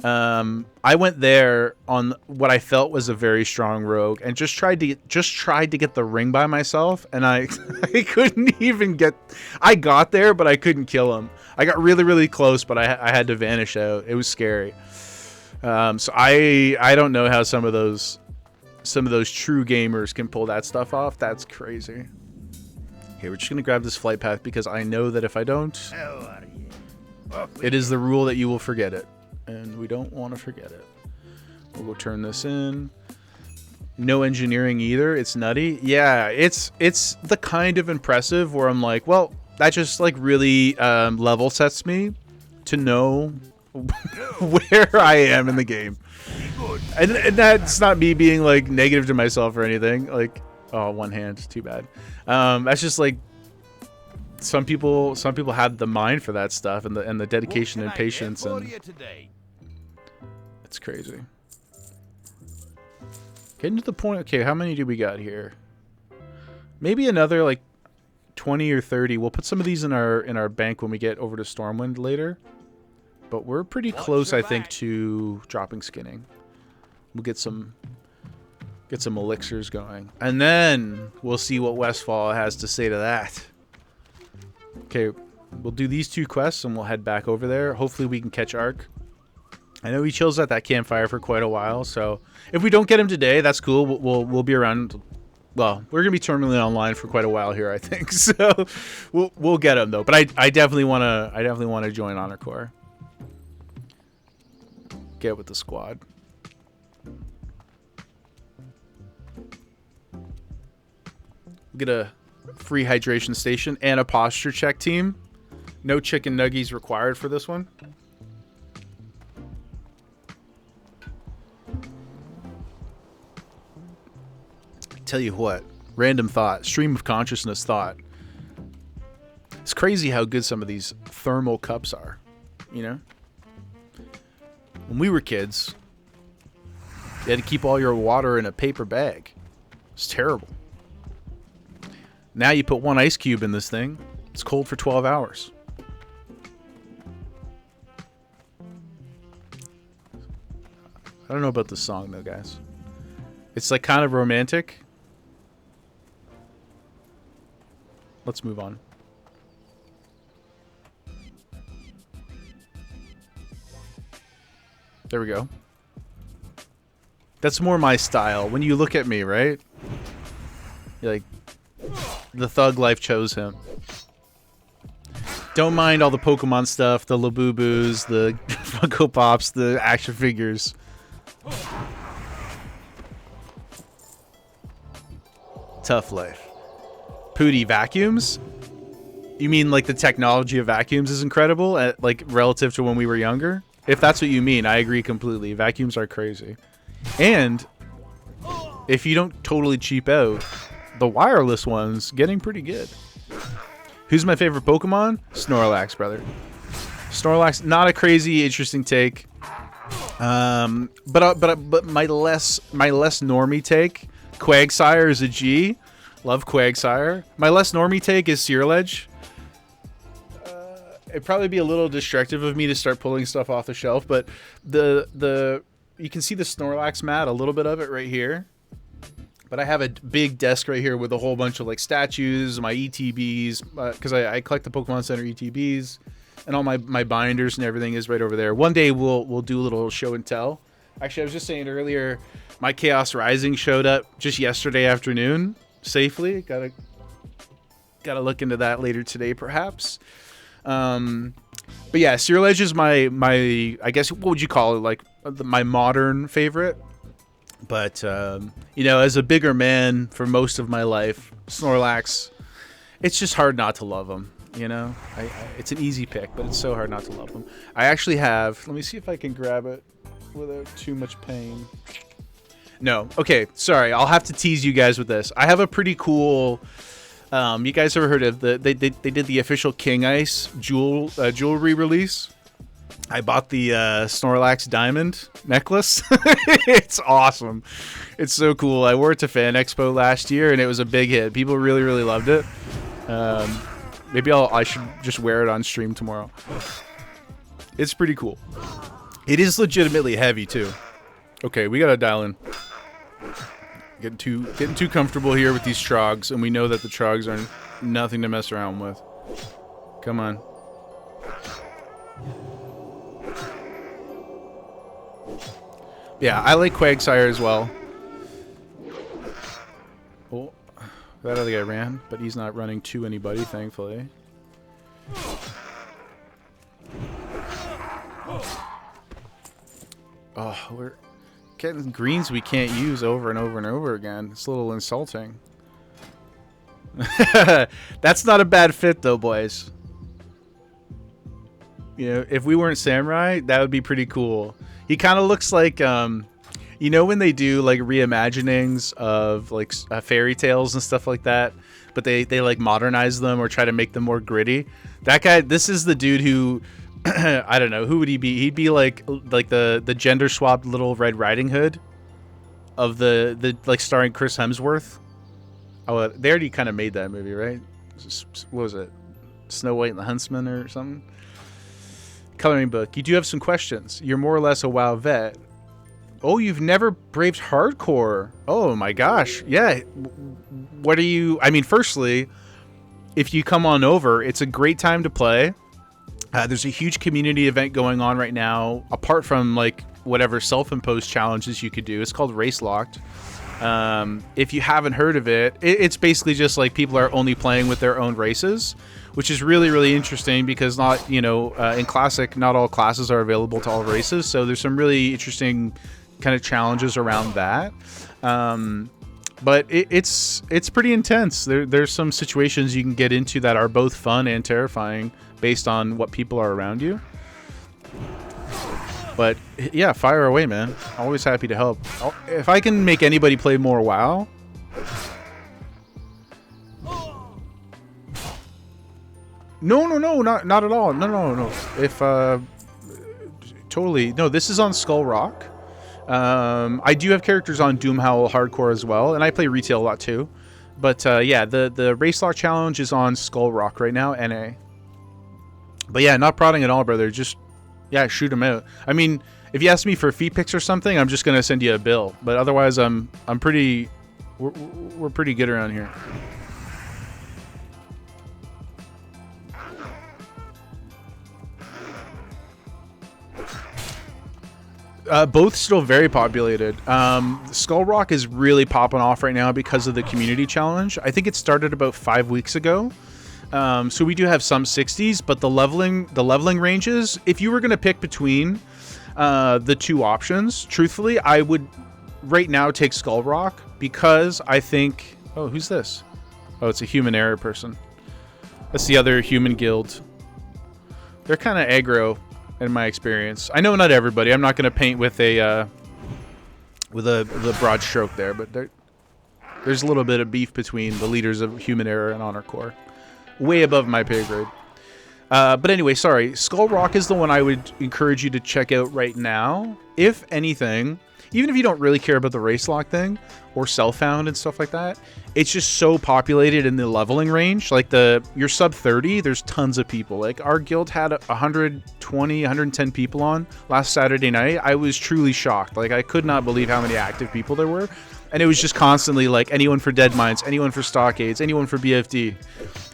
I went there on what I felt was a very strong rogue and just tried to get the ring by myself, and I couldn't even get. I got there, but I couldn't kill him. I got really really close, but I had to vanish out. It was scary. So I don't know how some of those true gamers can pull that stuff off. That's crazy. Okay, we're just going to grab this flight path because I know that if I don't, it is the rule that you will forget it. And we don't want to forget it. We'll go turn this in. No engineering either. It's nutty. Yeah, it's the kind of impressive where I'm like, well, that just like really level sets me to know where I am in the game. And that's not me being like negative to myself or anything. Like, oh, one hand, too bad. That's just like some people have the mind for that stuff and the dedication and patience, and it's crazy. Getting to the point. Okay, how many do we got here? Maybe another like 20 or 30. We'll put some of these in our bank when we get over to Stormwind later. But we're pretty close, I think, to dropping skinning. We'll get some elixirs going, and then we'll see what Westfall has to say to that. Okay, we'll do these 2 quests and we'll head back over there. Hopefully we can catch Ark. I know he chills at that campfire for quite a while, so if we don't get him today, that's cool. We'll be around. Well, we're gonna be terminally online for quite a while here, I think. So we'll get him though. But I definitely wanna join Honor Core. Get with the squad. Get a free hydration station and a posture check team. No chicken nuggies required for this one. Tell you what, random thought, stream of consciousness thought. It's crazy how good some of these thermal cups are, you know? When we were kids, you had to keep all your water in a paper bag. It's terrible. Now you put 1 ice cube in this thing, it's cold for 12 hours. I don't know about this song though, guys. It's like kind of romantic. Let's move on. There we go. That's more my style. When you look at me, right? You're like, the thug life chose him. Don't mind all the Pokemon stuff, the Labubus, the Funko Pops, the action figures. Tough life. Pooty, vacuums? You mean like the technology of vacuums is incredible, like relative to when we were younger? If that's what you mean, I agree completely. Vacuums are crazy. And if you don't totally cheap out, the wireless one's getting pretty good. Who's my favorite Pokemon? Snorlax, brother. Snorlax, not a crazy interesting take. But my less normie take, Quagsire is a G. Love Quagsire. My less normie take is Searledge. It'd probably be a little destructive of me to start pulling stuff off the shelf, but you can see the Snorlax mat, a little bit of it right here. But I have a big desk right here with a whole bunch of like statues, my ETBs, because I collect the Pokemon Center ETBs, and all my binders and everything is right over there. One day we'll do a little show and tell. Actually, I was just saying earlier, my Chaos Rising showed up just yesterday afternoon safely. Gotta look into that later today, perhaps. But yeah, Serial Edge is my I guess what would you call it, like my modern favorite. But you know, as a bigger man for most of my life, Snorlax, it's just hard not to love him. You know, it's an easy pick, but it's so hard not to love him. I actually have. Let me see if I can grab it without too much pain. No, okay, sorry. I'll have to tease you guys with this. I have a pretty cool. You guys ever heard of they did the official King Ice jewelry release? I bought the Snorlax diamond necklace. It's awesome. It's so cool. I wore it to Fan Expo last year, and it was a big hit. People really, really loved it. Maybe I should just wear it on stream tomorrow. It's pretty cool. It is legitimately heavy too. Okay, we gotta dial in. Getting too comfortable here with these trogs, and we know that the trogs are nothing to mess around with. Come on. Yeah, I like Quagsire as well. Oh, that other guy ran, but he's not running to anybody, thankfully. Oh, we're getting greens we can't use over and over and over again. It's a little insulting. That's not a bad fit, though, boys. You know, if we weren't samurai, that would be pretty cool. He kind of looks like, you know, when they do like reimaginings of like fairy tales and stuff like that, but they like modernize them or try to make them more gritty. That guy, this is the dude who, I don't know, who would he be? He'd be like the gender swapped Little Red Riding Hood of the like starring Chris Hemsworth. Oh, they already kind of made that movie, right? What was it? Snow White and the Huntsman or something? Coloring book. You do have some questions. You're more or less a WoW vet. Oh, you've never braved hardcore. Oh my gosh. Yeah. What are you... I mean, firstly, if you come on over, it's a great time to play. There's a huge community event going on right now, apart from like whatever self-imposed challenges you could do. It's called Race Locked. If you haven't heard of it, it's basically just like people are only playing with their own races, which is really, really interesting because not, you know, in Classic, not all classes are available to all races. So there's some really interesting kind of challenges around that. But it's pretty intense. There's some situations you can get into that are both fun and terrifying based on what people are around you. But yeah, fire away, man. Always happy to help. If I can make anybody play more WoW. No, not at all. No. If totally no, this is on Skull Rock. I do have characters on Doomhowl Hardcore as well, and I play retail a lot too. But yeah, the Race Lock Challenge is on Skull Rock right now, NA. But yeah, not prodding at all, brother. Just yeah, shoot them out. I mean, if you ask me for feed pics or something, I'm just gonna send you a bill. But otherwise, I'm pretty. We're pretty good around here. Both still very populated. Skull Rock is really popping off right now because of the community challenge. I think it started about 5 weeks ago. So we do have some 60s, but the leveling ranges, if you were going to pick between the two options, truthfully, I would right now take Skull Rock because I think... Oh, who's this? Oh, it's a human error person. That's the other human guild. They're kind of aggro in my experience. I know not everybody. I'm not going to paint with a broad stroke there, but there's a little bit of beef between the leaders of Human Error and Honor Corps. Way above my pay grade. But anyway, sorry. Skull Rock is the one I would encourage you to check out right now. If anything, even if you don't really care about the race lock thing or self-found and stuff like that, it's just so populated in the leveling range. Like you're sub 30, there's tons of people. Like our guild had 120, 110 people on last Saturday night. I was truly shocked. Like I could not believe how many active people there were. And it was just constantly like anyone for Dead Mines, anyone for Stockades, anyone for BFD.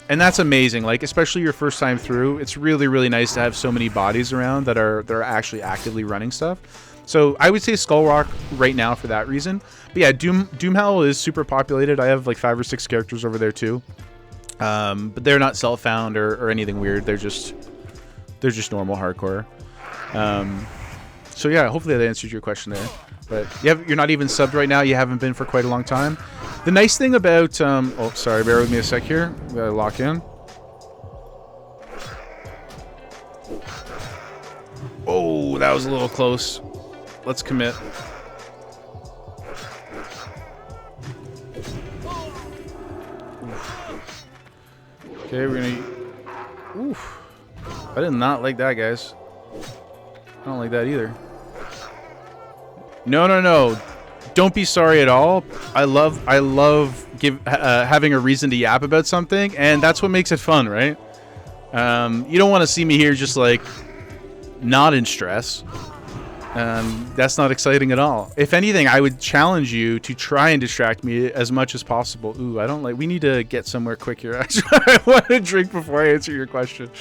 And that's amazing. Like, especially your first time through, it's really, really nice to have so many bodies around that are actually actively running stuff. So I would say Skull Rock right now for that reason. But yeah, Doomhowl is super populated. I have like 5 or 6 characters over there too. But they're not self-found or anything weird. They're just normal hardcore. So yeah, hopefully that answers your question there. But you're not even subbed right now. You haven't been for quite a long time. The nice thing about oh, sorry, bear with me a sec here. We gotta lock in. Oh, that was a little close. Let's commit. Okay, we're gonna. Oof. I did not like that, guys. I don't like that either. No. Don't be sorry at all. I love having a reason to yap about something, and that's what makes it fun, right? You don't want to see me here just like not in stress. That's not exciting at all. If anything, I would challenge you to try and distract me as much as possible. Ooh, I don't like. We need to get somewhere quick here. Actually, I want to drink before I answer your question.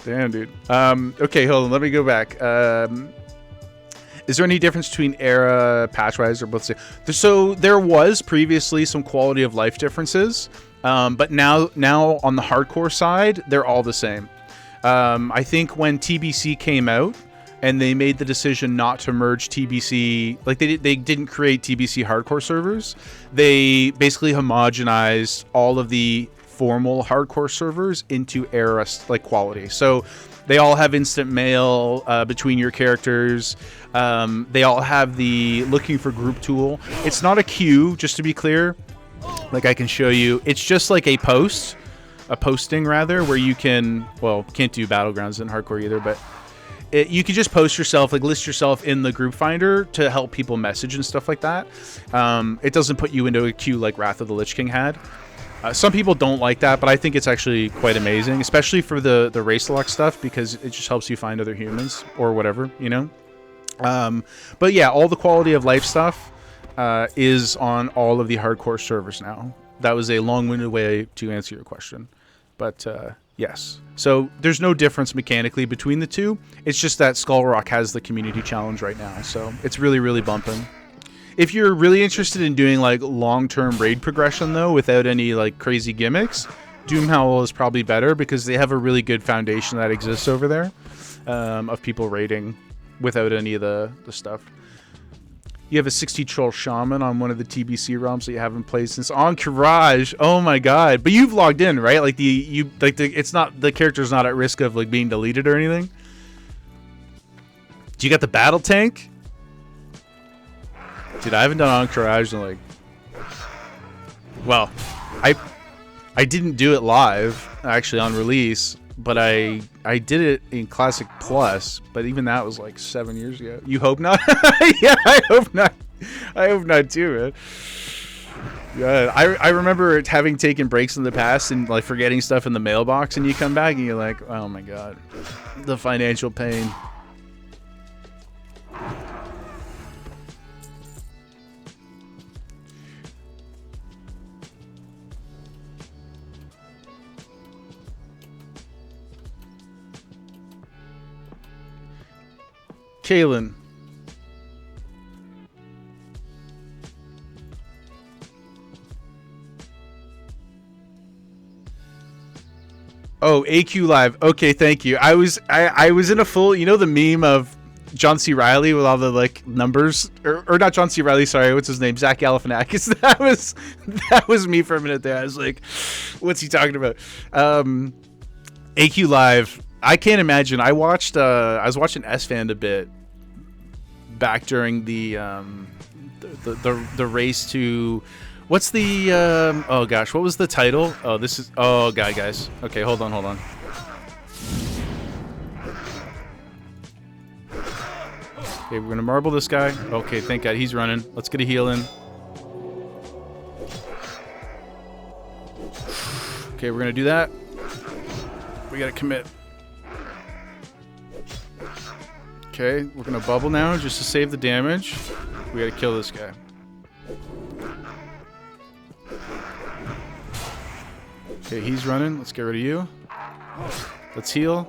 Damn, dude. Okay, hold on. Let me go back. Is there any difference between era, patch-wise, or both? So there was previously some quality of life differences, but now on the hardcore side, they're all the same. I think when TBC came out and they made the decision not to merge TBC, like they didn't create TBC hardcore servers. They basically homogenized all of the formal hardcore servers into era like quality. So they all have instant mail between your characters. They all have the looking for group tool. It's not a queue, just to be clear. Like I can show you. It's just like a posting rather, where you can, well, can't do battlegrounds in hardcore either, but you can just post yourself, like list yourself in the group finder to help people message and stuff like that. It doesn't put you into a queue like Wrath of the Lich King had. Some people don't like that, but I think it's actually quite amazing, especially for the race lock stuff, because it just helps you find other humans or whatever, you know? But yeah, all the quality of life stuff is on all of the hardcore servers now. That was a long-winded way to answer your question. But yes. So there's no difference mechanically between the two. It's just that Skull Rock has the community challenge right now. So it's really, really bumping. If you're really interested in doing like long-term raid progression though, without any like crazy gimmicks, Doomhowl is probably better because they have a really good foundation that exists over there of people raiding without any of the stuff. You have a 60 troll shaman on one of the TBC realms that you haven't played since Encourage. Oh my god! But you've logged in, right? Like it's not, the character's not at risk of like being deleted or anything. Do you got the battle tank? Dude, I haven't done Encourage in like, well, I didn't do it live actually on release, but I did it in Classic Plus, but even that was like 7 years ago. You hope not? Yeah, I hope not. I hope not too, man. Yeah, I remember having taken breaks in the past and like forgetting stuff in the mailbox, and you come back and you're like, oh my god, the financial pain. Kaylin. Oh, AQ Live. Okay, thank you. I was in a full, you know, the meme of John C. Reilly with all the like numbers, or not John C. Reilly, sorry, what's his name? Zach Galifianakis. That was me for a minute there. I was like, what's he talking about? AQ Live. I can't imagine. I was watching S-Fan a bit back during the race to, what's the oh gosh, what was the title? Oh, this is, oh god, guys. Okay, hold on. Okay, we're gonna marble this guy. Okay, thank god he's running. Let's get a heal in. Okay, we're gonna do that. We gotta commit. Okay, we're gonna bubble now just to save the damage. We gotta kill this guy. Okay, he's running. Let's get rid of you. Let's heal.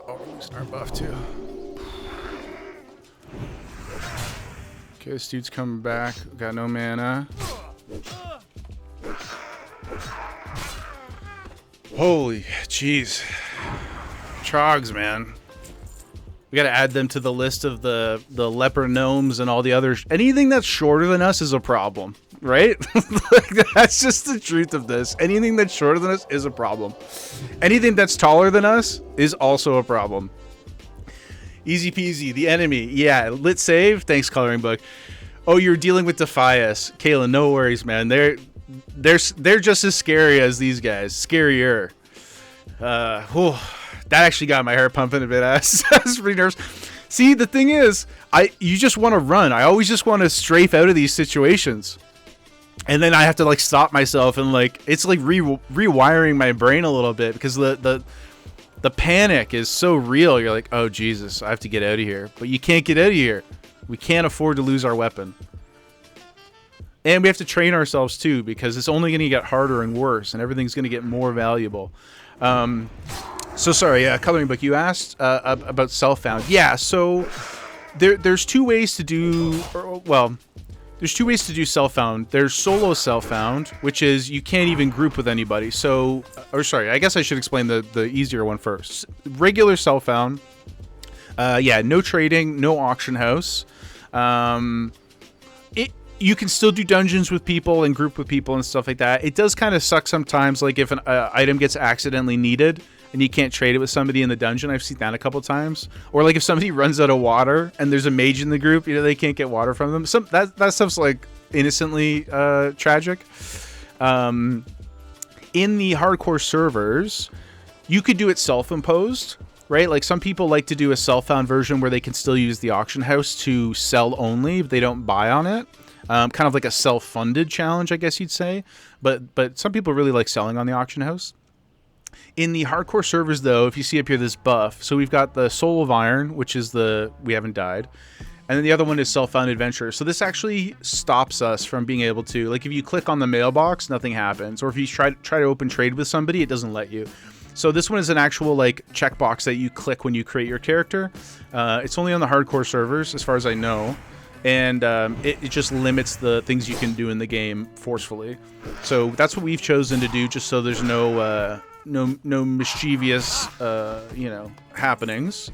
Oh, we're gonna start buff too. Okay, this dude's coming back. Got no mana. Holy jeez. Trogs, man. We gotta add them to the list of the leper gnomes and all the others. Anything that's shorter than us is a problem, right? Like, that's just the truth of this. Anything that's shorter than us is a problem. Anything that's taller than us is also a problem. Easy peasy. The enemy. Yeah, lit save. Thanks, coloring book. Oh, you're dealing with Defias. Kayla, no worries, man. They're just as scary as these guys. Scarier. That actually got my hair pumping a bit. I was pretty nervous. See, the thing is, you just want to run. I always just want to strafe out of these situations. And then I have to like stop myself and like it's like rewiring my brain a little bit because the panic is so real. You're like, oh Jesus, I have to get out of here. But you can't get out of here. We can't afford to lose our weapon. And we have to train ourselves too because it's only going to get harder and worse and everything's going to get more valuable. So sorry, coloring book. You asked about self-found. Yeah, so there's two ways to do. There's two ways to do self-found. There's solo self-found, which is you can't even group with anybody. So, or sorry, I guess I should explain the easier one first. Regular self-found. Yeah, no trading, no auction house. You can still do dungeons with people and group with people and stuff like that. It does kind of suck sometimes, like if an item gets accidentally needed and you can't trade it with somebody in the dungeon. I've seen that a couple times. Or like if somebody runs out of water and there's a mage in the group, you know, they can't get water from them. That stuff's like innocently tragic. In the hardcore servers, you could do it self-imposed, right? Like some people like to do a self-found version where they can still use the auction house to sell only if they don't buy on it. Kind of like a self-funded challenge, I guess you'd say. But some people really like selling on the auction house. In the hardcore servers, though, if you see up here this buff, so we've got the Soul of Iron, which is the We Haven't Died. And then the other one is Self-Found Adventure. So this actually stops us from being able to, like if you click on the mailbox, nothing happens. Or if you try to open trade with somebody, it doesn't let you. So this one is an actual like checkbox that you click when you create your character. It's only on the hardcore servers, as far as I know. And it just limits the things you can do in the game forcefully. So that's what we've chosen to do, just so there's no mischievous, happenings.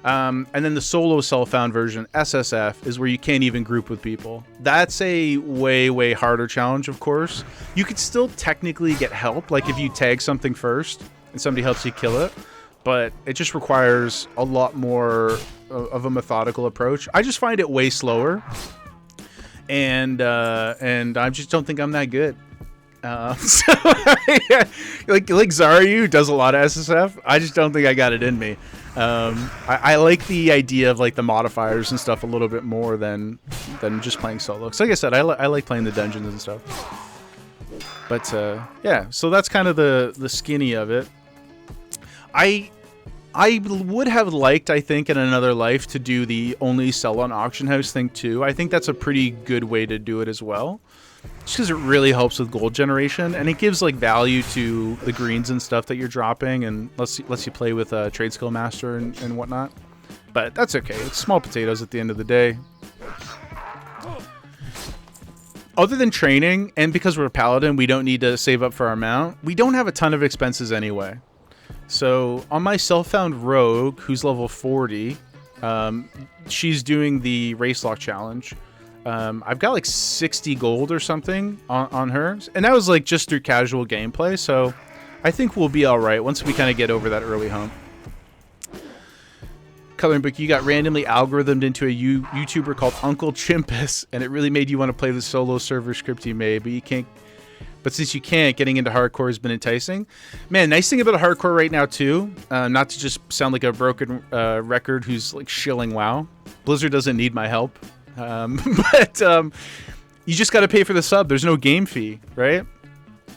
And then the solo self-found version, SSF, is where you can't even group with people. That's a way, way harder challenge, of course. You could still technically get help, like if you tag something first and somebody helps you kill it. But it just requires a lot more of a methodical approach. I just find it way slower, and I just don't think I'm that good. So yeah, like Zaryu does a lot of SSF. I just don't think I got it in me. I like the idea of like the modifiers and stuff a little bit more than just playing solo. So like I said, I like playing the dungeons and stuff. But yeah, so that's kind of the skinny of it. I would have liked, I think, in another life to do the only sell on auction house thing too. I think that's a pretty good way to do it as well. Just because it really helps with gold generation, and it gives like value to the greens and stuff that you're dropping, and lets you play with Trade Skill Master and whatnot. But that's okay. It's small potatoes at the end of the day. Other than training, and because we're a paladin, we don't need to save up for our mount. We don't have a ton of expenses anyway. So on my self-found rogue, who's level 40, she's doing the race lock challenge. I've got like 60 gold or something on her, and that was like just through casual gameplay. So I think we'll be all right once we kind of get over that early hump. Coloring book, you got randomly algorithmed into a YouTuber called Uncle Chimpus, and it really made you want to play the solo server script you made, but you can't. But since you can't, getting into hardcore has been enticing. Man, nice thing about hardcore right now, too, not to just sound like a broken record who's like shilling WoW. Blizzard doesn't need my help. But you just got to pay for the sub. There's no game fee, right?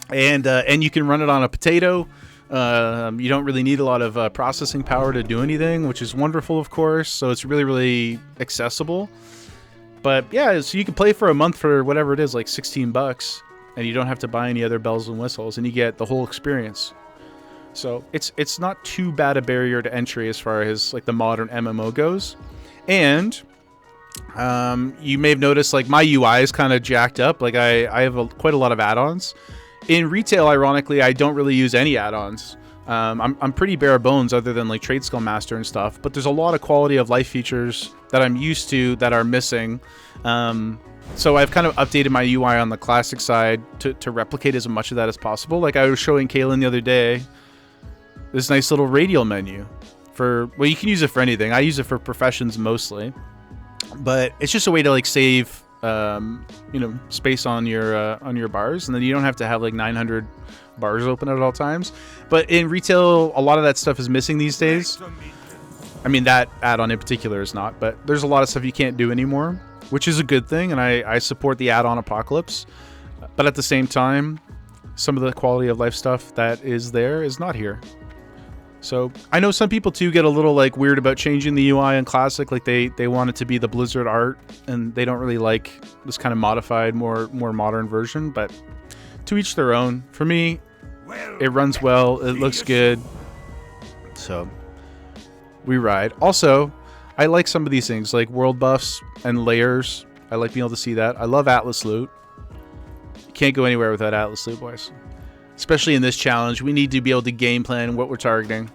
And you can run it on a potato. You don't really need a lot of processing power to do anything, which is wonderful, of course. So it's really, really accessible. But yeah, so you can play for a month for whatever it is, like $16. And you don't have to buy any other bells and whistles, and you get the whole experience. So it's not too bad a barrier to entry as far as like the modern MMO goes. And You may have noticed like my UI is kind of jacked up. Like I have quite a lot of add-ons. In retail, ironically, I don't really use any add-ons. I'm pretty bare bones other than like Trade Skill Master and stuff, but there's a lot of quality of life features that I'm used to that are missing. So I've kind of updated my UI on the classic side to replicate as much of that as possible. Like I was showing Kaylin the other day, this nice little radial menu for, well, you can use it for anything. I use it for professions mostly, but it's just a way to like save, you know, space on your bars, and then you don't have to have like 900 bars open at all times. But in retail, a lot of that stuff is missing these days. I mean, that add-on in particular is not, but there's a lot of stuff you can't do anymore, which is a good thing, and I support the add-on apocalypse. But at the same time, some of the quality of life stuff that is there is not here. So I know some people too get a little like weird about changing the UI in Classic, like they want it to be the Blizzard art, and they don't really like this kind of modified, more modern version. But to each their own. For me, it runs well, it looks good, so we ride. Also, I like some of these things like world buffs and layers. I like being able to see that. I love Atlas loot. You can't go anywhere without Atlas loot, boys. Especially in this challenge, we need to be able to game plan what we're targeting.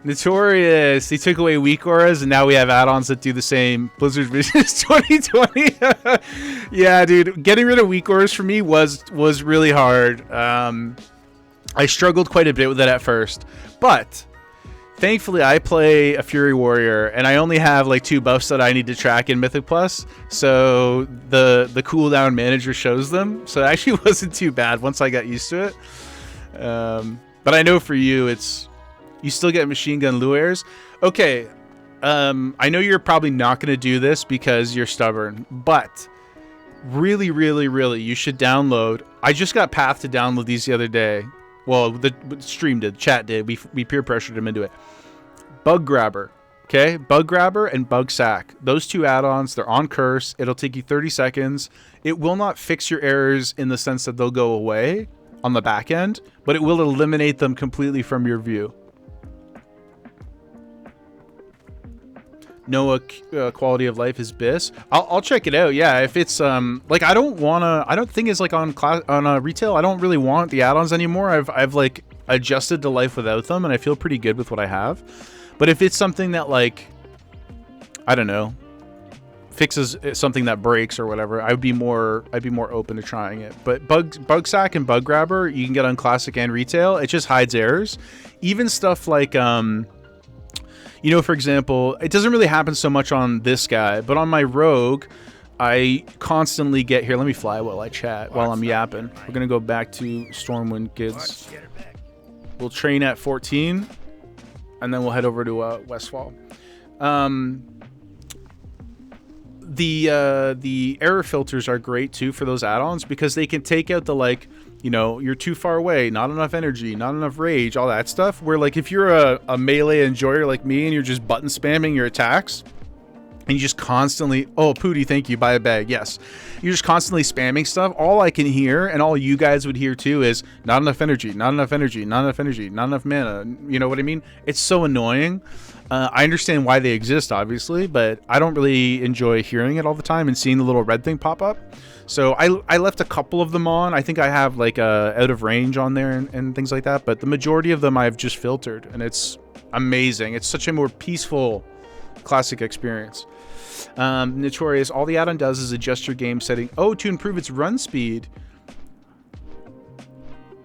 Notorious. They took away weak auras, and now we have add-ons that do the same. Blizzard Vision is 2020. Yeah, dude. Getting rid of weak auras for me was really hard. I struggled quite a bit with that at first, but thankfully I play a Fury Warrior, and I only have like 2 buffs that I need to track in Mythic Plus, so the cooldown manager shows them, so it actually wasn't too bad once I got used to it. But I know for you, you still get machine gun luares. Okay, I know you're probably not going to do this because you're stubborn, but really, you should download. I just got Path to download these the other day. Well, the stream did, chat did. We peer pressured him into it. Bug Grabber, okay? Bug Grabber and Bug Sack. Those 2 add-ons, they're on Curse. It'll take you 30 seconds. It will not fix your errors in the sense that they'll go away on the back end, but it will eliminate them completely from your view. Noah quality of life is BIS. I'll check it out. Yeah, if it's like I don't think it's like on retail. I don't really want the add-ons anymore. I've like adjusted to life without them, and I feel pretty good with what I have. But if it's something that like I don't know, fixes something that breaks or whatever, I'd be more open to trying it. But Bug Sack and Bug Grabber you can get on Classic and retail. It just hides errors. Even stuff like you know, for example, it doesn't really happen so much on this guy, but on my rogue, I constantly get here. Let me fly while I chat, while I'm yapping. We're going to go back to Stormwind Kids. We'll train at 14, and then we'll head over to Westfall. The error filters are great, too, for those add-ons, because they can take out the, like, you know, you're too far away, not enough energy, not enough rage, all that stuff. Where, like, if you're a melee enjoyer like me and you're just button spamming your attacks, and you just constantly, oh, Pooty, thank you, buy a bag, yes. You're just constantly spamming stuff. All I can hear, and all you guys would hear too, is not enough energy, not enough energy, not enough energy, not enough mana. You know what I mean? It's so annoying. I understand why they exist, obviously, but I don't really enjoy hearing it all the time and seeing the little red thing pop up. So I left a couple of them on. I think I have like out of range on there and things like that. But the majority of them I've just filtered, and it's amazing. It's such a more peaceful Classic experience. Notorious, all the add-on does is adjust your game setting. Oh, to improve its run speed.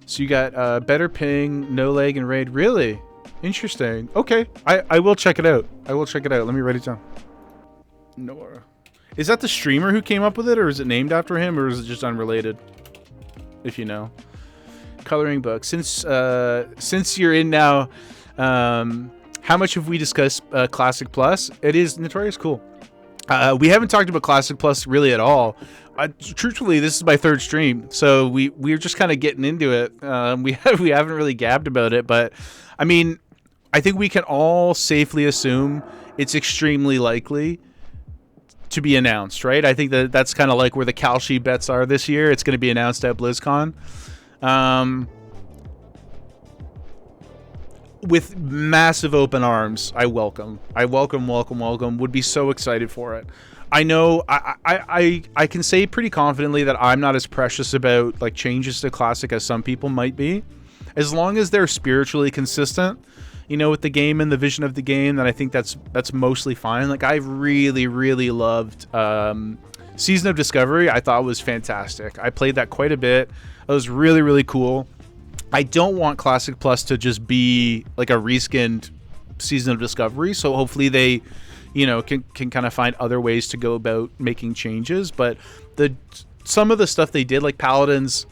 So you got better ping, no lag, and raid. Really? Interesting. Okay, I will check it out. I will check it out. Let me write it down. Nora. Is that the streamer who came up with it, or is it named after him, or is it just unrelated? If you know. Coloring book. Since you're in now, how much have we discussed Classic Plus? It is Notorious cool. We haven't talked about Classic Plus really at all. Truthfully, this is my 3rd stream, so we're just kind of getting into it. We haven't really gabbed about it, but I mean, I think we can all safely assume it's extremely likely to be announced, right? I think that's kind of like where the Kalshi bets are this year. It's going to be announced at BlizzCon. with massive open arms. I welcome, would be so excited for it. I know I can say pretty confidently that I'm not as precious about like changes to Classic as some people might be. As long as they're spiritually consistent, you know, with the game and the vision of the game, then I think that's mostly fine. Like, I really loved Season of Discovery. I thought was fantastic. I played that quite a bit. It was really cool. I don't want Classic Plus to just be like a reskinned Season of Discovery, so hopefully they, you know, can kind of find other ways to go about making changes. But some of the stuff they did, like Paladins,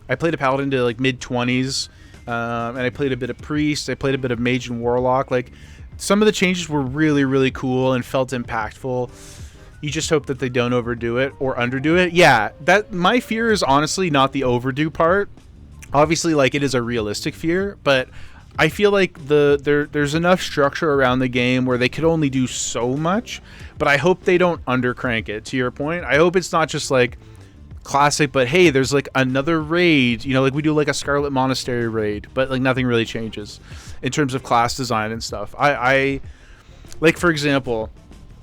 I played a Paladin to like mid-20s, and I played a bit of Priest, I played a bit of Mage and Warlock. Like, some of the changes were really cool and felt impactful. You just hope that they don't overdo it or underdo it. Yeah, that my fear is honestly not the overdo part. Obviously, like, it is a realistic fear, but I feel like there's enough structure around the game where they could only do so much, but I hope they don't undercrank it, to your point. I hope it's not just like Classic, but hey, there's like another raid, you know, like we do like a Scarlet Monastery raid, but like nothing really changes in terms of class design and stuff. I like, for example,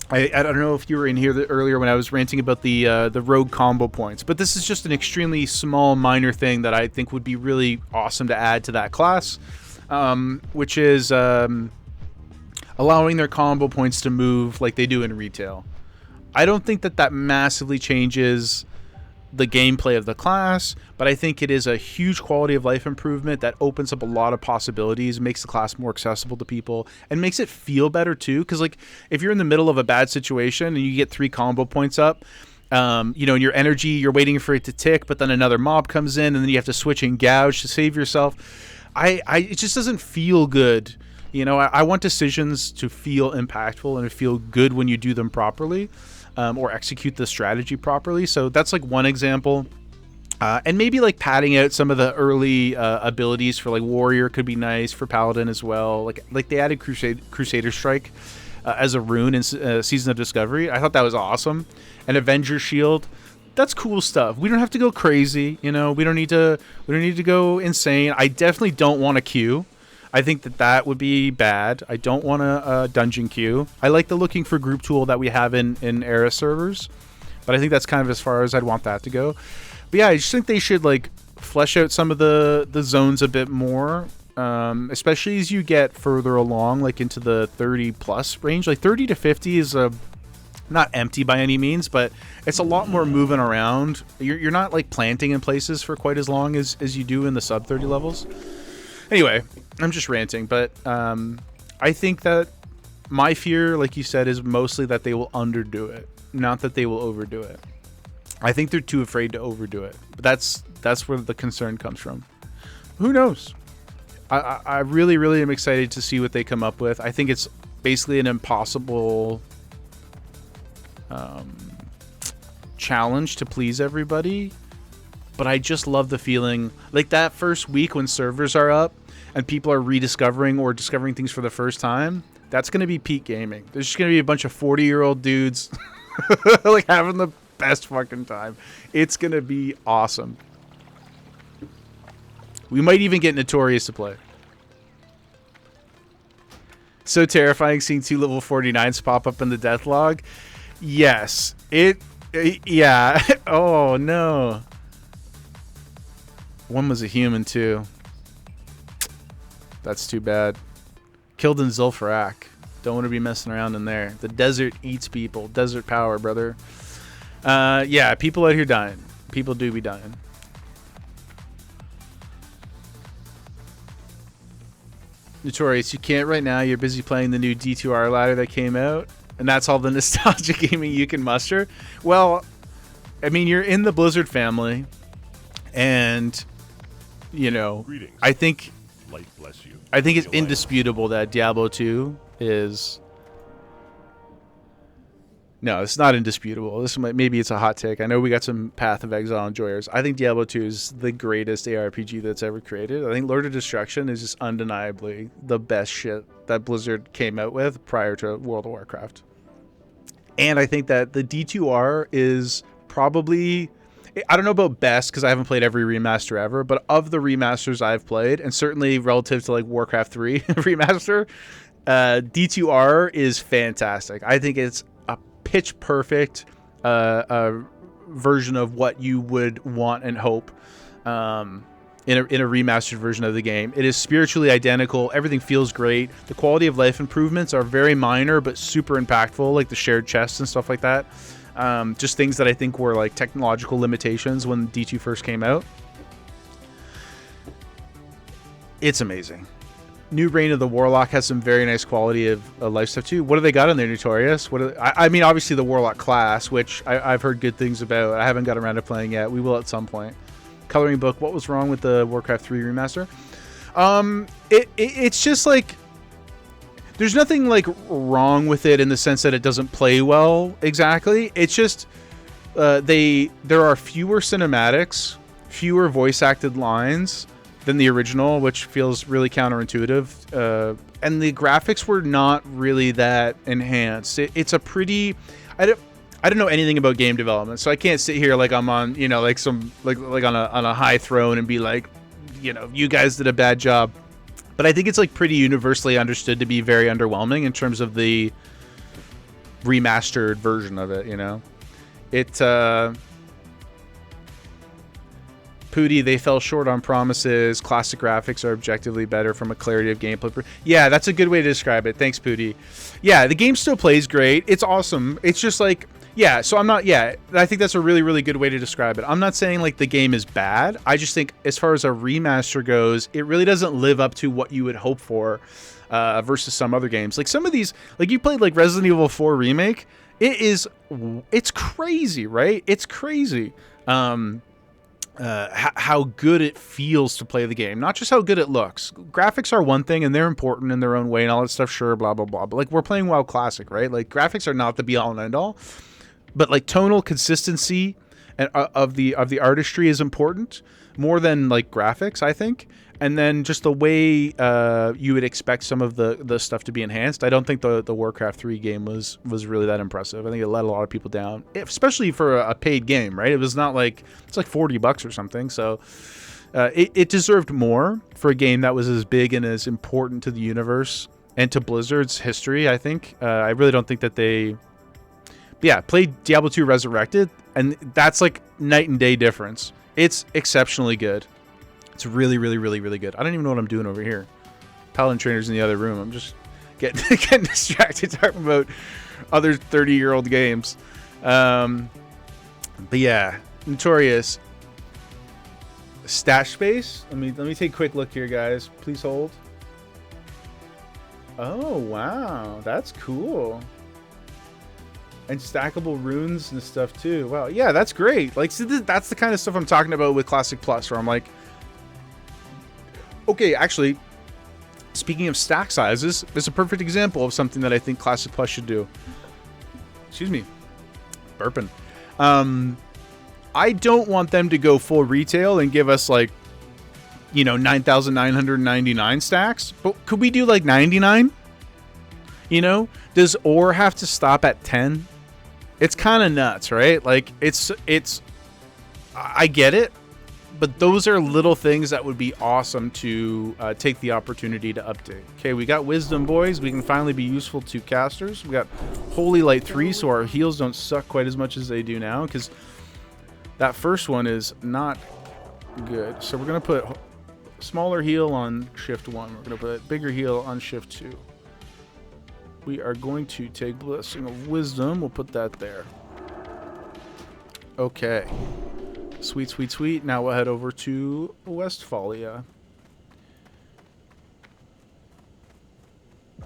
I don't know if you were in here earlier when I was ranting about the rogue combo points, but this is just an extremely small minor thing that I think would be really awesome to add to that class. Which is allowing their combo points to move like they do in retail. I don't think that massively changes the gameplay of the class, but I think it is a huge quality of life improvement that opens up a lot of possibilities, makes the class more accessible to people, and makes it feel better too. Because like, if you're in the middle of a bad situation and you get 3 combo points up, you know, and your energy, you're waiting for it to tick, but then another mob comes in and then you have to switch and gouge to save yourself. It just doesn't feel good. You know, I want decisions to feel impactful and to feel good when you do them properly, or execute the strategy properly. So that's like one example. And maybe like padding out some of the early abilities for like Warrior could be nice, for Paladin as well. Like they added Crusader Strike as a rune in Season of Discovery. I thought that was awesome. And Avenger Shield. That's cool stuff. We don't have to go crazy, you know. We don't need to go insane. I definitely don't want a queue. I think that would be bad. I don't want a dungeon queue. I like the looking for group tool that we have in era servers, but I think that's kind of as far as I'd want that to go. But yeah, I just think they should like flesh out some of the zones a bit more, especially as you get further along, like into the 30 plus range. Like 30 to 50 is not empty by any means, but it's a lot more moving around. You're not like planting in places for quite as long as you do in the sub 30 levels. Anyway, I'm just ranting, but I think that my fear, like you said, is mostly that they will underdo it, not that they will overdo it. I think they're too afraid to overdo it, but that's where the concern comes from. Who knows? I really am excited to see what they come up with. I think it's basically an impossible challenge to please everybody, but I just love the feeling like that first week when servers are up and people are rediscovering or discovering things for the first time. That's going to be peak gaming. There's just going to be a bunch of 40-year-old dudes like having the best fucking time. It's going to be awesome. We might even get Notorious to play. So terrifying seeing 2 level 49s pop up in the death log. Yes, yeah. Oh no. One was a human too. That's too bad. Killed in Zul'Farrak. Don't want to be messing around in there. The desert eats people. Desert power, brother. Yeah, people out here dying. People do be dying. Notorious, you can't right now. You're busy playing the new D2R ladder that came out, and that's all the nostalgia gaming you can muster. Well, I mean, you're in the Blizzard family, and you know, Greetings. I think Light bless you. it's indisputable that Diablo 2 is... No, it's not indisputable. Maybe it's a hot take. I know we got some Path of Exile enjoyers. I think Diablo 2 is the greatest ARPG that's ever created. I think Lord of Destruction is just undeniably the best shit that Blizzard came out with prior to World of Warcraft. And I think that the D2R is probably... I don't know about best because I haven't played every remaster ever, but of the remasters I've played, and certainly relative to like Warcraft 3 remaster, D2R is fantastic. I think it's a pitch perfect version of what you would want and hope in a remastered version of the game. It is spiritually identical. Everything feels great. The quality of life improvements are very minor but super impactful, like the shared chests and stuff like that. Just things that I think were like technological limitations when D2 first came out. It's amazing. New Reign of the Warlock has some very nice quality of life stuff too. What do they got in there, Notorious? I mean, obviously the Warlock class, which I've heard good things about. I haven't got around to playing yet. We will at some point. Coloring book. What was wrong with the Warcraft 3 remaster? It's just like there's nothing like wrong with it in the sense that it doesn't play well exactly. It's just there are fewer cinematics, fewer voice acted lines than the original, which feels really counterintuitive. And the graphics were not really that enhanced. It's a pretty I don't know anything about game development, so I can't sit here like I'm on, you know, like some like on a high throne and be like, you know, you guys did a bad job. But I think it's like pretty universally understood to be very underwhelming in terms of the remastered version of it, you know. Pooty, they fell short on promises. Classic graphics are objectively better from a clarity of gameplay. Yeah, that's a good way to describe it. Thanks, Pooty. Yeah, the game still plays great. It's awesome. It's just like, yeah, so I'm not, yeah, I think that's a really, really good way to describe it. I'm not saying like the game is bad. I just think as far as a remaster goes, it really doesn't live up to what you would hope for versus some other games. Like some of these, like you played like Resident Evil 4 Remake. It's crazy, right? It's crazy. How good it feels to play the game, not just how good it looks. Graphics are one thing and they're important in their own way and all that stuff, sure, blah blah blah, but like we're playing WoW Classic, right? Like graphics are not the be all and end all, but like tonal consistency and of the artistry is important more than like graphics, I think. And then just the way you would expect some of the stuff to be enhanced. I don't think the Warcraft 3 game was really that impressive. I think it let a lot of people down, especially for a paid game, right? It was not like, it's like $40 or something. So it deserved more for a game that was as big and as important to the universe and to Blizzard's history, I think. I really don't think that they... Yeah, played Diablo 2 Resurrected, and that's like night and day difference. It's exceptionally good. It's really, really, really, really good. I don't even know what I'm doing over here. Paladin Trainer's in the other room. I'm just getting distracted talking about other 30-year-old games. But yeah, Notorious. Stash space. Let me take a quick look here, guys. Please hold. Oh wow, that's cool. And stackable runes and stuff too. Wow, yeah, that's great. Like, so that's the kind of stuff I'm talking about with Classic Plus, where I'm like, okay, actually, speaking of stack sizes, it's a perfect example of something that I think Classic Plus should do. Excuse me, burping. I don't want them to go full retail and give us like, you know, 9,999 stacks, but could we do like 99? You know, does ore have to stop at 10? It's kind of nuts, right? Like it's I get it, but those are little things that would be awesome to take the opportunity to update. Okay, we got Wisdom, boys. We can finally be useful to casters. We got Holy Light 3, so our heals don't suck quite as much as they do now, because that first one is not good. So we're going to put smaller heal on shift 1. We're going to put bigger heal on shift 2. We are going to take Blessing of Wisdom. We'll put that there. Okay. Sweet, sweet, sweet. Now we'll head over to Westphalia.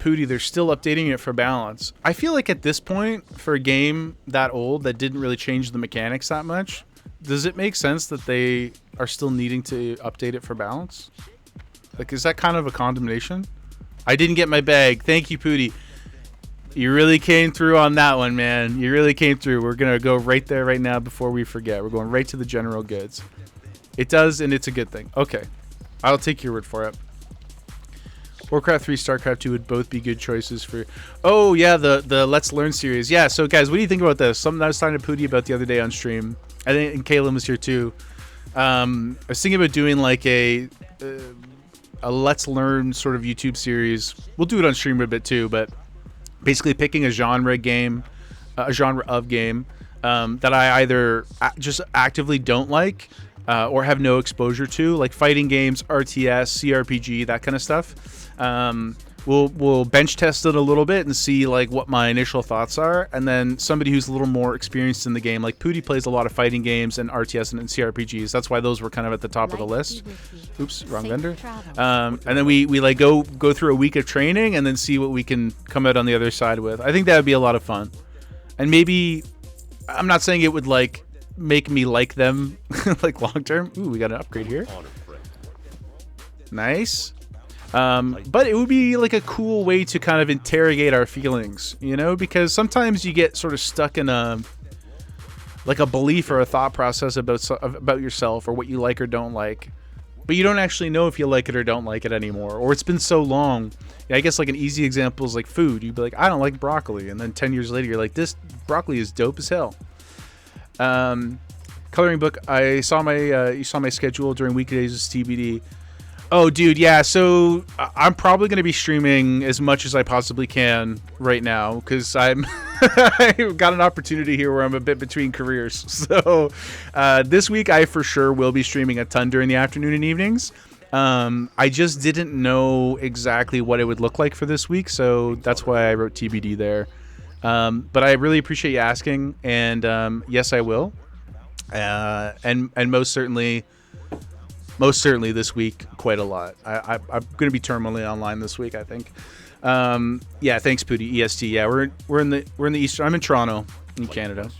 Pooty, they're still updating it for balance. I feel like at this point, for a game that old that didn't really change the mechanics that much, does it make sense that they are still needing to update it for balance? Like, is that kind of a condemnation? I didn't get my bag. Thank you, Pooty. You really came through on that one, man. You really came through. We're going to go right there right now before we forget. We're going right to the general goods. It does, and it's a good thing. Okay. I'll take your word for it. Warcraft 3, StarCraft 2 would both be good choices for... Oh, yeah, the Let's Learn series. Yeah, so guys, what do you think about this? Something I was talking to Pooty about the other day on stream. I think and Caleb was here too. I was thinking about doing like a Let's Learn sort of YouTube series. We'll do it on stream a bit too, but basically picking a genre of game that I either just actively don't like or have no exposure to, like fighting games, RTS, CRPG, that kind of stuff. We'll bench test it a little bit and see like what my initial thoughts are, and then somebody who's a little more experienced in the game, like Pooty plays a lot of fighting games and RTS and CRPGs. That's why those were kind of at the top of the list. Oops, wrong vendor. And then we like go through a week of training and then see what we can come out on the other side with. I think that would be a lot of fun, and maybe I'm not saying it would like make me like them like long term. Ooh, we got an upgrade here. Nice. But it would be like a cool way to kind of interrogate our feelings, you know, because sometimes you get sort of stuck in a belief or a thought process about yourself or what you like or don't like, but you don't actually know if you like it or don't like it anymore, or it's been so long. Yeah, I guess like an easy example is like food. You'd be like, I don't like broccoli, and then 10 years later you're like, this broccoli is dope as hell. Coloring book. I saw my you saw my schedule during weekdays as TBD. Oh, dude, yeah. So I'm probably going to be streaming as much as I possibly can right now because I've got an opportunity here where I'm a bit between careers. So this week I for sure will be streaming a ton during the afternoon and evenings. I just didn't know exactly what it would look like for this week, so that's why I wrote TBD there. But I really appreciate you asking, and yes, I will. And most certainly this week quite a lot. I'm going to be terminally online this week, I think. Yeah, thanks Pooty. EST. Yeah, we're in the Eastern. I'm in Toronto, in Canada.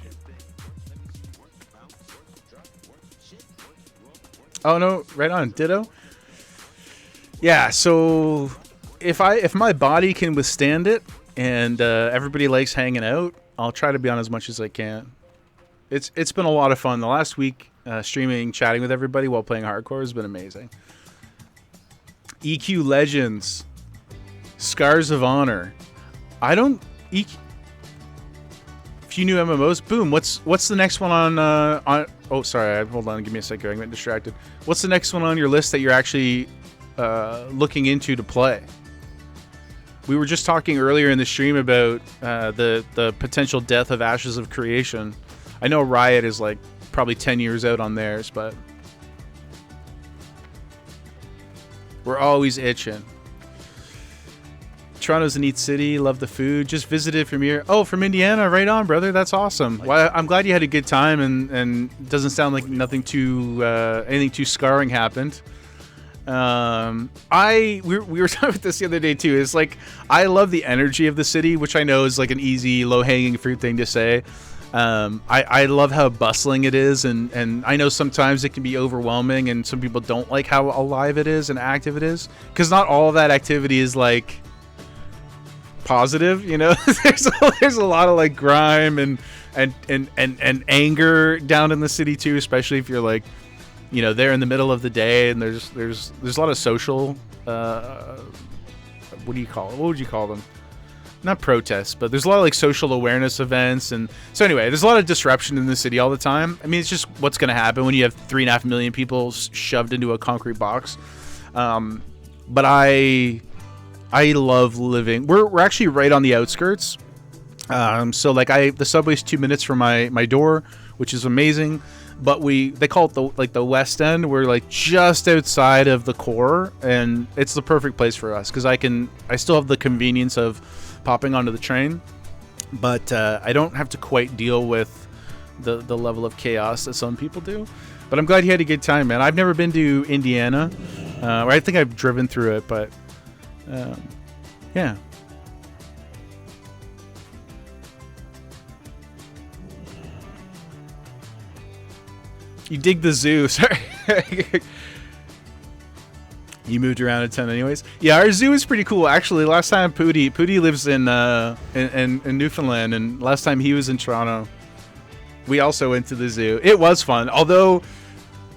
Oh no, right on. Ditto. Yeah, so if my body can withstand it and everybody likes hanging out, I'll try to be on as much as I can. It's been a lot of fun. The last week streaming, chatting with everybody while playing hardcore has been amazing. EQ Legends, Scars of Honor. I don't few new MMOs. Boom. What's the next one on? Oh, sorry. Hold on. Give me a second. I got distracted. What's the next one on your list that you're actually looking into to play? We were just talking earlier in the stream about the potential death of Ashes of Creation. I know Riot is like probably 10 years out on theirs, but we're always itching. Toronto's a neat city. Love the food. Just visited from here. Oh, from Indiana. Right on, brother. That's awesome. Well, I'm glad you had a good time, and it doesn't sound like anything too scarring happened. We were talking about this the other day too. It's like I love the energy of the city, which I know is like an easy, low-hanging fruit thing to say. I love how bustling it is, and I know sometimes it can be overwhelming, and some people don't like how alive it is and active it is, because not all of that activity is like positive, you know. there's a lot of like grime and anger down in the city too, especially if you're like, you know, there in the middle of the day, and there's a lot of social what would you call them? Not protests, but there's a lot of like social awareness events, and so anyway, there's a lot of disruption in the city all the time. I mean, it's just what's going to happen when you have 3.5 million people shoved into a concrete box. But I love living. We're actually right on the outskirts. So like the subway's 2 minutes from my door, which is amazing. But they call it the West End. We're like just outside of the core, and it's the perfect place for us because I still have the convenience of popping onto the train, but I don't have to quite deal with the level of chaos that some people do. But I'm glad you had a good time, man. I've never been to Indiana. I think I've driven through it, but yeah. You dig the zoo. Sorry. You moved around a ton anyways. Yeah, our zoo is pretty cool. Actually, last time Pooty lives in Newfoundland, and last time he was in Toronto, we also went to the zoo. It was fun. Although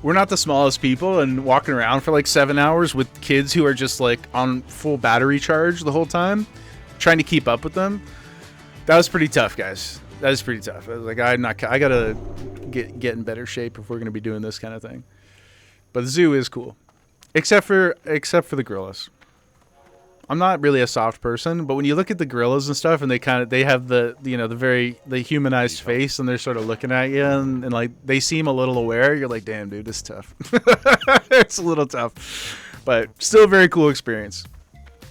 we're not the smallest people, and walking around for like 7 hours with kids who are just like on full battery charge the whole time, trying to keep up with them. That was pretty tough, guys. That was pretty tough. I was like, I gotta get in better shape if we're gonna be doing this kind of thing. But the zoo is cool, except for the gorillas. I'm not really a soft person, but when you look at the gorillas and stuff, and they have the the humanized face, and they're sort of looking at you, and like they seem a little aware. You're like, damn, dude, this is tough. It's a little tough, but still a very cool experience.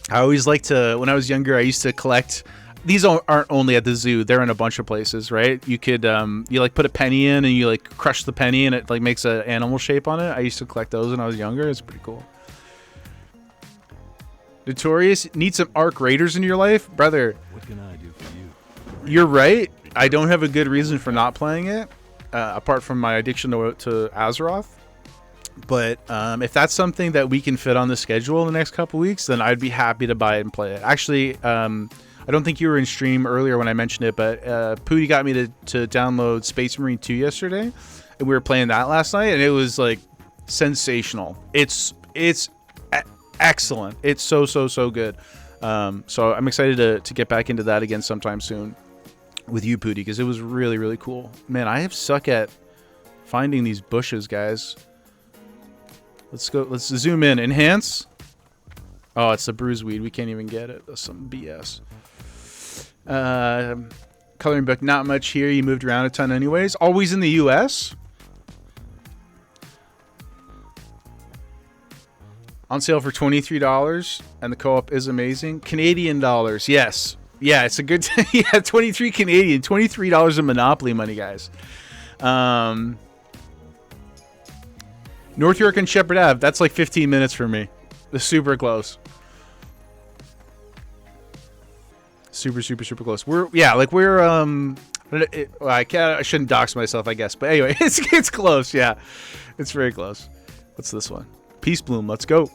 I always like to, when I was younger, I used to collect. These aren't only at the zoo; they're in a bunch of places, right? You could you like put a penny in, and you like crush the penny, and it like makes an animal shape on it. I used to collect those when I was younger. It's pretty cool. Notorious, need some Arc Raiders in your life? Brother, What can I do for you? you're right. I don't have a good reason for not playing it, apart from my addiction to Azeroth. But if that's something that we can fit on the schedule in the next couple weeks, then I'd be happy to buy it and play it. Actually, I don't think you were in stream earlier when I mentioned it, but Pooty got me to download Space Marine 2 yesterday, and we were playing that last night, and it was like sensational. It's excellent. It's so good. So I'm excited to get back into that again sometime soon with you, Pooty, because it was really cool. Man, I have suck at finding these bushes, guys. Let's go. Let's zoom in. Enhance. Oh, it's the bruise weed. We can't even get it. That's some BS. Coloring book, not much here. You moved around a ton anyways. Always in the US. On sale for $23, and the co-op is amazing. Canadian dollars, yes. Yeah, it's a good yeah, 23 Canadian, $23 in Monopoly money, guys. North York and Shepherd Ave, that's like 15 minutes for me. It's super close. Super close. I shouldn't dox myself, I guess, but anyway, it's close. Yeah, it's very close. What's this one? Peace Bloom, let's go.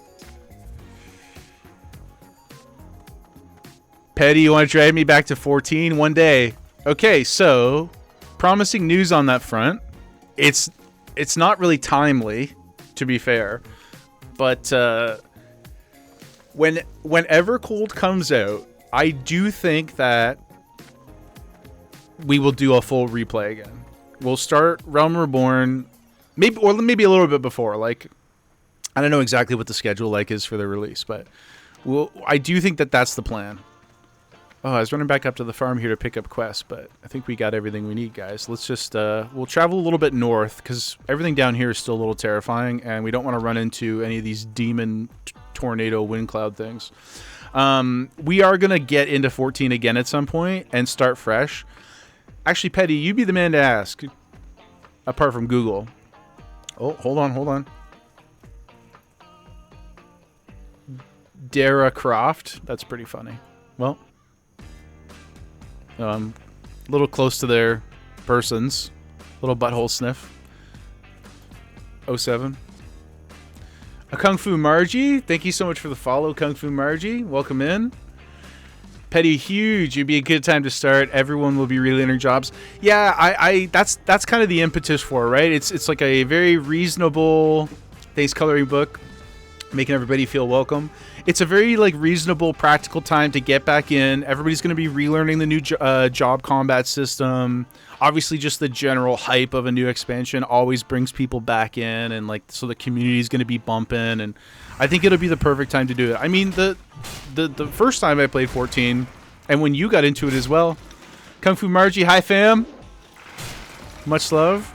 Petty, you want to drag me back to 14 one day? Okay, so promising news on that front. It's not really timely, to be fair, but whenever Cold comes out, I do think that we will do a full replay again. We'll start Realm Reborn, maybe a little bit before. Like, I don't know exactly what the schedule is for the release, but I do think that that's the plan. Oh, I was running back up to the farm here to pick up quests, but I think we got everything we need, guys. Let's just, we'll travel a little bit north, because everything down here is still a little terrifying, and we don't want to run into any of these demon tornado wind cloud things. We are going to get into 14 again at some point and start fresh. Actually, Petty, you be the man to ask, apart from Google. Oh, hold on. Dara Croft. That's pretty funny. Well, a little close to their persons. Little butthole sniff. 07. A Kung Fu Margie. Thank you so much for the follow, Kung Fu Margie. Welcome in. Petty Huge. It'd be a good time to start. Everyone will be relearning jobs. Yeah, that's kind of the impetus for it, right? It's like a very reasonable thanks coloring book, making everybody feel welcome. It's a very reasonable, practical time to get back in. Everybody's going to be relearning the new job combat system. Obviously, just the general hype of a new expansion always brings people back in, and so the community is going to be bumping. And I think it'll be the perfect time to do it. I mean, the first time I played 14, and when you got into it as well, Kung Fu Margie, hi fam, much love.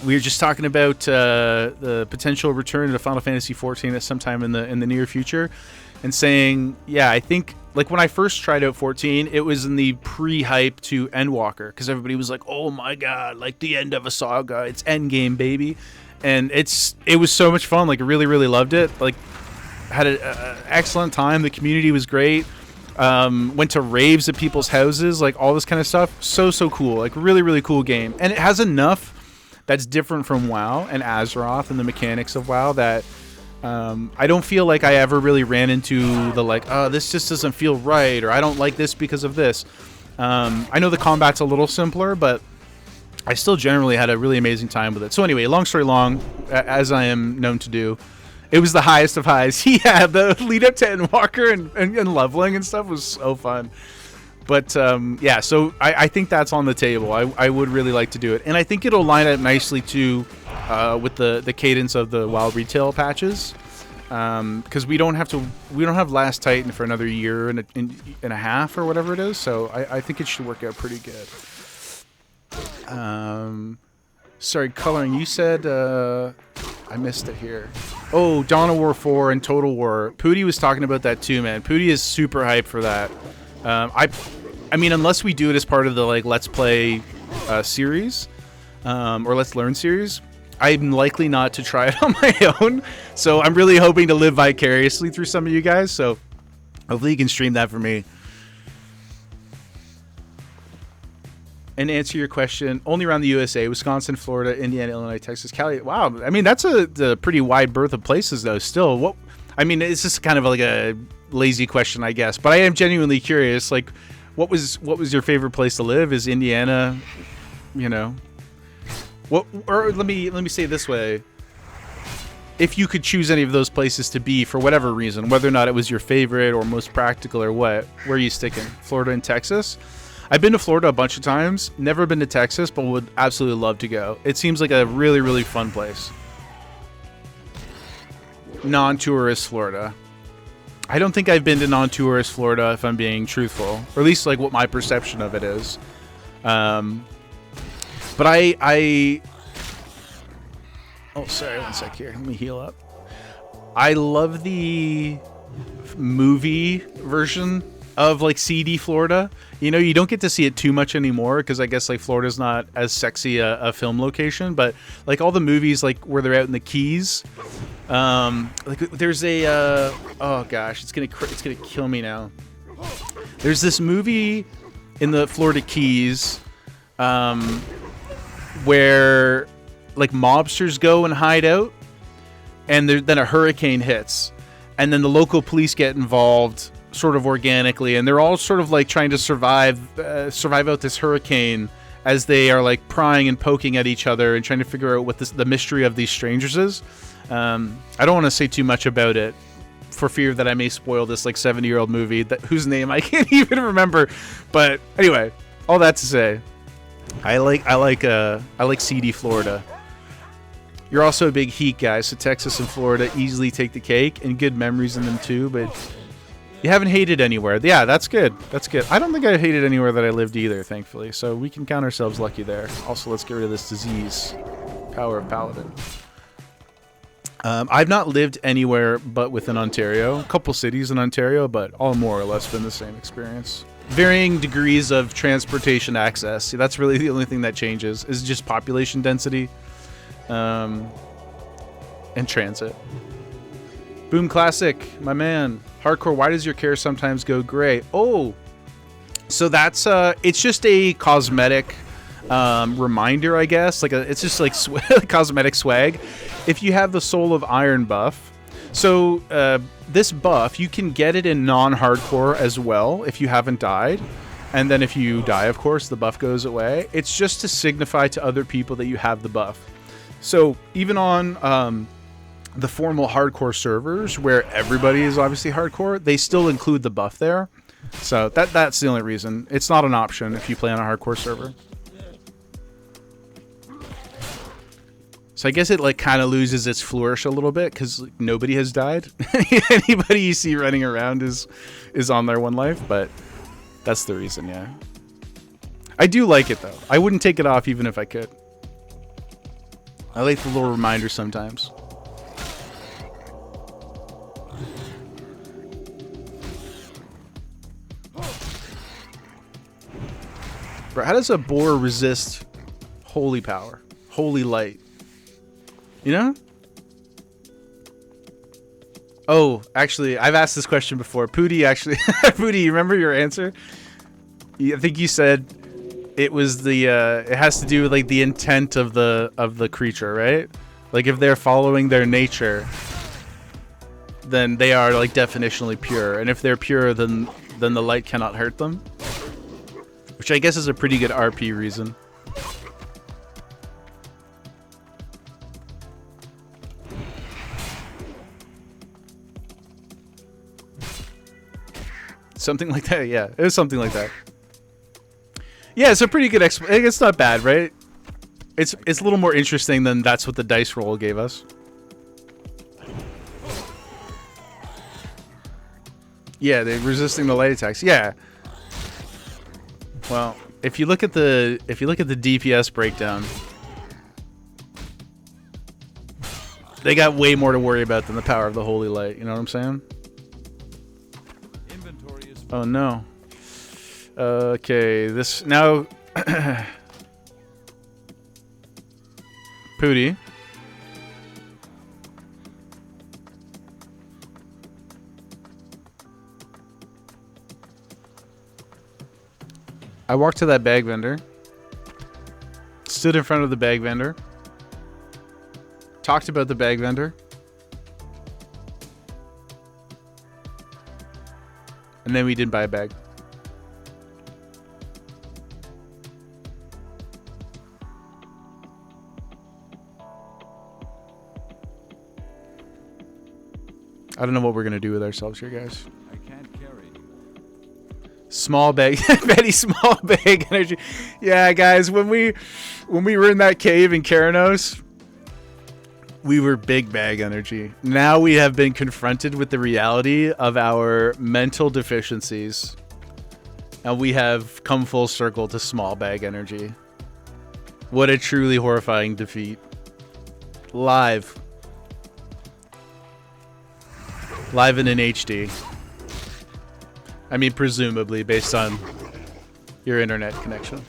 We were just talking about the potential return to Final Fantasy XIV at some time in the near future, and saying, yeah, I think when I first tried out 14, it was in the pre-hype to Endwalker, because everybody was like, oh my god, the end of a saga, it's endgame, baby. And it was so much fun. I really loved it. Had an excellent time. The community was great. Went to raves at people's houses, all this kind of stuff. So cool. Really cool game. And it has enough that's different from WoW and Azeroth and the mechanics of WoW that I don't feel like I ever really ran into the this just doesn't feel right, or I don't like this because of this. I know the combat's a little simpler, but I still generally had a really amazing time with it. So anyway, long story long, as I am known to do, it was the highest of highs. Yeah, the lead up to Endwalker and leveling and stuff was so fun. But yeah, so I think that's on the table. I would really like to do it, and I think it'll line up nicely too with the cadence of the WoW retail patches, because we don't have Last Titan for another year and a half or whatever it is. So I think it should work out pretty good. Sorry, coloring. You said I missed it here. Oh, Dawn of War 4 and Total War. Pooty was talking about that too, man. Pooty is super hyped for that. I mean, unless we do it as part of the like Let's Play series or Let's Learn series, I'm likely not to try it on my own. So I'm really hoping to live vicariously through some of you guys. So hopefully you can stream that for me. And answer your question, only around the USA, Wisconsin, Florida, Indiana, Illinois, Texas, Cali. Wow, I mean, that's a pretty wide berth of places, though, still. What? I mean, it's just kind of like a lazy question, I guess. But I am genuinely curious, like, what was your favorite place to live? Is Indiana, you know? What? Or let me say it this way. If you could choose any of those places to be for whatever reason, whether or not it was your favorite or most practical or what, where are you sticking? Florida and Texas? I've been to Florida a bunch of times, never been to Texas, but would absolutely love to go. It seems like a really, really fun place. Non-tourist Florida. I don't think I've been to non-tourist Florida, if I'm being truthful, or at least like what my perception of it is. But I oh, sorry, one sec here. Let me heal up. I love the movie version of like CD Florida. You know, you don't get to see it too much anymore because I guess like Florida's not as sexy a film location, but like all the movies like where they're out in the Keys, like there's a oh gosh, it's gonna kill me now. There's this movie in the Florida Keys where like mobsters go and hide out, and then a hurricane hits, and then the local police get involved sort of organically, and they're all sort of like trying to survive out this hurricane as they are like prying and poking at each other and trying to figure out what the mystery of these strangers is. I don't want to say too much about it for fear that I may spoil this like 70-year-old movie whose name I can't even remember. But anyway, all that to say, I like CD Florida. You're also a big heat guy, so Texas and Florida easily take the cake, and good memories in them too, but you haven't hated anywhere. Yeah, that's good. That's good. I don't think I hated anywhere that I lived either, thankfully. So we can count ourselves lucky there. Also, let's get rid of this disease. Power of Paladin. I've not lived anywhere but within Ontario. A couple cities in Ontario, but all more or less been the same experience. Varying degrees of transportation access. See, that's really the only thing that changes, is just population density and transit. Boom Classic, my man. Hardcore, why does your hair sometimes go gray? Oh, so that's it's just a cosmetic reminder, I guess. Like it's just like cosmetic swag. If you have the Soul of Iron buff, so this buff, you can get it in non-hardcore as well if you haven't died. And then if you die, of course, the buff goes away. It's just to signify to other people that you have the buff. So even on the formal hardcore servers where everybody is obviously hardcore, they still include the buff there. So that's the only reason. It's not an option if you play on a hardcore server. So I guess it like kind of loses its flourish a little bit because like, nobody has died. Anybody you see running around is on their one life, but that's the reason, yeah. I do like it though. I wouldn't take it off even if I could. I like the little reminder sometimes. Bro, how does a boar resist holy power? Holy light? You know? Oh, actually, I've asked this question before. Pooty, actually. Pooty, you remember your answer? I think you said it was the, it has to do with, like, the intent of the creature, right? Like, if they're following their nature, then they are, like, definitionally pure. And if they're pure, then the light cannot hurt them. Which I guess is a pretty good RP reason. Something like that, yeah. It was something like that. Yeah, it's a pretty good it's not bad, right? It's a little more interesting than that's what the dice roll gave us. Yeah, they're resisting the light attacks. Yeah. Well, if you look at the DPS breakdown, they got way more to worry about than the power of the holy light. You know what I'm saying? Oh no. Okay, this now. Pooty. I walked to that bag vendor. Stood in front of the bag vendor. Talked about the bag vendor. And then we didn't buy a bag. I don't know what we're going to do with ourselves here, guys. I can't carry. Small bag. Very small bag energy. Yeah, guys, when we were in that cave in Keranos, we were big bag energy. Now we have been confronted with the reality of our mental deficiencies. And we have come full circle to small bag energy. What a truly horrifying defeat. Live in an HD. I mean, presumably, based on your internet connection.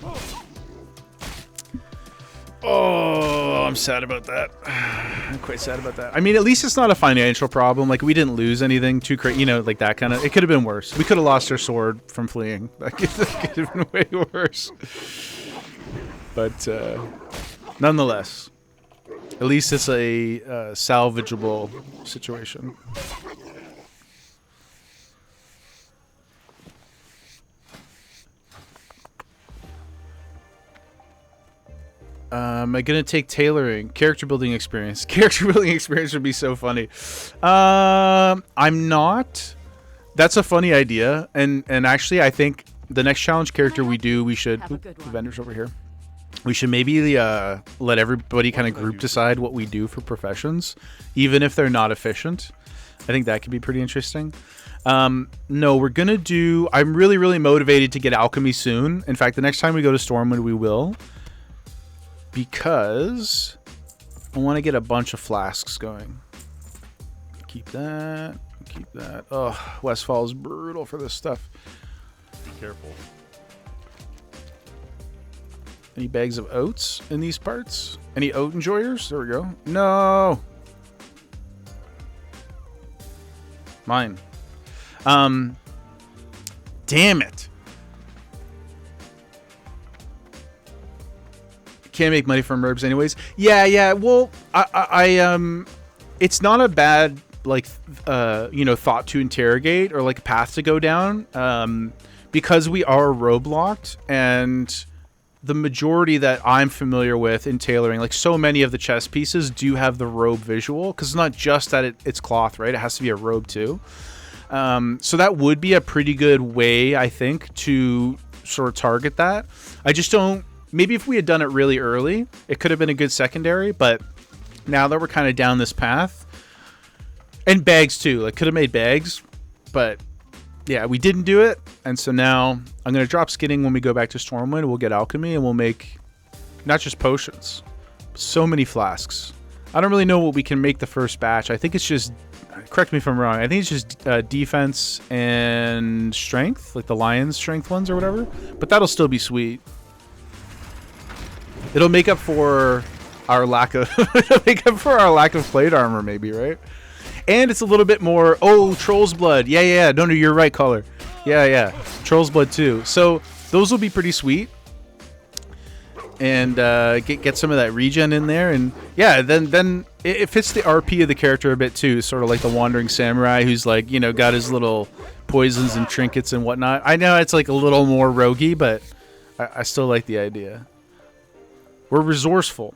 Oh, I'm sad about that. I'm quite sad about that. I mean, at least it's not a financial problem. Like, we didn't lose anything too crazy, you know, like that kind of. It could have been worse. We could have lost our sword from fleeing. That could have been way worse. But nonetheless, at least it's a salvageable situation. Am I gonna take tailoring? Character building experience. Character building experience would be so funny. I'm not. That's a funny idea, and actually, I think the next challenge character we do, we should. Oop, the vendors over here. We should maybe let everybody kind of group decide what we do for professions, even if they're not efficient. I think that could be pretty interesting. No, we're gonna do. I'm really motivated to get alchemy soon. In fact, the next time we go to Stormwind, we will. Because I want to get a bunch of flasks going. Keep that. Keep that. Oh, Westfall is brutal for this stuff. Be careful. Any bags of oats in these parts? Any oat enjoyers? There we go. No. Mine. Damn it. Can't make money from herbs anyways. Yeah. Well, I it's not a bad thought to interrogate or like path to go down, because we are robe locked, and the majority that I'm familiar with in tailoring, like so many of the chest pieces do have the robe visual, because it's not just that it's cloth, right? It has to be a robe too. So that would be a pretty good way, I think, to sort of target that. I just don't. Maybe if we had done it really early, it could have been a good secondary, but now that we're kind of down this path, and bags too, like could have made bags, but yeah, we didn't do it. And so now I'm going to drop skinning when we go back to Stormwind. We'll get alchemy and we'll make not just potions, but so many flasks. I don't really know what we can make the first batch. I think it's just, correct me if I'm wrong, I think it's just defense and strength, like the lion's strength ones or whatever, but that'll still be sweet. It'll make up for our lack of plate armor, maybe, right? And it's a little bit more. Oh, Troll's blood. Yeah. No, you're right, caller. Yeah. Troll's blood too. So those will be pretty sweet. And get some of that regen in there, and yeah, then it fits the RP of the character a bit too. Sort of like the wandering samurai who's like, got his little poisons and trinkets and whatnot. I know it's like a little more roguey, but I still like the idea. We're resourceful,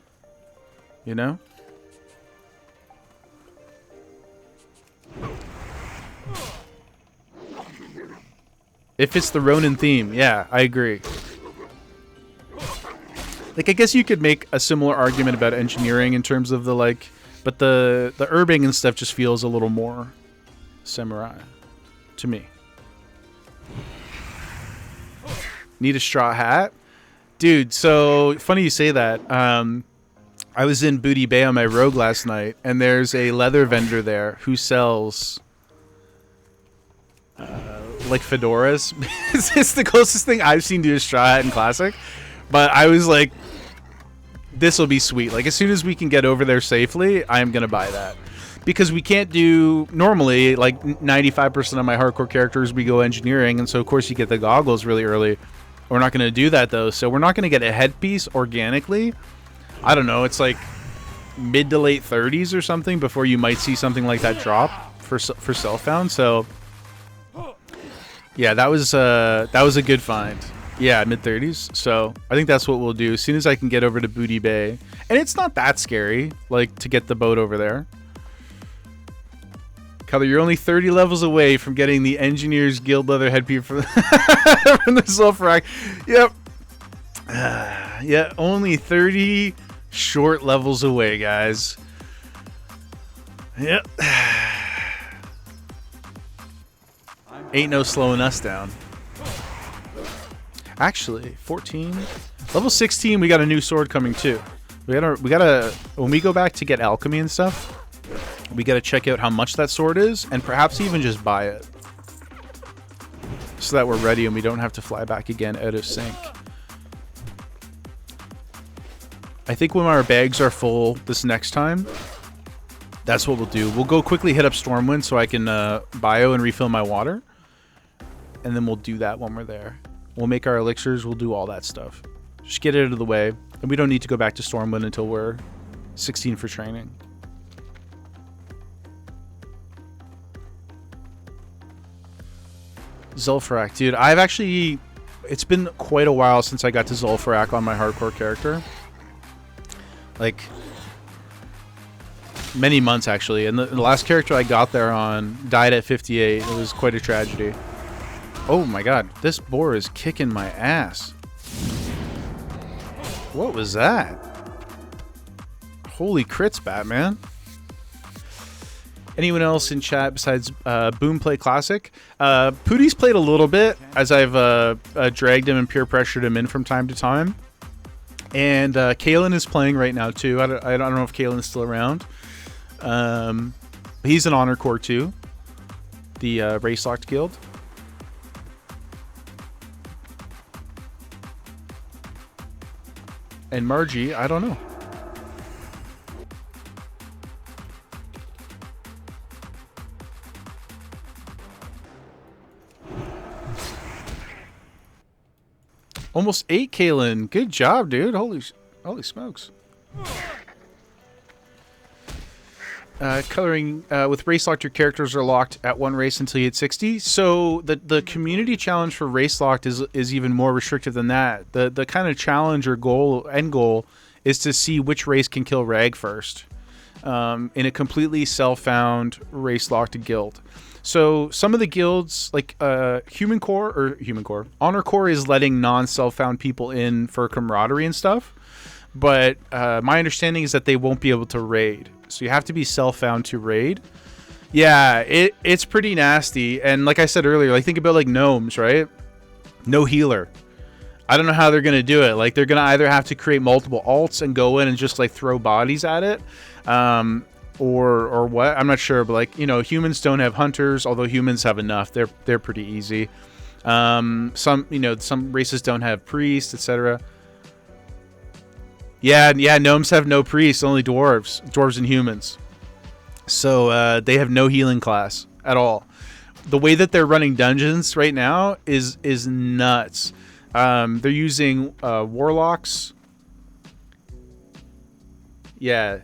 If it's the Ronin theme, yeah, I agree. Like, I guess you could make a similar argument about engineering in terms of the, like, but the herbing and stuff just feels a little more samurai to me. Need a straw hat? Dude, so funny you say that. I was in Booty Bay on my rogue last night, and there's a leather vendor there who sells like fedoras. It's the closest thing I've seen to a straw hat in Classic. But I was like, this will be sweet. Like, as soon as we can get over there safely, I'm going to buy that. Because we can't do, normally, like 95% of my hardcore characters, we go engineering. And so, of course, you get the goggles really early. We're not going to do that, though. So we're not going to get a headpiece organically. I don't know. It's like mid to late 30s or something before you might see something like that drop for self-found. So, yeah, that was a good find. Yeah, mid 30s. So I think that's what we'll do as soon as I can get over to Booty Bay. And it's not that scary, like, to get the boat over there. Color, you're only 30 levels away from getting the Engineers Guild leather headpiece from the Sulfurac. Yep. Yeah, only 30 short levels away, guys. Yep. Ain't no slowing us down. Actually, 14. Level 16, we got a new sword coming too. We gotta when we go back to get alchemy and stuff, we gotta check out how much that sword is and perhaps even just buy it. So that we're ready and we don't have to fly back again out of sync. I think when our bags are full this next time, that's what we'll do. We'll go quickly hit up Stormwind so I can bio and refill my water. And then we'll do that when we're there. We'll make our elixirs. We'll do all that stuff. Just get it out of the way. And we don't need to go back to Stormwind until we're 16 for training. Zul'Farrak. Dude, I've actually... It's been quite a while since I got to Zul'Farrak on my hardcore character. Like... many months, actually. And the last character I got there on died at 58. It was quite a tragedy. Oh my god, this boar is kicking my ass. What was that? Holy crits, Batman. Anyone else in chat besides Boom Play Classic? Pootie's played a little bit as I've dragged him and peer pressured him in from time to time. And Kalen is playing right now too. I don't know if Kalen's still around. He's an Honor Corps too. The Race Locked Guild. And Margie, I don't know. Almost 8, Kalen. Good job, dude. Holy smokes. Coloring with race locked, your characters are locked at one race until you hit 60. So the community challenge for race locked is even more restrictive than that. The kind of challenge or end goal is to see which race can kill Rag first in a completely self-found race locked guild. So some of the guilds, like Honor Corps is letting non-self-found people in for camaraderie and stuff. But my understanding is that they won't be able to raid. So you have to be self-found to raid. Yeah, it's pretty nasty. And like I said earlier, like think about like gnomes, right? No healer. I don't know how they're going to do it. Like they're going to either have to create multiple alts and go in and just like throw bodies at it. Or what? I'm not sure. But like, you know, humans don't have hunters, although humans have enough. They're pretty easy. Some races don't have priests, etc. Yeah, gnomes have no priests, only dwarves and humans. So they have no healing class at all. The way that they're running dungeons right now is nuts. They're using warlocks. Only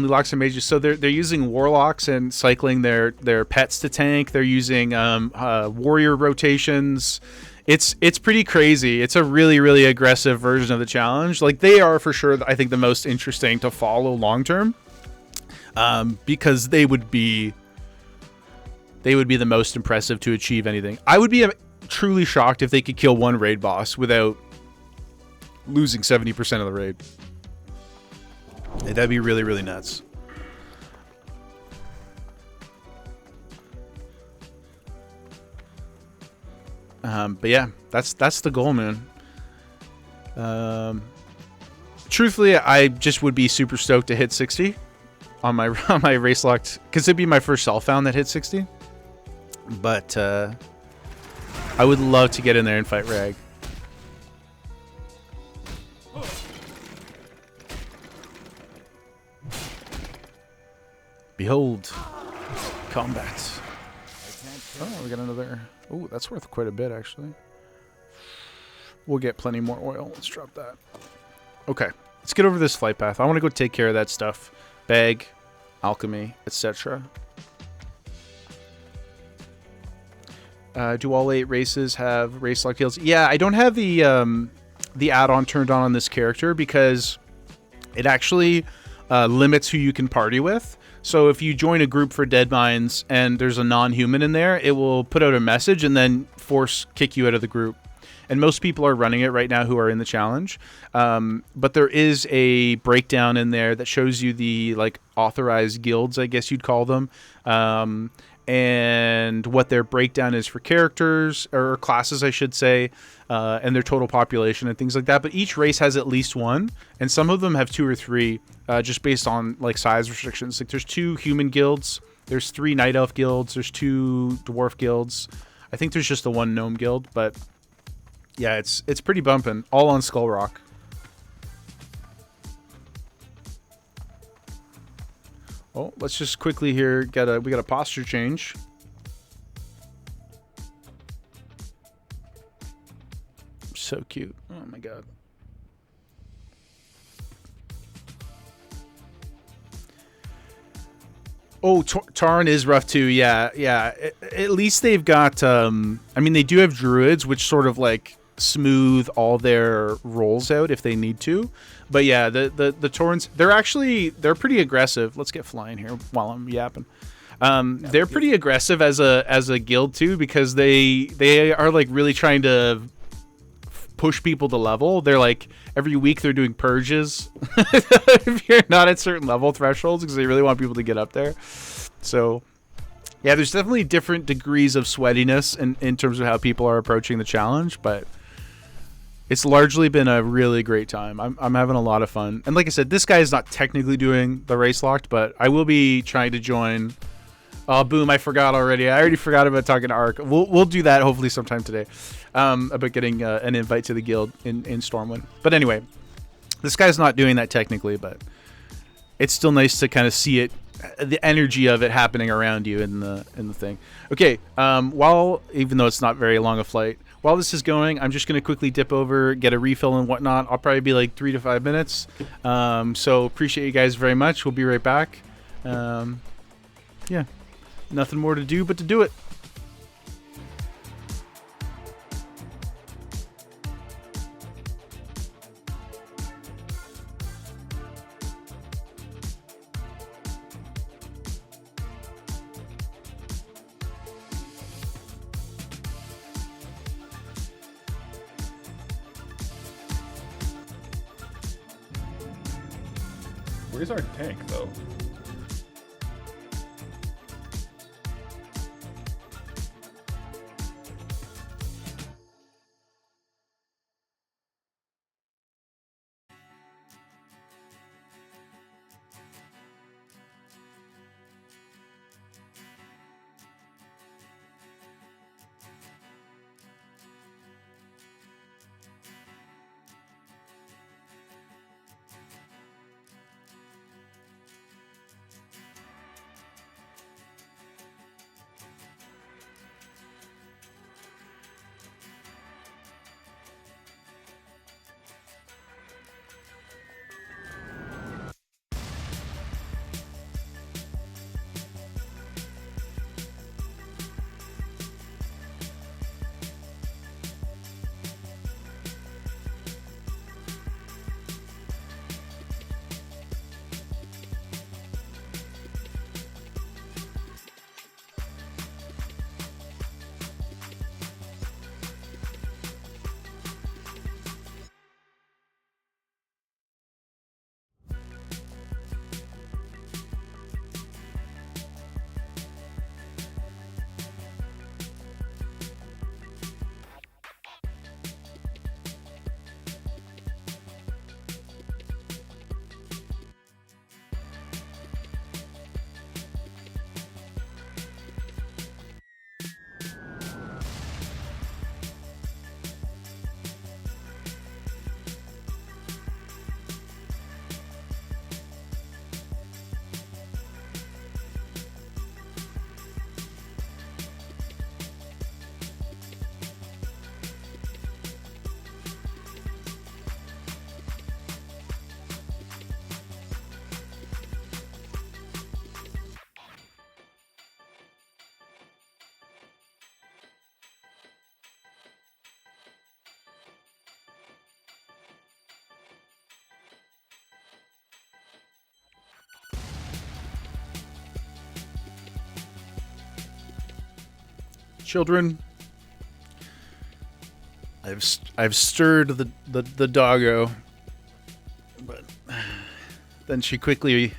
locks and mages. So they're using warlocks and cycling their pets to tank. They're using warrior rotations. It's pretty crazy. It's a really, really aggressive version of the challenge. Like they are for sure, I think, the most interesting to follow long term, because they would be the most impressive to achieve anything. I would be truly shocked if they could kill one raid boss without losing 70% of the raid. That'd be really, really nuts. But yeah, that's the goal, man. Truthfully, I just would be super stoked to hit 60 on my race locked, because it'd be my first self found that hit 60. But I would love to get in there and fight Rag. Behold, combat. Oh, we got another. Oh, that's worth quite a bit, actually. We'll get plenty more oil. Let's drop that. Okay, let's get over this flight path. I want to go take care of that stuff. Bag, alchemy, etc. Do all 8 races have race lock guilds? Yeah, I don't have the add-on turned on this character because it actually limits who you can party with. So if you join a group for Dead Mines and there's a non-human in there, it will put out a message and then kick you out of the group. And most people are running it right now who are in the challenge. But there is a breakdown in there that shows you the like authorized guilds, I guess you'd call them, and what their breakdown is for characters or classes, I should say, and their total population and things like that. But each race has at least one, and some of them have 2 or 3, just based on like size restrictions. Like there's 2 human guilds, there's 3 night elf guilds, there's 2 dwarf guilds. I think there's just the 1 gnome guild, but yeah, it's pretty bumping. All on Skull Rock. Oh, let's just quickly here we got a posture change. So cute. Oh my god. Oh, Tarn is rough too. Yeah, yeah. At least they've got. I mean, they do have druids, which sort of like smooth all their rolls out if they need to. But yeah, the Torrents, they're pretty aggressive. Let's get flying here while I'm yapping. They're pretty aggressive as a guild too, because they are like really trying to push people to level. They're like every week they're doing purges if you're not at certain level thresholds, because they really want people to get up there. So yeah, there's definitely different degrees of sweatiness in terms of how people are approaching the challenge, but it's largely been a really great time. I'm having a lot of fun. And like I said, this guy is not technically doing the race locked, but I will be trying to join. Oh, boom, I forgot already. I already forgot about talking to Ark. We'll do that hopefully sometime today, about getting an invite to the guild in Stormwind. But anyway, this guy's not doing that technically, but it's still nice to kind of see it, the energy of it happening around you in the thing. Okay, even though it's not very long a flight, while this is going, I'm just going to quickly dip over, get a refill and whatnot. I'll probably be like 3 to 5 minutes. So appreciate you guys very much. We'll be right back. Yeah, nothing more to do but to do it. Where's our tank, though? Children, I've stirred the doggo, but then she quickly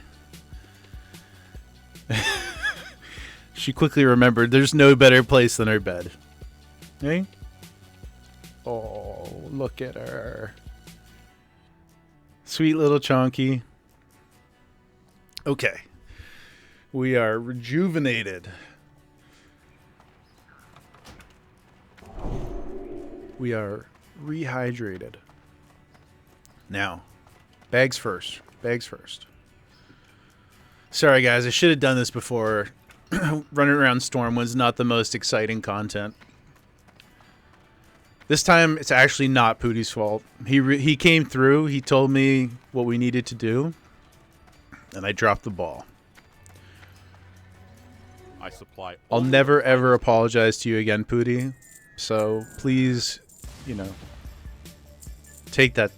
remembered there's no better place than her bed. Hey? Oh, look at her. Sweet little chonky. Okay. We are rejuvenated. We are rehydrated. Now, bags first. Bags first. Sorry, guys. I should have done this before. Running around Stormwind's not the most exciting content. This time, it's actually not Pootie's fault. He came through. He told me what we needed to do. And I dropped the ball. I supply. I'll never, ever apologize to you again, Pootie. So, please, you know, take that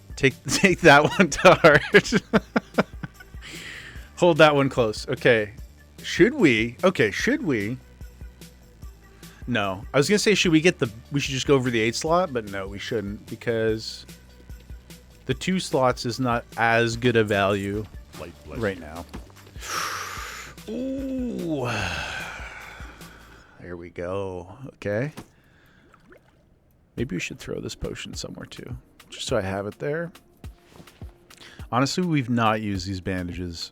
one to heart. Hold that one close. Okay. Should we? Okay, should we? No. I was going to say, we should just go over the 8 slot, but no, we shouldn't, because the 2 slots is not as good a value right now. Ooh. There we go. Okay. Maybe we should throw this potion somewhere too, just so I have it there. Honestly, we've not used these bandages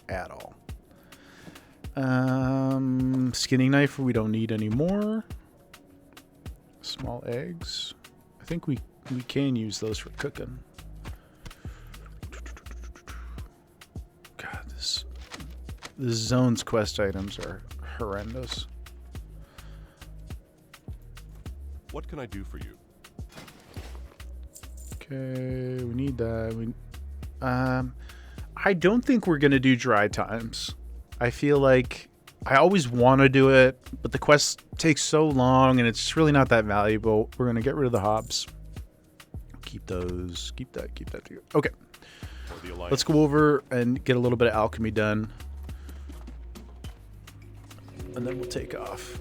at all. Skinning knife we don't need anymore. Small eggs. I think we can use those for cooking. God, this zone's quest items are horrendous. What can I do for you? Okay, we need that. I don't think we're gonna do dry times. I feel like I always want to do it, but the quest takes so long and it's really not that valuable. We're gonna get rid of the hobs. Keep those. Keep that. Okay. Let's go over and get a little bit of alchemy done, and then we'll take off.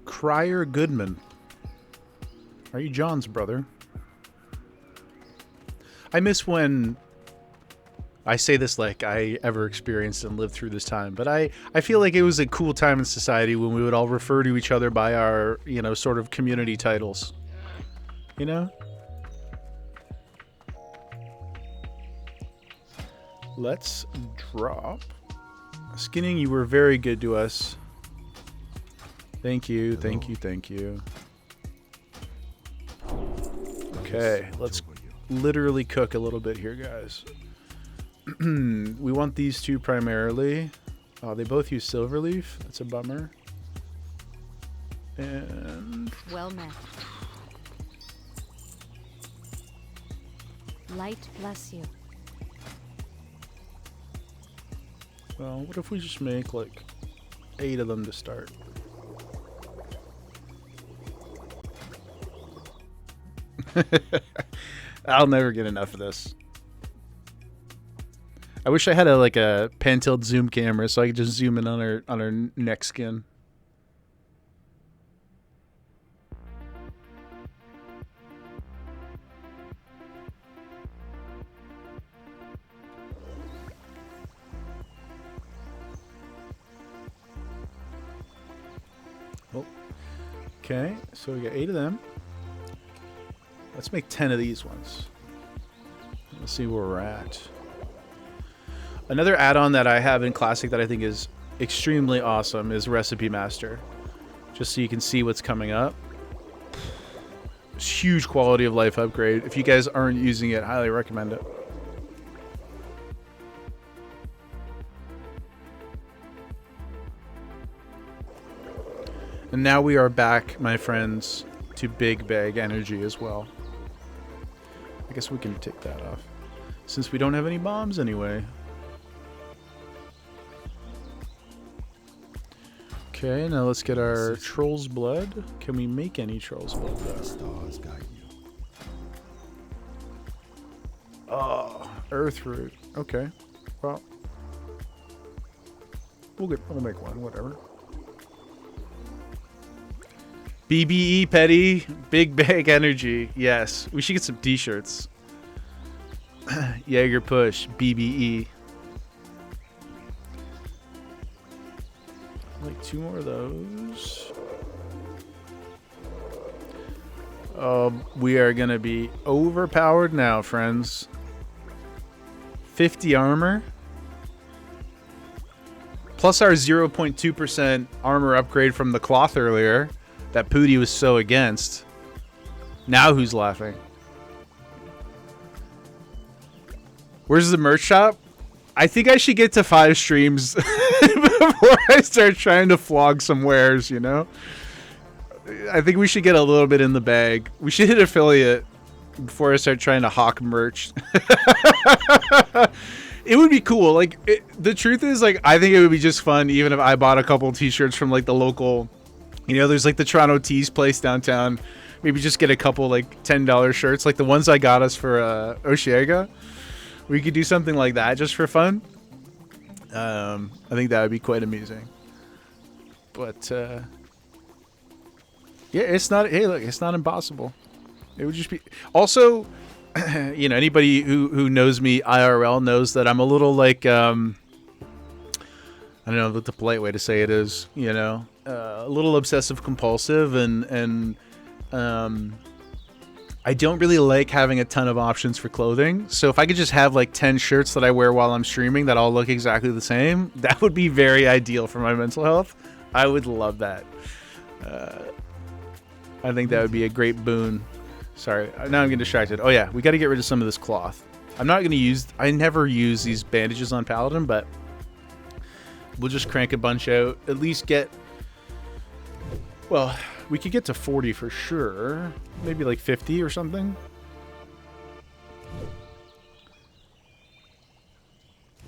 Crier Goodman. Are you John's brother? I miss when I say this like I ever experienced and lived through this time, but I feel like it was a cool time in society when we would all refer to each other by our, you know, sort of community titles. You know? Let's drop. Skinning, you were very good to us. Thank you, thank you, thank you. Okay, let's literally cook a little bit here, guys. We want these two primarily. Oh, they both use silver leaf. That's a bummer. And Well met. Light bless you. well, what if we just make like 8 of them to start? I'll never get enough of this. I wish I had a pan-tilt zoom camera so I could just zoom in on her neck skin. Oh. Okay, so we got 8 of them. Let's make 10 of these ones. Let's see where we're at. Another add-on that I have in Classic that I think is extremely awesome is Recipe Master. Just so you can see what's coming up. It's huge quality of life upgrade. If you guys aren't using it, highly recommend it. And now we are back, my friends, to Big Bag Energy as well. I guess we can take that off. Since we don't have any bombs anyway. Okay, now let's get our troll's blood. Can we make any troll's blood though? Oh, earth root. Okay. Well, we'll make one, whatever. BBE Petty, big bag energy. Yes, we should get some t-shirts. Jaeger push, BBE. Like 2 more of those. We are gonna be overpowered now, friends. 50 armor. Plus our 0.2% armor upgrade from the cloth earlier that Pooty was so against. Now who's laughing? Where's the merch shop? I think I should get to 5 streams before I start trying to flog some wares, you know? I think we should get a little bit in the bag. We should hit affiliate before I start trying to hawk merch. It would be cool. Like, the truth is, like, I think it would be just fun even if I bought a couple t-shirts from, like, the local, you know, there's, like, the Toronto Tees place downtown. Maybe just get a couple, like, $10 shirts, like the ones I got us for Oshiega. We could do something like that just for fun. I think that would be quite amazing. But, yeah, it's not, hey, look, it's not impossible. It would just be, also, you know, anybody who knows me IRL knows that I'm a little like, I don't know what the polite way to say it is, you know, a little obsessive compulsive, and I don't really like having a ton of options for clothing. So if I could just have like 10 shirts that I wear while I'm streaming that all look exactly the same, that would be very ideal for my mental health. I would love that. I think that would be a great boon. Sorry, now I'm getting distracted. Oh yeah, we got to get rid of some of this cloth. I'm not going to use, I never use these bandages on Paladin, but we'll just crank a bunch out. At least get, well, we could get to 40 for sure. Maybe like 50 or something.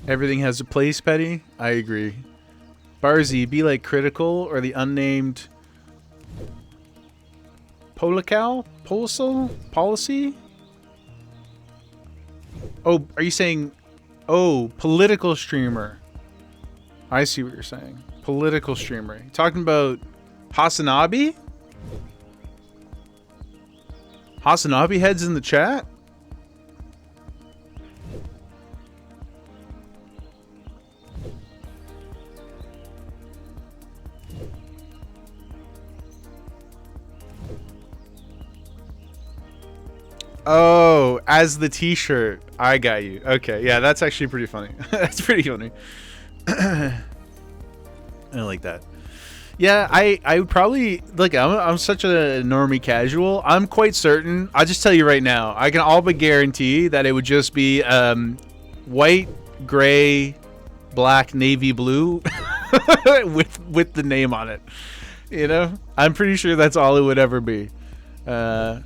Everything has a place, Petty. I agree. Barzy, be like Critical or the unnamed Polical? Policy? Oh, are you saying... Oh, political streamer. I see what you're saying. Political streamer. You talking about Hasanabi? Hasanabi heads in the chat? Oh, as the t-shirt. I got you. Okay, yeah, that's actually pretty funny. That's pretty funny. I like that. Yeah, I would probably... Look, I'm such a normie casual. I'm quite certain... I'll just tell you right now. I can all but guarantee that it would just be white, gray, black, navy blue with the name on it. You know? I'm pretty sure that's all it would ever be. I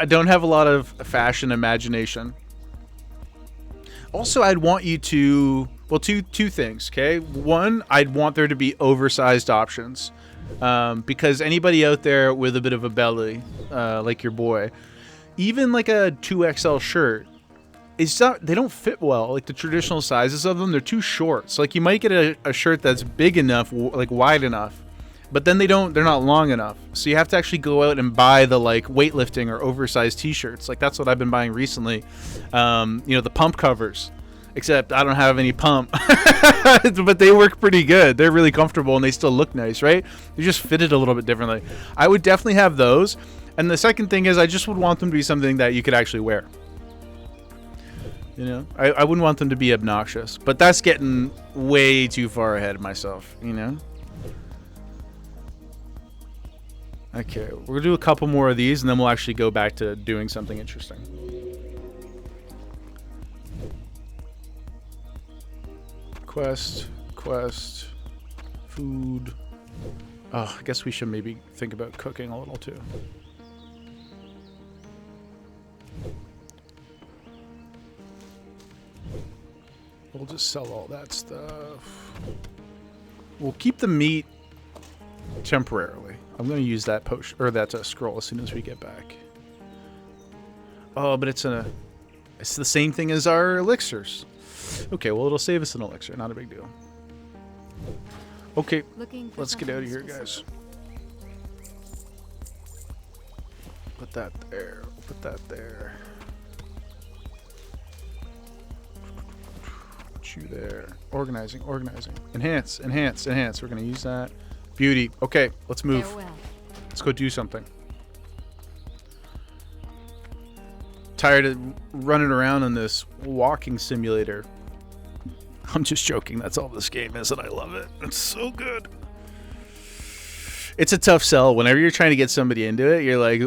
don't have a lot of fashion imagination. Also, I'd want you to... Well, two things, okay? One, I'd want there to be oversized options. Because anybody out there with a bit of a belly, like your boy, even like a 2XL shirt, it's not, they don't fit well. Like the traditional sizes of them, they're too short. So like you might get a shirt that's big enough, like wide enough, but then they're not long enough. So you have to actually go out and buy the like weightlifting or oversized t-shirts. Like that's what I've been buying recently. You know, the pump covers. Except I don't have any pump. But they work pretty good. They're really comfortable and they still look nice, right? They just fitted a little bit differently. I would definitely have those. And the second thing is I just would want them to be something that you could actually wear. You know? I wouldn't want them to be obnoxious. But that's getting way too far ahead of myself, you know? Okay, we're going to do a couple more of these and then we'll actually go back to doing something interesting. Quest, food. Oh, I guess we should maybe think about cooking a little too. We'll just sell all that stuff. We'll keep the meat temporarily. I'm going to use that potion or that scroll as soon as we get back. Oh, but it's the same thing as our elixirs. Okay, well, it'll save us an elixir. Not a big deal. Okay, let's get out of here, guys. Put that there. Put that there. Put you there. Organizing, organizing. Enhance, enhance, enhance. We're going to use that. Beauty. Okay, let's move. Let's go do something. Tired of running around in this walking simulator. I'm just joking. That's all this game is, and I love it. It's so good. It's a tough sell. Whenever you're trying to get somebody into it, you're like,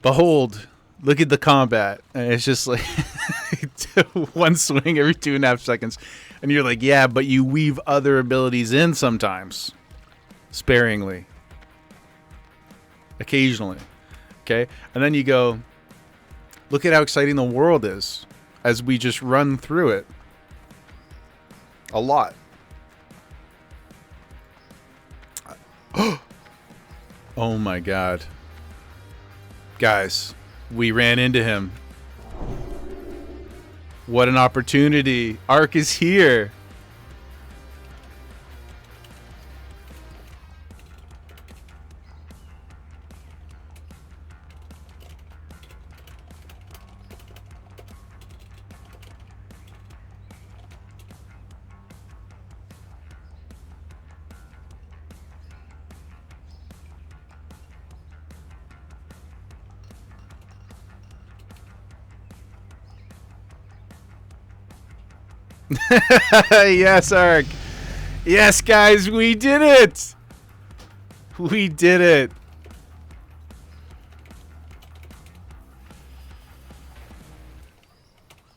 behold, look at the combat. And it's just like one swing every 2.5 seconds. And you're like, yeah, but you weave other abilities in sometimes. Sparingly. Occasionally. Okay? And then you go, look at how exciting the world is as we just run through it. A lot. Oh my god. Guys, we ran into him. What an opportunity. Ark is here. Yes, Ark. Yes, guys, we did it. We did it.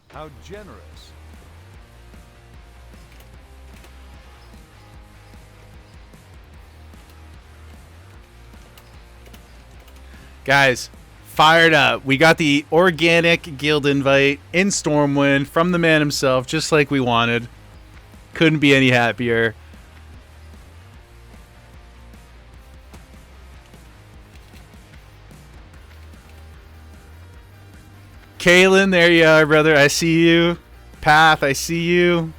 How generous. Guys, fired up. We got the organic guild invite in Stormwind from the man himself, just like we wanted. Couldn't be any happier. Kalen, there you are, brother. I see you. Path, I see you.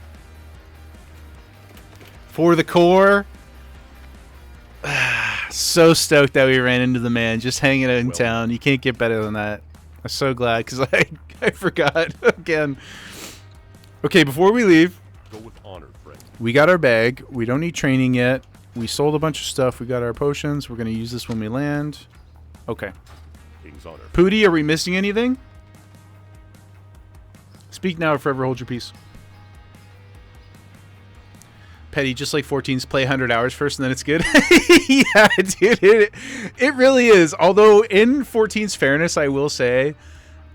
For the core. So stoked that we ran into the man just hanging out in town. You can't get better than that. I'm so glad because I forgot again. Okay, before we leave, Go with honor, friend. we got our bag. We don't need training yet. We sold a bunch of stuff. We got our potions. We're going to use this when we land. Okay. King's honor. Pooty, are we missing anything? Speak now or forever hold your peace. Petty, just like 14s, play 100 hours first and then it's good. Yeah, dude, it really is. Although in 14's fairness, I will say,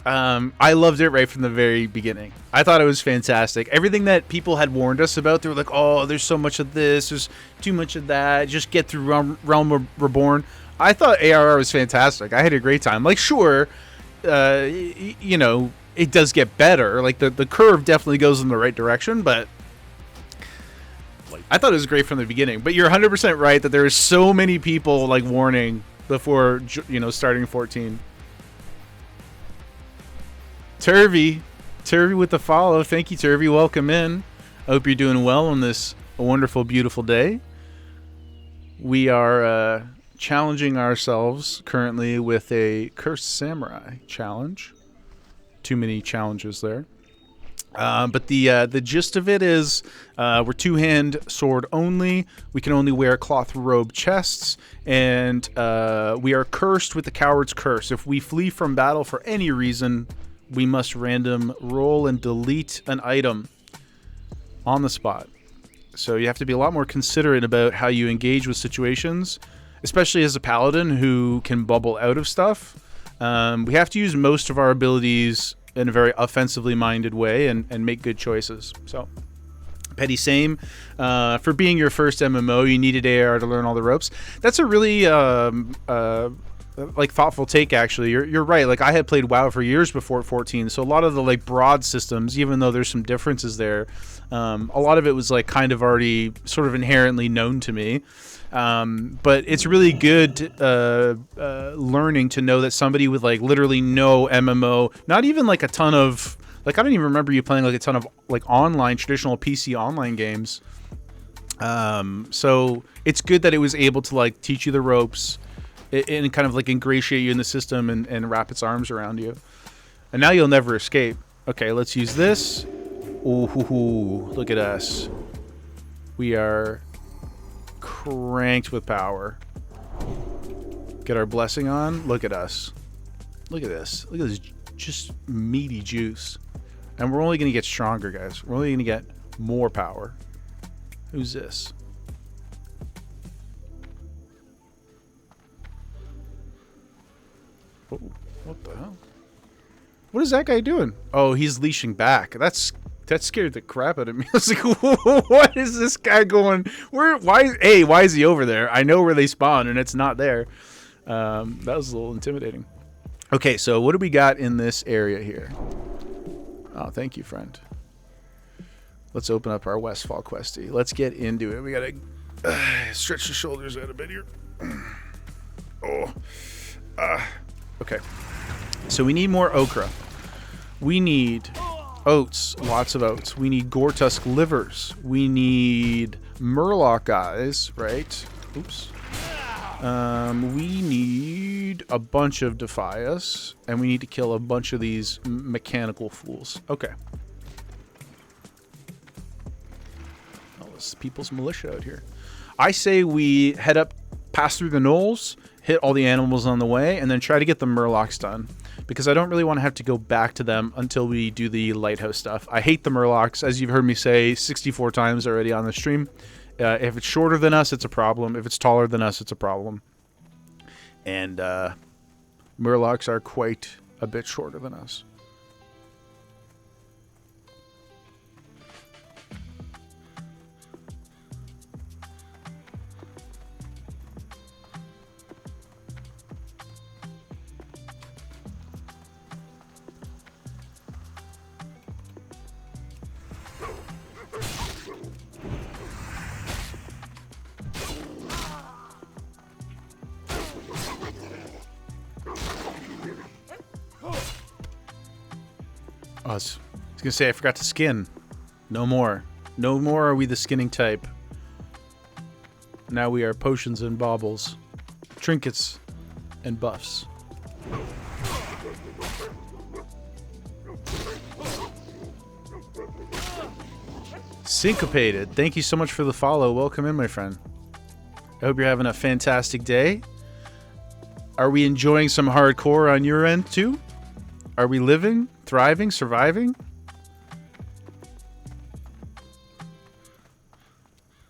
I loved it right from the very beginning. I thought it was fantastic. Everything that people had warned us about, they were like, oh, there's so much of this, there's too much of that, just get through Realm Reborn. I thought ARR was fantastic. I had a great time. Like, sure, you know, it does get better. Like, the curve definitely goes in the right direction, but I thought it was great from the beginning. But you're 100% right that there are so many people, like, warning before, you know, starting 14. Turvy with the follow. Thank you, Turvy. Welcome in. I hope you're doing well on this wonderful, beautiful day. We are challenging ourselves currently with a Cursed Samurai challenge. Too many challenges there. But the gist of it is we're two-hand sword only. We can only wear cloth robe chests, and we are cursed with the Coward's Curse. If we flee from battle for any reason, we must random roll and delete an item on the spot. So you have to be a lot more considerate about how you engage with situations, especially as a paladin who can bubble out of stuff. We have to use most of our abilities in a very offensively minded way and make good choices. So, Petty, same. For being your first MMO, you needed AR to learn all the ropes. That's a really like thoughtful take. Actually, you're right. Like I had played WoW for years before 14, so a lot of the like broad systems, even though there's some differences there, a lot of it was like kind of already sort of inherently known to me. But it's really good learning to know that somebody with like literally no MMO, not even like a ton of like, I don't even remember you playing like a ton of like online traditional PC online games. So it's good that it was able to like teach you the ropes and kind of like ingratiate you in the system and wrap its arms around you. And now you'll never escape. Okay, let's use this. Ooh, look at us. We are cranked with power. Get our blessing on. Look at us. Look at this. Look at this just meaty juice. And we're only going to get stronger, guys. We're only going to get more power. Who's this? Oh, what the hell? What is that guy doing? Oh, he's leashing back. That scared the crap out of me. I was like, what is this guy going? Why is he over there? I know where they spawn and it's not there. That was a little intimidating. Okay, so what do we got in this area here? Oh, thank you, friend. Let's open up our Westfall questy. Let's get into it. We gotta stretch the shoulders out a bit here. Okay. So we need more okra. We need oats, lots of oats. We need Gortusk livers. We need Murloc eyes, right? Oops. We need a bunch of Defias, and we need to kill a bunch of these mechanical fools. Okay. Oh, this is people's militia out here. I say we head up, pass through the knolls, hit all the animals on the way, and then try to get the Murlocs done. Because I don't really want to have to go back to them until we do the lighthouse stuff. I hate the Murlocs, as you've heard me say 64 times already on the stream. If it's shorter than us, it's a problem. If it's taller than us, it's a problem. And Murlocs are quite a bit shorter than us. I was gonna say I forgot to skin. No more. No more are we the skinning type. Now we are potions and baubles, trinkets and buffs. Syncopated. Thank you so much for the follow. Welcome in, my friend. I hope you're having a fantastic day. Are we enjoying some hardcore on your end too? Are we living, thriving, surviving?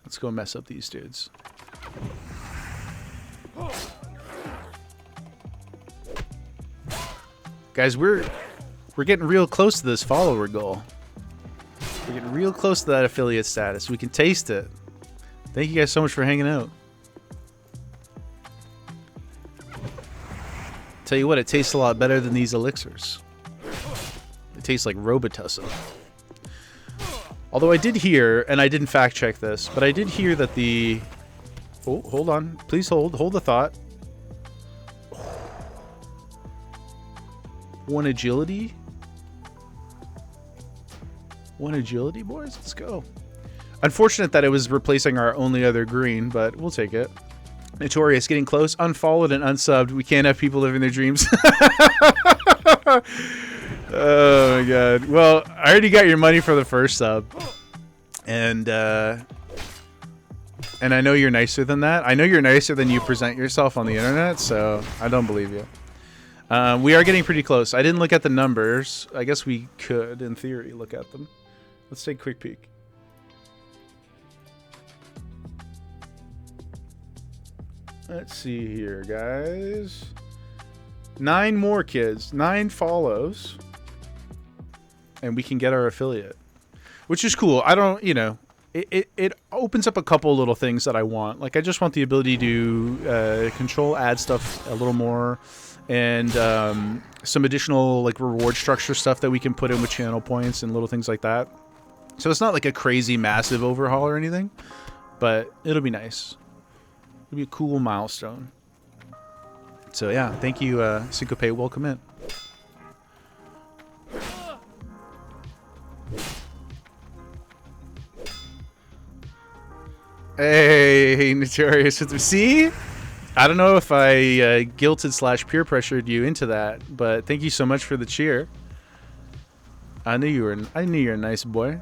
Let's go mess up these dudes. Guys, we're getting real close to this follower goal. We're getting real close to that affiliate status. We can taste it. Thank you guys so much for hanging out. Tell you what, it tastes a lot better than these elixirs. It tastes like Robitussin. Although I did hear, and I didn't fact check this, but I did hear that the... Oh, hold on. Please hold. Hold the thought. 1 agility? 1 agility, boys? Let's go. Unfortunate that it was replacing our only other green, but we'll take it. Notorious, getting close. Unfollowed and unsubbed. We can't have people living their dreams. Oh my god. Well, I already got your money for the first sub. And I know you're nicer than that. I know you're nicer than you present yourself on the internet, so I don't believe you. We are getting pretty close. I didn't look at the numbers. I guess we could, in theory, look at them. Let's take a quick peek. Let's see here, guys. 9 more kids. 9 follows. And we can get our affiliate. Which is cool. I don't, you know, it opens up a couple little things that I want. Like, I just want the ability to control ad stuff a little more, and some additional like reward structure stuff that we can put in with channel points and little things like that. So it's not like a crazy massive overhaul or anything, but it'll be nice. It'll be a cool milestone. So yeah, thank you, Syncope. Welcome in. Hey, Notorious. See? I don't know if I guilted / peer pressured you into that, but thank you so much for the cheer. I knew you were a nice boy.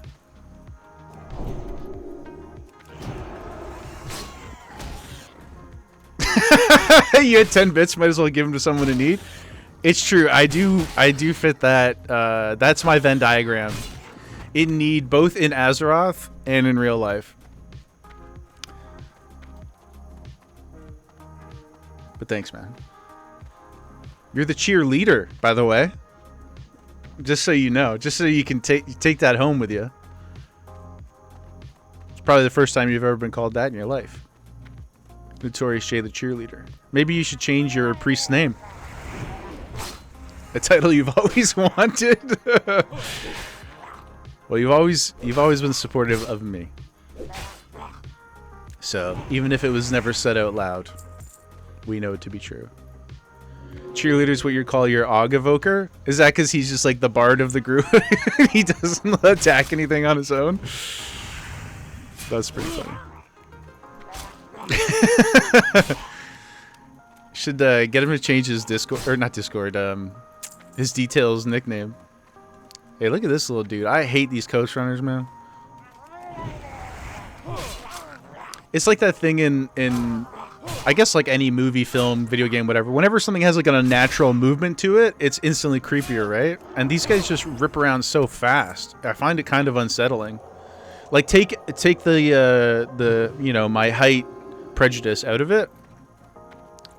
You had 10 bits, might as well give them to someone in need. It's true. I do fit that. That's my Venn diagram. In need, both in Azeroth and in real life. But thanks, man. You're the cheerleader, by the way. Just so you know. Just so you can take that home with you. It's probably the first time you've ever been called that in your life. Notorious Jay, the cheerleader. Maybe you should change your priest's name. A title you've always wanted. Well, you've always been supportive of me. So, even if it was never said out loud, we know it to be true. Cheerleader's what you call your Og evoker? Is that because he's just like the bard of the group? He doesn't attack anything on his own? That's pretty funny. Should get him to change his Discord, or not Discord, his details nickname. Hey, look at this little dude. I hate these coast runners, man. It's like that thing in I guess like any movie, film, video game, whatever. Whenever something has like an unnatural movement to it, it's instantly creepier, right? And these guys just rip around so fast. I find it kind of unsettling. Like take the you know, my height prejudice out of it,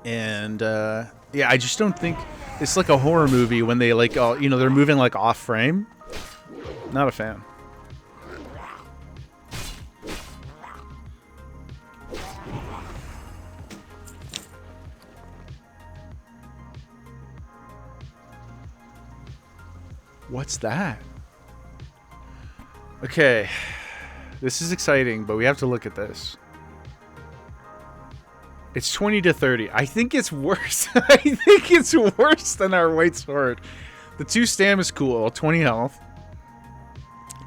and yeah, I just don't think it's like a horror movie when they like you know, they're moving like off frame. Not a fan. What's that? Okay, this is exciting, but we have to look at this. It's 20 to 30. I think it's worse. I think it's worse than our white sword. The 2 stam is cool. 20 health.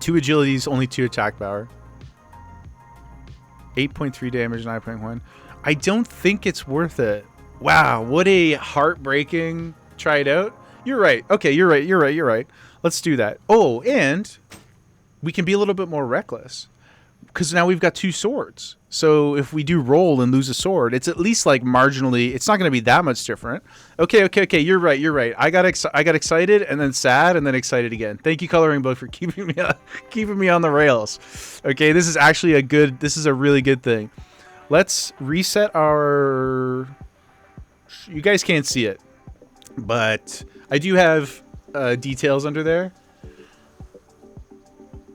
2 agilities, only 2 attack power. 8.3 damage, 9.1. I don't think it's worth it. Wow, what a heartbreaking... Try it out. You're right. Okay, you're right. Let's do that. Oh, and we can be a little bit more reckless. Because now we've got 2 swords. So if we do roll and lose a sword, it's at least like marginally, it's not going to be that much different. Okay, you're right. I got excited and then sad and then excited again. Thank you, Coloring Book, for keeping me on the rails. Okay, this is actually a really good thing. Let's reset our... You guys can't see it, but I do have details under there.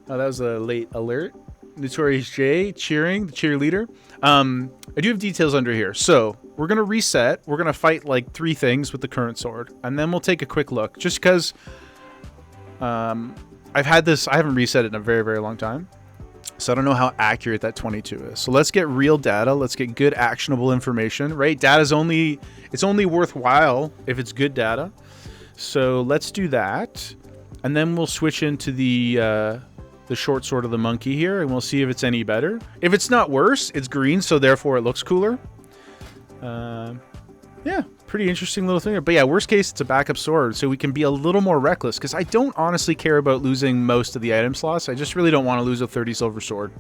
Oh, that was a late alert. Notorious J cheering, the cheerleader. I do have details under here. So we're going to reset. We're going to fight like 3 things with the current sword. And then we'll take a quick look. Just because I've had this, I haven't reset it in a very, very long time. So I don't know how accurate that 22 is. So let's get real data. Let's get good actionable information, right? Data's it's only worthwhile if it's good data. So let's do that. And then we'll switch into the short sword of the monkey here, and we'll see if it's any better. If it's not worse, it's green, so therefore it looks cooler. Yeah, pretty interesting little thing. But yeah, worst case, it's a backup sword, so we can be a little more reckless, because I don't honestly care about losing most of the item slots. I just really don't want to lose a 30 silver sword.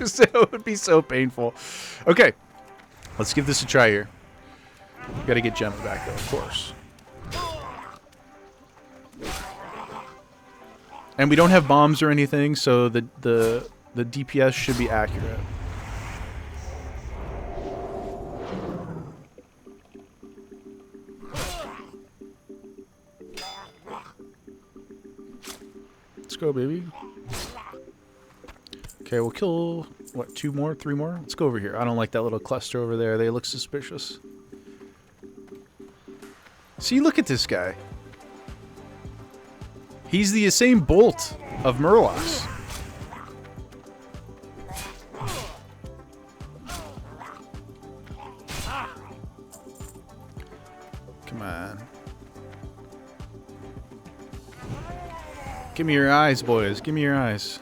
So it would be so painful. Okay, let's give this a try here. Got to get Gemma back, though, of course. And we don't have bombs or anything, so the DPS should be accurate. Let's go, baby. Okay, we'll kill, what, 2 more, 3 more? Let's go over here. I don't like that little cluster over there. They look suspicious. See, look at this guy. He's the same bolt of Murlocs. Come on. Give me your eyes, boys. Give me your eyes.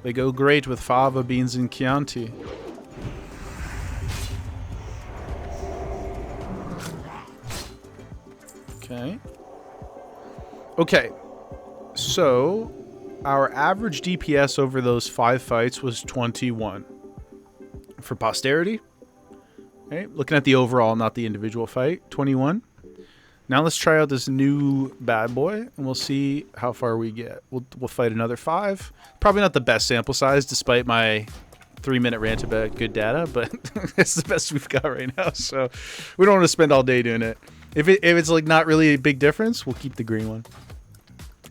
They go great with fava beans and Chianti. Okay. Okay. So, our average DPS over those 5 fights was 21. For posterity. Okay, looking at the overall, not the individual fight. 21. Now let's try out this new bad boy, and we'll see how far we get. We'll fight another 5. Probably not the best sample size, despite my 3-minute rant about good data, but it's the best we've got right now. So we don't want to spend all day doing it. If it's like not really a big difference, we'll keep the green one.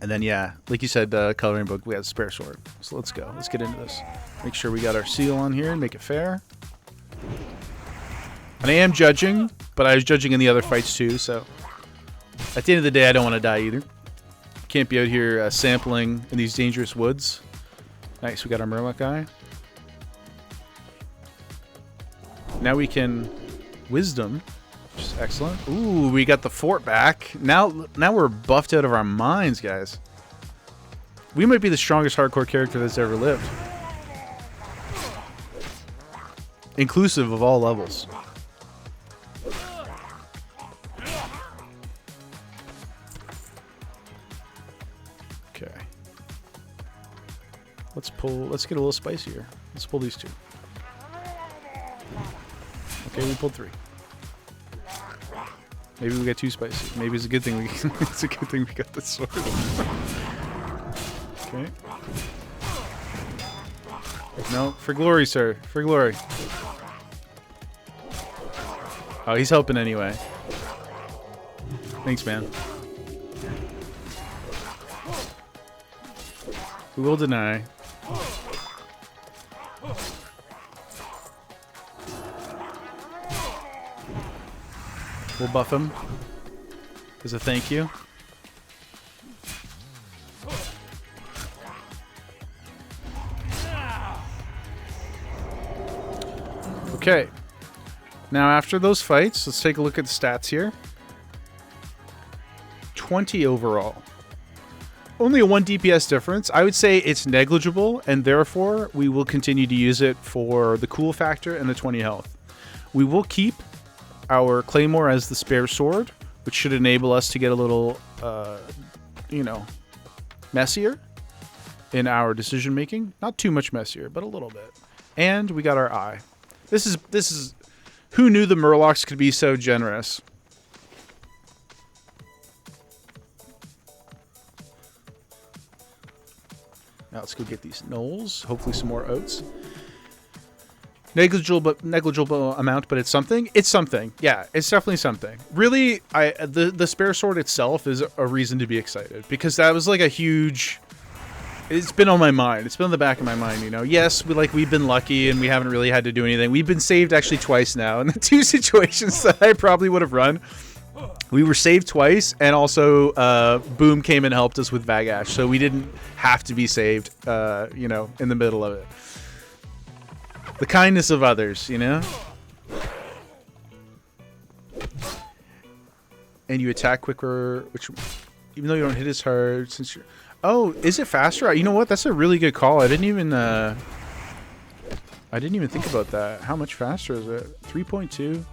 And then yeah, like you said, coloring book, we have spare sword. So let's go. Let's get into this. Make sure we got our seal on here and make it fair. And I am judging, but I was judging in the other fights too, so at the end of the day, I don't want to die either. Can't be out here sampling in these dangerous woods. Nice, we got our Murloc guy. Now we can Wisdom, which is excellent. Ooh, we got the fort back. Now we're buffed out of our minds, guys. We might be the strongest hardcore character that's ever lived. Inclusive of all levels. Okay. Let's get a little spicier. Let's pull these 2. Okay, we pulled 3. Maybe we got too spicy. Maybe it's a good thing it's a good thing we got the sword. Okay. No, for glory, sir. For glory. Oh, he's helping anyway. Thanks, man. We will deny. We'll buff him as a thank you. Okay. Now after those fights, let's take a look at the stats here. 20 overall. Only a 1 DPS difference. I would say it's negligible, and therefore we will continue to use it for the cool factor and the 20 health. We will keep our Claymore as the spare sword, which should enable us to get a little, you know, messier in our decision making. Not too much messier, but a little bit. And we got our eye. This is who knew the Murlocs could be so generous? Now let's go get these gnolls. Hopefully some more oats. Negligible amount, but it's something. It's something. Yeah, it's definitely something. Really, the spare sword itself is a reason to be excited, because that was like a huge. It's been on my mind. It's been on the back of my mind, you know. Yes, we've been lucky and we haven't really had to do anything. We've been saved actually twice now in the 2 situations that I probably would have run. We were saved twice, and also Boom came and helped us with Vagash, so we didn't have to be saved, you know, in the middle of it. The kindness of others, you know? And you attack quicker, which, even though you don't hit as hard, since you're... Oh, is it faster? You know what? That's a really good call. I didn't even think about that. How much faster is it? 3.2?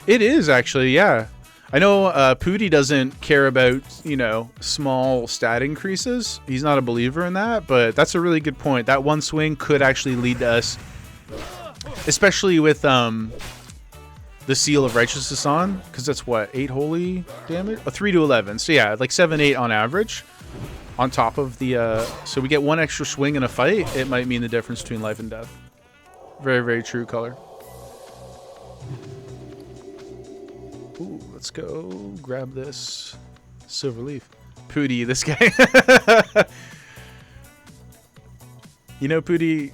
It is, actually, yeah. I know Pooty doesn't care about, you know, small stat increases. He's not a believer in that, but that's a really good point. That one swing could actually lead to us, especially with the Seal of Righteousness on, because that's what, 8 holy damage? 3 to 11. So yeah, like 7, 8 on average. On top of the, so we get 1 extra swing in a fight, it might mean the difference between life and death. Very, very true color. Ooh, let's go grab this silver leaf. Pootie, this guy. You know, Pootie,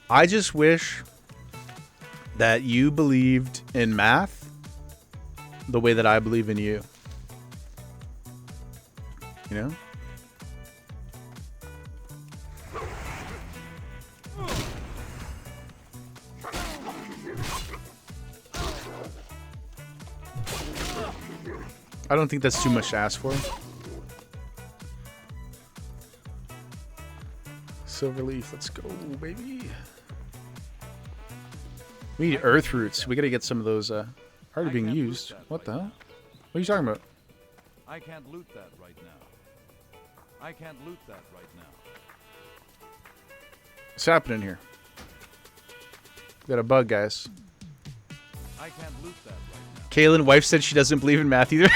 I just wish that you believed in math the way that I believe in you. You know? I don't think that's too much to ask for. Silverleaf, let's go, baby. We need earth roots. We gotta get some of those already being used. What the hell? What are you talking about? I can't loot that right now. I can't loot that right now. What's happening here? We got a bug, guys. I can't loot that right now. Kaylin, wife said she doesn't believe in math either.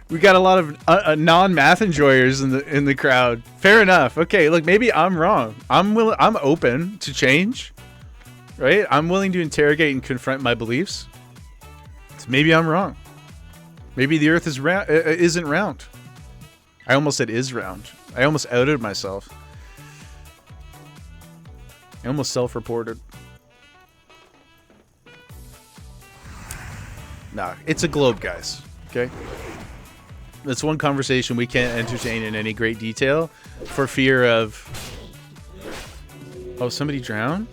We got a lot of non-math enjoyers in the crowd. Fair enough. Okay, look, maybe I'm wrong. I'm open to change, right? I'm willing to interrogate and confront my beliefs. So maybe I'm wrong. Maybe the Earth isn't round. I almost said is round. I almost outed myself. I almost self-reported. Nah, it's a globe, guys. Okay. That's one conversation we can't entertain in any great detail for fear of... Oh, somebody drowned?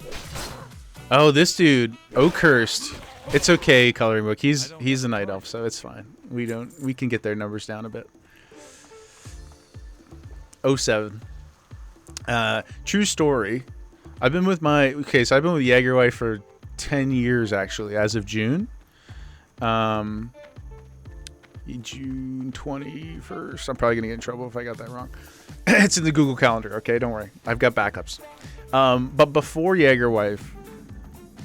Oh, this dude. Oh, cursed. It's okay, coloring book. He's a night elf, so it's fine. We can get their numbers down a bit. 07. True story. I've been with Jaeger wife for 10 years actually, as of June. June 21st. I'm probably gonna get in trouble if I got that wrong. It's in the Google Calendar. Okay, don't worry. I've got backups. But before Jaeger wife,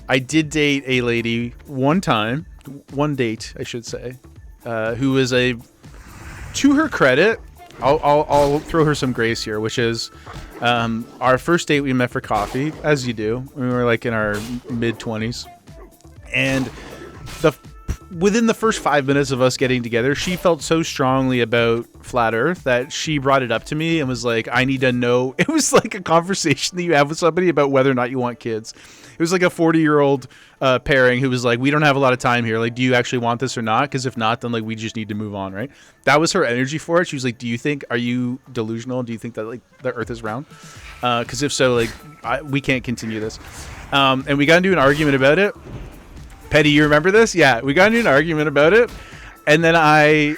I did date a lady one date, I should say, who was to her credit, I'll throw her some grace here, which is our first date we met for coffee, as you do. We were like in our mid-20s, and within the first 5 minutes of us getting together, she felt so strongly about flat Earth that she brought it up to me and was like, I need to know. It was like a conversation that you have with somebody about whether or not you want kids. It was like a 40-year-old pairing who was like, we don't have a lot of time here. Like, do you actually want this or not? Because if not, then like we just need to move on, right? That was her energy for it. She was like, are you delusional? Do you think that like the Earth is round? Because if so, like we can't continue this. And we got into an argument about it. Petty, you remember this? Yeah, we got into an argument about it, and then I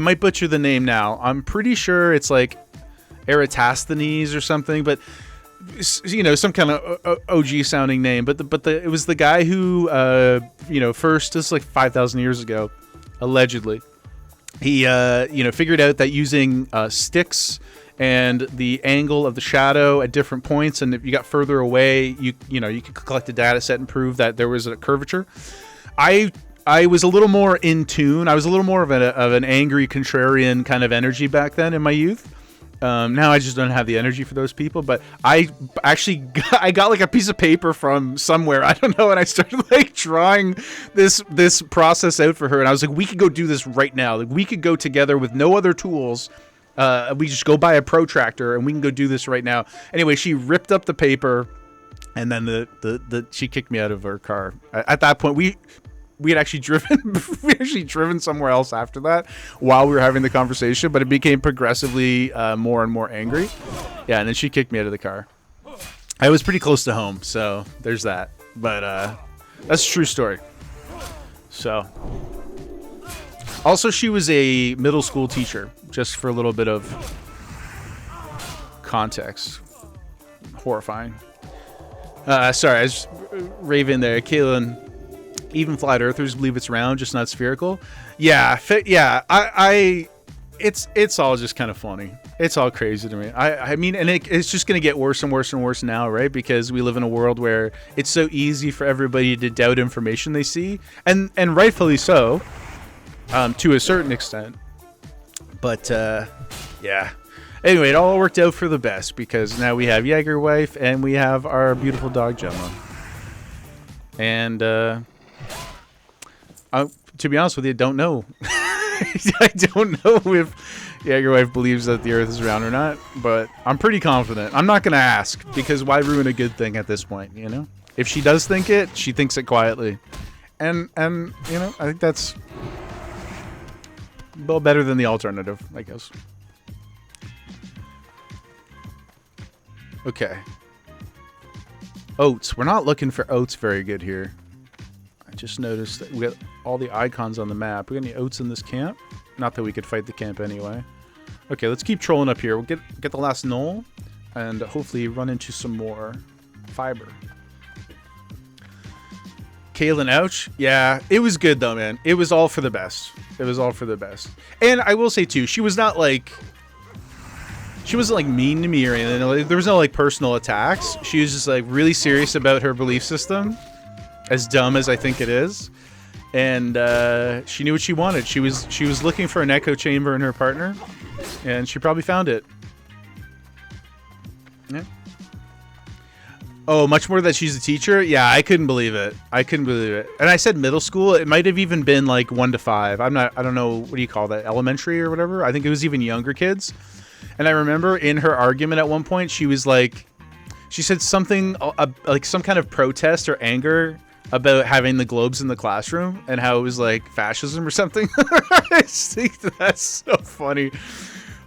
might butcher the name now. I'm pretty sure it's like Eratosthenes or something, but you know, some kind of OG sounding name. But it was the guy who first, this is like 5,000 years ago, allegedly. He figured out that using sticks and the angle of the shadow at different points, and if you got further away, you could collect a data set and prove that there was a curvature. I was a little more in tune. I was a little more of an angry contrarian kind of energy back then in my youth. Now I just don't have the energy for those people, but I got like a piece of paper from somewhere, I don't know, and I started like drawing this process out for her, and I was like, we could go do this right now. Like, we could go together with no other tools. We just go buy a protractor and we can go do this right now. Anyway, she ripped up the paper, and then she kicked me out of her car. At that point, we had actually driven somewhere else after that while we were having the conversation, but it became progressively more and more angry. Yeah, and then she kicked me out of the car. I was pretty close to home, so there's that. But that's a true story. So, also, she was a middle school teacher, just for a little bit of context. Horrifying. Sorry, I was raving there. Kaylin, even flat earthers believe it's round, just not spherical. Yeah, it's all just kind of funny. It's all crazy to me. I mean, and it's just going to get worse and worse and worse now, right? Because we live in a world where it's so easy for everybody to doubt information they see, and rightfully so, to a certain extent. But yeah. Anyway, it all worked out for the best, because now we have Jaeger wife and we have our beautiful dog Gemma. And to be honest with you, don't know. I don't know if Jaeger wife believes that the Earth is round or not, but I'm pretty confident. I'm not gonna ask because why ruin a good thing at this point? You know, if she does think it, she thinks it quietly, and you know, I think that's well better than the alternative, I guess. Okay. Oats. We're not looking for oats very good here. I just noticed that we got all the icons on the map. We got any oats in this camp? Not that we could fight the camp anyway. Okay, let's keep trolling up here. We'll get the last knoll and hopefully run into some more fiber. Kaylin, ouch. Yeah, it was good though, man. It was all for the best. It was all for the best. And I will say too, she was not like... She wasn't like mean to me or anything. Like, there was no like personal attacks. She was just like really serious about her belief system, as dumb as I think it is. And she knew what she wanted. She was looking for an echo chamber in her partner, and she probably found it. Yeah. Oh, much more that she's a teacher? Yeah, I couldn't believe it. I couldn't believe it. And I said middle school. It might have even been like 1 to 5. I don't know, what do you call that? Elementary or whatever? I think it was even younger kids. And I remember in her argument at one point, she was like, she said something like some kind of protest or anger about having the globes in the classroom and how it was like fascism or something. I just think that's so funny.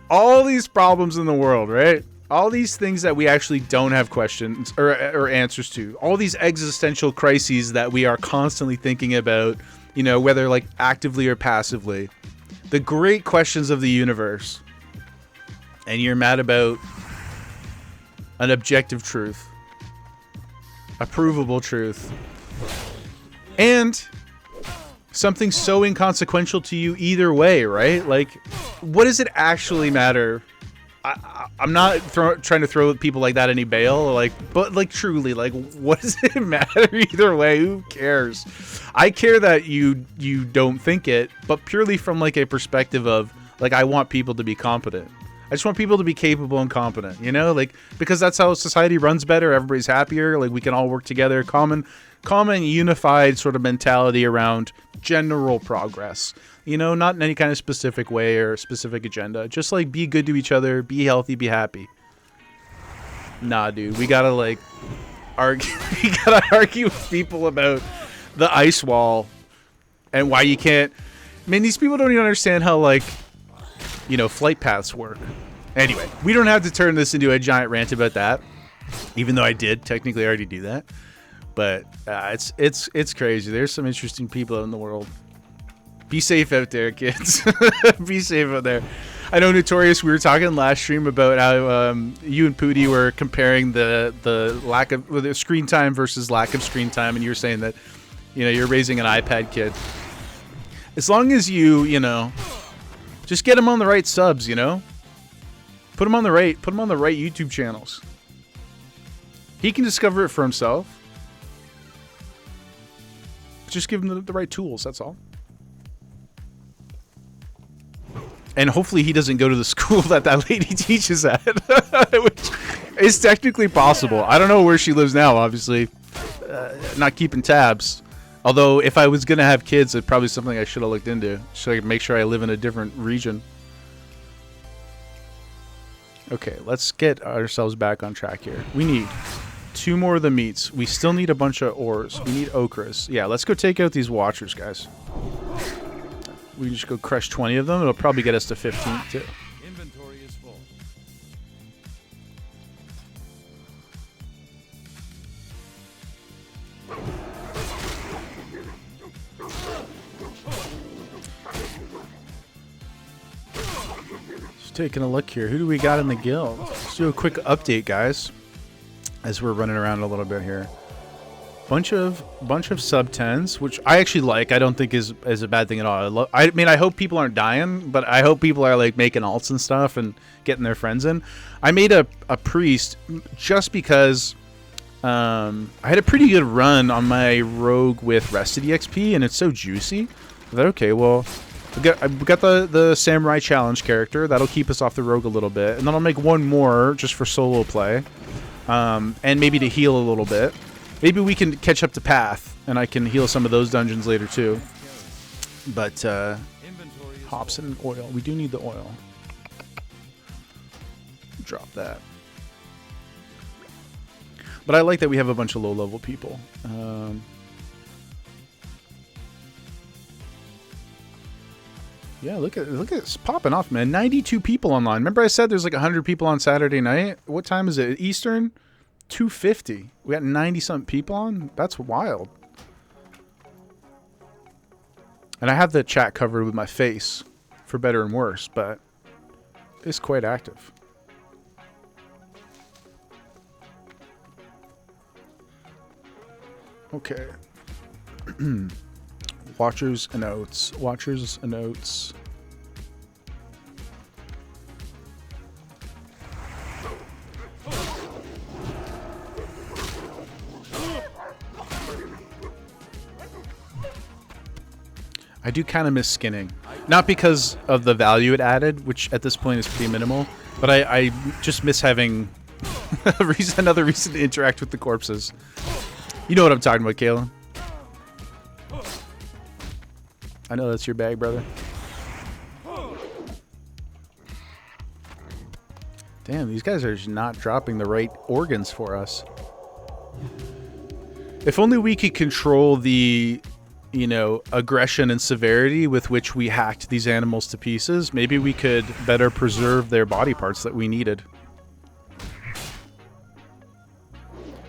All these problems in the world, right? All these things that we actually don't have questions or answers to. All these existential crises that we are constantly thinking about, you know, whether like actively or passively. The great questions of the universe. And you're mad about an objective truth. A provable truth. And something so inconsequential to you either way, right? Like, what does it actually matter? I'm not trying to throw people like that any bail, like, but like truly, like, what does it matter either way? Who cares? I care that you don't think it, but purely from like a perspective of like, I want people to be competent. I just want people to be capable and competent, you know, like, because that's how society runs better. Everybody's happier. Like, we can all work together. Common, unified sort of mentality around general progress, you know, not in any kind of specific way or specific agenda. Just like be good to each other, be healthy, be happy. Nah, dude, we gotta like argue. We gotta argue with people about the ice wall and why you can't. I mean, these people don't even understand how like, you know, flight paths work. Anyway, we don't have to turn this into a giant rant about that, even though I did technically already do that. But it's crazy. There's some interesting people out in the world. Be safe out there, kids. Be safe out there. I know, Notorious, we were talking last stream about how you and Pooty were comparing the lack of the screen time versus lack of screen time, and you were saying that, you know, you're raising an iPad kid. As long as you know, just get him on the right subs, you know? Put him on the right YouTube channels. He can discover it for himself. Just give him the right tools, that's all. And hopefully he doesn't go to the school that lady teaches at. Which is technically possible. I don't know where she lives now, obviously. Not keeping tabs. Although, if I was going to have kids, it's probably something I should have looked into. So I could make sure I live in a different region. Okay, let's get ourselves back on track here. We need 2 more of the meats. We still need a bunch of ores. We need ochres. Yeah, let's go take out these watchers, guys. We can just go crush 20 of them. It'll probably get us to 15, too. Inventory is full. Just taking a look here. Who do we got in the guild? Let's do a quick update, guys, as we're running around a little bit here. Bunch of sub 10s, which I actually like. I don't think is a bad thing at all. I mean, I hope people aren't dying, but I hope people are like making alts and stuff and getting their friends in. I made a priest just because I had a pretty good run on my rogue with rested EXP, and it's so juicy. I thought, okay, well, we got the samurai challenge character that'll keep us off the rogue a little bit, and then I'll make one more just for solo play, and maybe to heal a little bit. Maybe we can catch up to Path, and I can heal some of those dungeons later too. But hops and oil. We do need the oil. Drop that. But I like that we have a bunch of low-level people. Yeah, look at it's popping off, man. 92 people online. Remember I said there's like 100 people on Saturday night? What time is it? Eastern? 2:50. We got 90-something people on? That's wild. And I have the chat covered with my face, for better and worse, but it's quite active. Okay. Watchers and oats. Watchers and oats. I do kind of miss skinning. Not because of the value it added, which at this point is pretty minimal, but I just miss having another reason to interact with the corpses. You know what I'm talking about, Kayla. I know that's your bag, brother. Damn, these guys are just not dropping the right organs for us. If only we could control the, you know, aggression and severity with which we hacked these animals to pieces, maybe we could better preserve their body parts that we needed.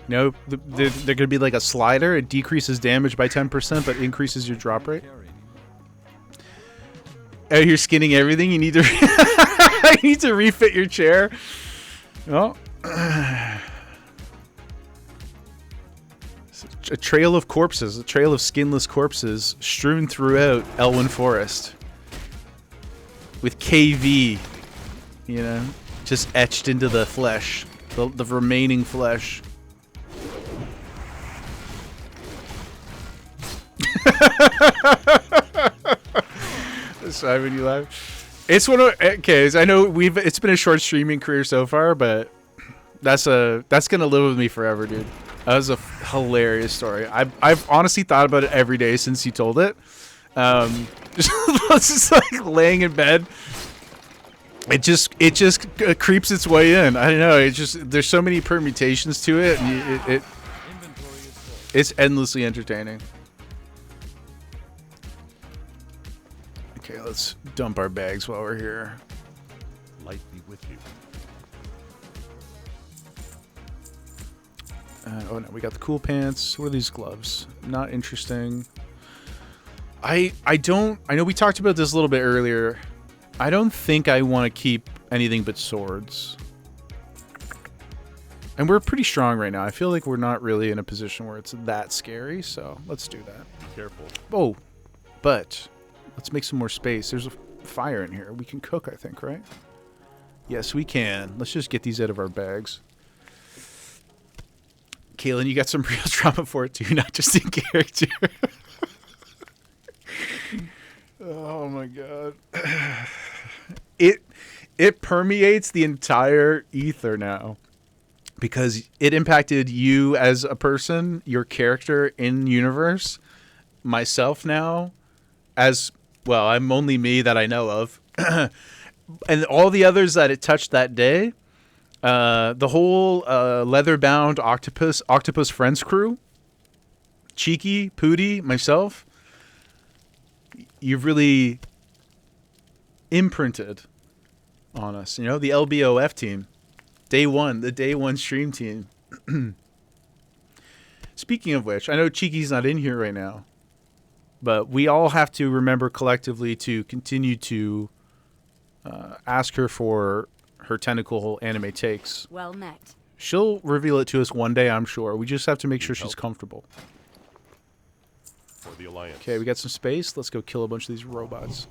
You know, they're going to be like a slider. It decreases damage by 10%, but increases your drop rate. Oh, you're skinning everything? You need to you need to refit your chair. Oh. A trail of corpses, a trail of skinless corpses strewn throughout Elwyn Forest. With KV, you know, just etched into the flesh, the remaining flesh. Simon, you laugh. It's one of okay. I know it's been a short streaming career so far, but that's gonna live with me forever, dude. That was a hilarious story. I've honestly thought about it every day since you told it. Just like laying in bed. It just creeps its way in. I don't know. There's so many permutations to it, and it's endlessly entertaining. Okay, let's dump our bags while we're here. Light be with you. Oh no, we got the cool pants. What are these gloves? Not interesting. I know we talked about this a little bit earlier. I don't think I want to keep anything but swords. And we're pretty strong right now. I feel like we're not really in a position where it's that scary, so let's do that. Be careful. Oh, but let's make some more space. There's a fire in here. We can cook, I think, right? Yes, we can. Let's just get these out of our bags. Kaylin, you got some real trauma for it too, not just in character. Oh my god. It permeates the entire ether now. Because it impacted you as a person, your character in universe, myself now, as well, I'm only me that I know of. And all the others that it touched that day. The whole leather-bound octopus friends crew, Cheeky, Pooty, myself, you've really imprinted on us. You know, the LBOF team, the day one stream team. Speaking of which, I know Cheeky's not in here right now, but we all have to remember collectively to continue to ask her for her tentacle anime takes. Well met. She'll reveal it to us one day, I'm sure. We just have to make sure she's comfortable. For the Alliance. Okay, we got some space. Let's go kill a bunch of these robots.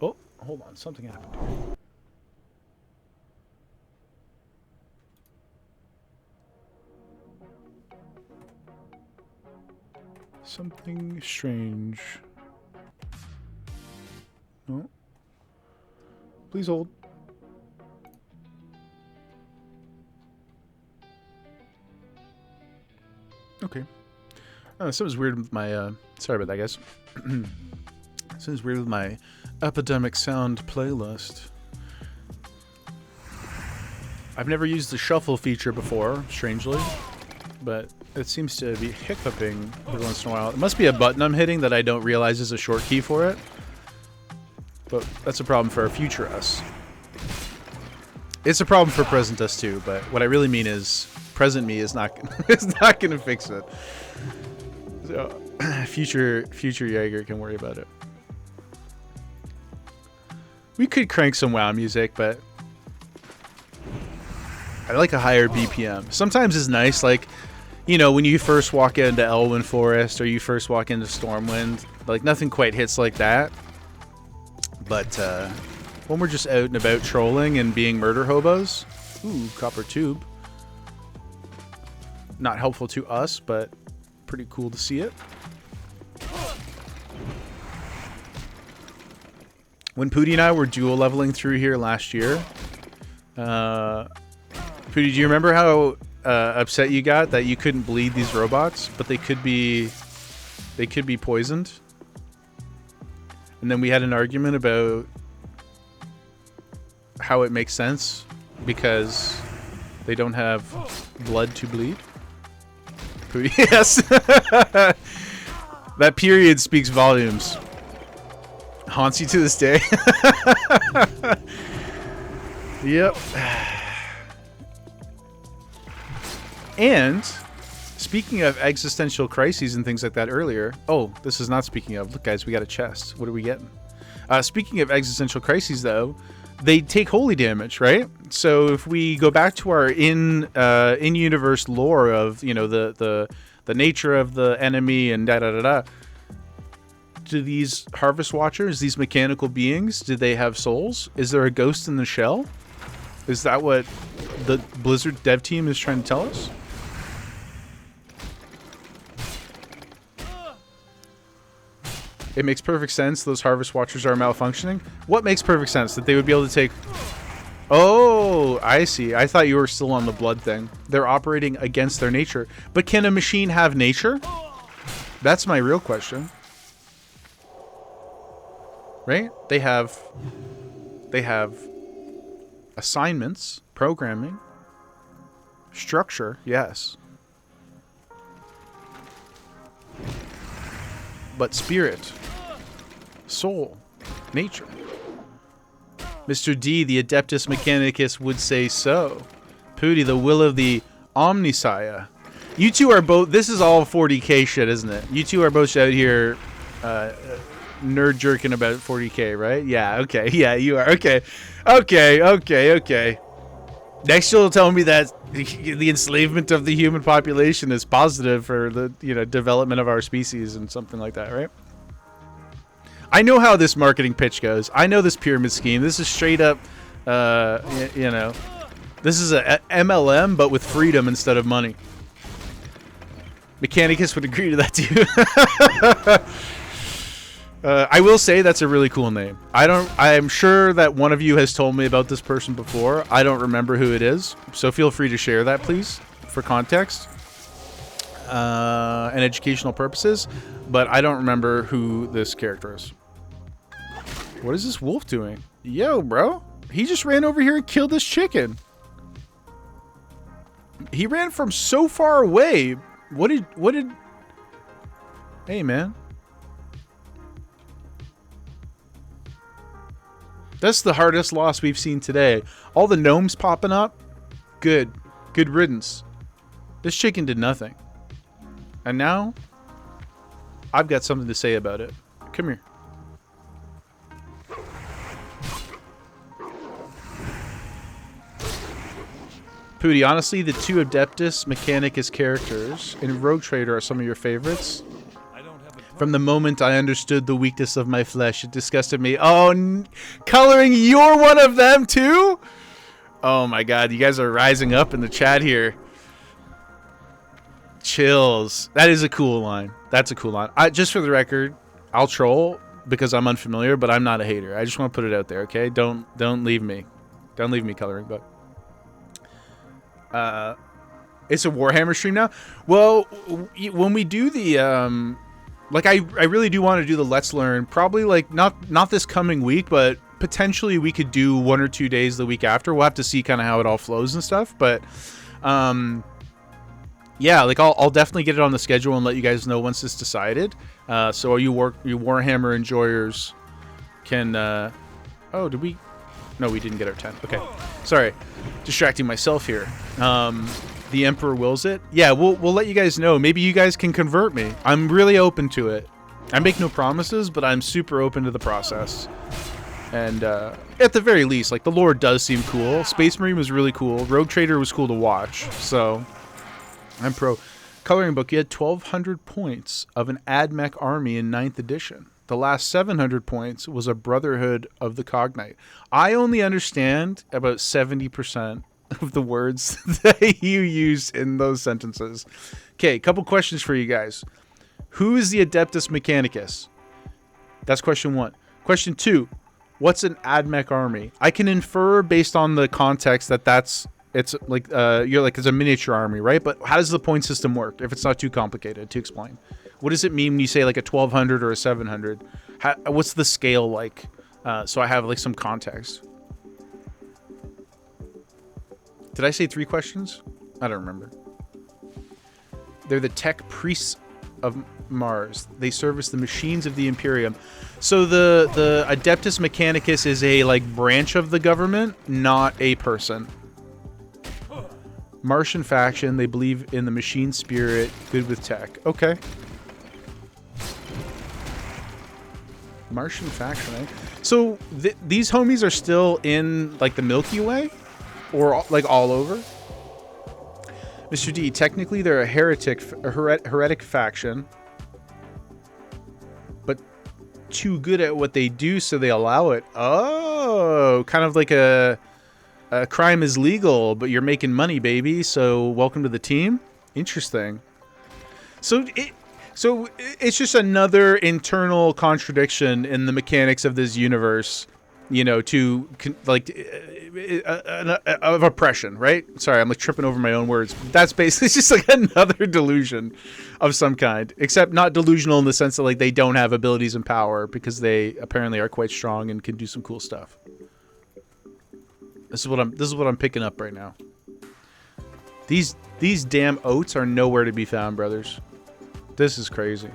Oh, hold on. Something happened here. Something strange. No. Please hold. Okay. Something's weird with my, sorry about that, guys. Sounds weird with my Epidemic Sound playlist. I've never used the shuffle feature before, strangely, but it seems to be hiccuping every once in a while. It must be a button I'm hitting that I don't realize is a short key for it. But that's a problem for our future us. It's a problem for present us too, but what I really mean is present me is not going to fix it. So future Jaeger can worry about it. We could crank some WoW music, but I like a higher BPM. Sometimes it's nice, like, you know, when you first walk into Elwyn Forest or you first walk into Stormwind, like nothing quite hits like that. But when we're just out and about trolling and being murder hobos, ooh, copper tube. Not helpful to us, but pretty cool to see it. When Pooty and I were dual leveling through here last year, Pooty, do you remember how upset you got that you couldn't bleed these robots, but they could be poisoned? And then we had an argument about how it makes sense because they don't have blood to bleed. Yes. That period speaks volumes. Haunts you to this day. Yep. And speaking of existential crises and things like that earlier. Oh, this is not speaking of. Look, guys, we got a chest. What are we getting? Speaking of existential crises, though, they take holy damage, right? So if we go back to our in-universe lore of, you know, the nature of the enemy and da-da-da-da, do these Harvest Watchers, these mechanical beings, do they have souls? Is there a ghost in the shell? Is that what the Blizzard dev team is trying to tell us? It makes perfect sense those Harvest Watchers are malfunctioning. What makes perfect sense? That they would be able to take... Oh, I see. I thought you were still on the blood thing. They're operating against their nature. But can a machine have nature? That's my real question. Right? They have assignments, programming, structure, yes. But spirit, soul, nature. Mr. D, the Adeptus Mechanicus, would say so. Pooty, the will of the Omnisaya. You two are both... This is all 40k shit, isn't it? You two are both out here nerd jerking about 40k, right? Yeah, okay. Yeah, you are. Okay. Okay. Next you'll tell me that the enslavement of the human population is positive for the, you know, development of our species and something like that, right? I know how this marketing pitch goes. I know this pyramid scheme. This is straight up, you know, this is a MLM, but with freedom instead of money. Mechanicus would agree to that too. I will say that's a really cool name. I'm sure that one of you has told me about this person before. I don't remember who it is, so feel free to share that, please, for context and educational purposes. But I don't remember who this character is. What is this wolf doing? Yo, bro, he just ran over here and killed this chicken. He ran from so far away. What did? Hey, man. That's the hardest loss we've seen today. All the gnomes popping up. Good riddance. This chicken did nothing. And now, I've got something to say about it. Come here. Pooty, honestly, the two Adeptus Mechanicus characters in Rogue Trader are some of your favorites. From the moment I understood the weakness of my flesh, it disgusted me. Oh, coloring, you're one of them too? Oh my god, you guys are rising up in the chat here. Chills. That is a cool line. That's a cool line. Just for the record, I'll troll because I'm unfamiliar, but I'm not a hater. I just want to put it out there, okay? Don't leave me. Don't leave me, coloring book. It's a Warhammer stream now. Well, when we do the like I really do want to do the Let's Learn. Probably like not this coming week, but potentially we could do 1 or 2 days the week after. We'll have to see kind of how it all flows and stuff. But yeah, like I'll definitely get it on the schedule and let you guys know once it's decided. So all you Warhammer enjoyers can. Oh, did we? No, we didn't get our 10. Okay, sorry, distracting myself here. The Emperor wills it. Yeah, we'll let you guys know. Maybe you guys can convert me. I'm really open to it. I make no promises, but I'm super open to the process. And at the very least, like the lore does seem cool. Space Marine was really cool. Rogue Trader was cool to watch. So I'm pro. Coloring book. You had 1,200 points of an AdMech army in 9th edition. The last 700 points was a Brotherhood of the Cognite. I only understand about 70% of the words that you use in those sentences. Okay, couple questions for you guys. Who is the Adeptus Mechanicus? That's question 1. Question 2. What's an AdMech army? I can infer based on the context that it's like it's a miniature army, right? But how does the point system work if it's not too complicated to explain? What does it mean when you say like a 1,200 or a 700? What's the scale like? So I have like some context. Did I say 3 questions? I don't remember. They're the tech priests of Mars. They service the machines of the Imperium. So the Adeptus Mechanicus is a like branch of the government, not a person. Martian faction. They believe in the machine spirit. Good with tech. Okay. Martian faction. Eh? So these homies are still in like the Milky Way? Or like all over? Mr. D, technically they're a heretic faction, but too good at what they do, so they allow it. Oh, kind of like a crime is legal, but you're making money, baby. So welcome to the team. Interesting. So it's just another internal contradiction in the mechanics of this universe. You know, of oppression, right? Sorry, I'm like tripping over my own words. That's basically just like another delusion of some kind, except not delusional in the sense that like they don't have abilities and power, because they apparently are quite strong and can do some cool stuff. This is what I'm picking up right now. These damn oats are nowhere to be found, brothers. This is crazy.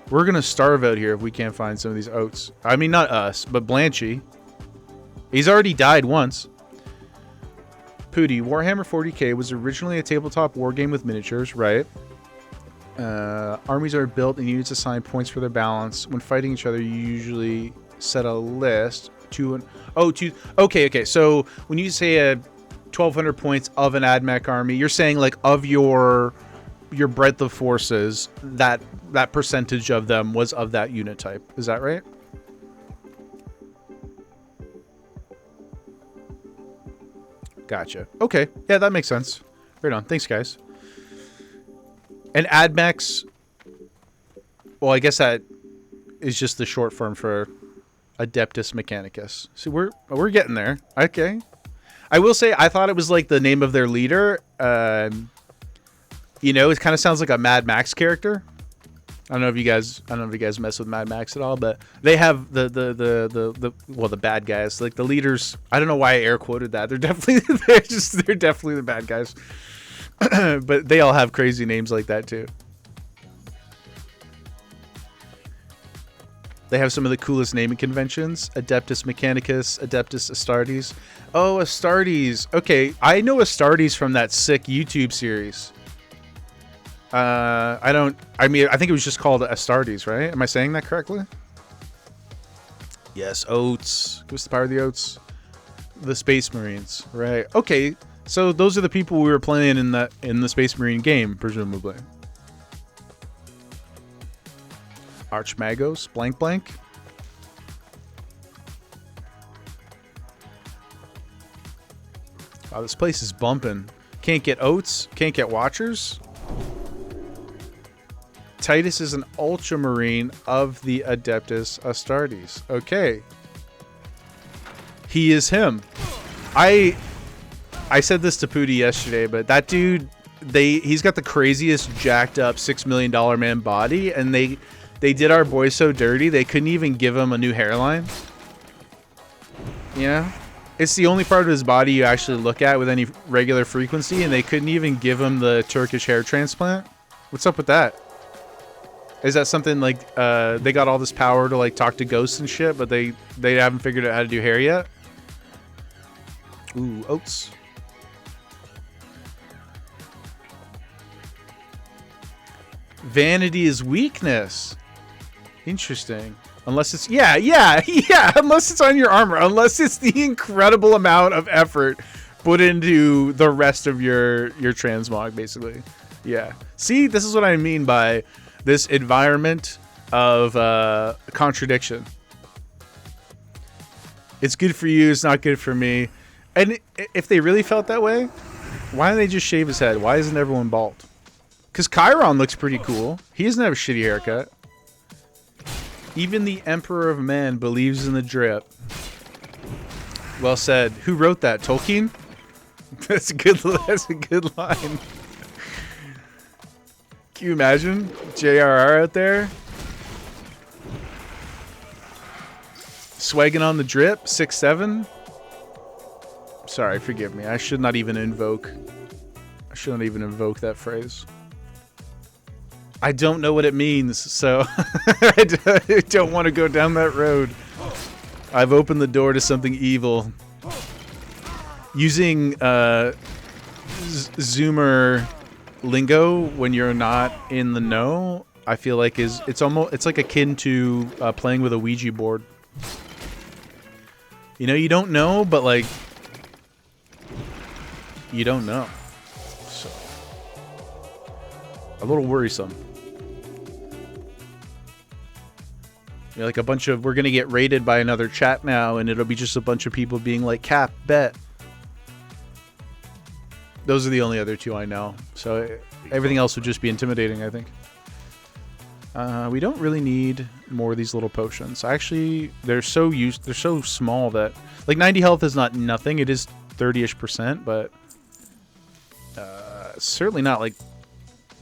We're gonna starve out here if we can't find some of these oats. I mean, not us, but Blanchy. He's already died once. Pooty, Warhammer 40k was originally a tabletop wargame with miniatures, right? Armies are built and units assign points for their balance. When fighting each other, you usually set a list. Okay. So when you say 1,200 points of an AdMech army, you're saying like of your breadth of forces, that percentage of them was of that unit type. Is that right? Gotcha. Okay. Yeah, that makes sense. Right on. Thanks, guys. And AdMechs, well, I guess that is just the short form for Adeptus Mechanicus. So we're getting there. Okay. I will say I thought it was like the name of their leader. You know, it kind of sounds like a Mad Max character. I don't know if you guys mess with Mad Max at all, but they have the bad guys, like the leaders. I don't know why I air quoted that. They're definitely the bad guys. But they all have crazy names like that too. They have some of the coolest naming conventions. Adeptus Mechanicus, Adeptus Astartes. Oh, Astartes. Okay, I know Astartes from that sick YouTube series. I think it was just called Astartes, right? Am I saying that correctly? Yes, oats. Give us the power of the oats. The Space Marines, right? Okay, so those are the people we were playing in the Space Marine game, presumably. Archmagos, blank. Wow, this place is bumping. Can't get oats, can't get watchers. Titus is an ultramarine of the Adeptus Astartes. Okay. He is him. I said this to Pooty yesterday, but that dude he's got the craziest jacked up $6 million man body, and they did our boy so dirty they couldn't even give him a new hairline. You know, it's the only part of his body you actually look at with any regular frequency, and they couldn't even give him the Turkish hair transplant. What's up with that? Is that something like they got all this power to like talk to ghosts and shit, but they haven't figured out how to do hair yet? Ooh, oats. Vanity is weakness. Interesting. Unless it's yeah. Unless it's on your armor. Unless it's the incredible amount of effort put into the rest of your transmog, basically. Yeah. See, this is what I mean by this environment of contradiction. It's good for you. It's not good for me. And if they really felt that way, why don't they just shave his head? Why isn't everyone bald? Because Chiron looks pretty cool. He doesn't have a shitty haircut. Even the Emperor of Man believes in the drip. Well said. Who wrote that? Tolkien? That's a good line. Can you imagine JRR out there? Swagging on the drip, 6'7". Sorry, forgive me. I should not even invoke that phrase. I don't know what it means, so I don't want to go down that road. I've opened the door to something evil. Using Zoomer lingo when you're not in the know, I feel like it's like akin to playing with a Ouija board. You know, you don't know, but like you don't know. So a little worrisome. You're like a bunch of, we're gonna get raided by another chat now, and it'll be just a bunch of people being like, Cap, bet. Those are the only other two I know. So everything else would just be intimidating, I think. We don't really need more of these little potions. Actually, they're so small that like 90 health is not nothing. It is 30-ish%, but certainly not like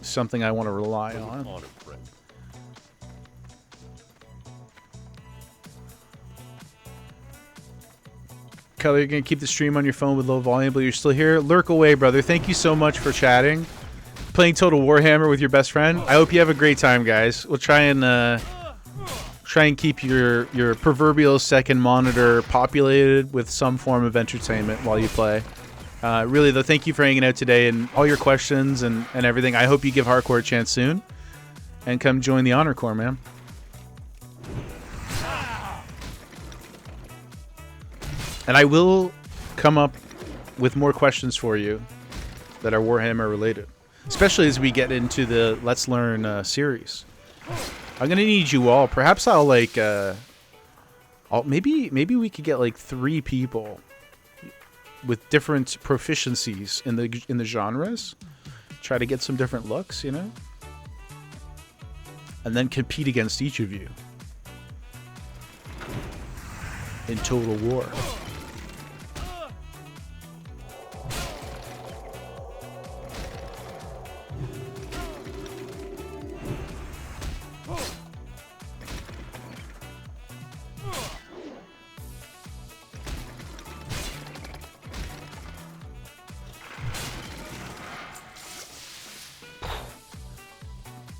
something I want to rely on. Kelly, you're going to keep the stream on your phone with low volume, but you're still here. Lurk away, brother. Thank you so much for chatting. Playing Total Warhammer with your best friend. I hope you have a great time, guys. We'll try and keep your proverbial second monitor populated with some form of entertainment while you play. Really, though, thank you for hanging out today and all your questions and everything. I hope you give Hardcore a chance soon and come join the Honor Corps, man. And I will come up with more questions for you that are Warhammer related, especially as we get into the Let's Learn series. I'm gonna need you all. Perhaps I'll like, maybe we could get like 3 people with different proficiencies in the genres. Try to get some different looks, you know, and then compete against each of you in Total War.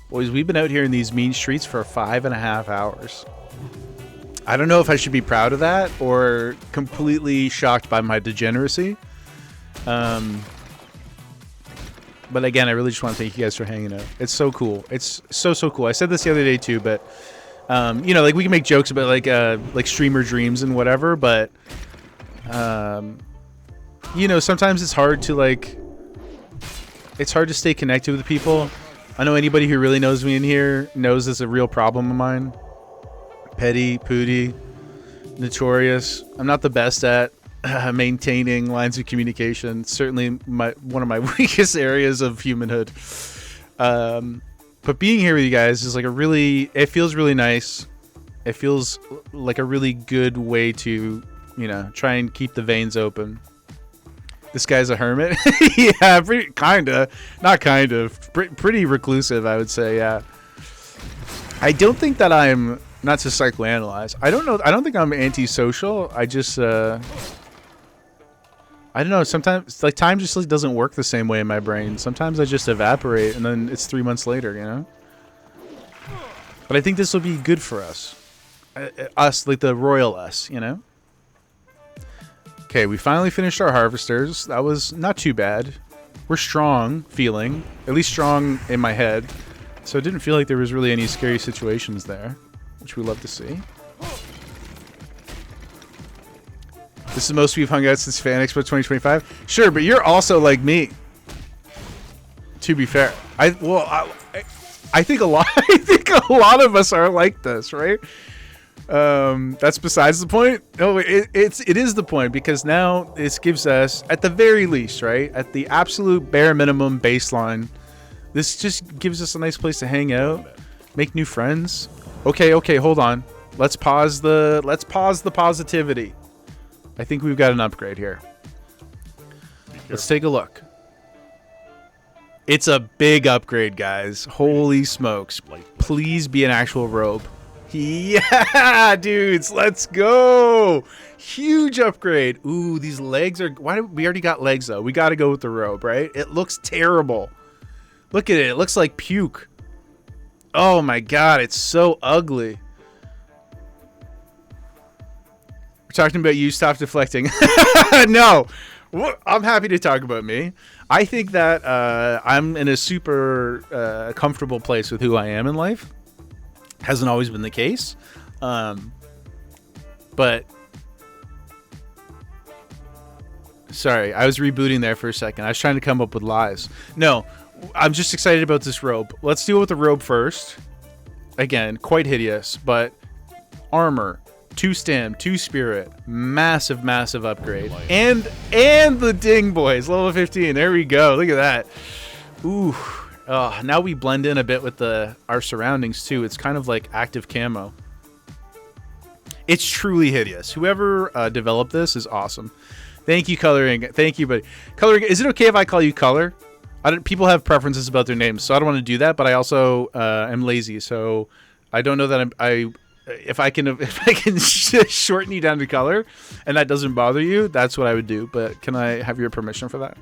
Boys, we've been out here in these mean streets for 5.5 hours. I don't know if I should be proud of that or completely shocked by my degeneracy. But again, I really just want to thank you guys for hanging out. It's so cool. It's so cool. I said this the other day too, but you know, like we can make jokes about like streamer dreams and whatever, but you know, sometimes it's hard to stay connected with people. I know anybody who really knows me in here knows this is a real problem of mine. Petty, pooty, notorious. I'm not the best at maintaining lines of communication. Certainly one of my weakest areas of humanhood. But being here with you guys is like it feels really nice. It feels like a really good way to, you know, try and keep the veins open. This guy's a hermit. Yeah, kinda, not kind of, pretty reclusive, I would say. Yeah. I don't think that I'm not to psychoanalyze. I don't know. I don't think I'm antisocial. I just I don't know. Sometimes like time just like, doesn't work the same way in my brain. Sometimes I just evaporate, and then it's 3 months later. You know. But I think this will be good for us. Us, like the royal us. You know. Okay, we finally finished our harvesters. That was not too bad. We're strong, feeling at least strong in my head. So it didn't feel like there was really any scary situations there, which we love to see. This is the most we've hung out since Fan Expo 2025. Sure, but you're also like me. To be fair, I think a lot. I think a lot of us are like this, right? That's besides the point. No, it is the point, because now this gives us, at the very least, right, at the absolute bare minimum baseline. This just gives us a nice place to hang out, make new friends. Okay, hold on. Let's pause the positivity. I think we've got an upgrade here. Let's take a look. It's a big upgrade, guys. Holy smokes. Please be an actual robe. Yeah, dudes, let's go. Huge upgrade. Ooh, these legs are, we already got legs though. We got to go with the robe, right? It looks terrible. Look at it. It looks like puke. Oh my god, it's so ugly. We're talking about you. Stop deflecting. No, I'm happy to talk about me. I think that I'm in a super comfortable place with who I am in life. Hasn't always been the case. But sorry, I was rebooting there for a second. I was trying to come up with lies. No, I'm just excited about this robe. Let's deal with the robe first. Again, quite hideous, but armor, 2 stam, 2 spirit, massive upgrade. And the ding boys, level 15. There we go. Look at that. Ooh. Now we blend in a bit with our surroundings too. It's kind of like active camo. It's truly hideous. Whoever developed this is awesome. Thank you, Coloring. Thank you, buddy. Coloring. Is it okay if I call you Color? People have preferences about their names, so I don't want to do that. But I also am lazy, so I don't know that if I can shorten you down to Color, and that doesn't bother you, that's what I would do. But can I have your permission for that?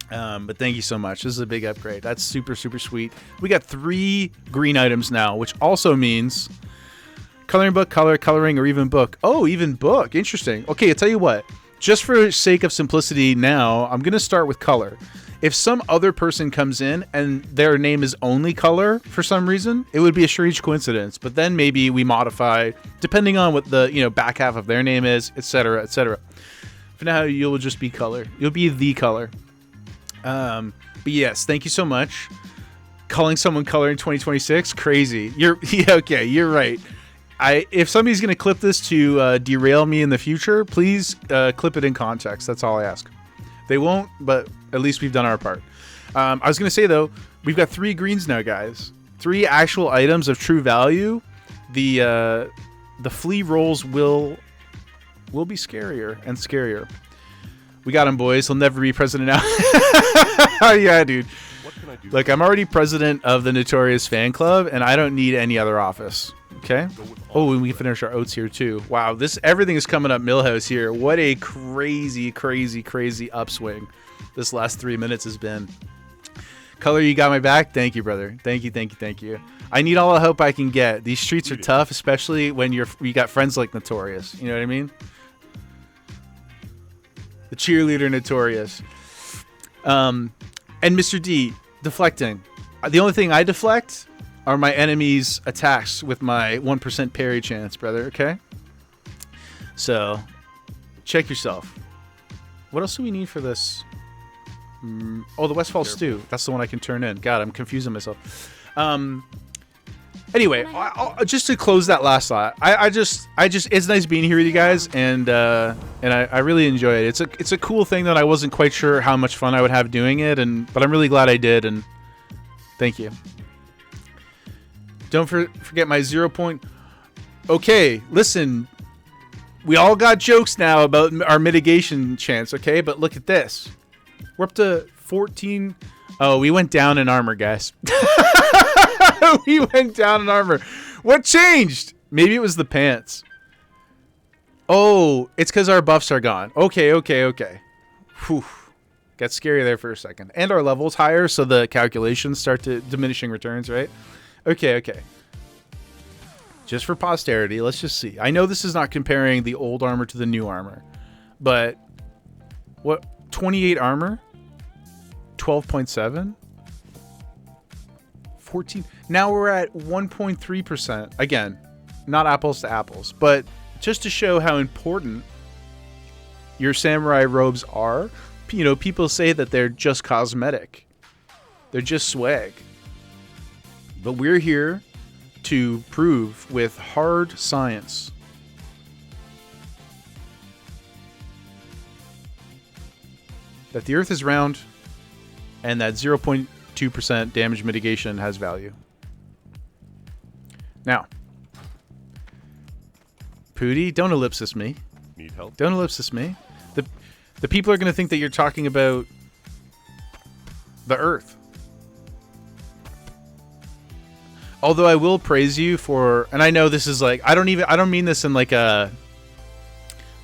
But thank you so much. This is a big upgrade. That's super sweet. We got 3 green items now, which also means coloring book, coloring, or even book. Oh, even book. Interesting. Okay, I'll tell you what. Just for sake of simplicity now, I'm going to start with color. If some other person comes in and their name is only color for some reason, it would be a strange coincidence. But then maybe we modify, depending on what the back half of their name is, etc., etc. For now, you'll just be color. You'll be the color. But yes, thank you so much. Calling someone color in 2026, crazy. Okay, you're right. If somebody's gonna clip this to derail me in the future, please clip it in context. That's all I ask. They won't, but at least we've done our part. I was gonna say though, we've got 3 greens now, guys. 3 actual items of true value. The flea rolls will be scarier and scarier. We got him, boys. He'll never be president now. Yeah, dude. What can I do? Look, I'm already president of the Notorious Fan Club, and I don't need any other office. Okay? Oh, and we can finish our oats here, too. Wow, everything is coming up Millhouse here. What a crazy upswing this last 3 minutes has been. Color, you got my back? Thank you, brother. Thank you. I need all the help I can get. These streets are tough, especially when you got friends like Notorious. You know what I mean? The cheerleader Notorious. And Mr. D, deflecting. The only thing I deflect are my enemies' attacks with my 1% parry chance, brother, okay? So, check yourself. What else do we need for this? Oh, the Westfall Stew. That's the one I can turn in. God, I'm confusing myself. Anyway, just to close that last thought, I just, it's nice being here with you guys, and I really enjoy it. It's a cool thing that I wasn't quite sure how much fun I would have doing it, but I'm really glad I did, and thank you. Don't forget my 0 point. Okay, listen, We all got jokes now about our mitigation chance, okay? But look at this. We're up to 14. Oh, we went down in armor, guys. We went down in armor. What changed? Maybe it was the pants. Oh, it's because our buffs are gone. Okay. Whew. Got scary there for a second. And our level's higher, so the calculations start to diminishing returns, right? Okay. Just for posterity, let's just see. I know this is not comparing the old armor to the new armor, but what, 28 armor? 12.7? 14? Now we're at 1.3%. Again, not apples to apples, but just to show how important your samurai robes are, you know, people say that they're just cosmetic. They're just swag. But we're here to prove with hard science that the Earth is round and that 0.2% damage mitigation has value. Now, Pooty, don't ellipsis me. Need help? Don't ellipsis me. The people are going to think that you're talking about the Earth. Although I will praise you for, and I know this is like, I don't mean this in like a,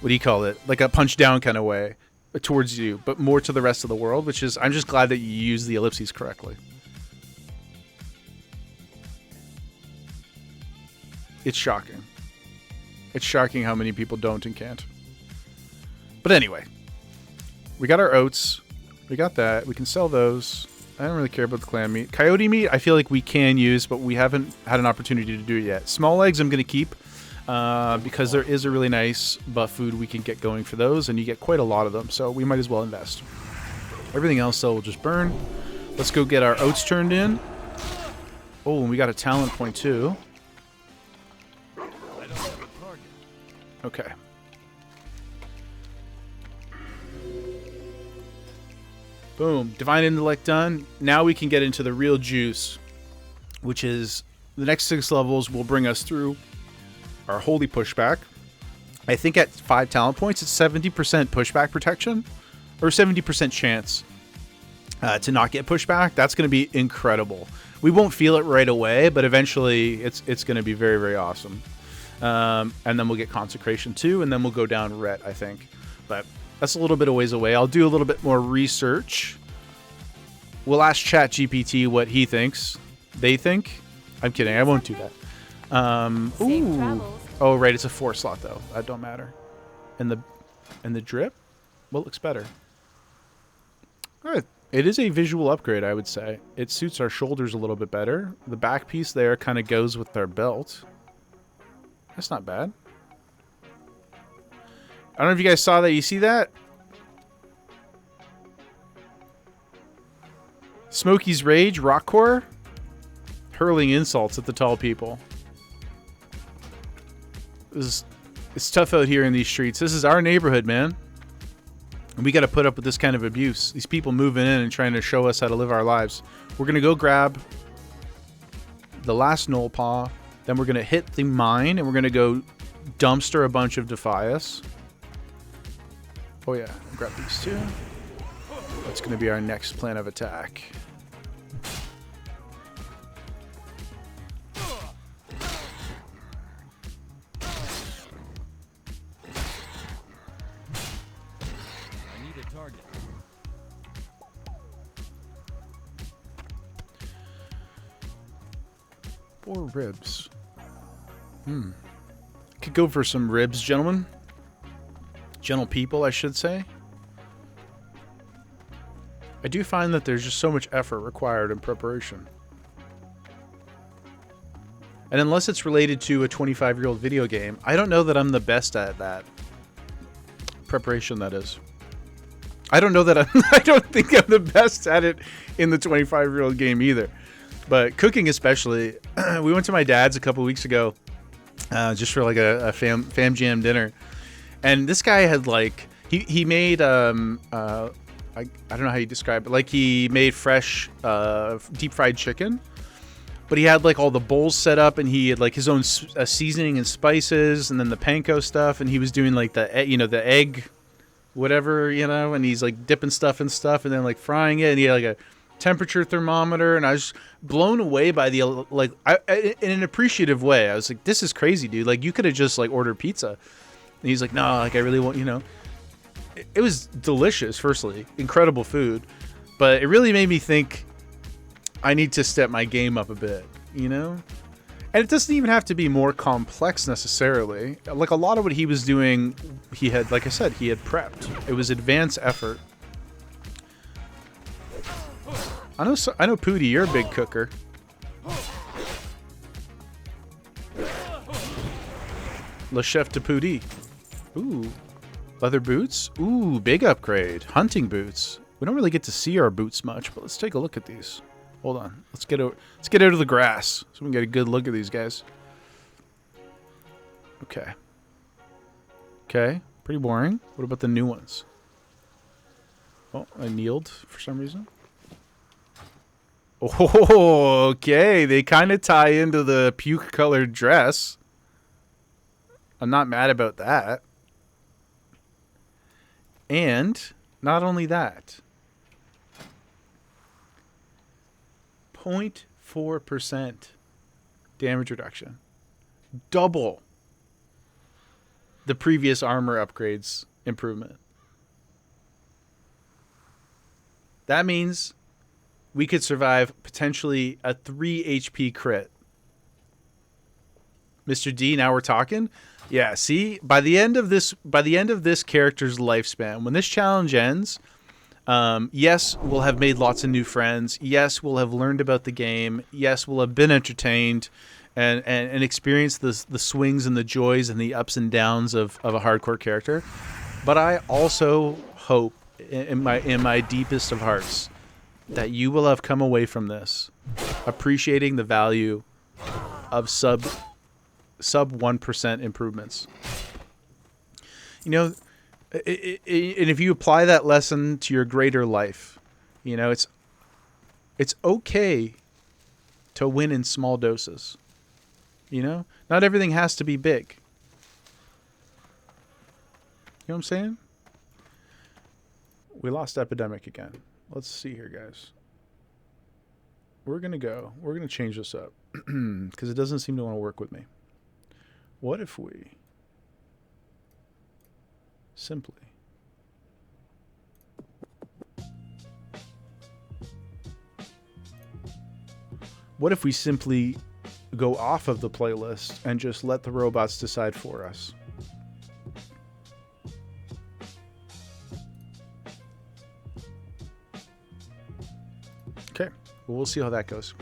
what do you call it? Like a punch down kind of way towards you, but more to the rest of the world, which is, I'm just glad that you use the ellipses correctly. It's shocking. It's shocking how many people don't and can't. But anyway, we got our oats. We got that. We can sell those. I don't really care about the clam meat. Coyote meat, I feel like we can use, but we haven't had an opportunity to do it yet. Small legs I'm going to keep because there is a really nice buff food we can get going for those, and you get quite a lot of them, so we might as well invest. Everything else, though, will just burn. Let's go get our oats turned in. Oh, and we got a talent point, too. Okay. Boom. Divine Intellect done. Now we can get into the real juice, which is the next 6 levels will bring us through our holy pushback. I think at 5 talent points, it's 70% pushback protection or 70% chance to not get pushback. That's going to be incredible. We won't feel it right away, but eventually it's going to be very, very awesome. And then we'll get consecration too, and then we'll go down ret, I think. But that's a little bit of ways away. I'll do a little bit more research. We'll ask ChatGPT what he thinks. They think. I'm kidding. I won't do that. Ooh. Oh, right. It's a 4 slot though. That don't matter. And the drip? What looks better? All right. It is a visual upgrade, I would say. It suits our shoulders a little bit better. The back piece there kind of goes with our belt. That's not bad. I don't know if you guys saw that. You see that? Smokey's Rage, Rockcore, hurling insults at the tall people. It's tough out here in these streets. This is our neighborhood, man. And we got to put up with this kind of abuse. These people moving in and trying to show us how to live our lives. We're going to go grab the last Knoll Paw. Then we're going to hit the mine, and we're going to go dumpster a bunch of Defias. Oh, yeah. Grab these two. That's going to be our next plan of attack. I need a target. Or ribs. Could go for some ribs, gentlemen. Gentle people, I should say. I do find that there's just so much effort required in preparation. And unless it's related to a 25-year-old video game, I don't know that I'm the best at that. Preparation, that is. I don't know that I don't think I'm the best at it in the 25-year-old game either. But cooking especially, we went to my dad's a couple weeks ago, just for like a fam jam dinner, and this guy had like he made I don't know how you describe it, like he made fresh deep fried chicken, but he had like all the bowls set up, and he had like his own seasoning and spices, and then the panko stuff, and he was doing like the the egg, whatever, and he's like dipping stuff and stuff, and then like frying it, and he had like a temperature thermometer, and I was blown away by the in an appreciative way. I was like, this is crazy, dude. Like, you could have just like ordered pizza. And he's like, no, like I really want, It was delicious, firstly, incredible food, but it really made me think I need to step my game up a bit, and it doesn't even have to be more complex necessarily. Like, a lot of what he was doing, he had, like I said, he had prepped. It was advanced effort. I know, Pooty, you're a big cooker. Le Chef de Pooty. Ooh. Leather boots? Ooh, big upgrade. Hunting boots. We don't really get to see our boots much, but let's take a look at these. Hold on. Let's get out of the grass so we can get a good look at these guys. Okay. Okay. Pretty boring. What about the new ones? Oh, I kneeled for some reason. Oh, okay. They kind of tie into the puke-colored dress. I'm not mad about that. And not only that, 0.4% damage reduction. Double the previous armor upgrades improvement. That means we could survive potentially a 3 HP crit. Mr. D, now we're talking? Yeah, see, by the end of this character's lifespan, when this challenge ends, yes, we'll have made lots of new friends. Yes, we'll have learned about the game. Yes, we'll have been entertained and experienced the swings and the joys and the ups and downs of a hardcore character. But I also hope in my deepest of hearts that you will have come away from this appreciating the value of sub 1% improvements. And if you apply that lesson to your greater life, it's okay to win in small doses. Not everything has to be big. You know what I'm saying? We lost Epidemic again. Let's see here, guys. We're going to change this up because it doesn't seem to want to work with me. What if we simply go off of the playlist and just let the robots decide for us? Okay, well, we'll see how that goes.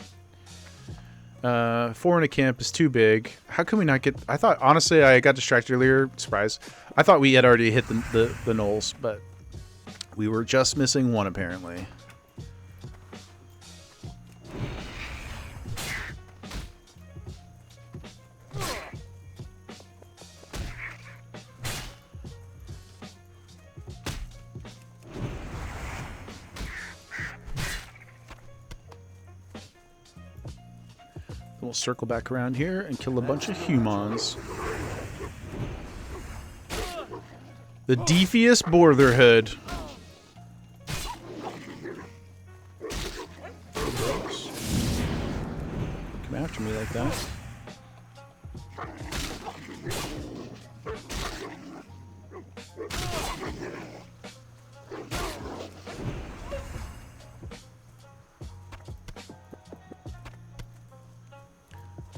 4 in a camp is too big. How can we not get... I thought, honestly, I got distracted earlier. Surprise. I thought we had already hit the knolls, but we were just missing one, apparently. We'll circle back around here and kill a bunch of humans. The Deefiest Bortherhood. Come after me like that.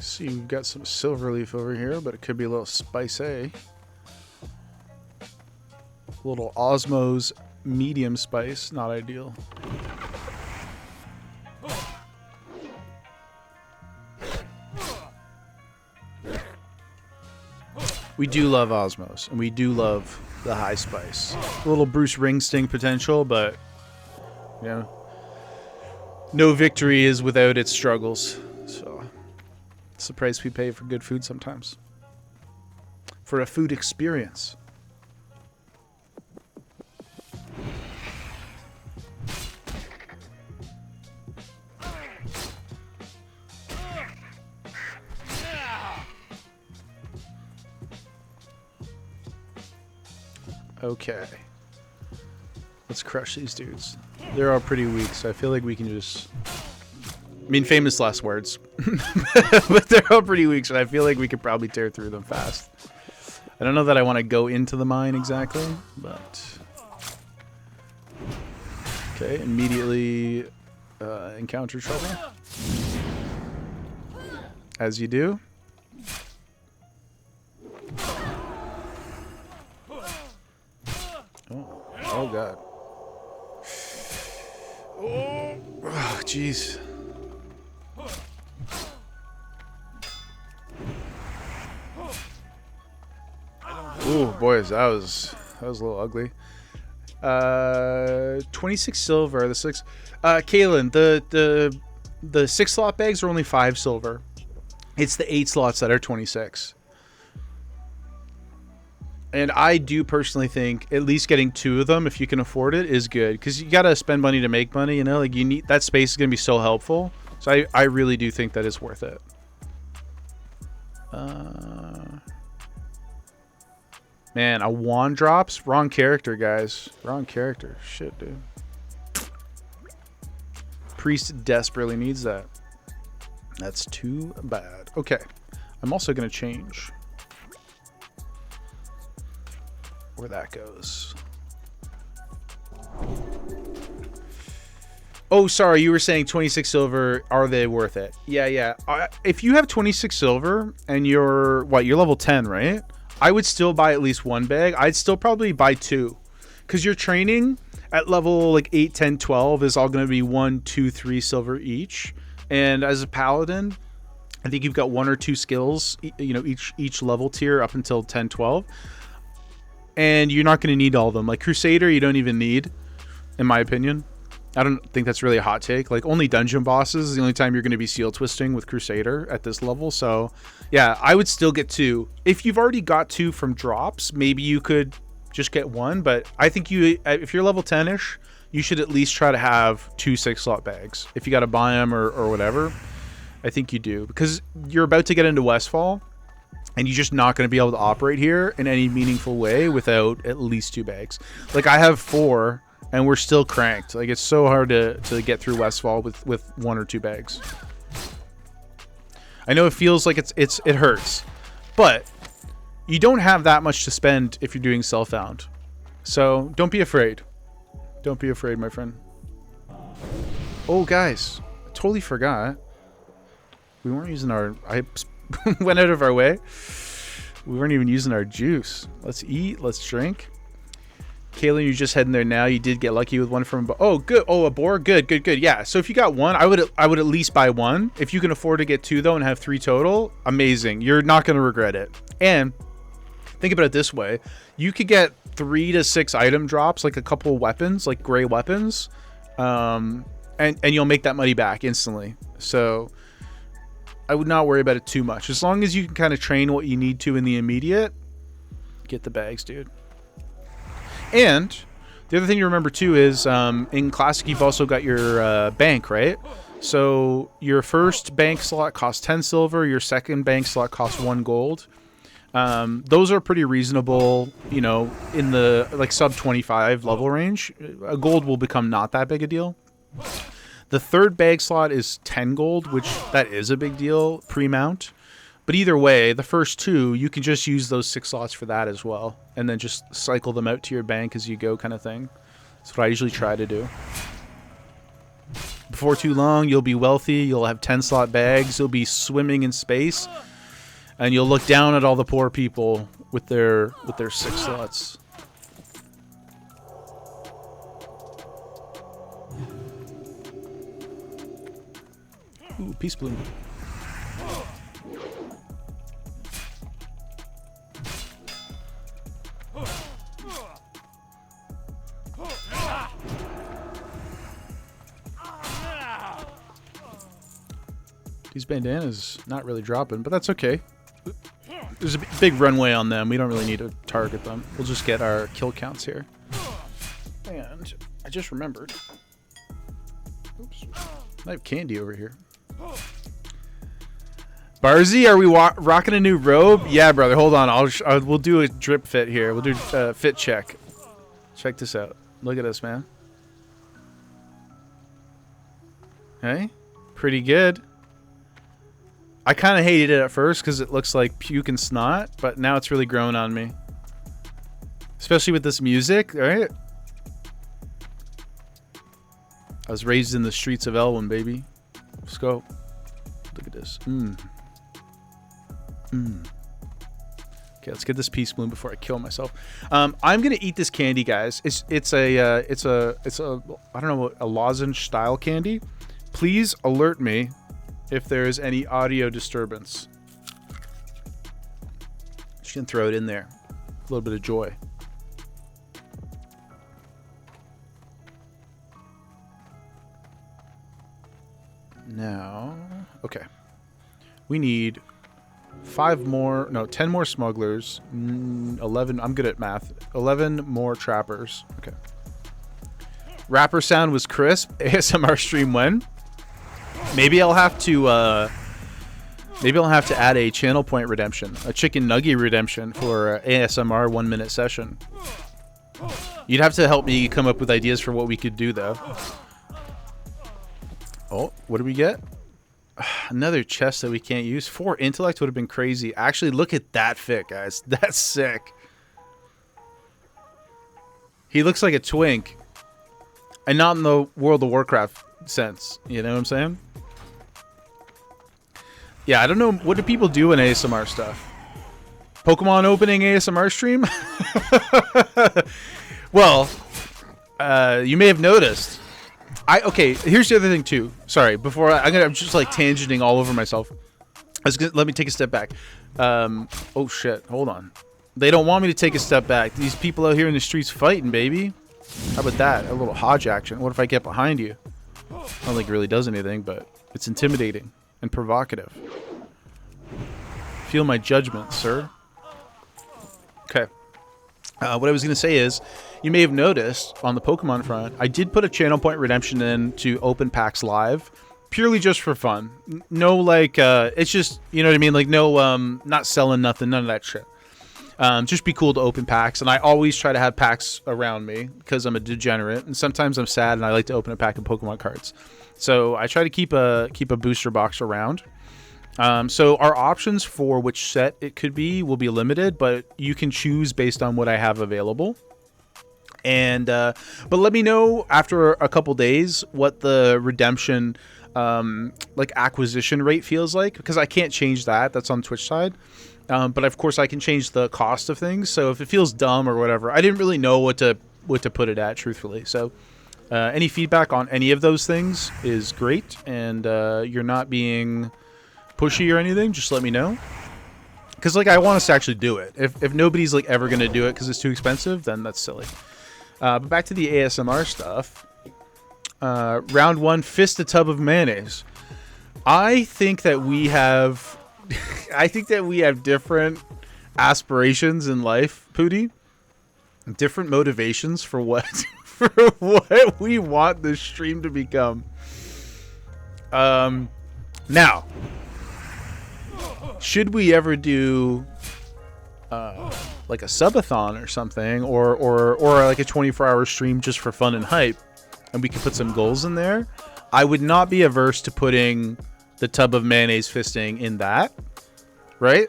See, we've got some silverleaf over here, but it could be a little spicy. A little Osmo's medium spice, not ideal. We do love Osmos, and we do love the high spice. A little Bruce Springsteen potential, but no victory is without its struggles. So it's the price we pay for good food sometimes. For a food experience. Okay. Let's crush these dudes. They're all pretty weak, so I feel like we can just... I mean, famous last words. But they're all pretty weak, so I feel like we could probably tear through them fast. I don't know that I want to go into the mine exactly, but... Okay, immediately encounter trouble. As you do. Oh god. Oh, jeez. Ooh, boys, that was a little ugly. 26 silver. The 6. Kaylin, the 6 slot bags are only 5 silver. It's the 8 slots that are 26. And I do personally think at least getting 2 of them, if you can afford it, is good. Because you got to spend money to make money, you know? Like, you need... That space is going to be so helpful. So I really do think that is worth it. Man, a wand drops? Wrong character, guys. Wrong character. Shit, dude. Priest desperately needs that. That's too bad. Okay. I'm also going to change where that goes. Oh, sorry. You were saying 26 silver. Are they worth it? Yeah. If you have 26 silver and you're, what, you're level 10, right? I would still buy at least 1 bag. I'd still probably buy 2. Because your training at level like 8, 10, 12 is all going to be 1, 2, 3 silver each. And as a paladin, I think you've got 1 or 2 skills, you know, each level tier up until 10, 12. And you're not going to need all of them. Like Crusader, you don't even need, in my opinion. I don't think that's really a hot take. Like, only dungeon bosses is the only time you're going to be seal twisting with Crusader at this level. So, yeah, I would still get 2. If you've already got 2 from drops, maybe you could just get 1. But I think if you're level 10-ish, you should at least try to have 2 6-slot bags. If you got to buy them or whatever, I think you do. Because you're about to get into Westfall, and you're just not going to be able to operate here in any meaningful way without at least 2 bags. Like, I have 4... and we're still cranked. Like, it's so hard to get through Westfall with 1 or 2 bags. I know it feels like it hurts, but you don't have that much to spend if you're doing Self-Found. So don't be afraid. Don't be afraid, my friend. Oh, guys, I totally forgot. We weren't using our... I went out of our way. We weren't even using our juice. Let's eat. Let's drink. Kaylin, you're just heading there now. You did get lucky with 1 from... Oh, good. Oh, a boar? Good. Yeah, so if you got 1, I would at least buy 1. If you can afford to get 2, though, and have 3 total, amazing. You're not going to regret it. And think about it this way. You could get 3 to 6 item drops, like a couple weapons, like gray weapons, and you'll make that money back instantly. So I would not worry about it too much. As long as you can kind of train what you need to in the immediate, get the bags, dude. And the other thing to remember too is in Classic you've also got your bank, right? So your first bank slot costs 10 silver, your second bank slot costs 1 gold. Those are pretty reasonable, you know, in the like sub 25 level range. A gold will become not that big a deal. The third bank slot is 10 gold, which that is a big deal pre-mount. But either way, the first 2, you can just use those 6 slots for that as well. And then just cycle them out to your bank as you go kind of thing. That's what I usually try to do. Before too long, you'll be wealthy. You'll have 10-slot bags. You'll be swimming in space. And you'll look down at all the poor people with their 6 slots. Ooh, peace bloom. These bandanas not really dropping, but that's okay. There's a big runway on them. We don't really need to target them. We'll just get our kill counts here. And I just remembered. Oops. I have candy over here. Barzy, are we rocking a new robe? Yeah, brother. Hold on. We'll do a drip fit here. We'll do a fit check. Check this out. Look at this, man. Hey, pretty good. I kind of hated it at first because it looks like puke and snot, but now it's really grown on me. Especially with this music, right? I was raised in the streets of Elwyn, baby. Let's go. Look at this. Okay, let's get this peace bloom before I kill myself. I'm gonna eat this candy, guys. It's a I don't know, a lozenge style candy. Please alert me if there is any audio disturbance. Just gonna throw it in there. A little bit of joy. Now, okay. We need 10 more smugglers, 11, I'm good at math, 11 more trappers. Okay. Rapper sound was crisp. ASMR stream when? Maybe I'll have to add a channel point redemption, a chicken nugget redemption for ASMR 1 minute session. You'd have to help me come up with ideas for what we could do though. Oh, what do we get? Another chest that we can't use. 4 intellect would have been crazy. Actually, look at that fit, guys. That's sick. He looks like a twink. And not in the World of Warcraft sense. You know what I'm saying? Yeah, I don't know. What do people do in ASMR stuff? Pokemon opening ASMR stream? Well, you may have noticed. Okay, here's the other thing too. Sorry, I'm just like tangenting all over myself. Let me take a step back. Oh shit, hold on. They don't want me to take a step back. These people out here in the streets fighting, baby. How about that? A little Hodge action. What if I get behind you? I don't think it really does anything, but it's intimidating and provocative. Feel my judgment, sir. Okay. What I was going to say is, you may have noticed on the Pokemon front, I did put a channel point redemption in to open packs live, purely just for fun. No, like, it's just, you know what I mean? Like, no, not selling nothing, none of that shit. Just be cool to open packs, and I always try to have packs around me because I'm a degenerate, and sometimes I'm sad and I like to open a pack of Pokemon cards. So I try to keep a booster box around. So our options for which set it could be will be limited, but you can choose based on what I have available. And but let me know after a couple days what the redemption like acquisition rate feels like, because I can't change that. That's on Twitch side. But of course I can change the cost of things. So if it feels dumb or whatever, I didn't really know what to put it at, truthfully. So any feedback on any of those things is great, and you're not being pushy or anything, just let me know. Because like I want us to actually do it. If nobody's like ever gonna do it because it's too expensive, then that's silly. But back to the ASMR stuff. Round 1, fist a tub of mayonnaise. I think that we have different aspirations in life, Pooty. Different motivations for what for what we want this stream to become. Now, should we ever do like a subathon or something, or like a 24-hour stream just for fun and hype, and we could put some goals in there, I would not be averse to putting the tub of mayonnaise fisting in that, right?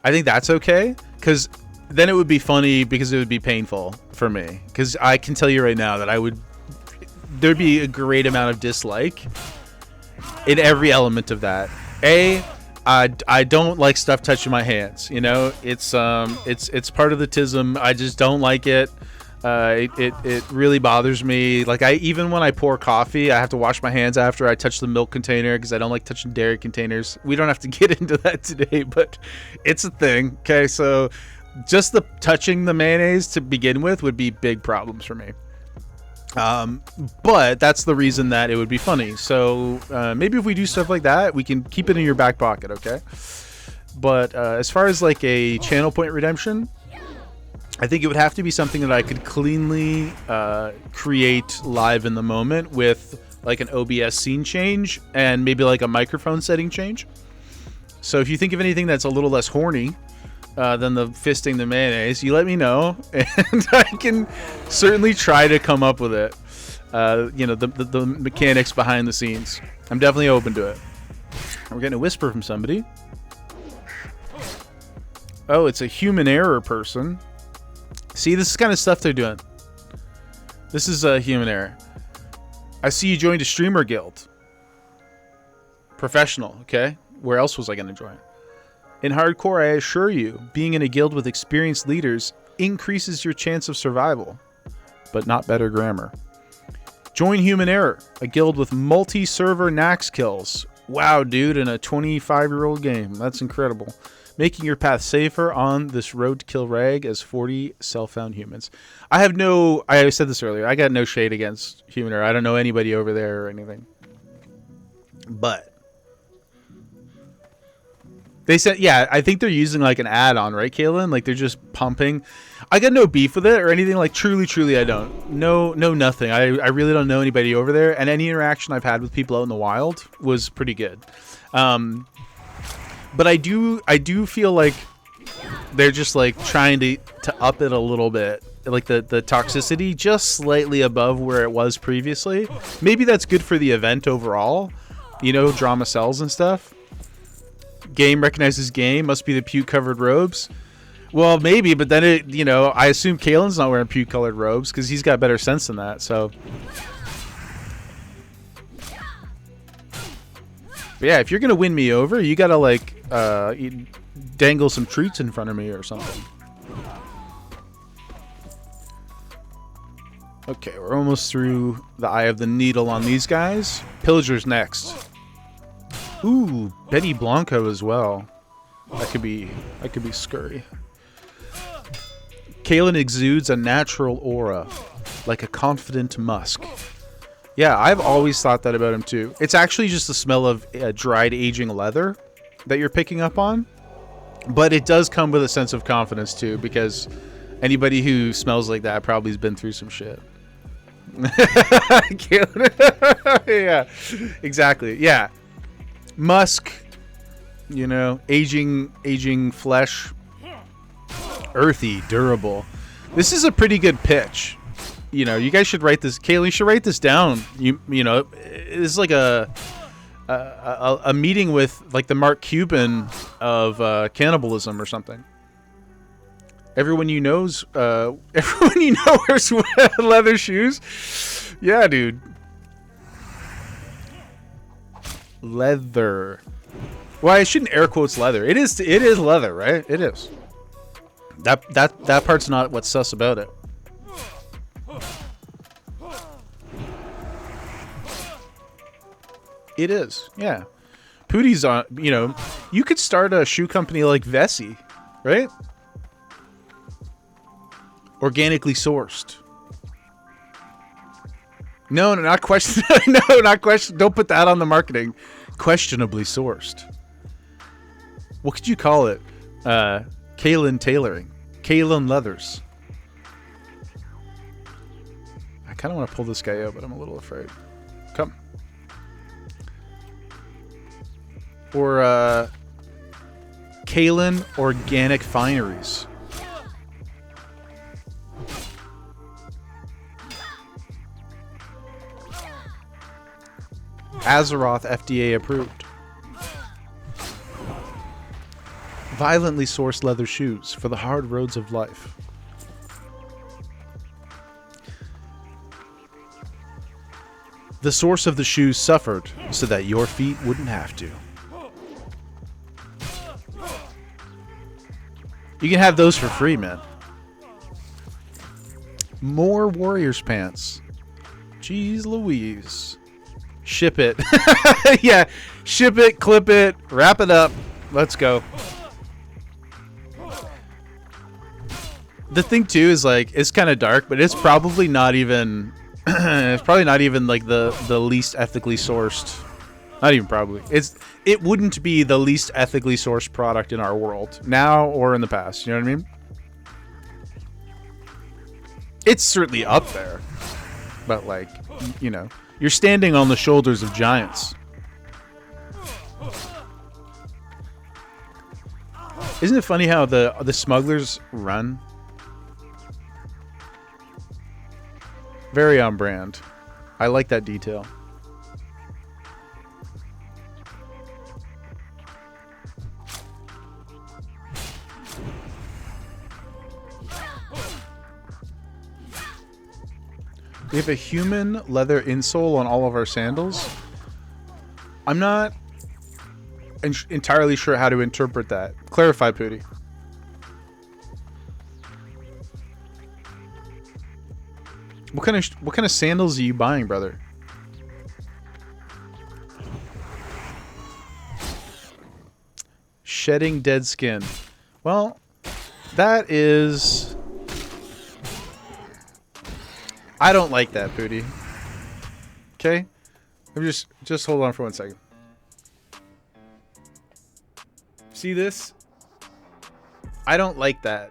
I think that's okay, because then it would be funny, because it would be painful for me, because I can tell you right now that there'd be a great amount of dislike in every element of that. I don't like stuff touching my hands. You know, it's part of the tism. I just don't like it. It really bothers me. Like even when I pour coffee, I have to wash my hands after I touch the milk container because I don't like touching dairy containers. We don't have to get into that today, but it's a thing. Okay, so just the touching the mayonnaise to begin with would be big problems for me. But that's the reason that it would be funny. So maybe if we do stuff like that, we can keep it in your back pocket, okay? But as far as like a channel point redemption, I think it would have to be something that I could cleanly create live in the moment with like an OBS scene change and maybe like a microphone setting change. So if you think of anything that's a little less horny, than the fisting the mayonnaise, you let me know, and I can certainly try to come up with it. You know, the mechanics behind the scenes. I'm definitely open to it. We're getting a whisper from somebody. Oh, it's a human error person. See, this is kind of stuff they're doing. This is a human error. I see you joined a streamer guild. Professional, okay? Where else was I going to join? In hardcore, I assure you, being in a guild with experienced leaders increases your chance of survival, but not better grammar. Join Human Error, a guild with multi-server Nax kills. Wow, dude, in a 25-year-old game. That's incredible. Making your path safer on this road to kill rag as 40 self-found humans. I said this earlier, I got no shade against Human Error. I don't know anybody over there or anything. But they said, yeah, I think they're using like an add-on, right, Kaylin? Like they're just pumping. I got no beef with it or anything. Like truly, I don't. No, nothing. I really don't know anybody over there. And any interaction I've had with people out in the wild was pretty good. But I do feel like they're just like trying to up it a little bit. Like the toxicity just slightly above where it was previously. Maybe that's good for the event overall. You know, drama sells and stuff. Game recognizes game. Must be the puke-covered robes. Well, maybe, but then I assume Kalen's not wearing puke-colored robes because he's got better sense than that. So, but yeah, if you're gonna win me over, you gotta like dangle some treats in front of me or something. Okay, we're almost through the eye of the needle on these guys. Pillager's next. Ooh, Betty Blanco as well. That could be scurry. Kalen exudes a natural aura, like a confident musk. Yeah, I've always thought that about him too. It's actually just the smell of dried aging leather that you're picking up on. But it does come with a sense of confidence too, because anybody who smells like that probably has been through some shit. Yeah, exactly. Yeah. Musk, you know, aging flesh, earthy, durable. This is a pretty good pitch. You know, you guys should write this. Kaylee, you should write this down. You know, it's like a meeting with like the Mark Cuban of cannibalism or something. Everyone you know wears leather shoes. Yeah, dude. Leather. Well, I shouldn't air quotes leather. It is leather, right? It is. That part's not what's sus about it. It is. Yeah. Pootie's on, you know, you could start a shoe company like Vessi, right? Organically sourced. No, not question. No, not question. Don't put that on the marketing. Questionably sourced. What could you call it? Kalen tailoring. Kalen leathers. I kind of want to pull this guy out, but I'm a little afraid. Come. Or Kalen Organic Fineries. Azeroth FDA approved. Violently sourced leather shoes for the hard roads of life. The source of the shoes suffered so that your feet wouldn't have to. You can have those for free, man. More Warriors pants. Jeez Louise. Ship it. Yeah, ship it, clip it, wrap it up. Let's go. The thing too is like it's kind of dark, but it's probably not even it's probably not even like the least ethically sourced. Not even probably. It wouldn't be the least ethically sourced product in our world now or in the past, you know what I mean? It's certainly up there. But like, you know, you're standing on the shoulders of giants. Isn't it funny how the smugglers run? Very on brand. I like that detail. We have a human leather insole on all of our sandals. I'm not entirely sure how to interpret that. Clarify, Pooty. What kind of sandals are you buying, brother? Shedding dead skin. Well, that is... I don't like that, Pooty. Okay? Just hold on for 1 second. See this? I don't like that.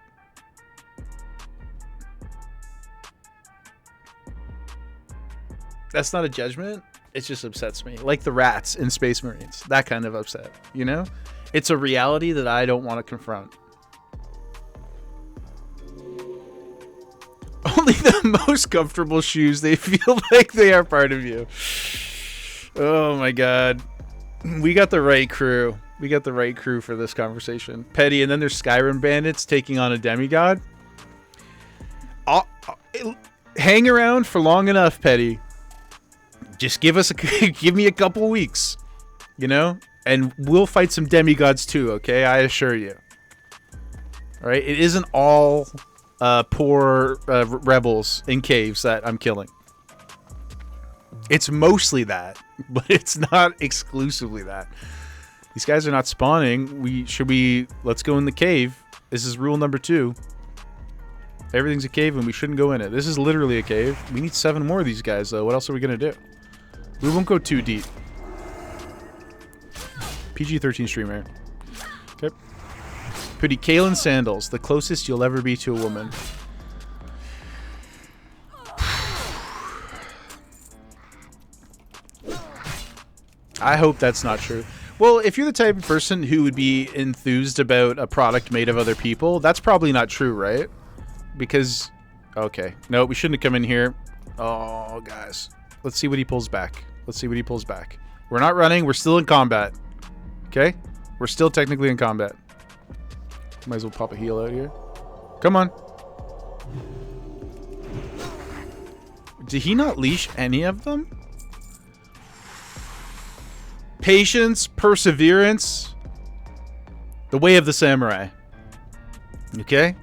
That's not a judgment. It just upsets me. Like the rats in Space Marines. That kind of upset. You know? It's a reality that I don't want to confront. Only the most comfortable shoes, they feel like they are part of you. Oh my god. We got the right crew. We got the right crew for this conversation. Petty, and then there's Skyrim bandits taking on a demigod. Hang around for long enough, Petty. Just give me a couple weeks. You know? And we'll fight some demigods too, okay? I assure you. Alright? It isn't all... poor rebels in caves that I'm killing. It's mostly that, but it's not exclusively that. These guys are not spawning. Let's go in the cave. This is rule number 2. Everything's a cave and we shouldn't go in it. This is literally a cave. We need 7 more of these guys though. What else are we gonna do? We won't go too deep. PG-13 streamer. Okay. Pretty Kalen sandals, the closest you'll ever be to a woman. I hope that's not true. Well, if you're the type of person who would be enthused about a product made of other people, that's probably not true, right? Because, okay. No, we shouldn't have come in here. Oh, guys. Let's see what he pulls back. Let's see what he pulls back. We're not running. We're still in combat. Okay? We're still technically in combat. Might as well pop a heal out here. Come on. Did he not leash any of them? Patience, perseverance. The way of the samurai. Okay?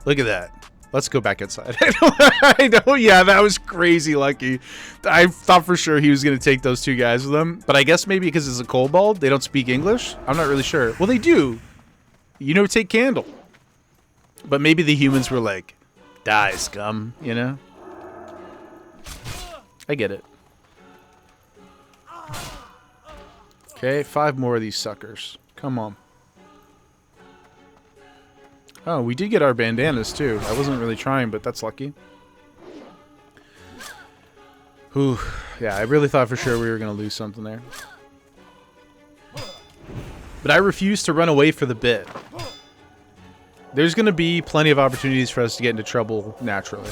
Look at that. Let's go back inside. I know, yeah, that was crazy lucky. I thought for sure he was going to take those 2 guys with him. But I guess maybe because it's a kobold, they don't speak English? I'm not really sure. Well, they do. You know, take candle. But maybe the humans were like, die, scum, you know? I get it. Okay, 5 more of these suckers. Come on. Oh, we did get our bandanas, too. I wasn't really trying, but that's lucky. Whew. Yeah, I really thought for sure we were going to lose something there. But I refuse to run away for the bit. There's going to be plenty of opportunities for us to get into trouble naturally.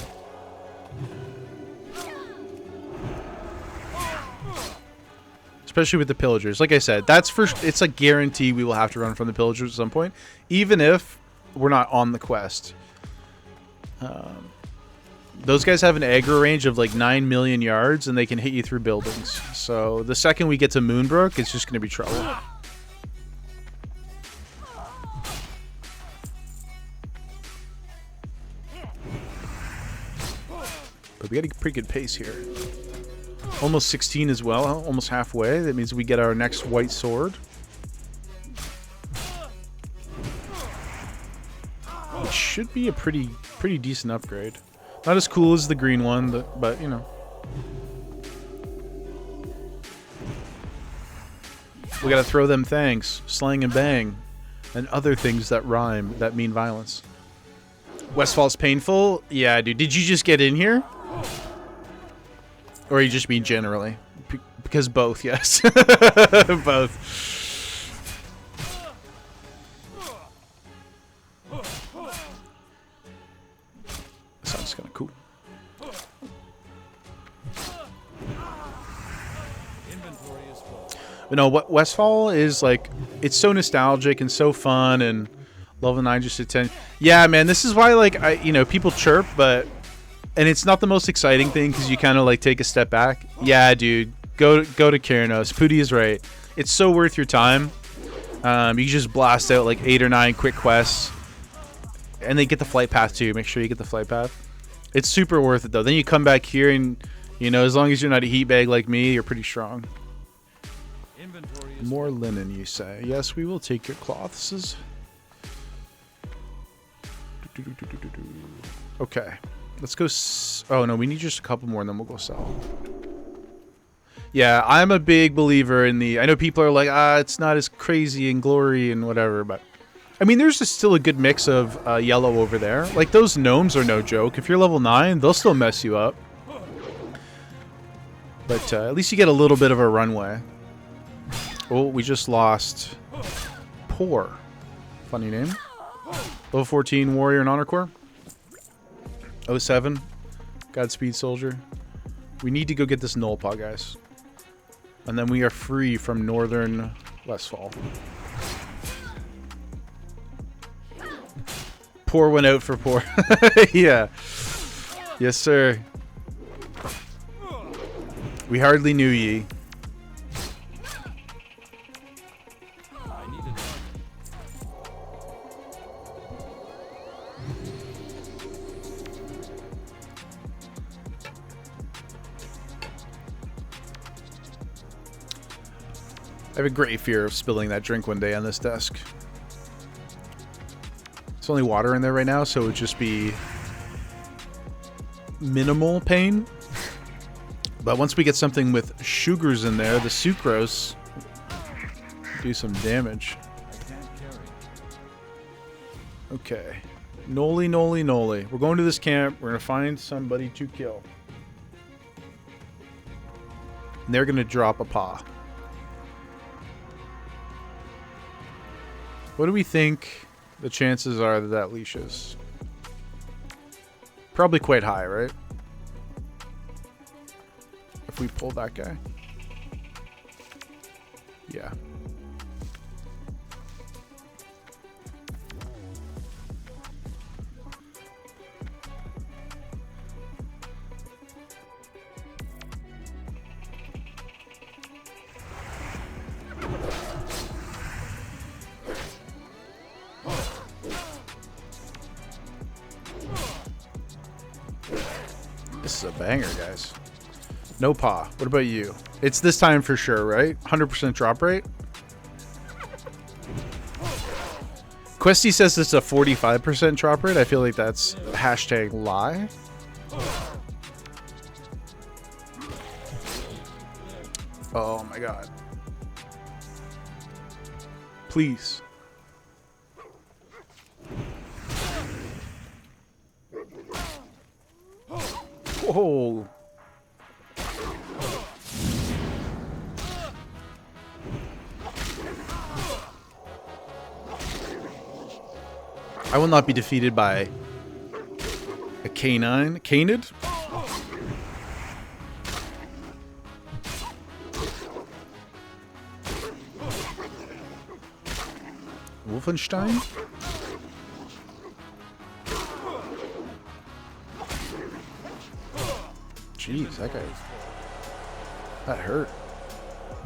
Especially with the pillagers. Like I said, it's a guarantee we will have to run from the pillagers at some point. Even if we're not on the quest. Those guys have an aggro range of like 9 million yards and they can hit you through buildings. So the second we get to Moonbrook, it's just going to be trouble. But we got a pretty good pace here. Almost 16 as well, almost halfway. That means we get our next white sword. Which should be a pretty decent upgrade. Not as cool as the green one, but you know. We gotta throw them thanks, slang and bang, and other things that rhyme, that mean violence. Westfall's painful? Yeah, dude. Did you just get in here? Or you just mean generally? Because both, yes. Both. But no, what Westfall is like, it's so nostalgic and so fun, and level 9 just a 10. Yeah, man, this is why like people chirp, but and it's not the most exciting thing because you kind of like take a step back. Yeah, dude, go to Keranos. Pooty is right. It's so worth your time. You just blast out like 8 or 9 quick quests, and they get the flight path too. Make sure you get the flight path. It's super worth it though. Then you come back here and as long as you're not a heat bag like me, you're pretty strong. More linen, you say? Yes, we will take your cloths. Okay, let's go. Oh no, we need just a couple more, and then we'll go sell. Yeah, I'm a big believer in the. I know people are like, it's not as crazy and glory and whatever, but I mean, there's still a good mix of yellow over there. Like those gnomes are no joke. If you're level 9, they'll still mess you up. But at least you get a little bit of a runway. Oh, we just lost Poor. Funny name. Level 14 Warrior and Honor Corps. 07. Godspeed Soldier. We need to go get this Nullpaw, guys. And then we are free from Northern Westfall. Poor went out for Poor. Yeah. Yes, sir. We hardly knew ye. I have a great fear of spilling that drink one day on this desk. It's only water in there right now, so it would just be minimal pain. But once we get something with sugars in there, the sucrose, do some damage. Okay. Noli, noli, noli. We're going to this camp. We're going to find somebody to kill. And they're going to drop a paw. What do we think the chances are that that leash is? Probably quite high, right? If we pull that guy. Yeah. This is a banger, guys. No paw. What about you? It's this time for sure, right? 100% drop rate? Questy says it's a 45% drop rate. I feel like that's hashtag lie. Oh my god. Please. Whoa. I will not be defeated by a canine. Canid? Wolfenstein? Jeez, that guy... That hurt.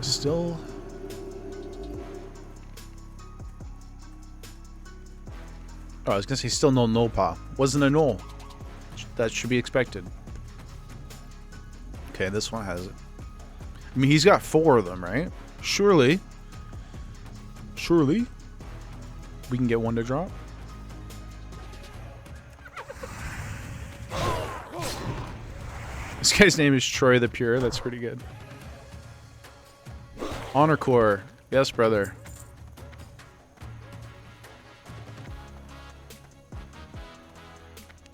Still... Oh, I was gonna say still no Nullpaw. Wasn't a null. That should be expected. Okay, this one has it. I mean, he's got 4 of them, right? Surely. Surely. We can get one to drop. This guy's name is Troy the Pure. That's pretty good. Honor Corps. Yes, brother.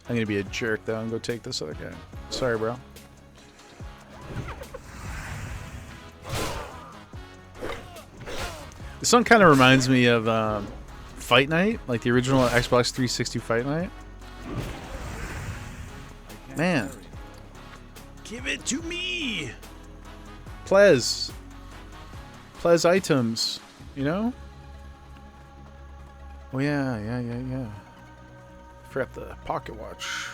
I'm gonna be a jerk though and go take this other guy. Sorry, bro. This one kind of reminds me of Fight Night, like the original Xbox 360 Fight Night. Man, give it to me, Plez. Ples items, you know? Oh yeah. Forgot the pocket watch.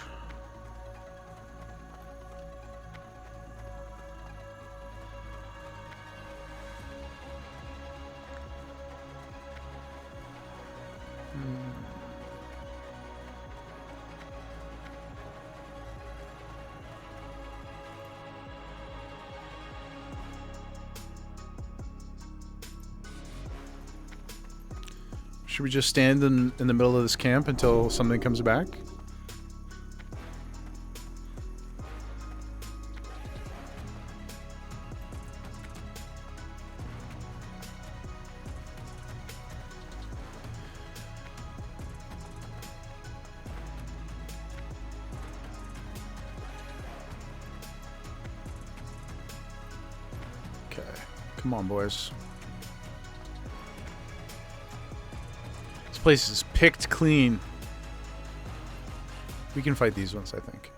Should we just stand in the middle of this camp until something comes back? Okay, come on, boys. This place is picked clean. We can fight these ones, I think.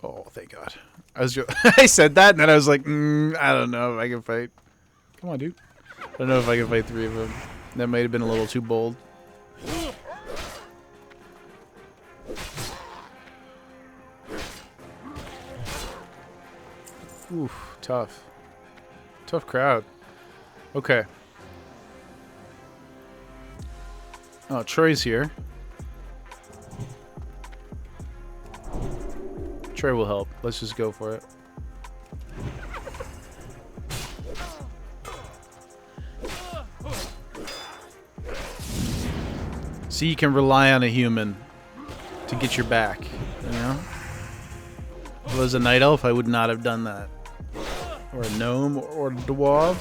Oh, thank God. I said that, and then I was like, I don't know if I can fight. Come on, dude. I don't know if I can fight 3 of them. That might have been a little too bold. Oof, tough. Tough crowd. Okay. Oh, Troy's here. Troy will help. Let's just go for it. See, you can rely on a human to get your back, you know? If I was a night elf, I would not have done that. Or a gnome, or a dwarf.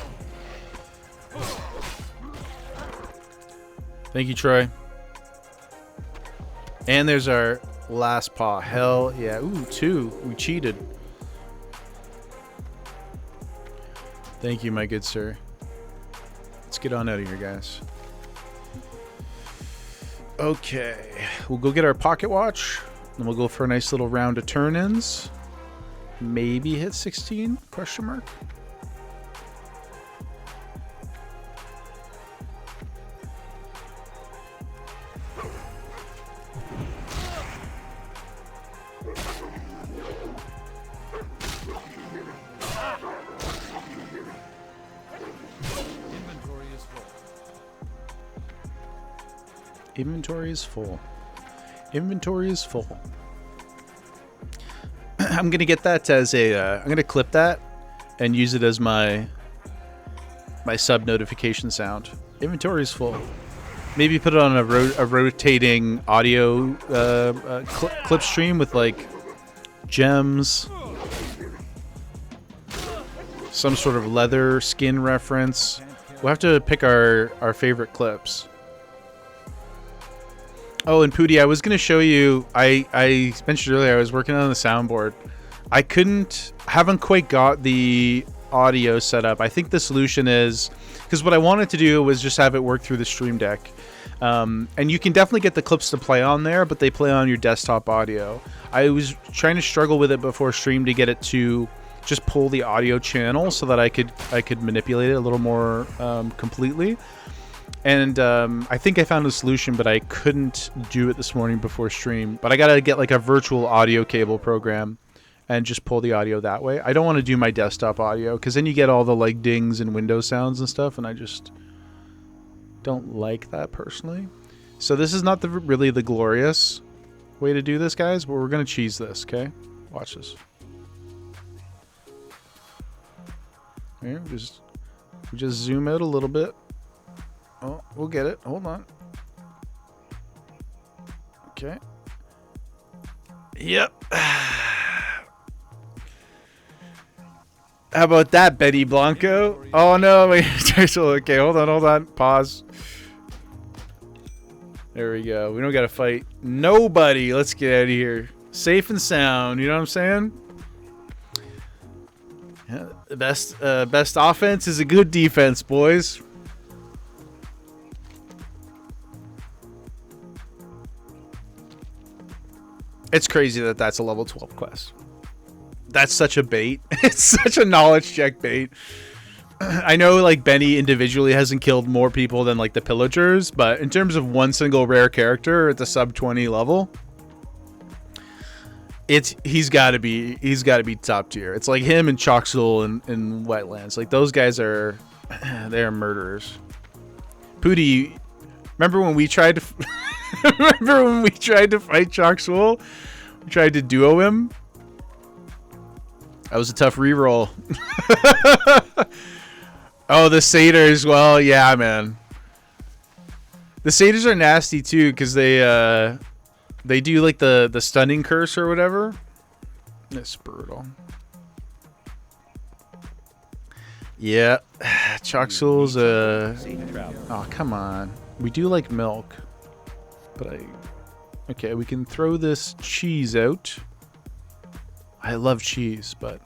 Thank you, Troy. And there's our last paw. Hell yeah. Ooh, 2. We cheated. Thank you, my good sir. Let's get on out of here, guys. Okay. We'll go get our pocket watch. Then we'll go for a nice little round of turn-ins. Maybe hit 16? Question mark. Inventory is full. Inventory is full. I'm gonna get that as a. I'm gonna clip that and use it as my sub notification sound. Inventory is full. Maybe put it on a rotating audio clip stream with like gems, some sort of leather skin reference. We'll have to pick our favorite clips. Oh, and Pooty, I was going to show you, I mentioned earlier I was working on the soundboard. I haven't quite got the audio set up. I think the solution is, because what I wanted to do was just have it work through the Stream Deck. And you can definitely get the clips to play on there, but they play on your desktop audio. I was trying to struggle with it before stream to get it to just pull the audio channel so that I could manipulate it a little more completely. And I think I found a solution, but I couldn't do it this morning before stream. But I got to get like a virtual audio cable program and just pull the audio that way. I don't want to do my desktop audio because then you get all the like dings and window sounds and stuff. And I just don't like that personally. So this is not really the glorious way to do this, guys. But we're going to cheese this, okay? Watch this. Here, we just zoom out a little bit. Oh, we'll get it. Hold on. Okay. Yep. How about that, Betty Blanco? Oh, no. Wait. Okay, hold on. Pause. There we go. We don't got to fight nobody. Let's get out of here. Safe and sound. You know what I'm saying? Yeah, the best offense is a good defense, boys. It's crazy that that's a level 12 quest. That's such a bait. It's such a knowledge check bait. I know like Benny individually hasn't killed more people than like the pillagers, but in terms of one single rare character at the sub 20 level, he's got to be top tier. It's like him and Choxel in Wetlands. Like those guys are they're murderers. Pooty, remember when we tried to fight Choxel? We tried to duo him. That was a tough reroll. Oh, the satyrs. Well, yeah, man. The satyrs are nasty too because they do like the stunning curse or whatever. It's brutal. Yeah, Choxel's oh, come on. We do like milk, but okay, we can throw this cheese out. I love cheese, but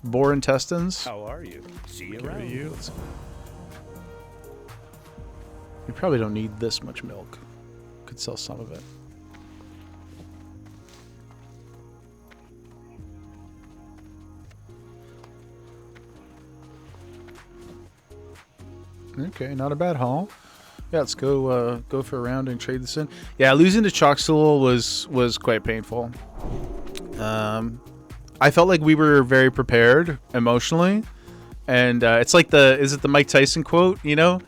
boar intestines. How are you? See you around. We probably don't need this much milk. Could sell some of it. Okay, not a bad haul. Yeah, let's go for a round and trade this in. Yeah, losing to Choxel was quite painful. I felt like we were very prepared emotionally, and it's like is it the Mike Tyson quote? You know,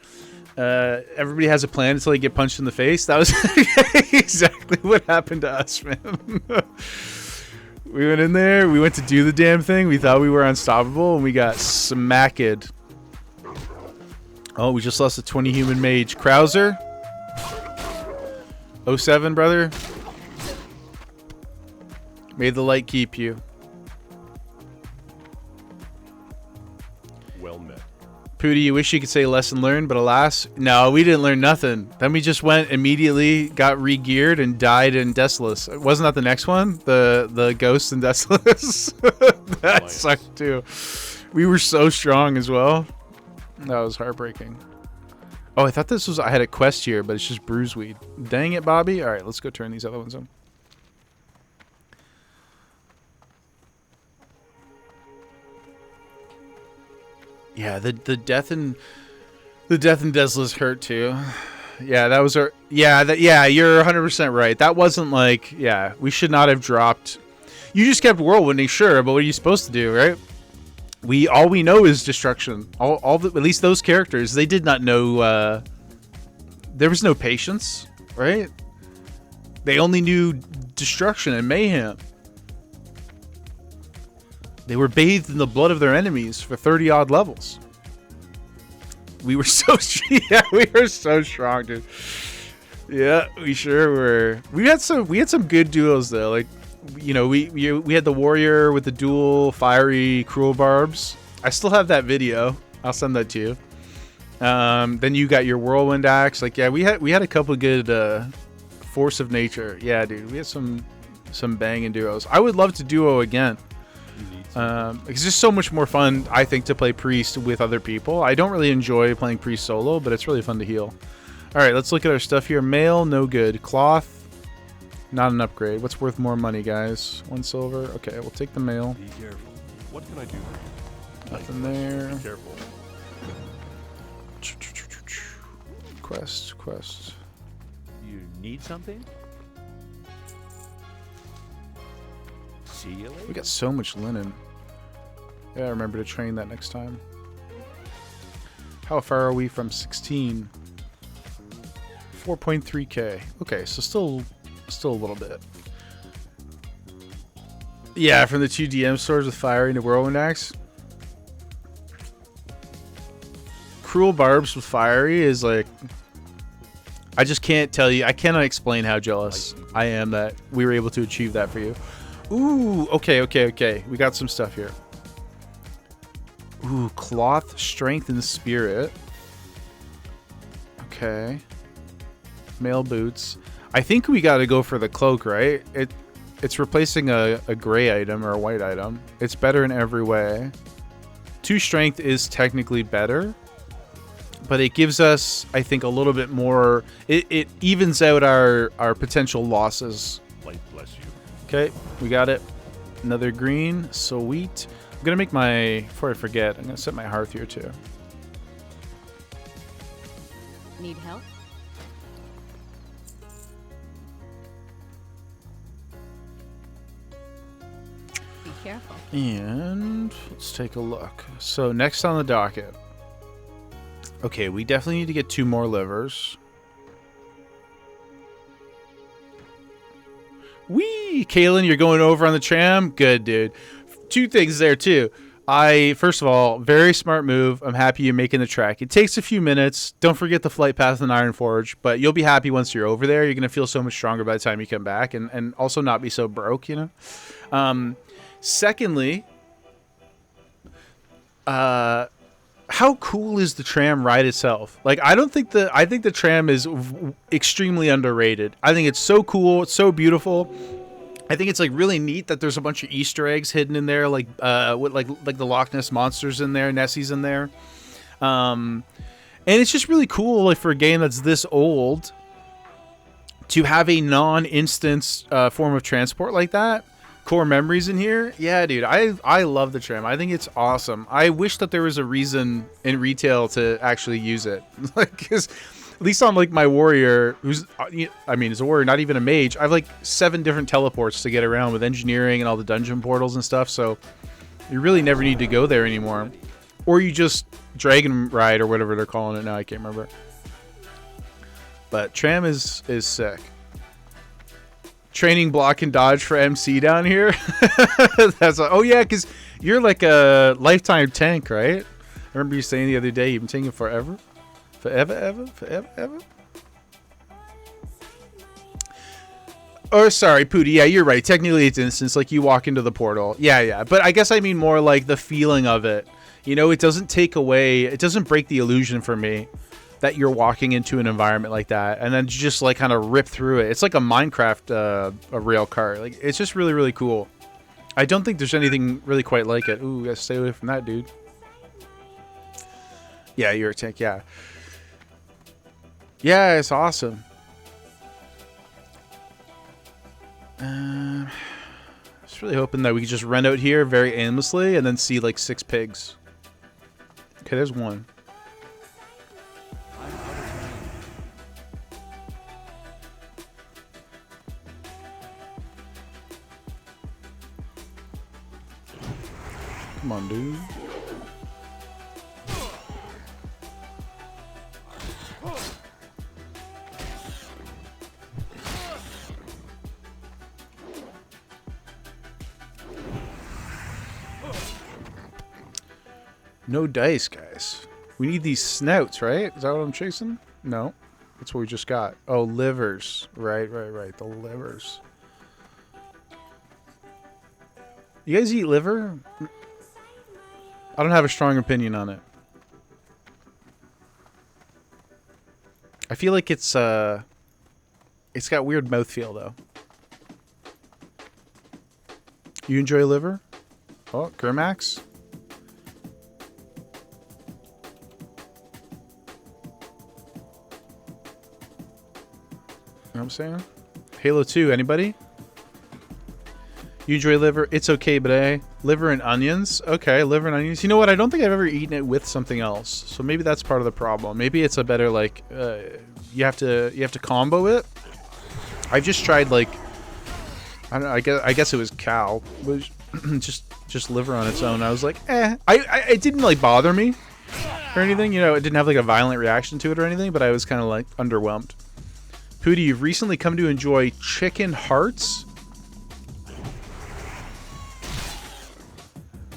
everybody has a plan until they get punched in the face. That was exactly what happened to us, man. We went in there, we went to do the damn thing. We thought we were unstoppable, and we got smacked. Oh, we just lost a 20 human mage. Krauser. 07, brother. May the light keep you. Well met. Pooty, you wish you could say lesson learned, but alas, no, we didn't learn nothing. Then we just went immediately, got re-geared, and died in Desolus. Wasn't that the next one? The Ghost in Desolus? That sucked too. We were so strong as well. That was heartbreaking. Oh, I thought I had a quest here, but it's just bruiseweed. Dang it, Bobby. All right, let's go turn these other ones in. Yeah, the death in Desolus hurt too. Yeah, that was our yeah, you're 100% right. That wasn't like, yeah, we should not have dropped. You just kept whirlwinding, sure, but what are you supposed to do, right? All we know is destruction. At least those characters, they did not know. There was no patience, right? They only knew destruction and mayhem. They were bathed in the blood of their enemies for 30 odd levels. We were so we were so strong, dude. Yeah, we sure were. We had some good duos though, like. You know, we had the warrior with the dual fiery cruel barbs. I still have that video. I'll send that to you. Then you got your whirlwind axe. Like, yeah, we had a couple good force of nature. Yeah, dude, we had some banging duos. I would love to duo again. It's just so much more fun, I think, to play priest with other people. I don't really enjoy playing priest solo, but it's really fun to heal. All right, let's look at our stuff here. Mail, no good. Cloth. Not an upgrade. What's worth more money, guys? 1 silver. Okay, we'll take the mail. Be careful. What can I do? Nothing there. Be careful. Quest. You need something? See you later. We got so much linen. Yeah, remember to train that next time. How far are we from 16? 4.3k. Okay, so still a little bit. Yeah, from the 2 DM stores with fiery and a whirlwind axe. Cruel barbs with fiery is like, I just can't tell you. I cannot explain how jealous I am that we were able to achieve that for you. Ooh, okay. We got some stuff here. Ooh, cloth, strength, and spirit. Okay. Mail boots. I think we got to go for the cloak, right? It's replacing a gray item or a white item. It's better in every way. 2 strength is technically better, but it gives us, I think, a little bit more. It evens out our potential losses. Light bless you. Okay, we got it. Another green. Sweet. I'm going to make my... Before I forget, I'm going to set my hearth here too. Need help? Be careful. And let's take a look. So next on the docket. Okay, we definitely need to get 2 more livers. Whee! Kaylin, you're going over on the tram? Good, dude. 2 things there, too. First of all, very smart move. I'm happy you're making the trek. It takes a few minutes. Don't forget the flight path in Iron Forge, but you'll be happy once you're over there. You're going to feel so much stronger by the time you come back, and also not be so broke, you know? Secondly, how cool is the tram ride itself? Like, I think the tram is extremely underrated. I think it's so cool. It's so beautiful. I think it's like really neat that there's a bunch of Easter eggs hidden in there, like with the Loch Ness monsters in there, Nessie's in there, and it's just really cool, like for a game that's this old, to have a non-instance form of transport like that. Core memories in here. Yeah, dude, I love the tram. I think it's awesome. I wish that there was a reason in retail to actually use it. Like, 'cause at least on like my warrior, who's, I mean, it's a warrior, not even a mage. I have like 7 different teleports to get around with engineering and all the dungeon portals and stuff. So you really never need to go there anymore. Or you just dragon ride or whatever they're calling it now. I can't remember. But tram is sick. Training block and dodge for MC down here. Oh yeah, because you're like a lifetime tank, right? I remember you saying the other day you've been tanking forever. Forever. Oh, sorry, Pooty. Yeah, you're right. Technically, it's instance. Like, you walk into the portal. Yeah. But I guess I mean more like the feeling of it. You know, it doesn't take away... It doesn't break the illusion for me that you're walking into an environment like that and then just, like, kind of rip through it. It's like a Minecraft a rail car. Like, it's just really, really cool. I don't think there's anything really quite like it. Ooh, gotta stay away from that, dude. Yeah, you're a tank. Yeah. Yeah, it's awesome. Just really hoping that we can just run out here very aimlessly and then see like 6 pigs. Okay, there's one. Come on, dude. No dice, guys. We need these snouts, right? Is that what I'm chasing? No. That's what we just got. Oh, livers. Right. The livers. You guys eat liver? I don't have a strong opinion on it. I feel like it's got weird mouthfeel, though. You enjoy liver? Oh, Kermax? You know what I'm saying? Halo 2, anybody? You enjoy liver? It's okay, but liver and onions? Okay, liver and onions. You know what? I don't think I've ever eaten it with something else. So maybe that's part of the problem. Maybe it's a better, like, you have to combo it. I've just tried, like, I don't know, I guess it was cow. It was just liver on its own. I was like, it didn't, like, bother me or anything. You know, it didn't have, like, a violent reaction to it or anything, but I was kind of, like, underwhelmed. Pooty, you've recently come to enjoy chicken hearts?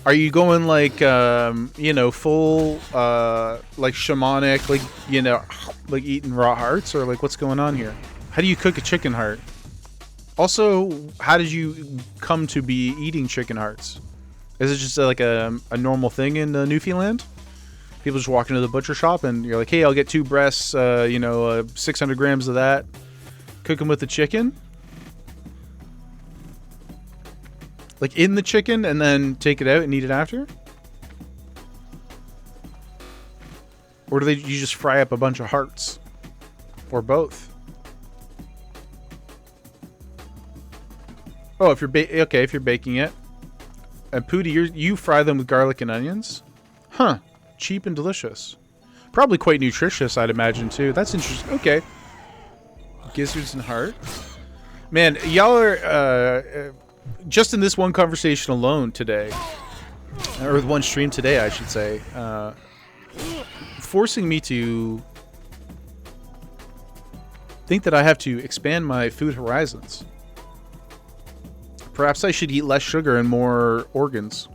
Are you going like, you know, full, like shamanic, like, you know, like eating raw hearts, or like what's going on here? How do you cook a chicken heart? Also, how did you come to be eating chicken hearts? Is it just like a normal thing in Newfoundland? People just walk into the butcher shop and you're like, hey, I'll get 2 breasts, you know, 600 grams of that. Cook them with the chicken. Like in the chicken and then take it out and eat it after? Or do you just fry up a bunch of hearts? Or both? Oh, if you're baking it. And Pooty, you fry them with garlic and onions? Huh. Cheap and delicious. Probably quite nutritious, I'd imagine, too. That's interesting. Okay. Gizzards and heart. Man, y'all are... just in this one conversation alone today, or one stream today, I should say, forcing me to think that I have to expand my food horizons. Perhaps I should eat less sugar and more organs.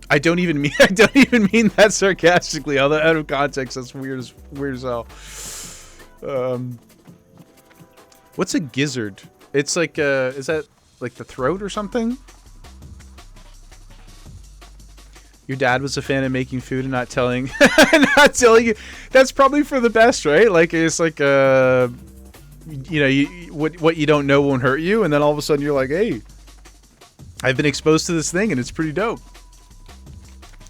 I don't even mean that sarcastically. Although out of context, that's weird as hell. What's a gizzard? It's like is that like the throat or something? Your dad was a fan of making food and not telling you. That's probably for the best, right? Like it's like what you don't know won't hurt you, and then all of a sudden you're like, hey, I've been exposed to this thing and it's pretty dope.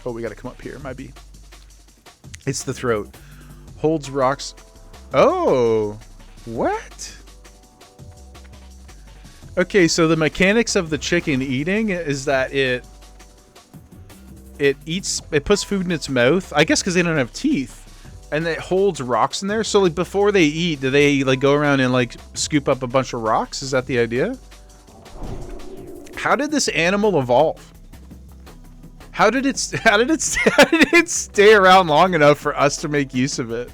Oh, we gotta come up here. Might be. It's the throat. Holds rocks. Oh, what? Okay, so the mechanics of the chicken eating is that it puts food in its mouth. I guess because they don't have teeth. And it holds rocks in there. So like before they eat, do they like go around and like scoop up a bunch of rocks? Is that the idea? How did this animal evolve? How did it stay around long enough for us to make use of it?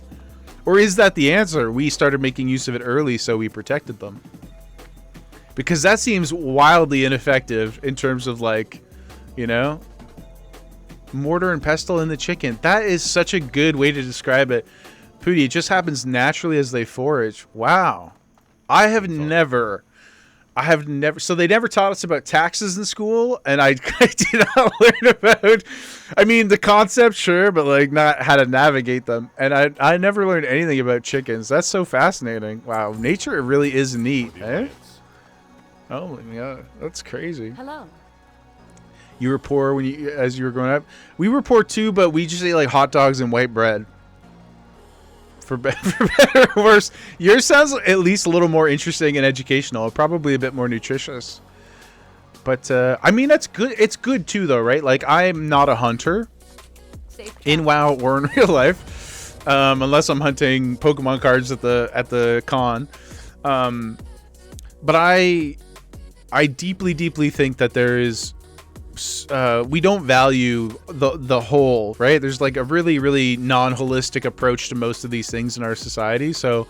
Or is that the answer? We started making use of it early, so we protected them. Because that seems wildly ineffective in terms of like, you know, mortar and pestle in the chicken. That is such a good way to describe it. Pooty, it just happens naturally as they forage. Wow. I have never, so they never taught us about taxes in school, and I did not learn about, I mean, the concept, sure, but like not how to navigate them. And I never learned anything about chickens. That's so fascinating. Wow. Nature really is neat, eh? Oh my god, that's crazy. Hello. You were poor as you were growing up. We were poor too, but we just ate like hot dogs and white bread. For better or worse, yours sounds at least a little more interesting and educational, probably a bit more nutritious. But I mean, that's good. It's good too, though, right? Like I'm not a hunter in WoW or in real life, unless I'm hunting Pokemon cards at the con. But I deeply think that there is. We don't value the whole, right? There's like a really non-holistic approach to most of these things in our society. So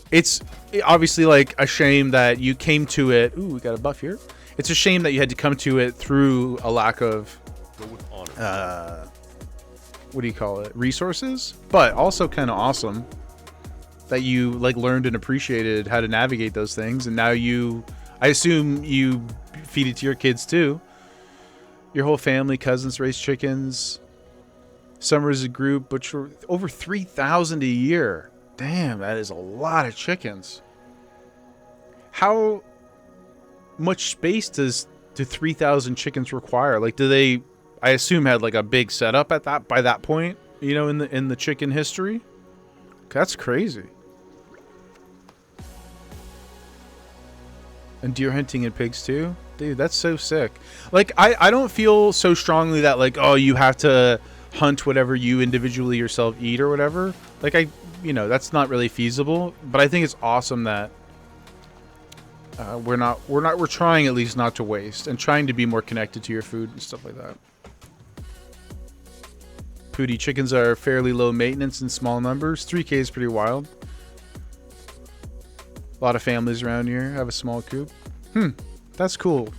it's obviously like a shame that you came to it. Ooh, we got a buff here. It's a shame that you had to come to it through a lack of what do you call it? Resources, but also kind of awesome that you like learned and appreciated how to navigate those things, and now I assume you feed it to your kids too. Your whole family, cousins raise chickens. Summer as a group, butcher over 3,000 a year. Damn, that is a lot of chickens. How much space do 3,000 chickens require? Like, do they? I assume had like a big setup by that point. You know, in the chicken history. That's crazy. And deer hunting and pigs too? Dude, that's so sick. Like, I don't feel so strongly that, like, oh, you have to hunt whatever you individually yourself eat or whatever. Like, that's not really feasible. But I think it's awesome that we're trying at least not to waste and trying to be more connected to your food and stuff like that. Pooty, chickens are fairly low maintenance in small numbers. 3K is pretty wild. A lot of families around here have a small coop. That's cool.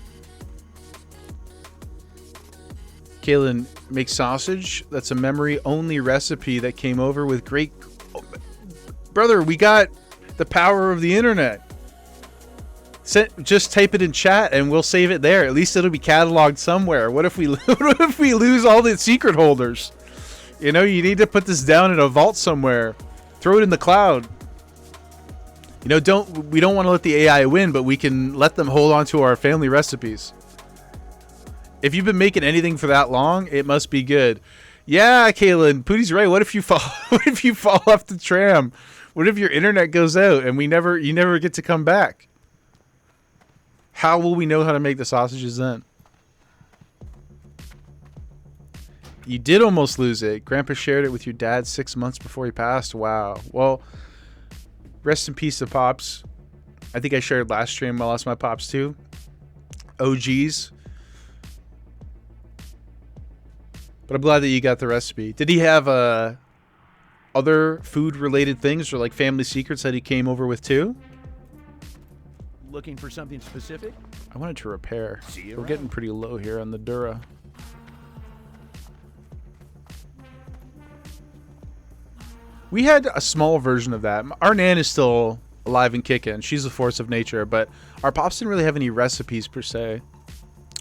Kaylin makes sausage. That's a memory-only recipe that came over with great... Oh, brother, we got the power of the internet. Just type it in chat and we'll save it there. At least it'll be cataloged somewhere. What if we lose all the secret holders? You know, you need to put this down in a vault somewhere. Throw it in the cloud. You know, we don't want to let the AI win, but we can let them hold on to our family recipes. If you've been making anything for that long, it must be good. Yeah, Kaylin, Pooty's right. What if you fall? What if you fall off the tram? What if your internet goes out and you never get to come back? How will we know how to make the sausages then? You did almost lose it. Grandpa shared it with your dad 6 months before he passed. Wow. Well, rest in peace to Pops. I think I shared last stream I lost my Pops too. OGs. But I'm glad that you got the recipe. Did he have other food-related things or like family secrets that he came over with too? Looking for something specific? I wanted to repair. See you We're around. getting pretty low here on the Dura. We had a small version of that. Our Nan is still alive and kicking. She's a force of nature, but our Pops didn't really have any recipes per se.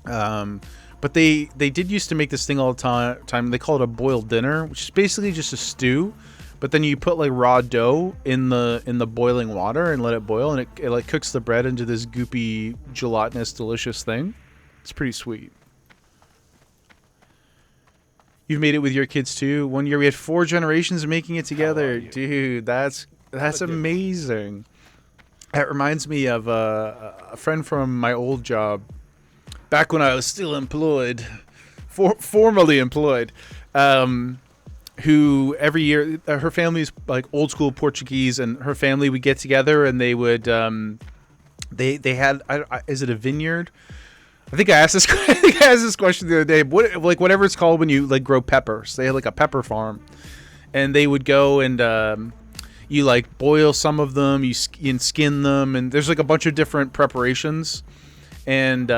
But they did used to make this thing all the time. They call it a boiled dinner, which is basically just a stew. But then you put like raw dough in the boiling water and let it boil, and it like cooks the bread into this goopy, gelatinous, delicious thing. It's pretty sweet. You've made it with your kids too. One year we had 4 generations making it together. Dude, that's amazing. That reminds me of a friend from my old job. Back when I was still employed, formally employed, who every year, her family's like old school Portuguese, and her family would get together and they would, they had, is it a vineyard? I think I asked this question the other day. Whatever it's called when you like grow peppers. They had like a pepper farm, and they would go and you like boil some of them, you skin them, and there's like a bunch of different preparations, and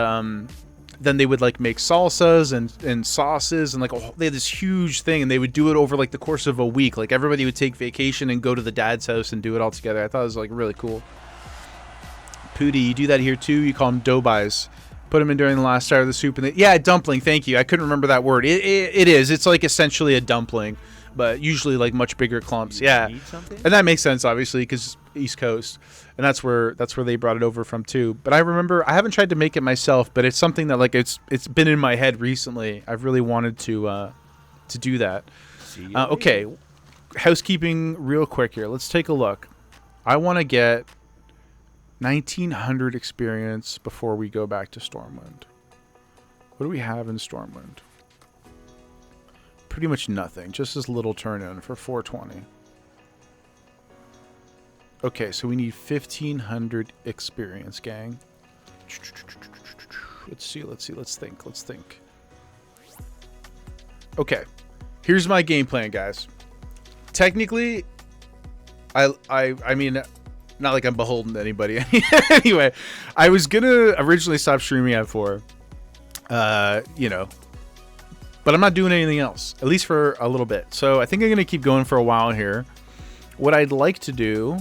then they would like make salsas and sauces and like they had this huge thing, and they would do it over like the course of a week. Like everybody would take vacation and go to the dad's house and do it all together. I thought it was like really cool. Pootie, you do that here too? You call them doughbuys. Put them in during the last hour of the soup. And yeah, dumpling. Thank you. I couldn't remember that word. It is. It's like essentially a dumpling, but usually like much bigger clumps. Yeah, and that makes sense obviously because East Coast, and that's where they brought it over from too. But I remember I haven't tried to make it myself, but it's something that like it's been in my head recently. I've really wanted to do that. Okay, housekeeping real quick here. Let's take a look. I want to get 1900 experience before we go back to Stormwind. What do we have in Stormwind? Pretty much nothing. Just this little turn-in for 420. Okay, so we need 1500 experience, gang. Let's see. Let's think. Okay, here's my game plan, guys. Technically, I mean, not like I'm beholden to anybody. Anyway, I was gonna originally stop streaming at 4, you know, but I'm not doing anything else, at least for a little bit. So I think I'm gonna keep going for a while here. What I'd like to do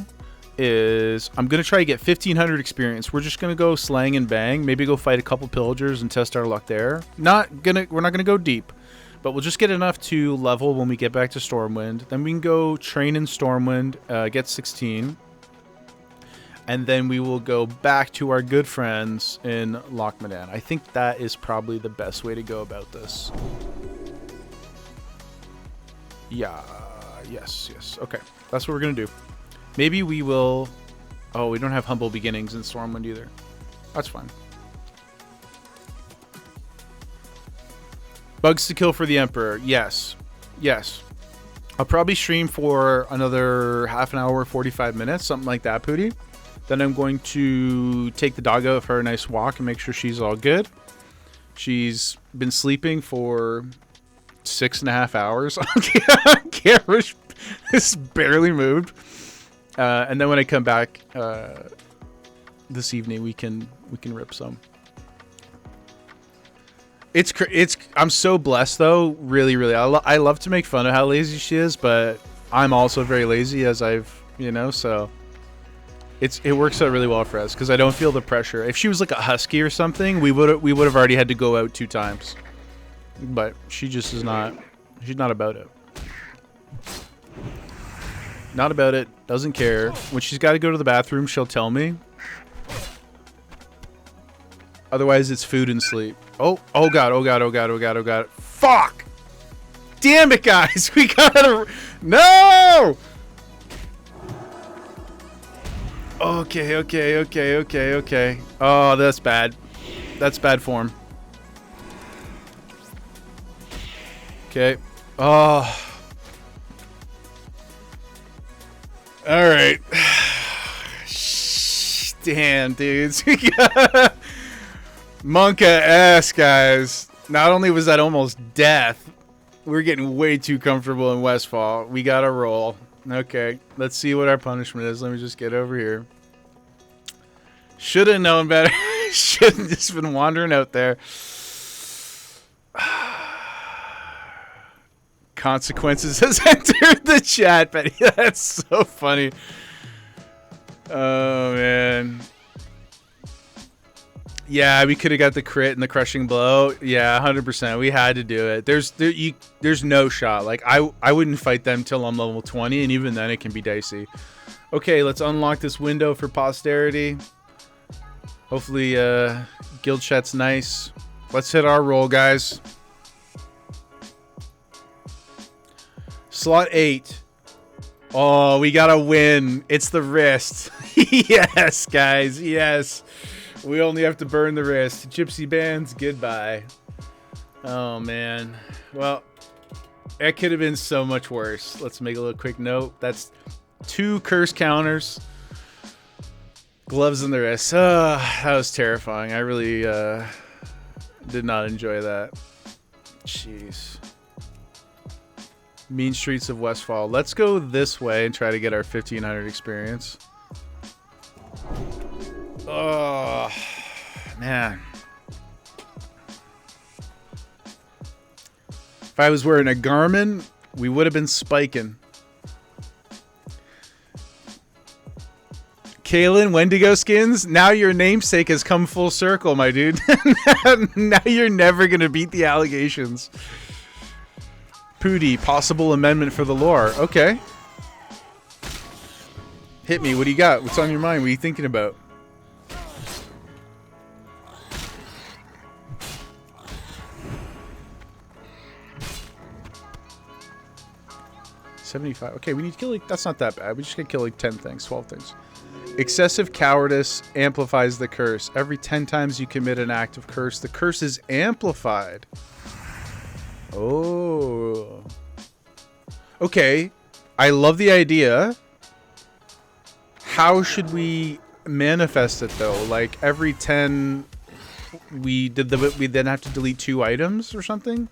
is I'm gonna try to get 1500 experience. We're just gonna go slang and bang, maybe go fight a couple pillagers and test our luck there. We're not gonna go deep, but we'll just get enough to level when we get back to Stormwind. Then we can go train in Stormwind, get 16. And then we will go back to our good friends in Lochmadan. I think that is probably the best way to go about this. Yeah, yes. Okay, that's what we're going to do. Maybe we will... Oh, we don't have Humble Beginnings in Stormwind either. That's fine. Bugs to kill for the Emperor. Yes. I'll probably stream for another half an hour, 45 minutes, something like that, Pootie. Then I'm going to take the dog out for a nice walk and make sure she's all good. She's been sleeping for 6.5 hours on camera. It's barely moved. And then when I come back this evening, we can rip some. I'm so blessed though. Really. I love to make fun of how lazy she is, but I'm also very lazy, as I've, so. It works out really well for us because I don't feel the pressure. If she was like a husky or something, we would have already had to go out 2 times. But she just is not. She's not about it. Not about it. Doesn't care. When she's got to go to the bathroom, she'll tell me. Otherwise, it's food and sleep. Oh god. Fuck! Damn it, guys. We gotta. No! Okay. Oh, that's bad. That's bad form. Okay. Oh. All right. Damn, dudes. Monka S, guys. Not only was that almost death, we're getting way too comfortable in Westfall. We gotta roll. Okay, let's see what our punishment is. Let me just get over here. Should have known better. Should have just been wandering out there. Consequences has entered the chat, Betty. That's so funny. Oh, man. Yeah, we could have got the crit and the crushing blow. Yeah, 100%. We had to do it. There's no shot. Like, I wouldn't fight them till I'm level 20, and even then it can be dicey. Okay, let's unlock this window for posterity. Hopefully, guild chat's nice. Let's hit our roll, guys. Slot 8. Oh, we gotta win. It's the wrist. Yes, guys. Yes. We only have to burn the wrist. Gypsy bands, goodbye. Oh, man. Well, it could have been so much worse. Let's make a little quick note. That's 2 curse counters. Gloves in the wrist. That was terrifying. I really did not enjoy that. Jeez. Mean streets of Westfall. Let's go this way and try to get our 1500 experience. Oh, man. If I was wearing a Garmin, we would have been spiking. Kalen, Wendigo skins, now your namesake has come full circle, my dude. Now you're never going to beat the allegations. Pooty, possible amendment for the lore. Okay. Hit me. What do you got? What's on your mind? What are you thinking about? $75. Okay, we need to kill like, that's not that bad. We just gotta kill like 10 things, 12 things. Excessive cowardice amplifies the curse. Every 10 times you commit an act of curse, the curse is amplified. Oh. Okay. I love the idea. How should we manifest it though? Like every 10 we then have to delete 2 items or something?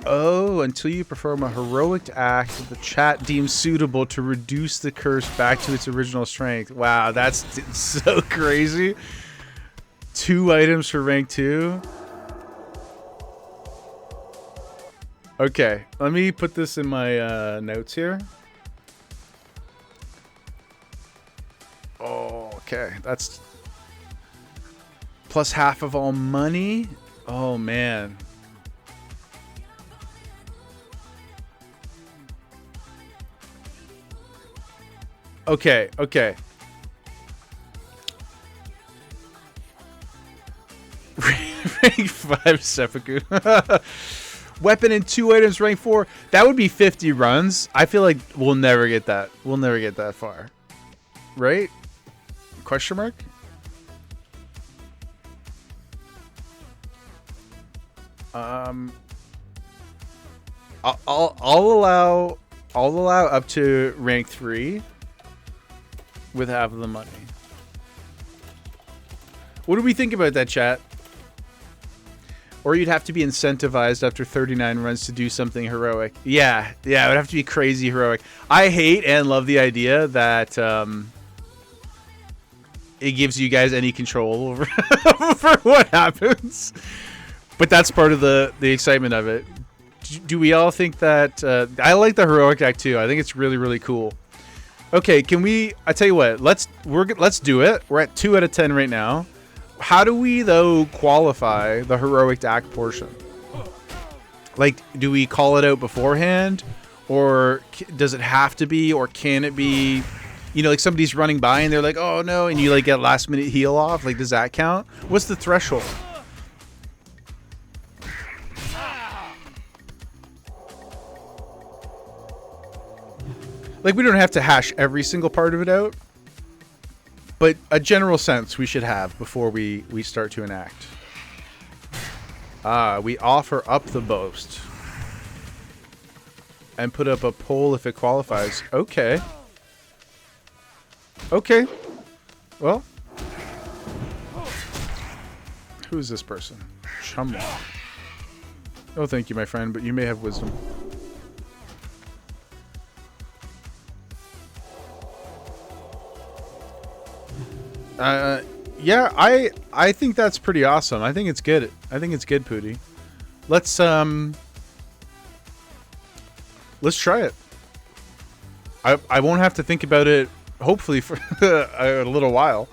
Oh, until you perform a heroic act that the chat deems suitable to reduce the curse back to its original strength. Wow, that's so crazy. 2 items for rank 2. Okay, let me put this in my notes here. Oh, okay. That's plus half of all money. Oh, man. Okay, okay. Rank 5 seppuku. Weapon and 2 items, rank 4. That would be 50 runs. I feel like we'll never get that. We'll never get that far. Right? Question mark? I'll allow up to rank 3 with half of the money. What do we think about that, chat? Or you'd have to be incentivized after 39 runs to do something heroic. Yeah, it would have to be crazy heroic. I hate and love the idea that it gives you guys any control over, over what happens. But that's part of the excitement of it. Do we all think that... I like the heroic act too. I think it's really, really cool. Okay, can we... I tell you what, let's do it. We're at 2 out of 10 right now. How do we, though, qualify the heroic act portion? Like, do we call it out beforehand? Or does it have to be? Or can it be... You know, like somebody's running by and they're like, oh, no. And you, like, get last minute heal off. Like, does that count? What's the threshold? Like, we don't have to hash every single part of it out. But a general sense we should have before we start to enact. We offer up the boast. and put up a poll if it qualifies. Okay. Okay. Well. Who is this person? Chumlaw. Oh, thank you, my friend, but you may have wisdom. Yeah, I think that's pretty awesome. I think it's good. I think it's good, Pooty. Let's try it. I won't have to think about it, hopefully, for a little while.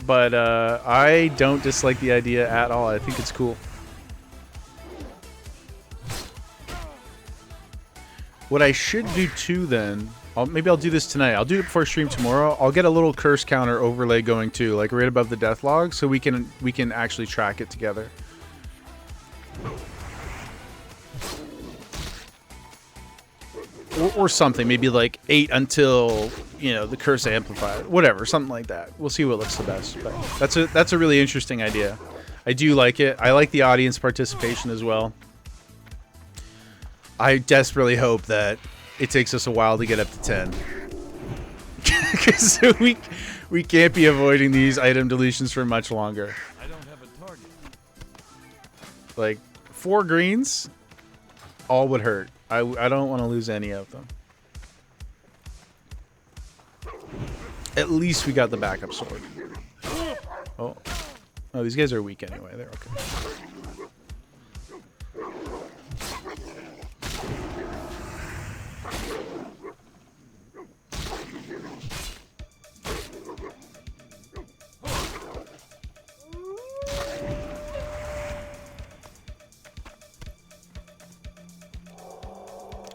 But I don't dislike the idea at all. I think it's cool. What I should do too, then, maybe I'll do this tonight. I'll do it before stream tomorrow. I'll get a little curse counter overlay going too, like right above the death log, so we can actually track it together. Or something, maybe like 8 until, you know, the curse amplified, whatever, something like that. We'll see what looks the best. But that's a really interesting idea. I do like it. I like the audience participation as well. I desperately hope that it takes us a while to get up to 10. Because we can't be avoiding these item deletions for much longer. I don't have a target. Like 4 greens, all would hurt. I don't want to lose any of them. At least we got the backup sword. Oh, these guys are weak anyway. They're okay.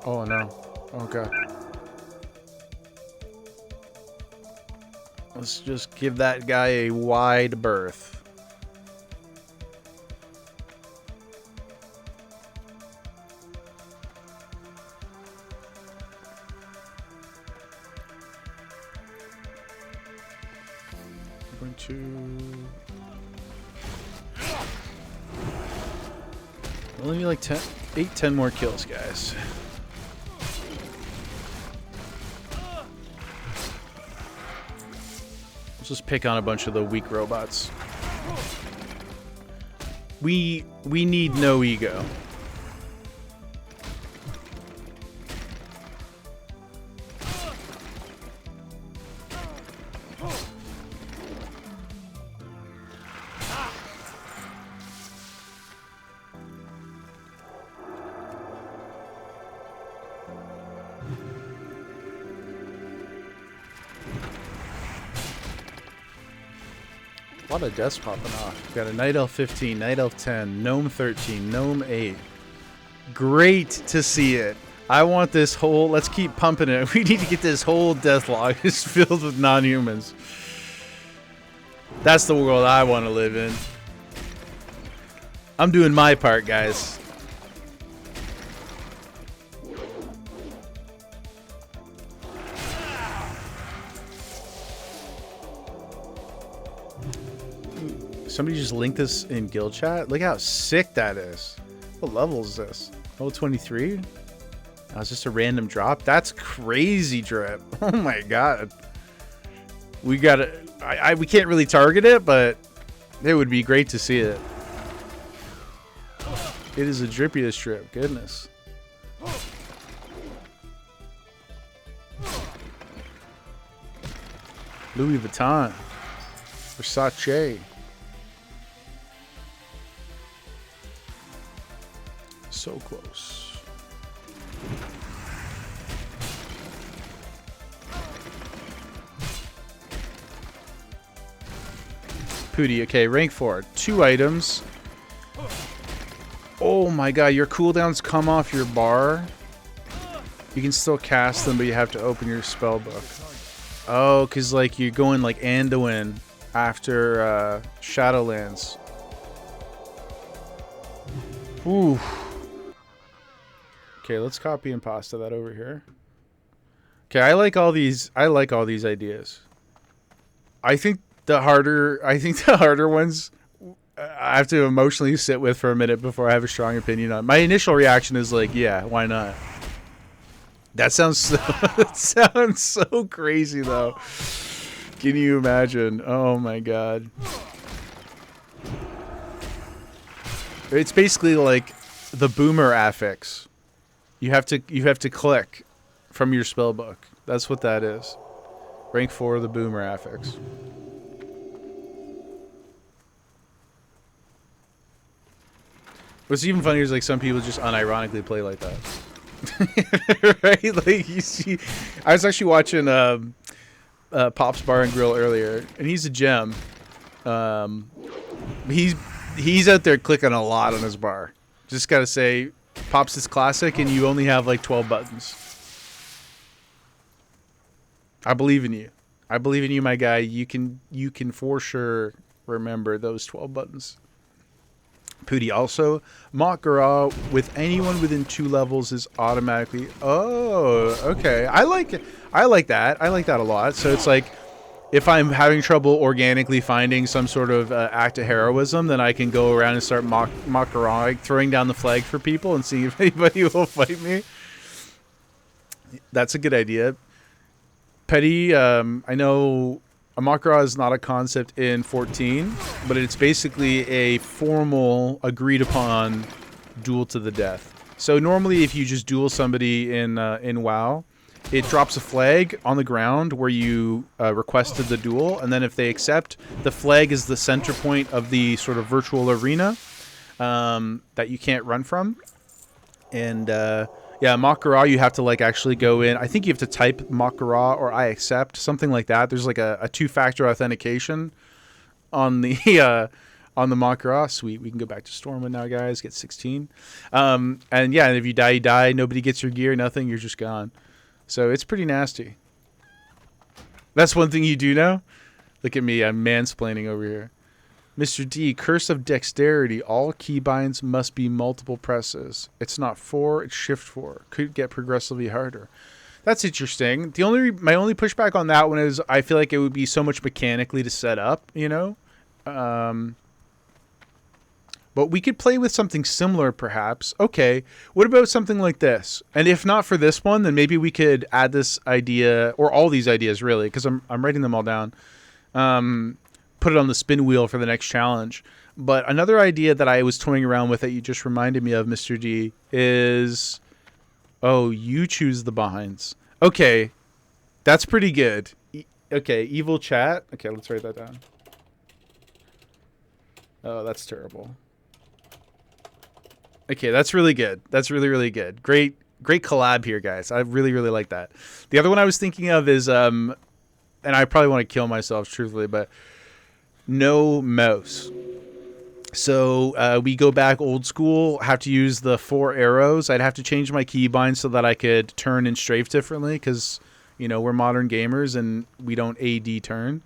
Oh no. Oh god. Let's just give that guy a wide berth. I'm going to... Only need like 10 more kills, guys. Just pick on a bunch of the weak robots. We need no ego. A lot of deaths popping off. We've got a Night Elf 15, Night Elf 10, Gnome 13, Gnome 8. Great to see it. I want this whole... Let's keep pumping it. We need to get this whole death log just filled with non-humans. That's the world I want to live in. I'm doing my part, guys. Somebody just linked this in guild chat. Look how sick that is. What level is this? Level 23? Oh, it's just a random drop. That's crazy drip. Oh my god. We gotta... we can't really target it, but it would be great to see it. It is the drippiest drip. Goodness. Louis Vuitton. Versace. So close. Pooty, okay, rank 4. 2 items. Oh my god, your cooldowns come off your bar. You can still cast them, but you have to open your spell book. Oh, because like you're going like Anduin after Shadowlands. Ooh. Okay, let's copy and pasta that over here. Okay, I like all these ideas. I think the harder ones I have to emotionally sit with for a minute before I have a strong opinion on. My initial reaction is like, yeah, why not? That sounds so, that sounds so crazy though. Can you imagine? Oh my god. It's basically like the boomer affix. You have to click from your spell book. That's what that is. Rank 4, the boomer affix. What's even funnier is like some people just unironically play like that. Right? Like you see, I was actually watching Pop's Bar and Grill earlier, and he's a gem. He's out there clicking a lot on his bar. Just gotta say, Pops is classic, and you only have like 12 buttons. I believe in you. I believe in you, my guy. You can for sure remember those 12 buttons. Pooty also, mock Garage with anyone within 2 levels is automatically. Oh, okay. I like it. I like that. I like that a lot. So it's like, if I'm having trouble organically finding some sort of act of heroism, then I can go around and start mock Garage, throwing down the flag for people and see if anybody will fight me. That's a good idea. Petty, I know Amakra is not a concept in 14, but it's basically a formal, agreed-upon duel to the death. So normally, if you just duel somebody in WoW, it drops a flag on the ground where you requested the duel, and then if they accept, the flag is the center point of the sort of virtual arena that you can't run from. And yeah, Makara, you have to like actually go in. I think you have to type Makara or I accept, something like that. There's like a 2-factor authentication on the Makara. Sweet, we can go back to Stormwind now, guys. Get 16. And yeah, and if you die, you die. Nobody gets your gear, nothing. You're just gone. So it's pretty nasty. That's one thing you do know. Look at me, I'm mansplaining over here. Mr. D, Curse of Dexterity. All keybinds must be multiple presses. It's not 4, it's shift 4. Could get progressively harder. That's interesting. My only pushback on that one is I feel like it would be so much mechanically to set up, you know? But we could play with something similar, perhaps. Okay, what about something like this? And if not for this one, then maybe we could add this idea, or all these ideas, really, because I'm writing them all down. Put it on the spin wheel for the next challenge. But another idea that I was toying around with that you just reminded me of, Mr. D, is... Oh, you choose the binds. Okay, that's pretty good. Okay, evil chat. Okay, let's write that down. Oh, that's terrible. Okay, that's really good. That's really, really good. Great collab here, guys. I really, really like that. The other one I was thinking of is, and I probably want to kill myself, truthfully, but no mouse. So we go back old school, have to use the 4 arrows. I'd have to change my keybind so that I could turn and strafe differently because, you know, we're modern gamers and we don't AD turn.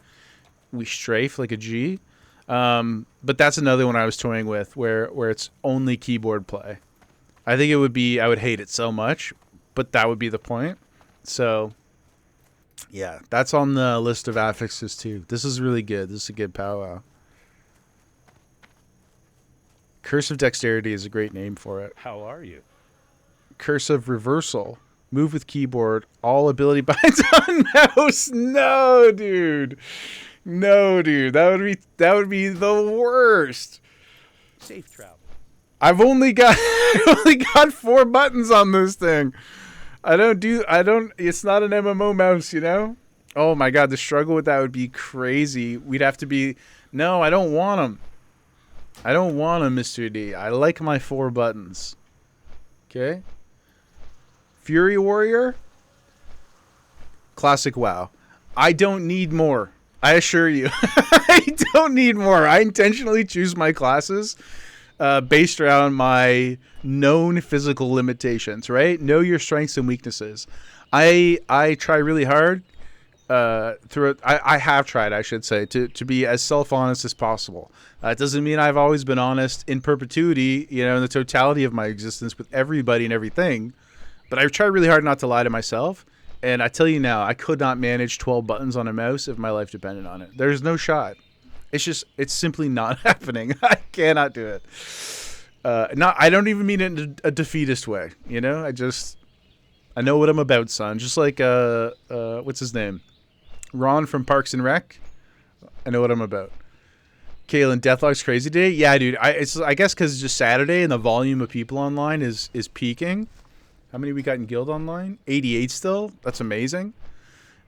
We strafe like a G. But that's another one I was toying with where it's only keyboard play. I think it would be, I would hate it so much, but that would be the point. So yeah, that's on the list of affixes too. This is really good. This is a good powwow. Curse of Dexterity is a great name for it. How are you? Curse of Reversal. Move with keyboard. All ability binds on mouse. No, dude. No, dude. That would be the worst. Safe travel. I've only got 4 buttons on this thing. It's not an MMO mouse, you know? Oh my god, the struggle with that would be crazy. We'd have to be... No, I don't want them. I don't want them, Mr. D. I like my 4 buttons. Okay? Fury Warrior. Classic WoW. I don't need more. I assure you. I don't need more. I intentionally choose my classes based around my known physical limitations, right? Know your strengths and weaknesses. I try really hard I have tried, I should say, to be as self-honest as possible. It doesn't mean I've always been honest in perpetuity, you know, in the totality of my existence with everybody and everything. But I try really hard not to lie to myself. And I tell you now, I could not manage 12 buttons on a mouse if my life depended on it. There's no shot. It's simply not happening. I cannot do it. I don't even mean it in a defeatist way, you know? I know what I'm about, son. Just like what's his name? Ron from Parks and Rec. I know what I'm about. Kalen, Deathlog's crazy day. Yeah, dude. I guess because it's just Saturday and the volume of people online is peaking. How many we got in Guild online? 88 still. That's amazing.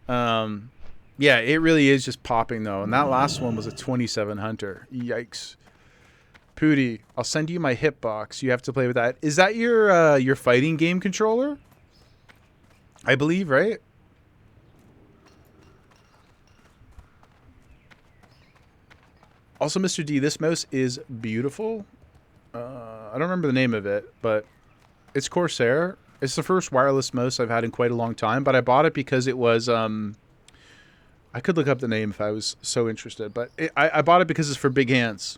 Yeah, it really is just popping though. And that last one was a 27 hunter. Yikes. Pooty, I'll send you my hitbox. You have to play with that. Is that your fighting game controller? I believe, right? Also, Mr. D, this mouse is beautiful. I don't remember the name of it, but it's Corsair. It's the first wireless mouse I've had in quite a long time, but I bought it because it was... I could look up the name if I was so interested, but I bought it because it's for big hands.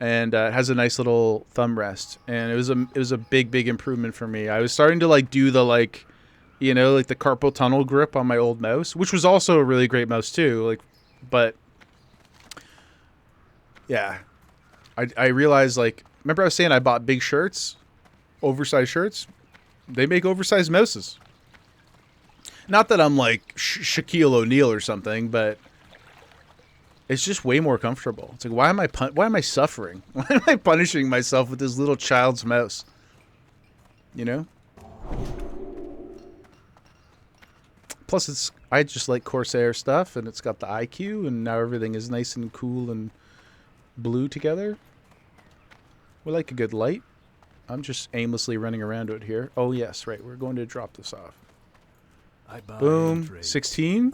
And it has a nice little thumb rest, and it was a big improvement for me. I was starting to like do the like, you know, like the carpal tunnel grip on my old mouse, which was also a really great mouse too. Like, but yeah, I realized, like, remember I was saying I bought big shirts, oversized shirts. They make oversized mouses. Not that I'm like Shaquille O'Neal or something, but it's just way more comfortable. It's like, why am I suffering? Why am I punishing myself with this little child's mouse? You know? Plus, I just like Corsair stuff, and it's got the IQ, and now everything is nice and cool and blue together. We like a good light. I'm just aimlessly running around out here. Oh, yes, right. We're going to drop this off. Boom. 16.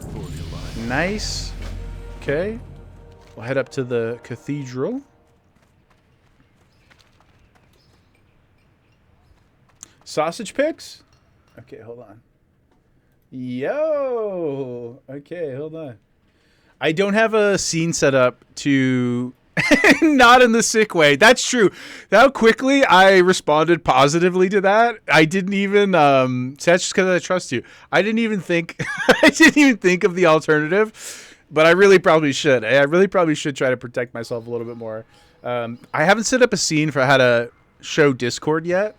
Nice. Okay. We'll head up to the cathedral. Sausage picks? Okay, hold on. Yo! Okay, hold on. I don't have a scene set up to... Not in the sick way. That's true. How quickly I responded positively to that. I didn't even... that's just because I trust you. I didn't even think... I didn't even think of the alternative. But I really probably should. I really probably should try to protect myself a little bit more. I haven't set up a scene for how to show Discord yet.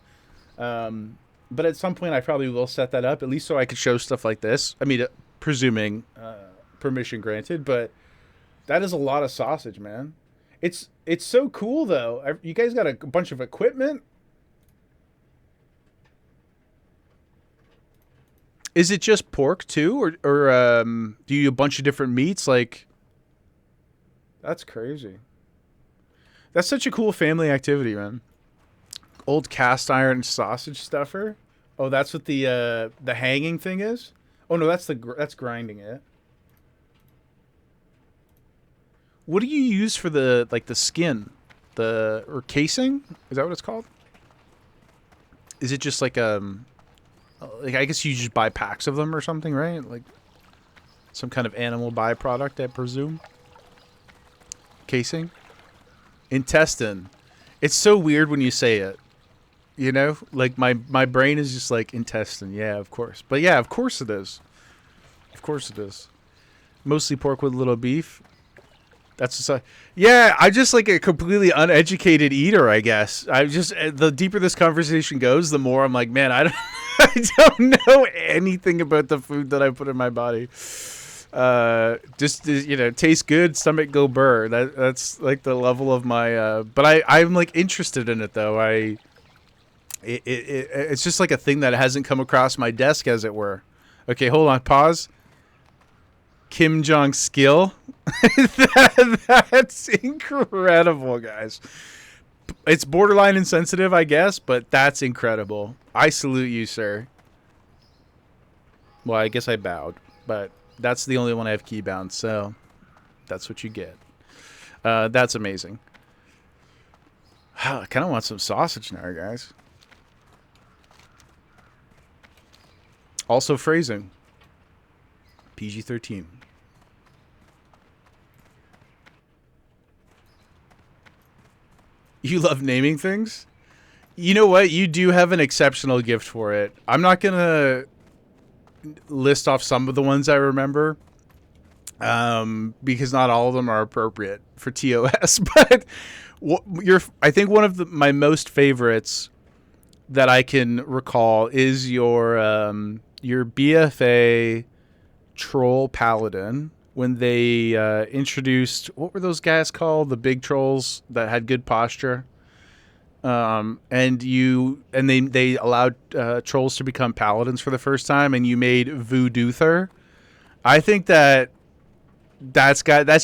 But at some point I probably will set that up, at least so I could show stuff like this. I mean, presuming permission granted, but that is a lot of sausage, man. It's so cool, though. You guys got a bunch of equipment. Is it just pork too, or do you do a bunch of different meats? Like, that's crazy. That's such a cool family activity, man. Old cast iron sausage stuffer. Oh, that's what the hanging thing is. Oh no, that's grinding it. What do you use for the skin, or casing? Is that what it's called? Is it just like I guess you just buy packs of them or something, right? Like some kind of animal byproduct, I presume. Casing? Intestine. It's so weird when you say it. You know? Like my brain is just like, intestine. Yeah, of course. But yeah, of course it is. Of course it is. Mostly pork with a little beef. That's just yeah, I'm just like a completely uneducated eater, I guess. The deeper this conversation goes, the more I'm like, man, I don't know anything about the food that I put in my body. Just, you know, taste good, stomach go burr. That's like the level of my but I'm like interested in it though. It's just like a thing that hasn't come across my desk, as it were. Okay, hold on, pause. Kim Jong skill. That's incredible, guys. It's borderline insensitive, I guess, but that's incredible. I salute you, sir. Well, I guess I bowed, but that's the only one I have keybound, so that's what you get. That's amazing. I kind of want some sausage now, guys. Also phrasing. PG-13. You love naming things? You know what? You do have an exceptional gift for it. I'm not going to list off some of the ones I remember, because not all of them are appropriate for TOS. But I think one of my most favorites that I can recall is your BFA troll paladin when they introduced, what were those guys called? The big trolls that had good posture. And they allowed trolls to become paladins for the first time, and you made Voodoo'ther. I think that's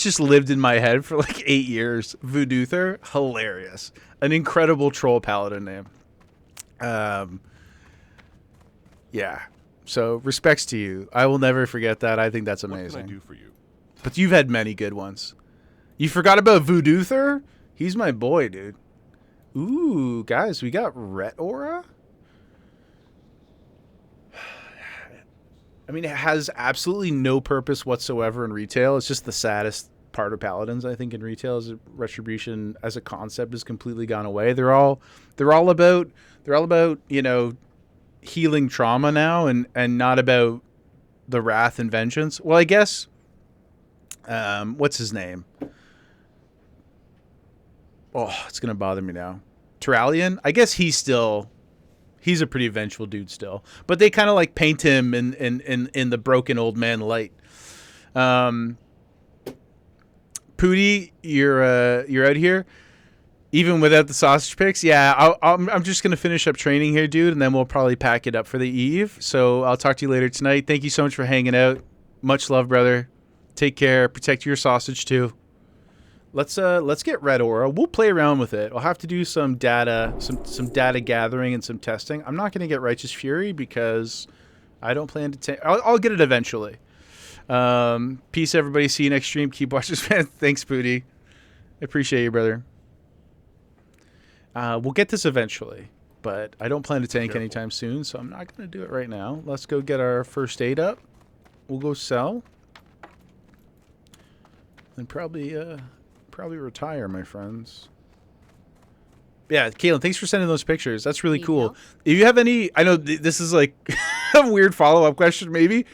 just lived in my head for like 8 years. Voodoo'ther, hilarious, an incredible troll paladin name. Yeah. So respects to you. I will never forget that. I think that's amazing. What can I do for you? But you've had many good ones. You forgot about Voodoo'ther? He's my boy, dude. Ooh, guys, we got Ret Aura. I mean, it has absolutely no purpose whatsoever in retail. It's just the saddest part of Paladins, I think, in retail is Retribution as a concept has completely gone away. They're all about, you know, healing trauma now and not about the wrath and vengeance. Well, I guess what's his name? Oh, it's gonna bother me now. Turalian? I guess he's a pretty vengeful dude still. But they kind of like paint him in the broken old man light. Pooty, you're out here. Even without the sausage picks, yeah. I'm just gonna finish up training here, dude, and then we'll probably pack it up for the eve. So I'll talk to you later tonight. Thank you so much for hanging out. Much love, brother. Take care. Protect your sausage too. Let's get Red Aura. We'll play around with it. I'll have to do some data, some data gathering and some testing. I'm not gonna get Righteous Fury because I don't plan to. I'll get it eventually. Peace, everybody. See you next stream. Keep watching, man. Thanks, Pooty. I appreciate you, brother. We'll get this eventually, but I don't plan to tank anytime soon, so I'm not going to do it right now. Let's go get our first aid up. We'll go sell. And probably retire, my friends. Yeah, Caitlin, thanks for sending those pictures. That's really cool. If you have any... I know this is like a weird follow-up question, maybe.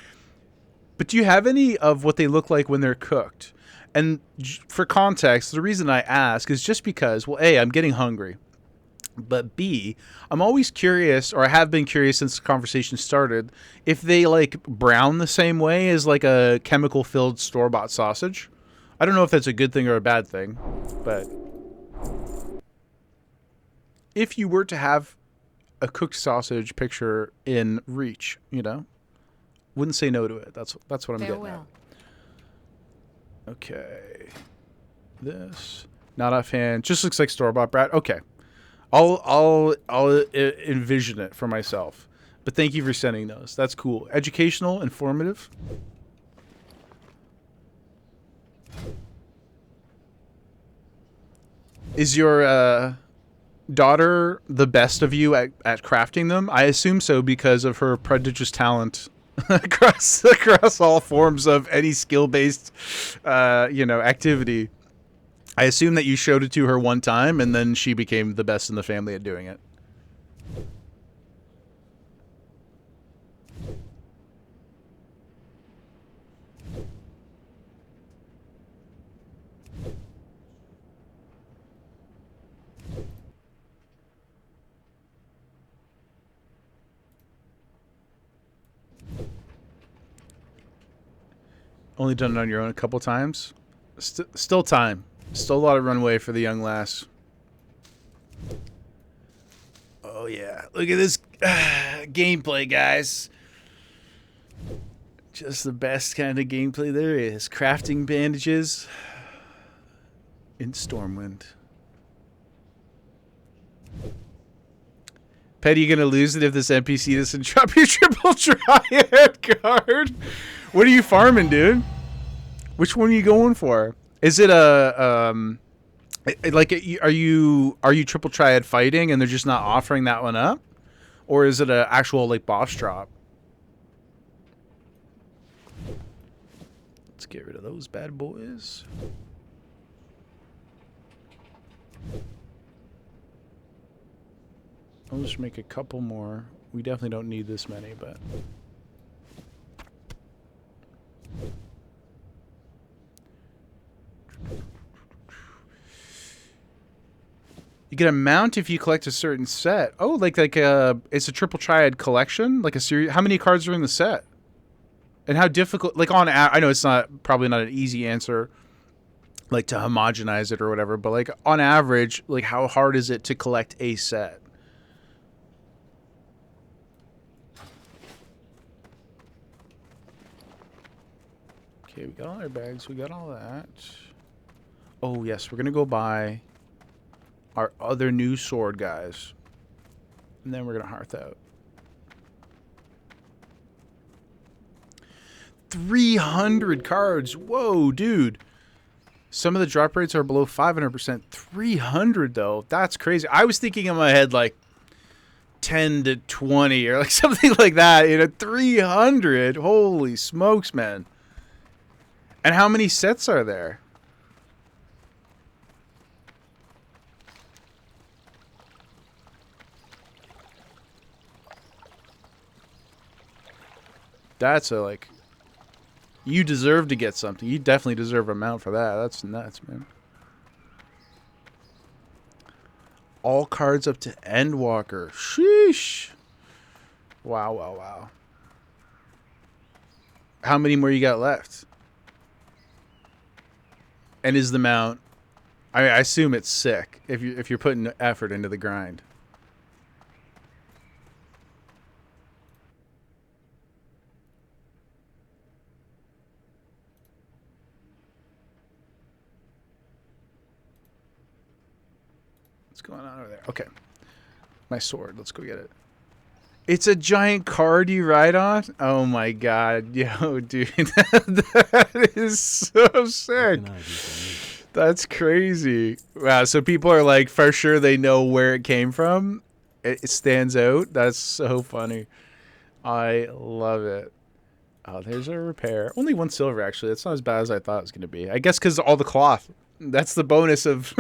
But do you have any of what they look like when they're cooked? And for context, the reason I ask is just because, well, A, I'm getting hungry. But B, I'm always curious, or I have been curious since the conversation started, if they like brown the same way as like a chemical-filled store-bought sausage. I don't know if that's a good thing or a bad thing, but if you were to have a cooked sausage picture in reach, you know, wouldn't say no to it. That's what I'm getting at. Okay, this not offhand, just looks like store-bought brat. Okay. I'll envision it for myself. But thank you for sending those. That's cool. Educational, informative. Is your daughter the best of you at crafting them? I assume so because of her prodigious talent across all forms of any skill-based activity. I assume that you showed it to her one time, and then she became the best in the family at doing it. Only done it on your own a couple times. Still time. Still a lot of runway for the young lass. Oh, yeah. Look at this gameplay, guys. Just the best kind of gameplay there is. Crafting bandages in Stormwind. Petty, you gonna lose it if this NPC doesn't drop your triple triad card? What are you farming, dude? Which one are you going for? Is it a are you triple triad fighting and they're just not offering that one up, or is it an actual like boss drop? Let's get rid of those bad boys. I'll just make a couple more. We definitely don't need this many, but. You get a mount if you collect a certain set. Oh, like it's a triple triad collection, like a series. How many cards are in the set? And how difficult? Like I know it's probably not an easy answer, like to homogenize it or whatever. But like on average, like how hard is it to collect a set? Okay, we got all our bags. We got all that. Oh yes, we're gonna go buy our other new sword, guys. And then we're going to hearth out. 300 cards. Whoa, dude. Some of the drop rates are below 500%. 300, though. That's crazy. I was thinking in my head, like, 10 to 20 or like something like that. 300. Holy smokes, man. And how many sets are there? That's you deserve to get something. You definitely deserve a mount for that. That's nuts, man. All cards up to Endwalker. Sheesh. Wow, wow, wow. How many more you got left? And is the mount... I assume it's sick if you're putting effort into the grind. What's going on over there? Okay. My sword. Let's go get it. It's a giant card you ride on? Oh my god. Yo, dude. That is so sick. That's crazy. Wow, so people are like, for sure they know where it came from. It stands out. That's so funny. I love it. Oh, there's a repair. Only 1 silver, actually. That's not as bad as I thought it was going to be. I guess because all the cloth. That's the bonus of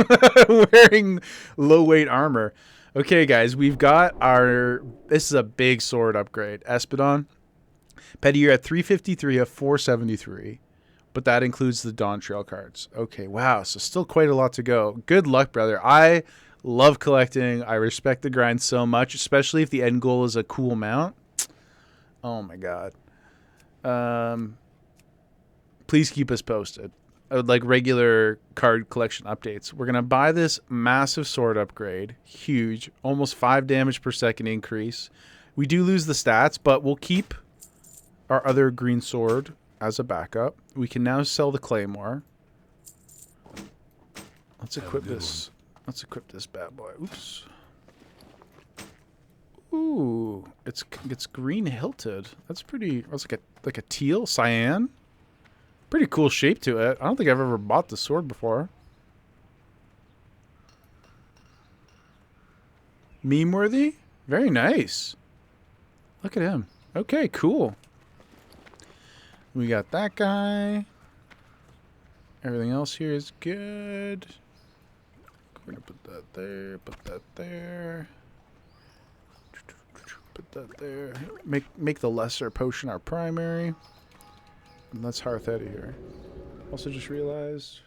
wearing low-weight armor. Okay, guys, we've got our... This is a big sword upgrade. Espadon. Petty, you're at 353 of 473. But that includes the Dawn Trail cards. Okay, wow. So still quite a lot to go. Good luck, brother. I love collecting. I respect the grind so much, especially if the end goal is a cool mount. Oh, my God. Please keep us posted. Like regular card collection updates. We're going to buy this massive sword upgrade. Huge. Almost 5 damage per second increase. We do lose the stats, but we'll keep our other green sword as a backup. We can now sell the claymore. Let's equip this. Let's equip this bad boy. Oops. Ooh, it's green hilted. That's pretty. That's like a teal cyan. Pretty cool shape to it. I don't think I've ever bought the sword before. Meme worthy? Very nice. Look at him. Okay, cool. We got that guy. Everything else here is good. We're gonna put that there, put that there. Put that there. Make the lesser potion our primary. And let's hearth out of here. Also just realized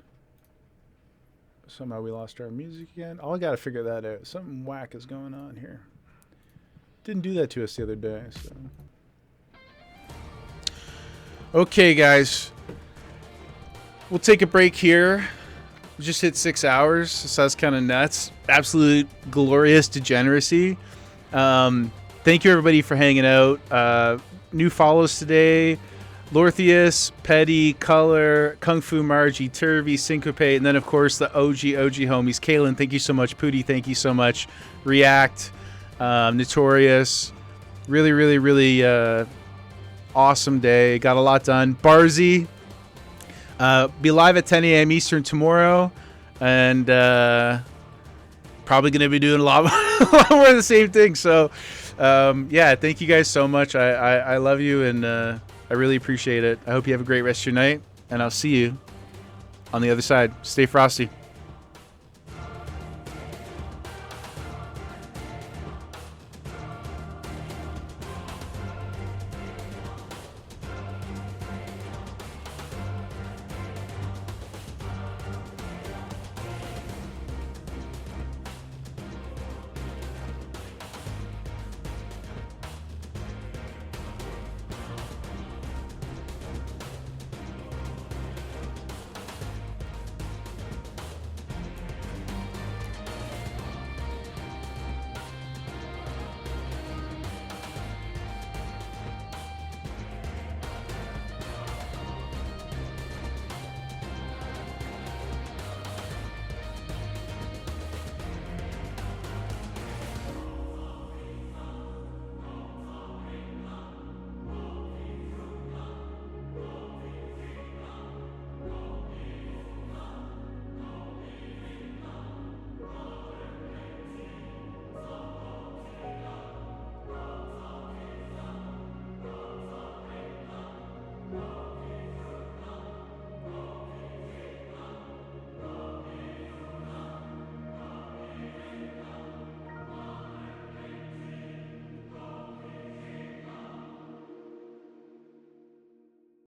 somehow we lost our music again. Oh, I gotta figure that out. Something whack is going on here. Didn't do that to us the other day, so. Okay, guys. We'll take a break here. We just hit 6 hours, so that's kind of nuts. Absolute glorious degeneracy. Thank you, everybody, for hanging out. New follows today. Lorthius, Petty, Color, Kung Fu Margie, Turvy, Syncopate, and then, of course, the OG homies. Kaylin, thank you so much. Pooty, thank you so much. React, Notorious. Really, really, really awesome day. Got a lot done. Barzy, be live at 10 a.m. Eastern tomorrow. And probably going to be doing a lot more of the same thing. So, yeah, thank you guys so much. I love you, and I really appreciate it. I hope you have a great rest of your night, and I'll see you on the other side. Stay frosty.